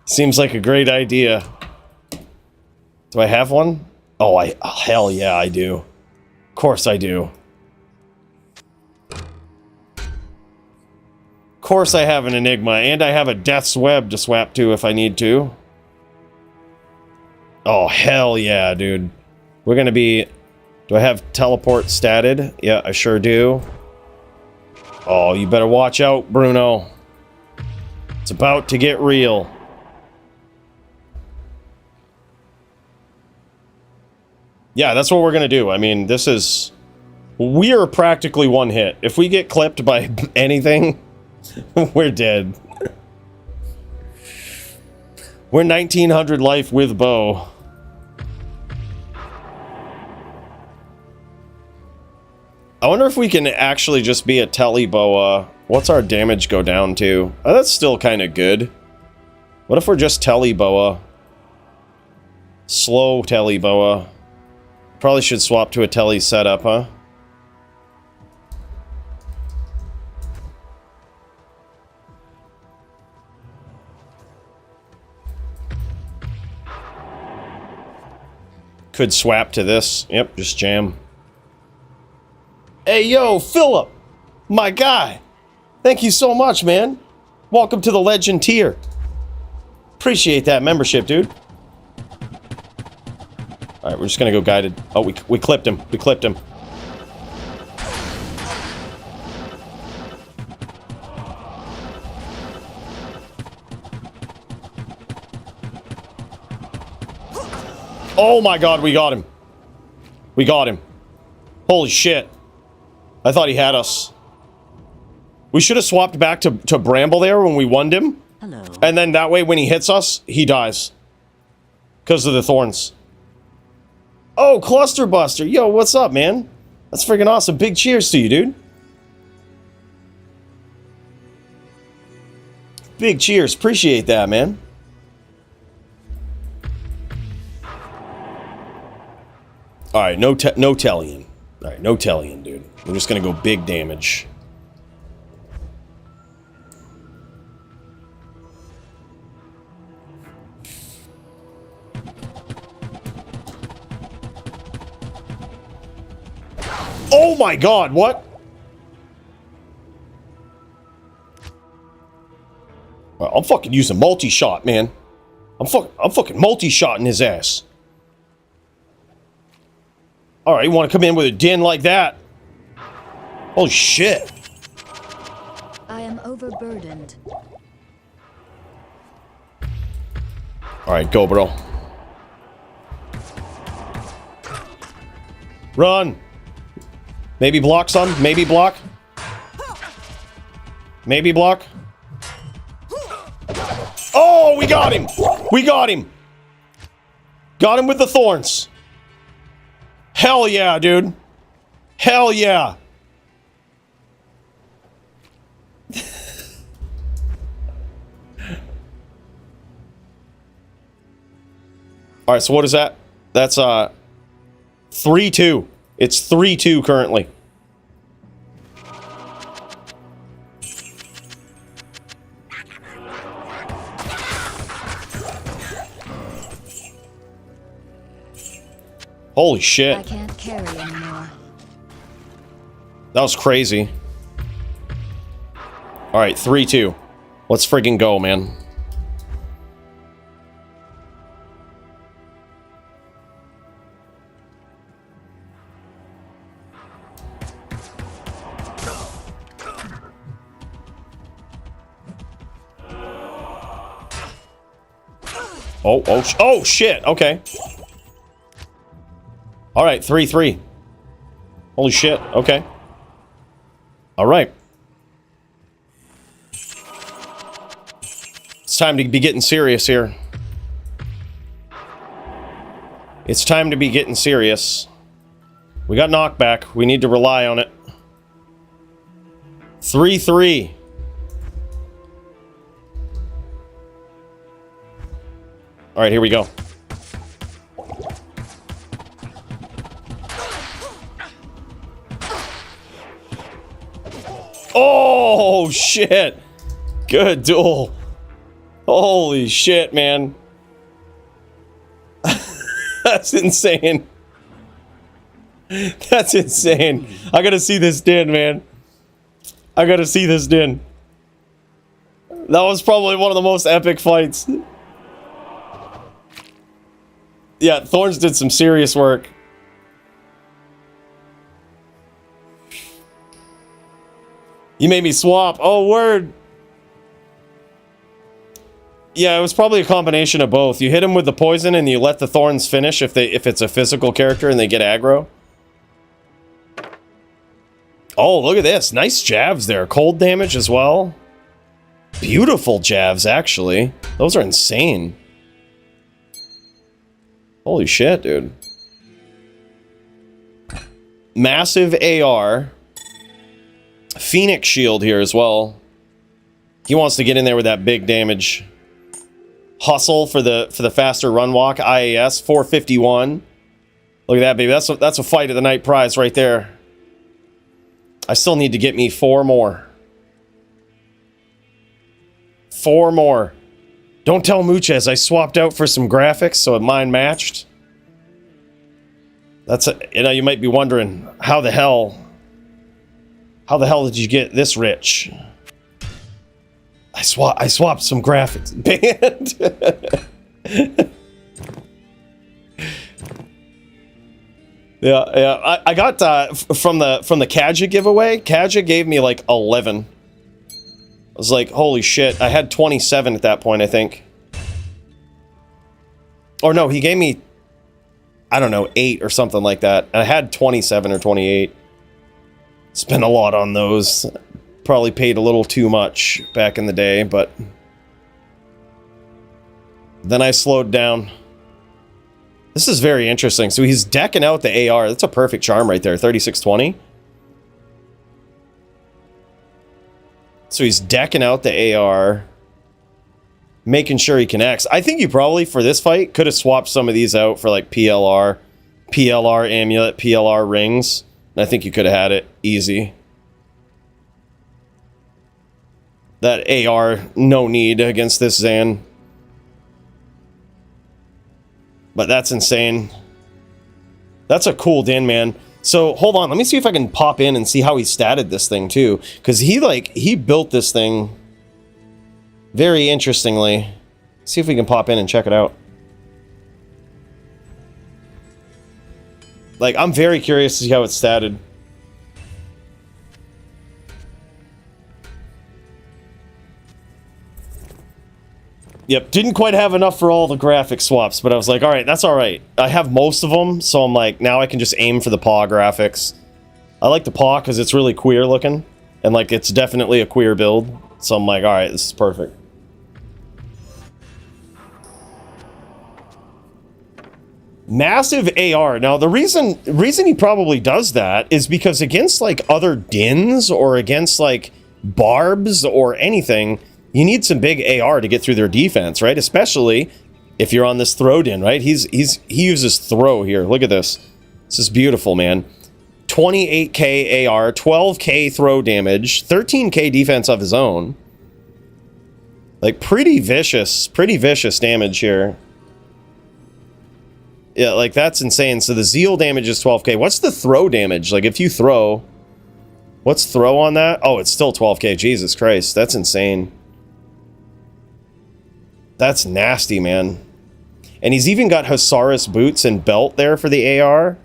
Seems like a great idea. Do I have one? Oh, hell yeah, I do. Of course I do. Of course I have an Enigma, and I have a Death's Web to swap to if I need to. Oh, hell yeah, dude. We're gonna be... Do I have teleport statted? Yeah, I sure do. Oh, you better watch out, Bruno. It's about to get real. Yeah, that's what we're gonna do. I mean, this is... We are practically one hit. If we get clipped by anything, we're dead. We're 1900 life with bow. I wonder if we can actually just be a telly boa. What's our damage go down to? Oh, that's still kind of good. What if we're just telly boa? Slow telly boa. Probably should swap to a telly setup, huh? Could swap to this. Yep, just jam. Hey, yo, Philip! My guy! Thank you so much, man. Welcome to the Legend tier. Appreciate that membership, dude. Alright, we're just gonna go guided. Oh, we clipped him. We clipped him. Oh my god, we got him. We got him. Holy shit. I thought he had us. We should have swapped back to Bramble there when we won him. Hello. And then that way when he hits us, he dies. Because of the thorns. Oh, Cluster Buster. Yo, what's up, man? That's freaking awesome. Big cheers to you, dude. Big cheers. Appreciate that, man. Alright, no Tellian. Alright, no Tellian, dude. We're just gonna go big damage. Oh my god, what? Well, I'm fucking using multi-shot, man. I'm fucking multi-shotting his ass. Alright, you want to come in with a din like that? Holy shit. I am overburdened. Alright, go, bro. Run! Maybe block, son. Maybe block. Maybe block. Oh, we got him! We got him! Got him with the thorns. Hell yeah, dude. Hell yeah. Alright, so what is that? That's 3-2. It's 3-2 currently. Holy shit. I can't carry anymore. That was crazy. Alright, 3-2. Let's friggin' go, man. Oh, shit. Okay. Alright, 3-3. Holy shit. Okay. Alright. It's time to be getting serious here. It's time to be getting serious. We got knockback. We need to rely on it. 3-3. Alright, here we go. Oh, shit. Good duel. Holy shit, man. That's insane. That's insane. I gotta see this din, man. I gotta see this din. That was probably one of the most epic fights. Yeah, Thorns did some serious work. You made me swap. Oh, word. Yeah, it was probably a combination of both. You hit him with the poison and you let the thorns finish if it's a physical character and they get aggro. Oh, look at this. Nice jabs there. Cold damage as well. Beautiful jabs, actually. Those are insane. Holy shit, dude. Massive AR. Phoenix shield here as well. He wants to get in there with that big damage. Hustle for the faster run walk. IAS 451. Look at that, baby. That's a fight of the night prize right there. I still need to get me 4 more. 4 more. Don't tell Muchez I swapped out for some graphics so mine matched. You might be wondering how the hell did you get this rich? I swapped some graphics. Banned. Yeah. I got from the Kaja giveaway. Kaja gave me like 11. I was like, holy shit! I had 27 at that point, I think. Or no, he gave me, I don't know, 8 or something like that. And I had 27 or 28. Spent a lot on those. Probably paid a little too much back in the day, but then I slowed down. This is very interesting. So he's decking out the AR. That's a perfect charm right there, 3620. So he's decking out the AR, making sure he connects. I think you probably, for this fight, could have swapped some of these out for like PLR amulet, PLR rings. And I think you could have had it easy. That AR, no need against this Zan. But that's insane. That's a cool din, man. So, hold on. Let me see if I can pop in and see how he statted this thing, too. Because he built this thing very interestingly. See if we can pop in and check it out. Like, I'm very curious to see how it's statted. Yep, didn't quite have enough for all the graphic swaps, but I was like, alright, that's alright. I have most of them, so I'm like, now I can just aim for the paw graphics. I like the paw because it's really queer looking, and like, it's definitely a queer build, so I'm like, alright, this is perfect. Massive AR. Now, the reason he probably does that is because against, like, other dins, or against, like, barbs, or anything, you need some big AR to get through their defense, right? Especially if you're on this throw din, right? He uses throw here. Look at this. This is beautiful, man. 28k AR, 12k throw damage, 13k defense of his own. Like, pretty vicious damage here. Yeah, like, that's insane. So the zeal damage is 12k. What's the throw damage? Like, if you throw... What's throw on that? Oh, it's still 12k. Jesus Christ. That's insane. That's nasty, man. And he's even got Hussarus boots and belt there for the AR.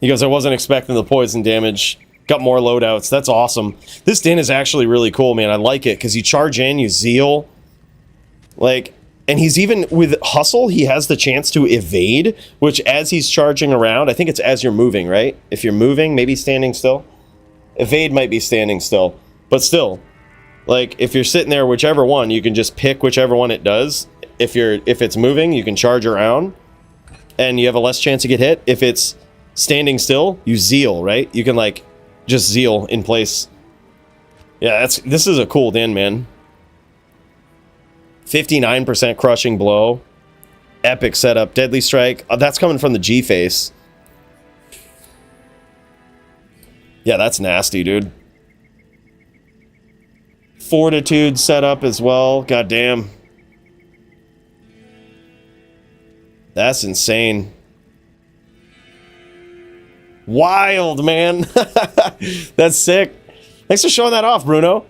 He goes, I wasn't expecting the poison damage. Got more loadouts. That's awesome. This din is actually really cool, man. I like it because you charge in, you zeal. Like, and he's even, with Hustle, he has the chance to evade, which as he's charging around, I think it's as you're moving, right? If you're moving, maybe standing still. Evade might be standing still. But still, like, if you're sitting there, whichever one, you can just pick whichever one it does. If it's moving, you can charge around, and you have a less chance to get hit. If it's standing still, you zeal, right? You can, like, just zeal in place. Yeah, this is a cool din, man. 59% crushing blow. Epic setup. Deadly strike. That's coming from the G-face. Yeah, that's nasty, dude. Fortitude setup as well. Goddamn. That's insane. Wild, man. That's sick. Thanks for showing that off, Bruno.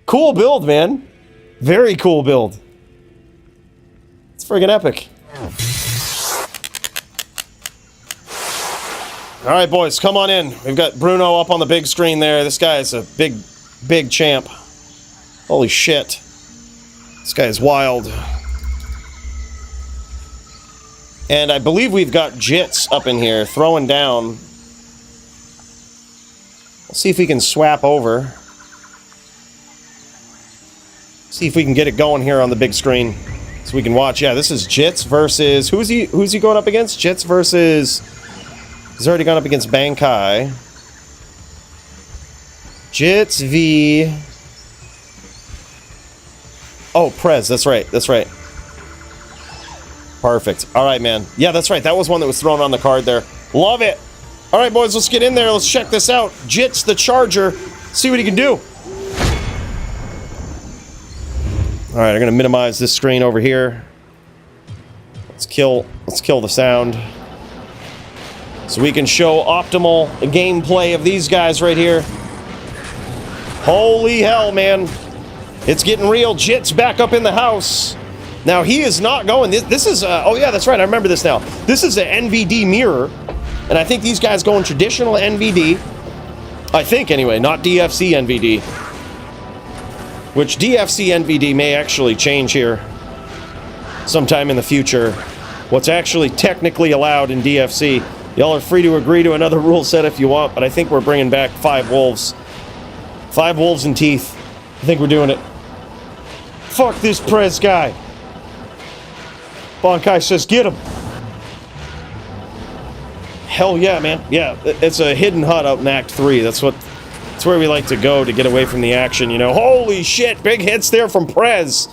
Cool build, man. Very cool build. It's friggin' epic. Alright, boys, come on in. We've got Bruno up on the big screen there. This guy is a big champ. Holy shit. This guy is wild. And I believe we've got Jits up in here throwing down. Let's see if we can swap over. See if we can get it going here on the big screen so we can watch. Yeah, this is Jits versus who's he going up against? Jits versus he's already gone up against Bankai. Jits v oh, Prez, that's right. Perfect. All right, man. Yeah, that's right. That was one that was thrown on the card there. Love it. All right, boys, let's get in there. Let's check this out. Jits the Charger. See what he can do. All right, I'm going to minimize this screen over here. Let's kill the sound. So we can show optimal gameplay of these guys right here. Holy hell, man. It's getting real. Jits back up in the house. Now, he is not going... This is... oh, yeah, that's right. I remember this now. This is an NVD mirror. And I think these guys going traditional NVD. I think, anyway. Not DFC NVD. Which DFC NVD may actually change here sometime in the future. What's actually technically allowed in DFC. Y'all are free to agree to another rule set if you want, but I think we're bringing back 5 wolves. 5 wolves in teeth. I think we're doing it. Fuck this Prez guy. Bankai says, get him. Hell yeah, man. Yeah, it's a hidden hut out in Act 3. That's where we like to go to get away from the action, you know. Holy shit, big hits there from Prez.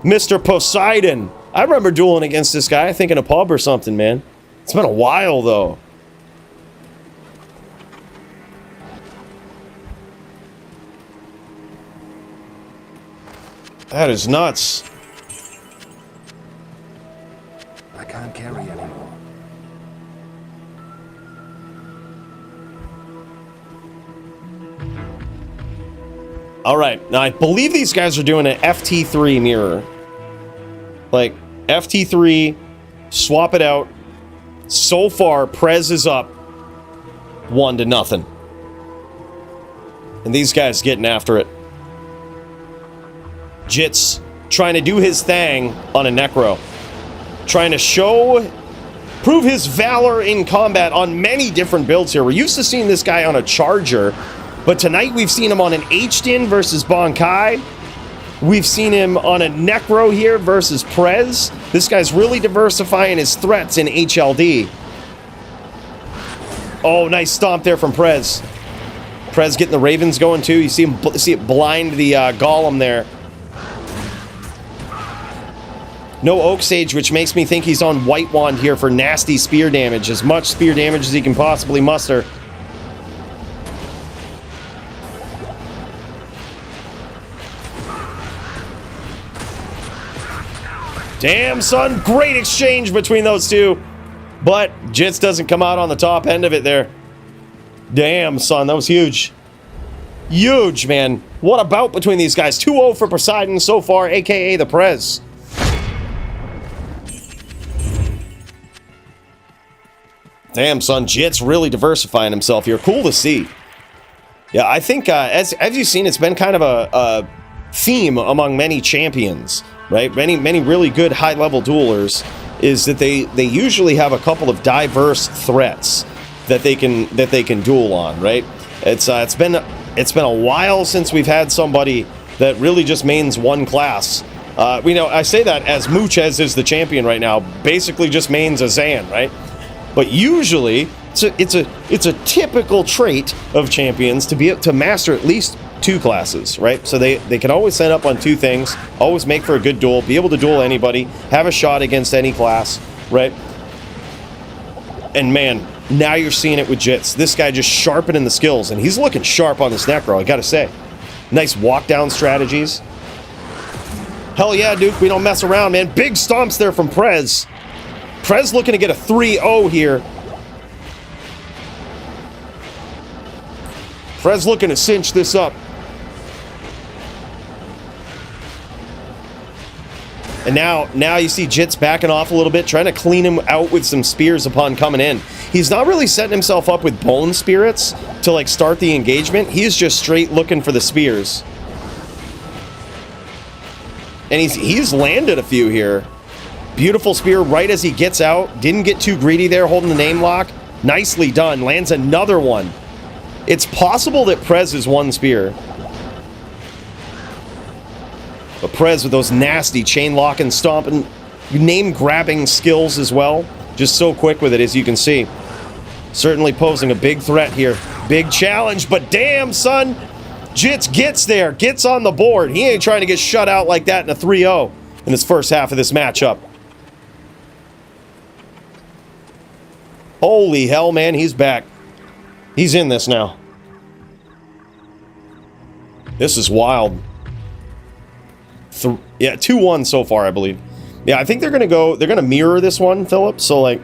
Mr. Poseidon. I remember dueling against this guy, I think in a pub or something, man. It's been a while, though. That is nuts. I can't carry anymore. All right, now I believe these guys are doing an FT3 mirror. Like, FT3, swap it out. So far, Prez is up 1-0. And these guys getting after it. Jits trying to do his thing on a Necro. Trying to prove his valor in combat on many different builds here. We're used to seeing this guy on a Charger, but tonight we've seen him on an H-Din versus Bankai. We've seen him on a Necro here versus Prez. This guy's really diversifying his threats in HLD. Oh, nice stomp there from Prez. Prez getting the Ravens going too. You see it blind the Golem there. No Oak Sage, which makes me think he's on White Wand here for nasty spear damage. As much spear damage as he can possibly muster. Damn, son. Great exchange between those two. But Jits doesn't come out on the top end of it there. Damn, son. That was huge. Huge, man. What a bout between these guys. 2-0 for Poseidon so far, a.k.a. the Prez. Damn, son. Jits really diversifying himself here. Cool to see. Yeah, I think, as you've seen, it's been kind of a theme among many champions, right? Many really good high-level duelers is that they usually have a couple of diverse threats that they can duel on, right? It's been a while since we've had somebody that really just mains one class. I say that as Muchez is the champion right now, basically just mains a Zan, right? But usually, it's a typical trait of champions to be able to master at least 2 classes, right? So they can always set up on 2 things, always make for a good duel, be able to duel anybody, have a shot against any class, right? And man, now you're seeing it with Jits. This guy just sharpening the skills, and he's looking sharp on this Necro, I gotta say. Nice walk down strategies. Hell yeah, Duke, we don't mess around, man. Big stomps there from Prez. Prez looking to get a 3-0 here. Prez looking to cinch this up. And now you see Jits backing off a little bit, trying to clean him out with some spears upon coming in. He's not really setting himself up with bone spirits to like start the engagement. He is just straight looking for the spears. And he's landed a few here. Beautiful spear right as he gets out. Didn't get too greedy there, holding the name lock. Nicely done. Lands another one. It's possible that Prez is one spear. But Prez with those nasty chain lock and stomp and name grabbing skills as well. Just so quick with it, as you can see. Certainly posing a big threat here. Big challenge, but damn, son. Jits gets there, gets on the board. He ain't trying to get shut out like that in a 3-0 in this first half of this matchup. Holy hell, man, he's back. He's in this now. This is wild. Yeah, 2-1 so far, I believe. Yeah, I think they're gonna mirror this one, Philip. So like,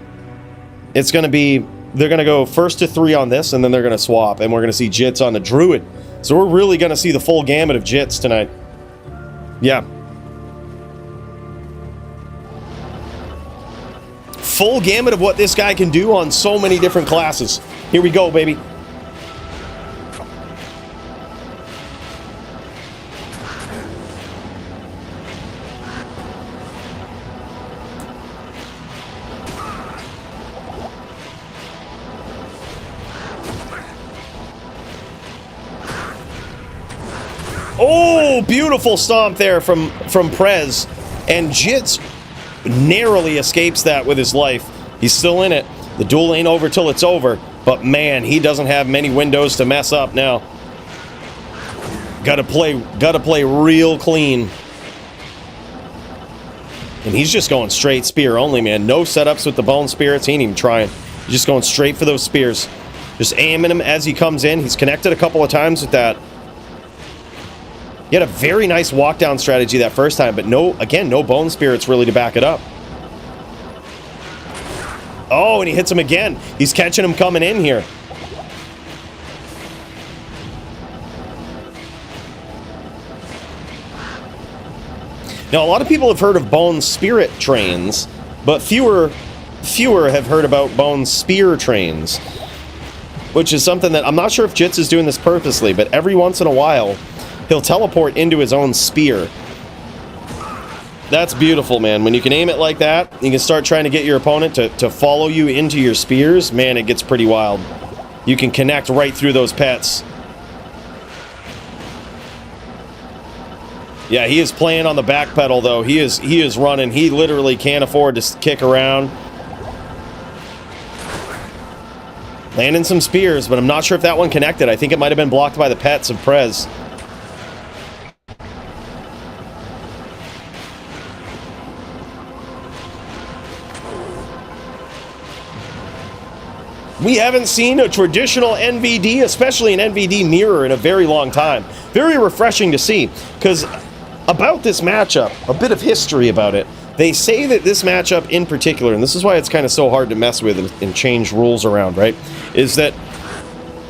it's gonna be, they're gonna go first to 3 on this, and then they're gonna swap, and we're gonna see Jits on the Druid. So we're really gonna see the full gamut of Jits tonight. Yeah. Full gamut of what this guy can do on so many different classes. Here we go, baby. Oh, beautiful stomp there from Prez. And Jits narrowly escapes that with his life. He's still in it. The duel ain't over till it's over. But man, he doesn't have many windows to mess up now. Gotta play real clean. And he's just going straight spear only, man. No setups with the bone spirits. He ain't even trying. He's just going straight for those spears. Just aiming him as he comes in. He's connected a couple of times with that. He had a very nice walk down strategy that first time, but no bone spirits really to back it up. Oh, and he hits him again. He's catching him coming in here. Now, a lot of people have heard of bone spirit trains, but fewer have heard about bone spear trains, which is something that I'm not sure if Jits is doing this purposely, but every once in a while, he'll teleport into his own spear. That's beautiful, man. When you can aim it like that, you can start trying to get your opponent to follow you into your spears. Man, it gets pretty wild. You can connect right through those pets. Yeah, he is playing on the back pedal, though. He is running. He literally can't afford to kick around. Landing some spears, but I'm not sure if that one connected. I think it might have been blocked by the pets of Prez. We haven't seen a traditional NVD, especially an NVD mirror, in a very long time. Very refreshing to see, because about this matchup, a bit of history about it. They say that this matchup in particular, and this is why it's kind of so hard to mess with and change rules around, right? Is that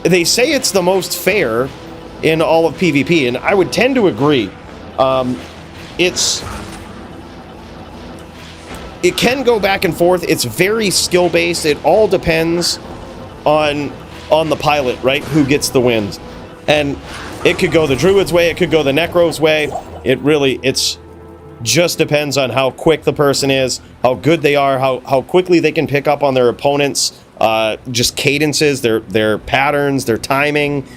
they say it's the most fair in all of PvP, and I would tend to agree. It can go back and forth. It's very skill-based. It all depends on the pilot, right? Who gets the wins. And it could go the Druid's way, it could go the Necro's way. It's just depends on how quick the person is, how good they are, how quickly they can pick up on their opponents, just cadences, their patterns, their timing.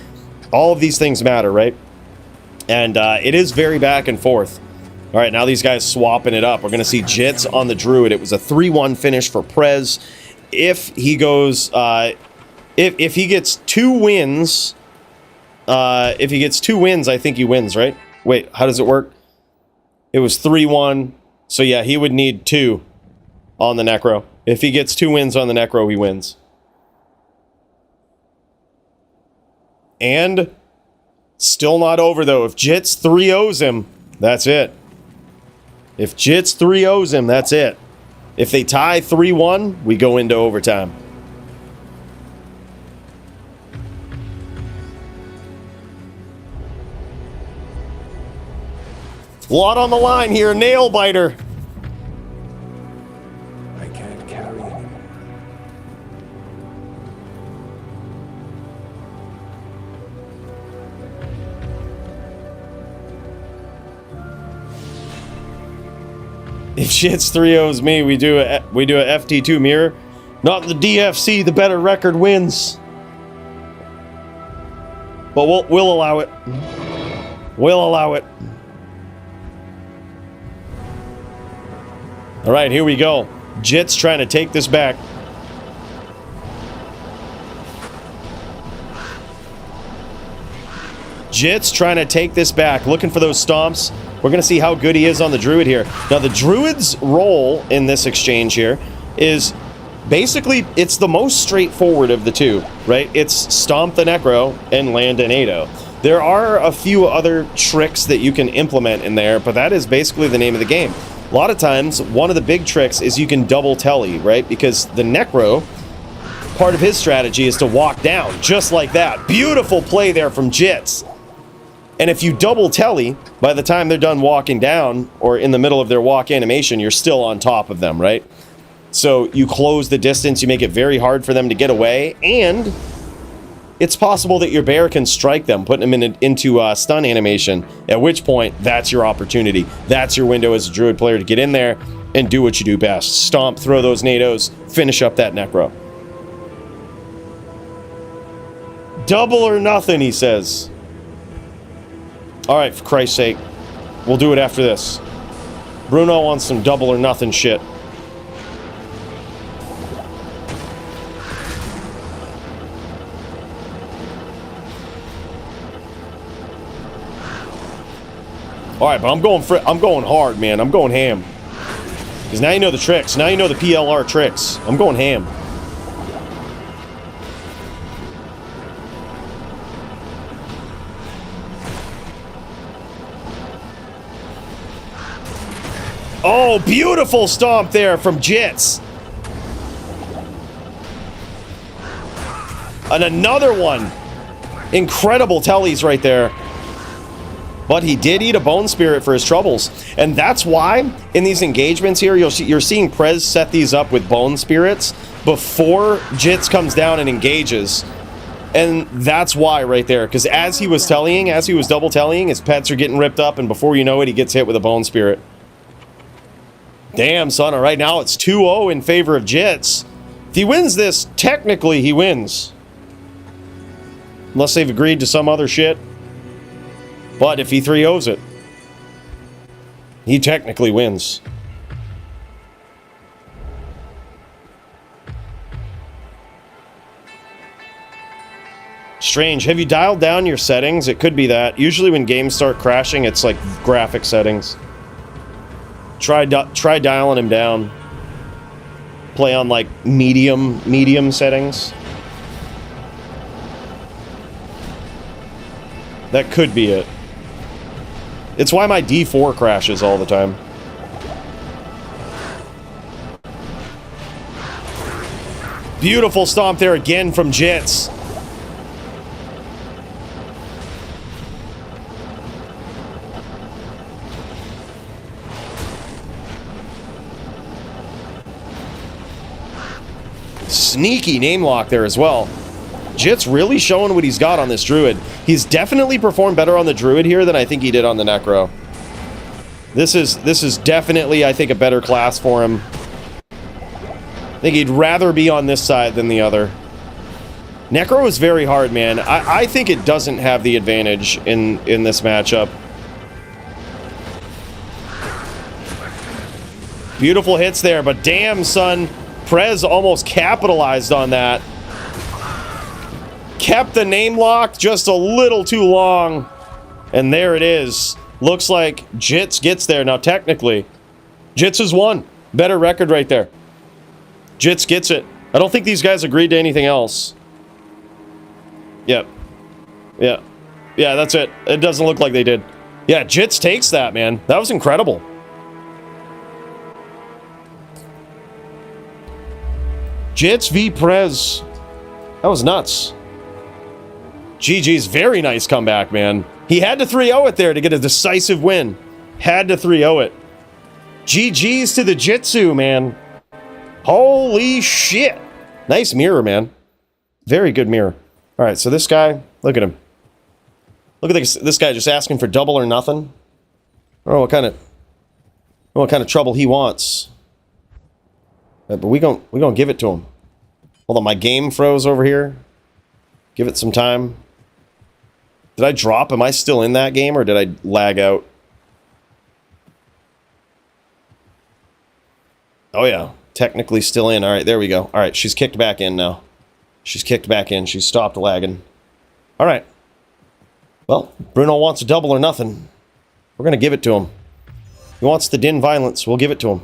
All of these things matter, right? And it is very back and forth. All right, now these guys swapping it up. We're going to see Jits on the Druid. It was a 3-1 finish for Prez. If he goes, if he gets 2 wins, I think he wins, right? Wait, how does it work? It was 3-1. So yeah, he would need 2 on the Necro. If he gets 2 wins on the Necro, he wins. And still not over, though. If Jits 3-0s him, that's it. If Jits 3-0s him, that's it. If they tie 3-1, we go into overtime. A lot on the line here, nail biter. I can't carry anymore. Jits 3-0s me. We do a FT2 mirror. Not the DFC. The better record wins. But we'll allow it. We'll allow it. All right, here we go. Jits trying to take this back. Jits trying to take this back, looking for those stomps. We're going to see how good he is on the Druid here. Now, the Druid's role in this exchange here is basically, it's the most straightforward of the two, right? It's stomp the Necro and land an Ado. There are a few other tricks that you can implement in there, but that is basically the name of the game. A lot of times, one of the big tricks is you can double telly, right? Because the Necro, part of his strategy is to walk down, just like that. Beautiful play there from Jits. And if you double telly, by the time they're done walking down, or in the middle of their walk animation, you're still on top of them, right? So you close the distance, you make it very hard for them to get away, and it's possible that your bear can strike them, putting them into stun animation, at which point, that's your opportunity. That's your window as a Druid player to get in there and do what you do best. Stomp, throw those Nados, finish up that Necro. Double or nothing, he says. Alright, for Christ's sake. We'll do it after this. Bruno wants some double or nothing shit. Alright, but I'm going hard, man. I'm going ham. Because now you know the tricks. Now you know the PLR tricks. I'm going ham. Oh, beautiful stomp there from Jits. And another one. Incredible tellies right there. But he did eat a Bone Spirit for his troubles. And that's why, in these engagements here, you're seeing Prez set these up with Bone Spirits before Jits comes down and engages. And that's why right there. Because as he was tellying, as he was double tellying, his pets are getting ripped up, and before you know it, he gets hit with a Bone Spirit. Damn, son. Right now, it's 2-0 in favor of Jits. If he wins this, technically he wins. Unless they've agreed to some other shit. But if he 3-0s it, he technically wins. Strange. Have you dialed down your settings? It could be that. Usually when games start crashing, it's like graphic settings. Try dialing him down. Play on like medium settings. That could be it. It's why my D4 crashes all the time. Beautiful stomp there again from Jits. Sneaky name lock there as well. Jits really showing what he's got on this Druid. He's definitely performed better on the Druid here than I think he did on the Necro. This is definitely, I think, a better class for him. I think he'd rather be on this side than the other. Necro is very hard, man. I think it doesn't have the advantage in this matchup. Beautiful hits there, but damn, son. Prez almost capitalized on that. Kept the name lock just a little too long. And there it is. Looks like Jits gets there. Now, technically, Jits has won. Better record right there. Jits gets it. I don't think these guys agreed to anything else. Yep. Yeah. Yeah, that's it. It doesn't look like they did. Yeah, Jits takes that, man. That was incredible. Jits v Prez. That was nuts. GG's very nice comeback, man. He had to 3-0 it there to get a decisive win. Had to 3-0 it. GG's to the Jitsu, man. Holy shit. Nice mirror, man. Very good mirror. All right, so this guy, look at him. Look at this guy just asking for double or nothing. Oh, what kind know what kind of trouble he wants. But we gonna give it to him. Hold on, my game froze over here. Give it some time. Did I drop? Am I still in that game or did I lag out? Oh yeah, technically still in. All right, there we go. All right, she's kicked back in now. She's kicked back in. She's stopped lagging. All right. Well, Bruno wants a double or nothing. We're going to give it to him. He wants the Din violence. We'll give it to him.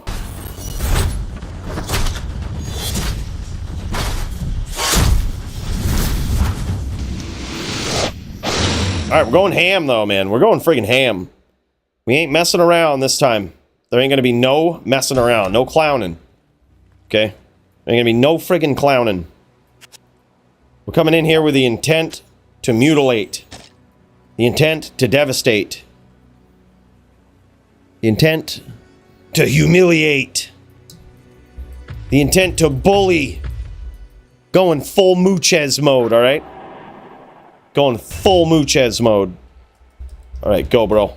All right, we're going ham, though, man. We're going friggin' ham. We ain't messing around this time. There ain't going to be no messing around. No clowning. Okay? There ain't going to be no friggin' clowning. We're coming in here with the intent to mutilate. The intent to devastate. The intent to humiliate. The intent to bully. Going full Muchez mode, alright? Going full Muchez mode. Alright, go, bro.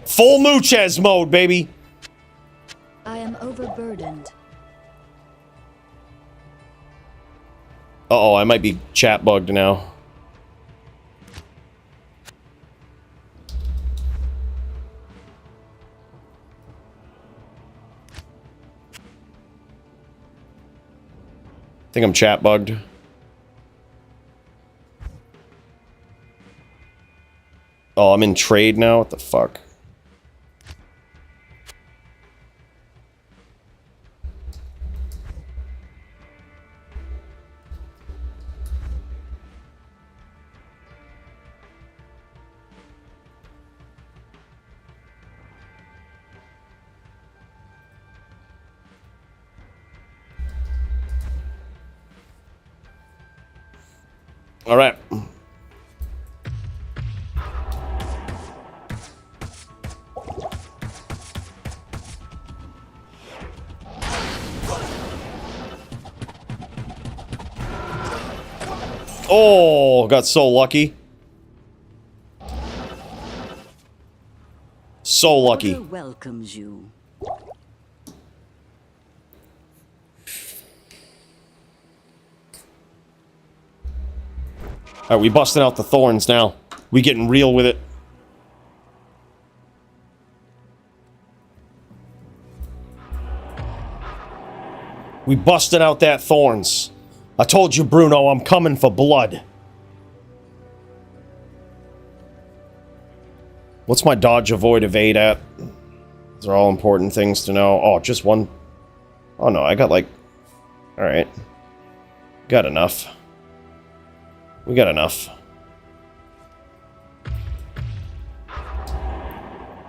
Full Muchez mode, baby. I am overburdened. Uh-oh, I might be chat bugged now. I think I'm chat bugged. Oh, I'm in trade now? What the fuck? All right. Oh, got so lucky. So lucky. Order welcomes you. All right, we busting out the thorns now. We getting real with it. We busted out that thorns. I told you, Bruno, I'm coming for blood. What's my dodge, avoid, evade at? These are all important things to know. Oh, just one. Oh no, I got like... Alright. Got enough. We got enough.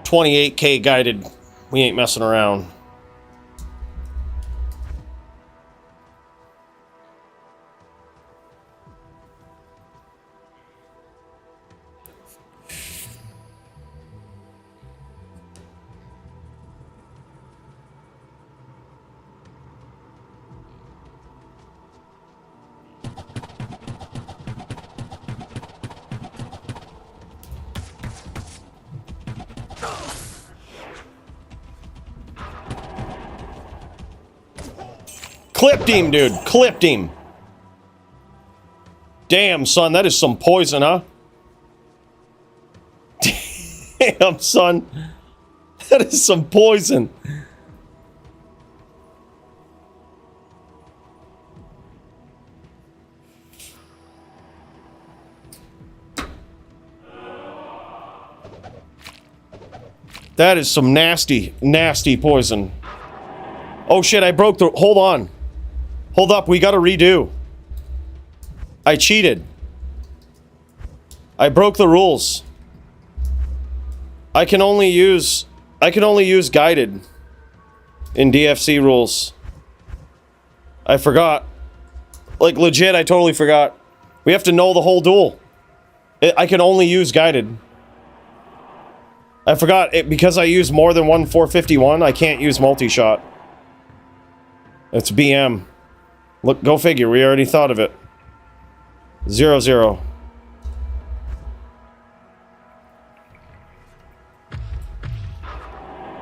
28k guided. We ain't messing around. Clipped him, dude. Clipped him. Damn, son. That is some poison, huh? Damn, son. That is some poison. That is some nasty, nasty poison. Oh shit, I broke the... Hold on. Hold up, we gotta redo. I cheated. I broke the rules. I can only use guided in DFC rules. I forgot. Like legit, I totally forgot. We have to know the whole duel. I can only use guided. I forgot, because I use more than one 451, I can't use multi-shot. It's BM. Look, go figure, we already thought of it. 0-0.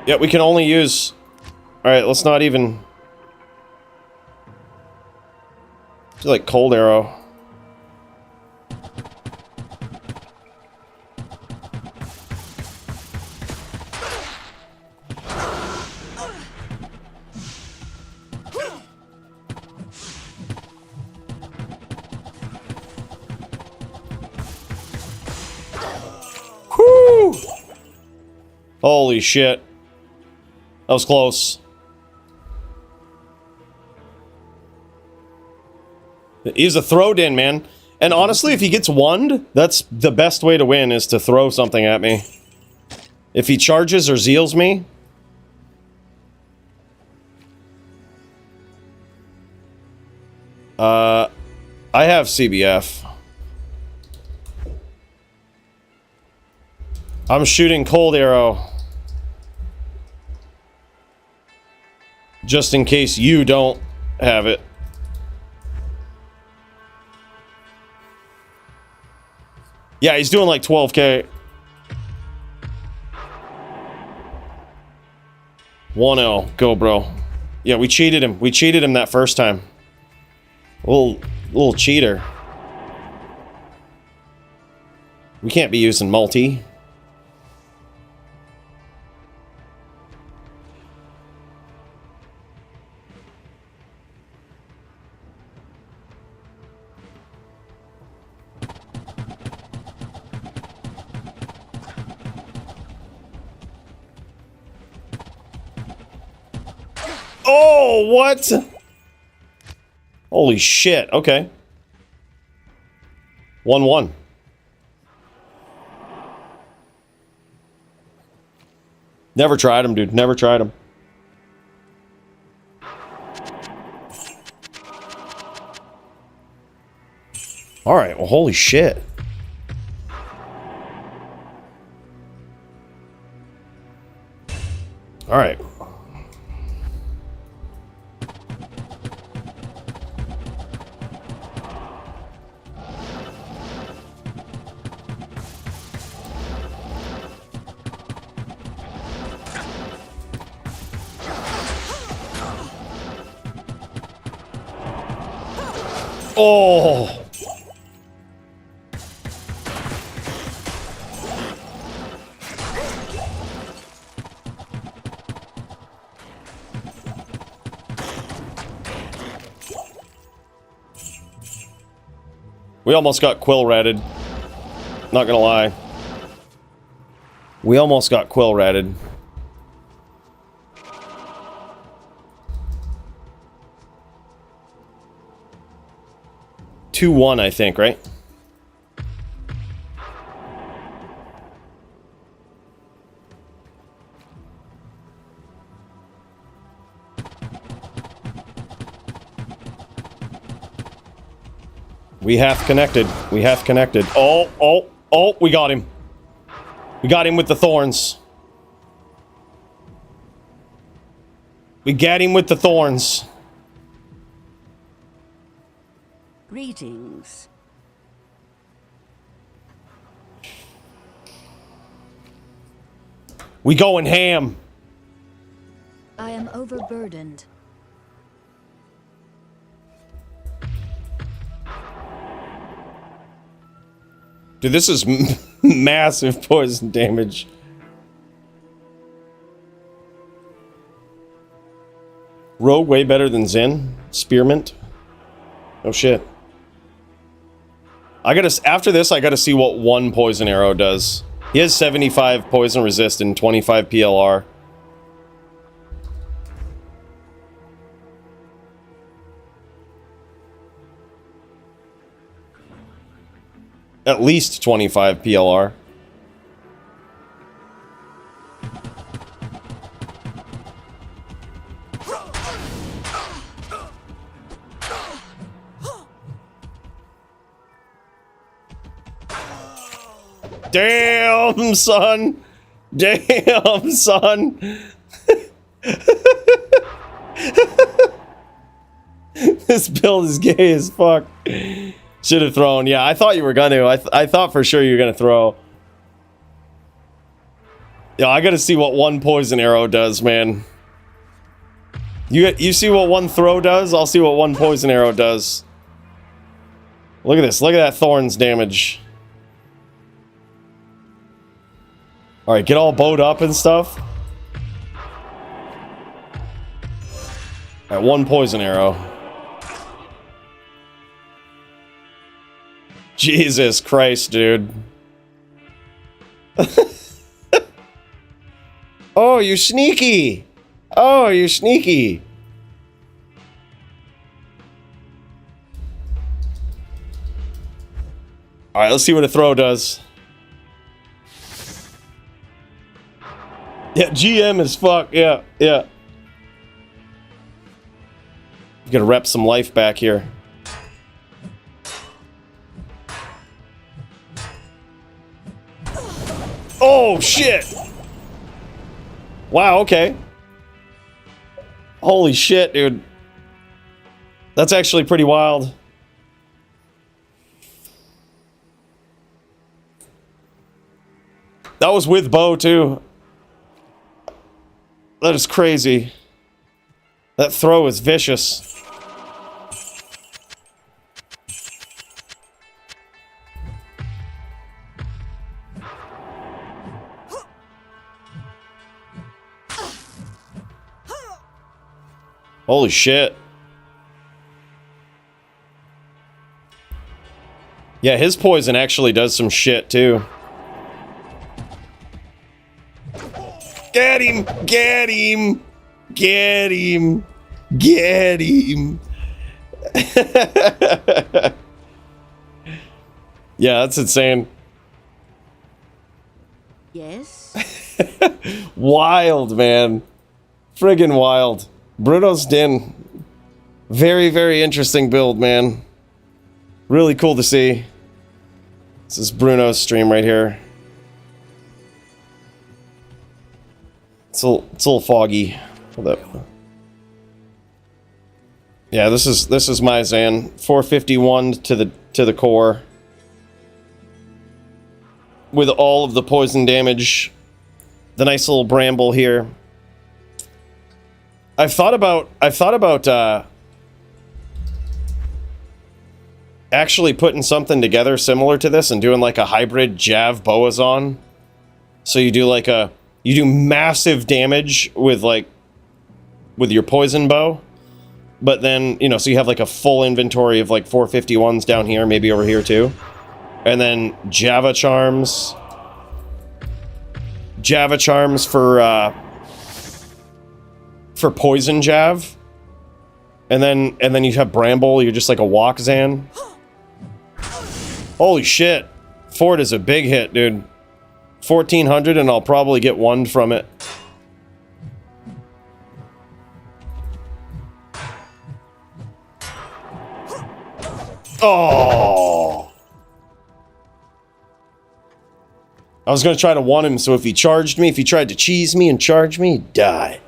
Yeah, we can only use... Alright, let's not even... Do like cold arrow. Whoo! Holy shit. That was close. He's a throwed-in, man. And honestly, if he gets wand, that's the best way to win, is to throw something at me. If he charges or zeals me... I have CBF. I'm shooting cold arrow. Just in case you don't have it. Yeah, he's doing like 12k. 1-0. Go, bro. Yeah, we cheated him. We cheated him that first time. Little cheater. We can't be using multi. Oh, what? Holy shit. Okay. 1-1. Never tried him, dude. Never tried him. Alright, well, holy shit. Alright. Oh. We almost got quill ratted. Not gonna lie. We almost got quill ratted. I think, right? We have connected. We have connected. Oh, we got him. We got him with the thorns. We got him with the thorns. Greetings. We going ham. I am overburdened. Dude, this is massive poison damage. Rogue way better than Zen. Spearmint. Oh shit. After this, I gotta see what one poison arrow does. He has 75 poison resist and 25 PLR. At least 25 PLR. Damn, son. Damn, son. This build is gay as fuck. Should have thrown. Yeah, I thought you were gonna. I thought for sure you were gonna throw. Yeah, I gotta see what one poison arrow does, man. You see what one throw does? I'll see what one poison arrow does. Look at this. Look at that thorns damage. Alright, get all bowed up and stuff. Alright, one poison arrow. Jesus Christ, dude. Oh, you're sneaky. Oh, you're sneaky. Alright, let's see what a throw does. Yeah, GM is fuck. Yeah, yeah. You gotta rep some life back here. Oh, shit! Wow, okay. Holy shit, dude. That's actually pretty wild. That was with bow, too. That is crazy. That throw is vicious. Holy shit. Yeah, his poison actually does some shit, too. Get him! Get him! Get him! Get him! Yeah, that's insane. Yes? Wild, man. Friggin' wild. Bruno's Den. Very, very interesting build, man. Really cool to see. This is Bruno's stream right here. It's a little foggy. Hold up. Yeah, this is my Zan. 451 to the core. With all of the poison damage. The nice little bramble here. I've thought about actually putting something together similar to this and doing like a hybrid Jav Boazon. So you do massive damage with your poison bow, but then, you know, so you have like a full inventory of like 451s down here, maybe over here too. And then Java Charms for poison Jav. And then you have Bramble, you're just like a walk Zan. Holy shit. Fort is a big hit, dude. 1400 and I'll probably get one from it. Oh! I was gonna try to one him, so if he tried to cheese me and charge me, he'd die.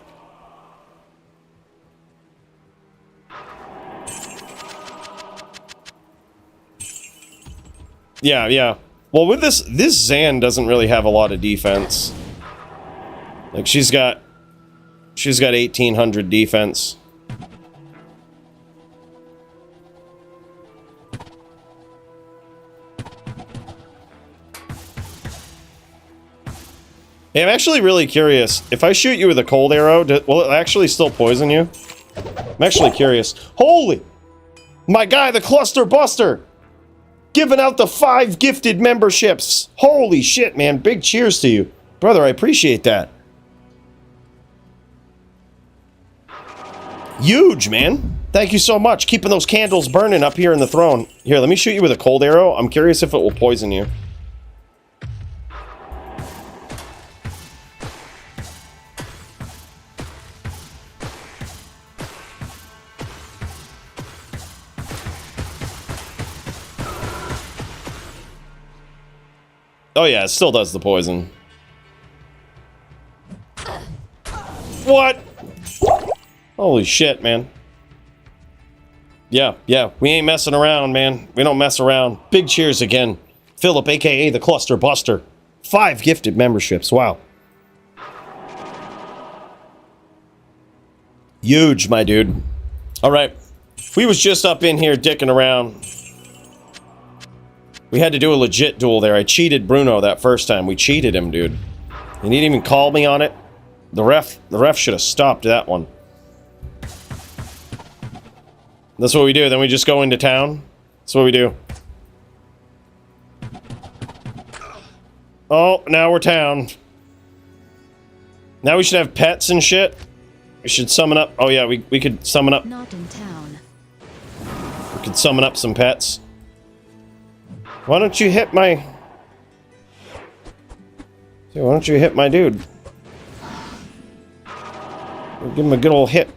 Yeah, yeah. Well, with this Zan doesn't really have a lot of defense. Like, she's got 1800 defense. Hey, I'm actually really curious. If I shoot you with a cold arrow, will it actually still poison you? I'm actually curious. Holy! My guy, the Cluster Buster! Giving out the 5 gifted memberships. Holy shit, man. Big cheers to you. Brother, I appreciate that. Huge, man. Thank you so much. Keeping those candles burning up here in the throne. Here, let me shoot you with a cold arrow. I'm curious if it will poison you. Oh yeah, it still does the poison. What? Holy shit, man. Yeah, we ain't messing around, man. We don't mess around. Big cheers again. Philip, aka the Cluster Buster. 5 gifted memberships, wow. Huge, my dude. Alright. We was just up in here dicking around. We had to do a legit duel there. I cheated Bruno that first time. We cheated him, dude. He didn't even call me on it. The ref should have stopped that one. That's what we do. Then we just go into town. That's what we do. Oh, now we're town. Now we should have pets and shit. We should summon up. Oh yeah, we could summon up. Not in town. We could summon up some pets. Why don't you hit my... Why don't you hit my dude? Give him a good old hit.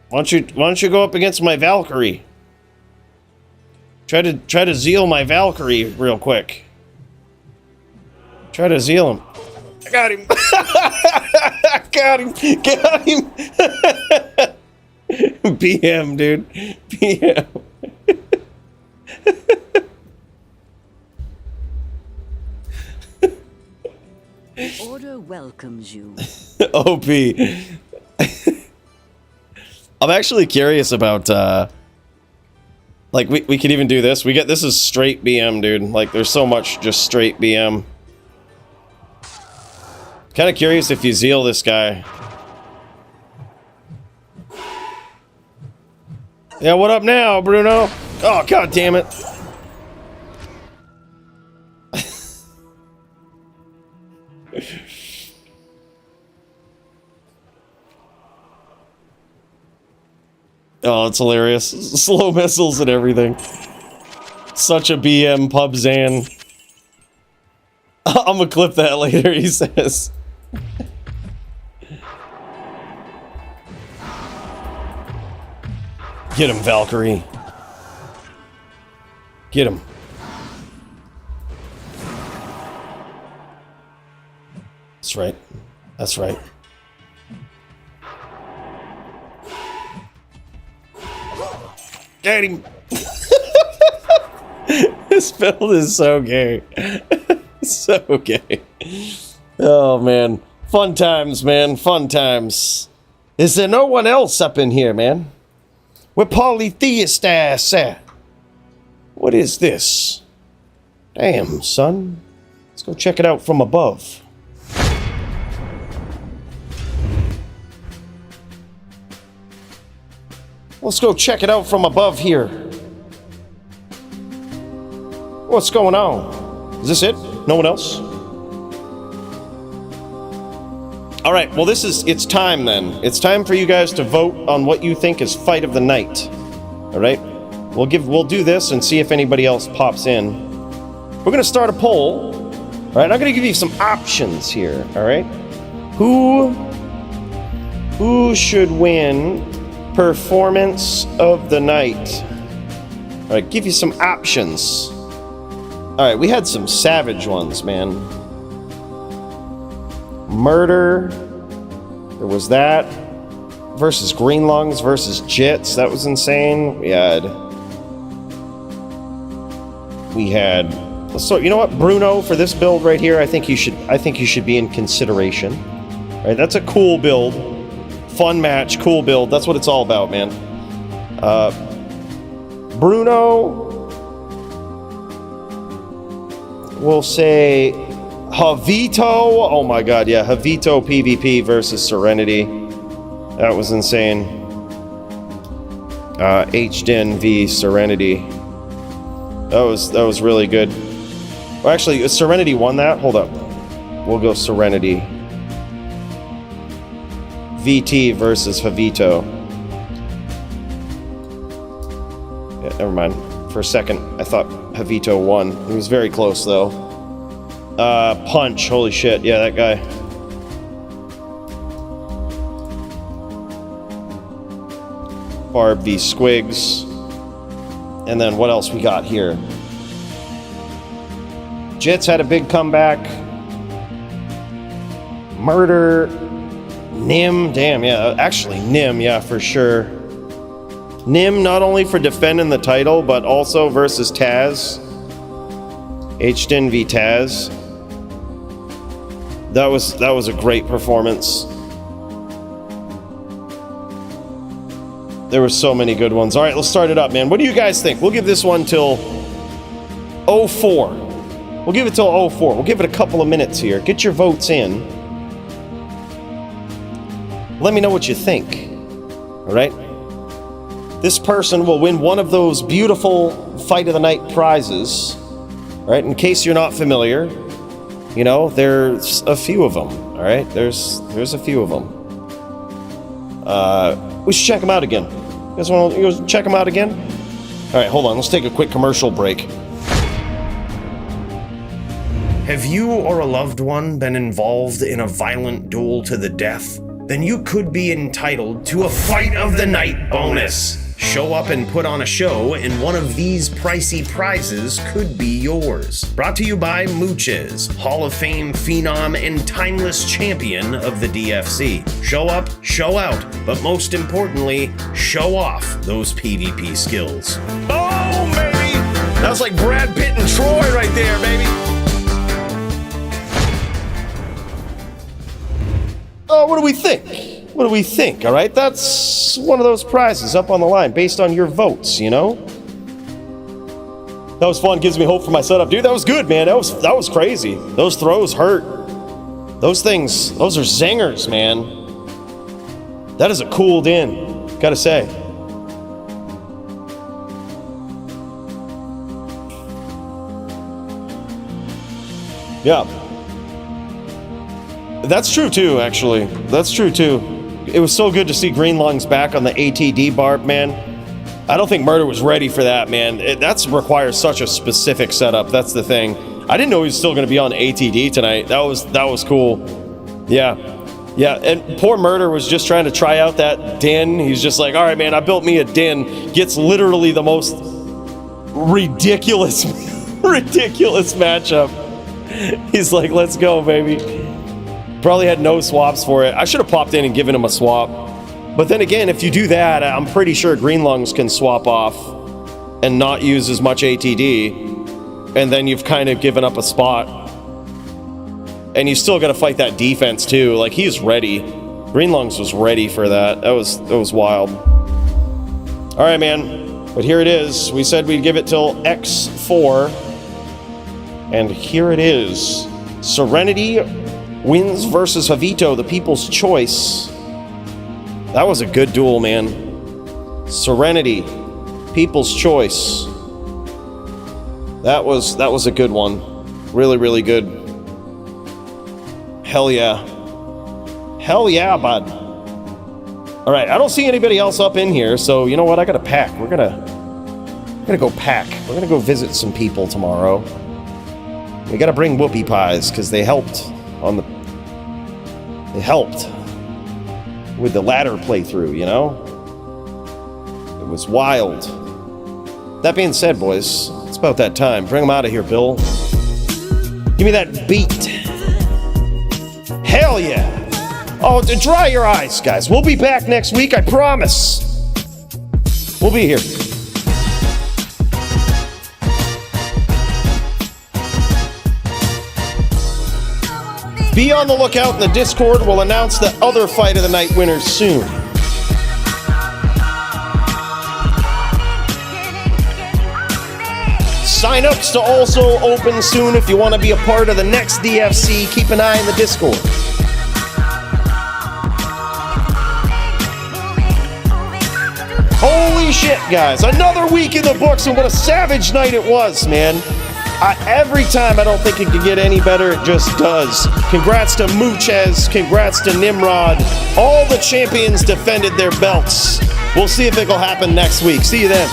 Why don't you go up against my Valkyrie? Try to zeal my Valkyrie real quick. Try to zeal him. I got him. Got him. BM, dude. BM. Order welcomes you. OP. I'm actually curious about, like, we could even do this. This is straight BM, dude. Like, there's so much just straight BM. Kind of curious if you zeal this guy. Yeah, what up now, Bruno? Oh, god damn it. Oh, it's hilarious. Slow missiles and everything. Such a BM pub Zan. I'm gonna clip that later, he says. Get him, Valkyrie. Get him. That's right. That's right. Get him! This build is so gay. So gay. Oh, man. Fun times, man. Fun times. Is there no one else up in here, man? Where polytheist ass at? What is this? Damn, son. Let's go check it out from above. Let's go check it out from above here. What's going on? Is this it? No one else? Alright, well it's time then. It's time for you guys to vote on what you think is fight of the night. Alright? We'll do this and see if anybody else pops in. We're gonna start a poll. Alright, I'm gonna give you some options here, alright? Who should win performance of the night? Alright, give you some options. Alright, we had some savage ones, man. Murder. There was that. Versus Green Lungs versus Jits. That was insane. We had. So you know what, Bruno, for this build right here, I think you should be in consideration. All right, that's a cool build. Fun match, cool build. That's what it's all about, man. Bruno, we'll say Havito. Oh my god, yeah, Havito PvP versus Serenity. That was insane. HDN v Serenity. That was really good. Well, actually, Serenity won that. Hold up. We'll go Serenity. VT versus Havito. Yeah, never mind. For a second, I thought Havito won. He was very close, though. Punch. Holy shit. Yeah, that guy. Barb v Squigs. And then what else we got here? Jits had a big comeback. Murder. Nim. Damn, yeah. Actually, Nim, yeah, for sure. Nim, not only for defending the title, but also versus Taz. H-Din v Taz. That was a great performance. There were so many good ones. All right, let's start it up, man. What do you guys think? We'll give this one till 04. We'll give it till 04. We'll give it a couple of minutes here. Get your votes in. Let me know what you think. All right? This person will win one of those beautiful Fight of the Night prizes. All right? In case you're not familiar, you know, there's a few of them. All right? There's a few of them. We should check them out again. You guys want to check them out again? All right, hold on. Let's take a quick commercial break. Have you or a loved one been involved in a violent duel to the death? Then you could be entitled to a Fight of the Night bonus. Show up and put on a show, and one of these pricey prizes could be yours. Brought to you by Mooches, Hall of Fame phenom and timeless champion of the DFC. Show up, show out, but most importantly, show off those PvP skills. Oh, baby! That was like Brad Pitt and Troy right there, baby! Oh, what do we think? What do we think, all right? That's one of those prizes up on the line based on your votes, you know? That was fun. Gives me hope for my setup. Dude, that was good, man. That was crazy. Those throws hurt. Those things, those are zingers, man. That is a cooled in, gotta say. Yeah. That's true too, actually. That's true too. It was so good to see Green Lungs back on the ATD barb, man. I don't think Murder was ready for that, man. That requires such a specific setup. That's the thing. I didn't know he was still going to be on ATD tonight. That was cool. Yeah. Yeah, and poor Murder was just trying to try out that din. He's just like, all right, man, I built me a din. Gets literally the most ridiculous matchup. He's like, let's go, baby. Probably had no swaps for it. I should have popped in and given him a swap. But then again, if you do that, I'm pretty sure Green Lungs can swap off and not use as much ATD. And then you've kind of given up a spot. And you still got to fight that defense too. Like, he's ready. Green Lungs was ready for that. That was wild. All right, man. But here it is. We said we'd give it till X4. And here it is. Serenity wins versus Javito, the People's Choice. That was a good duel, man. Serenity, People's Choice. That was a good one. Really, really good. Hell yeah. Hell yeah, bud. All right, I don't see anybody else up in here, so you know what? I gotta pack. We're gonna go pack. We're gonna go visit some people tomorrow. We gotta bring whoopie pies because they helped with the ladder playthrough, you know? It was wild. That being said, boys, it's about that time. Bring them out of here, Bill. Give me that beat. Hell yeah. Oh, dry your eyes, guys. We'll be back next week, I promise. We'll be here. Be on the lookout in the Discord. We'll announce the other Fight of the Night winners soon. Sign-ups to also open soon if you want to be a part of the next DFC. Keep an eye on the Discord. Holy shit, guys. Another week in the books, and what a savage night it was, man. Every time, I don't think it can get any better. It just does. Congrats to Mooches. Congrats to Nimrod. All the champions defended their belts. We'll see if it'll happen next week. See you then.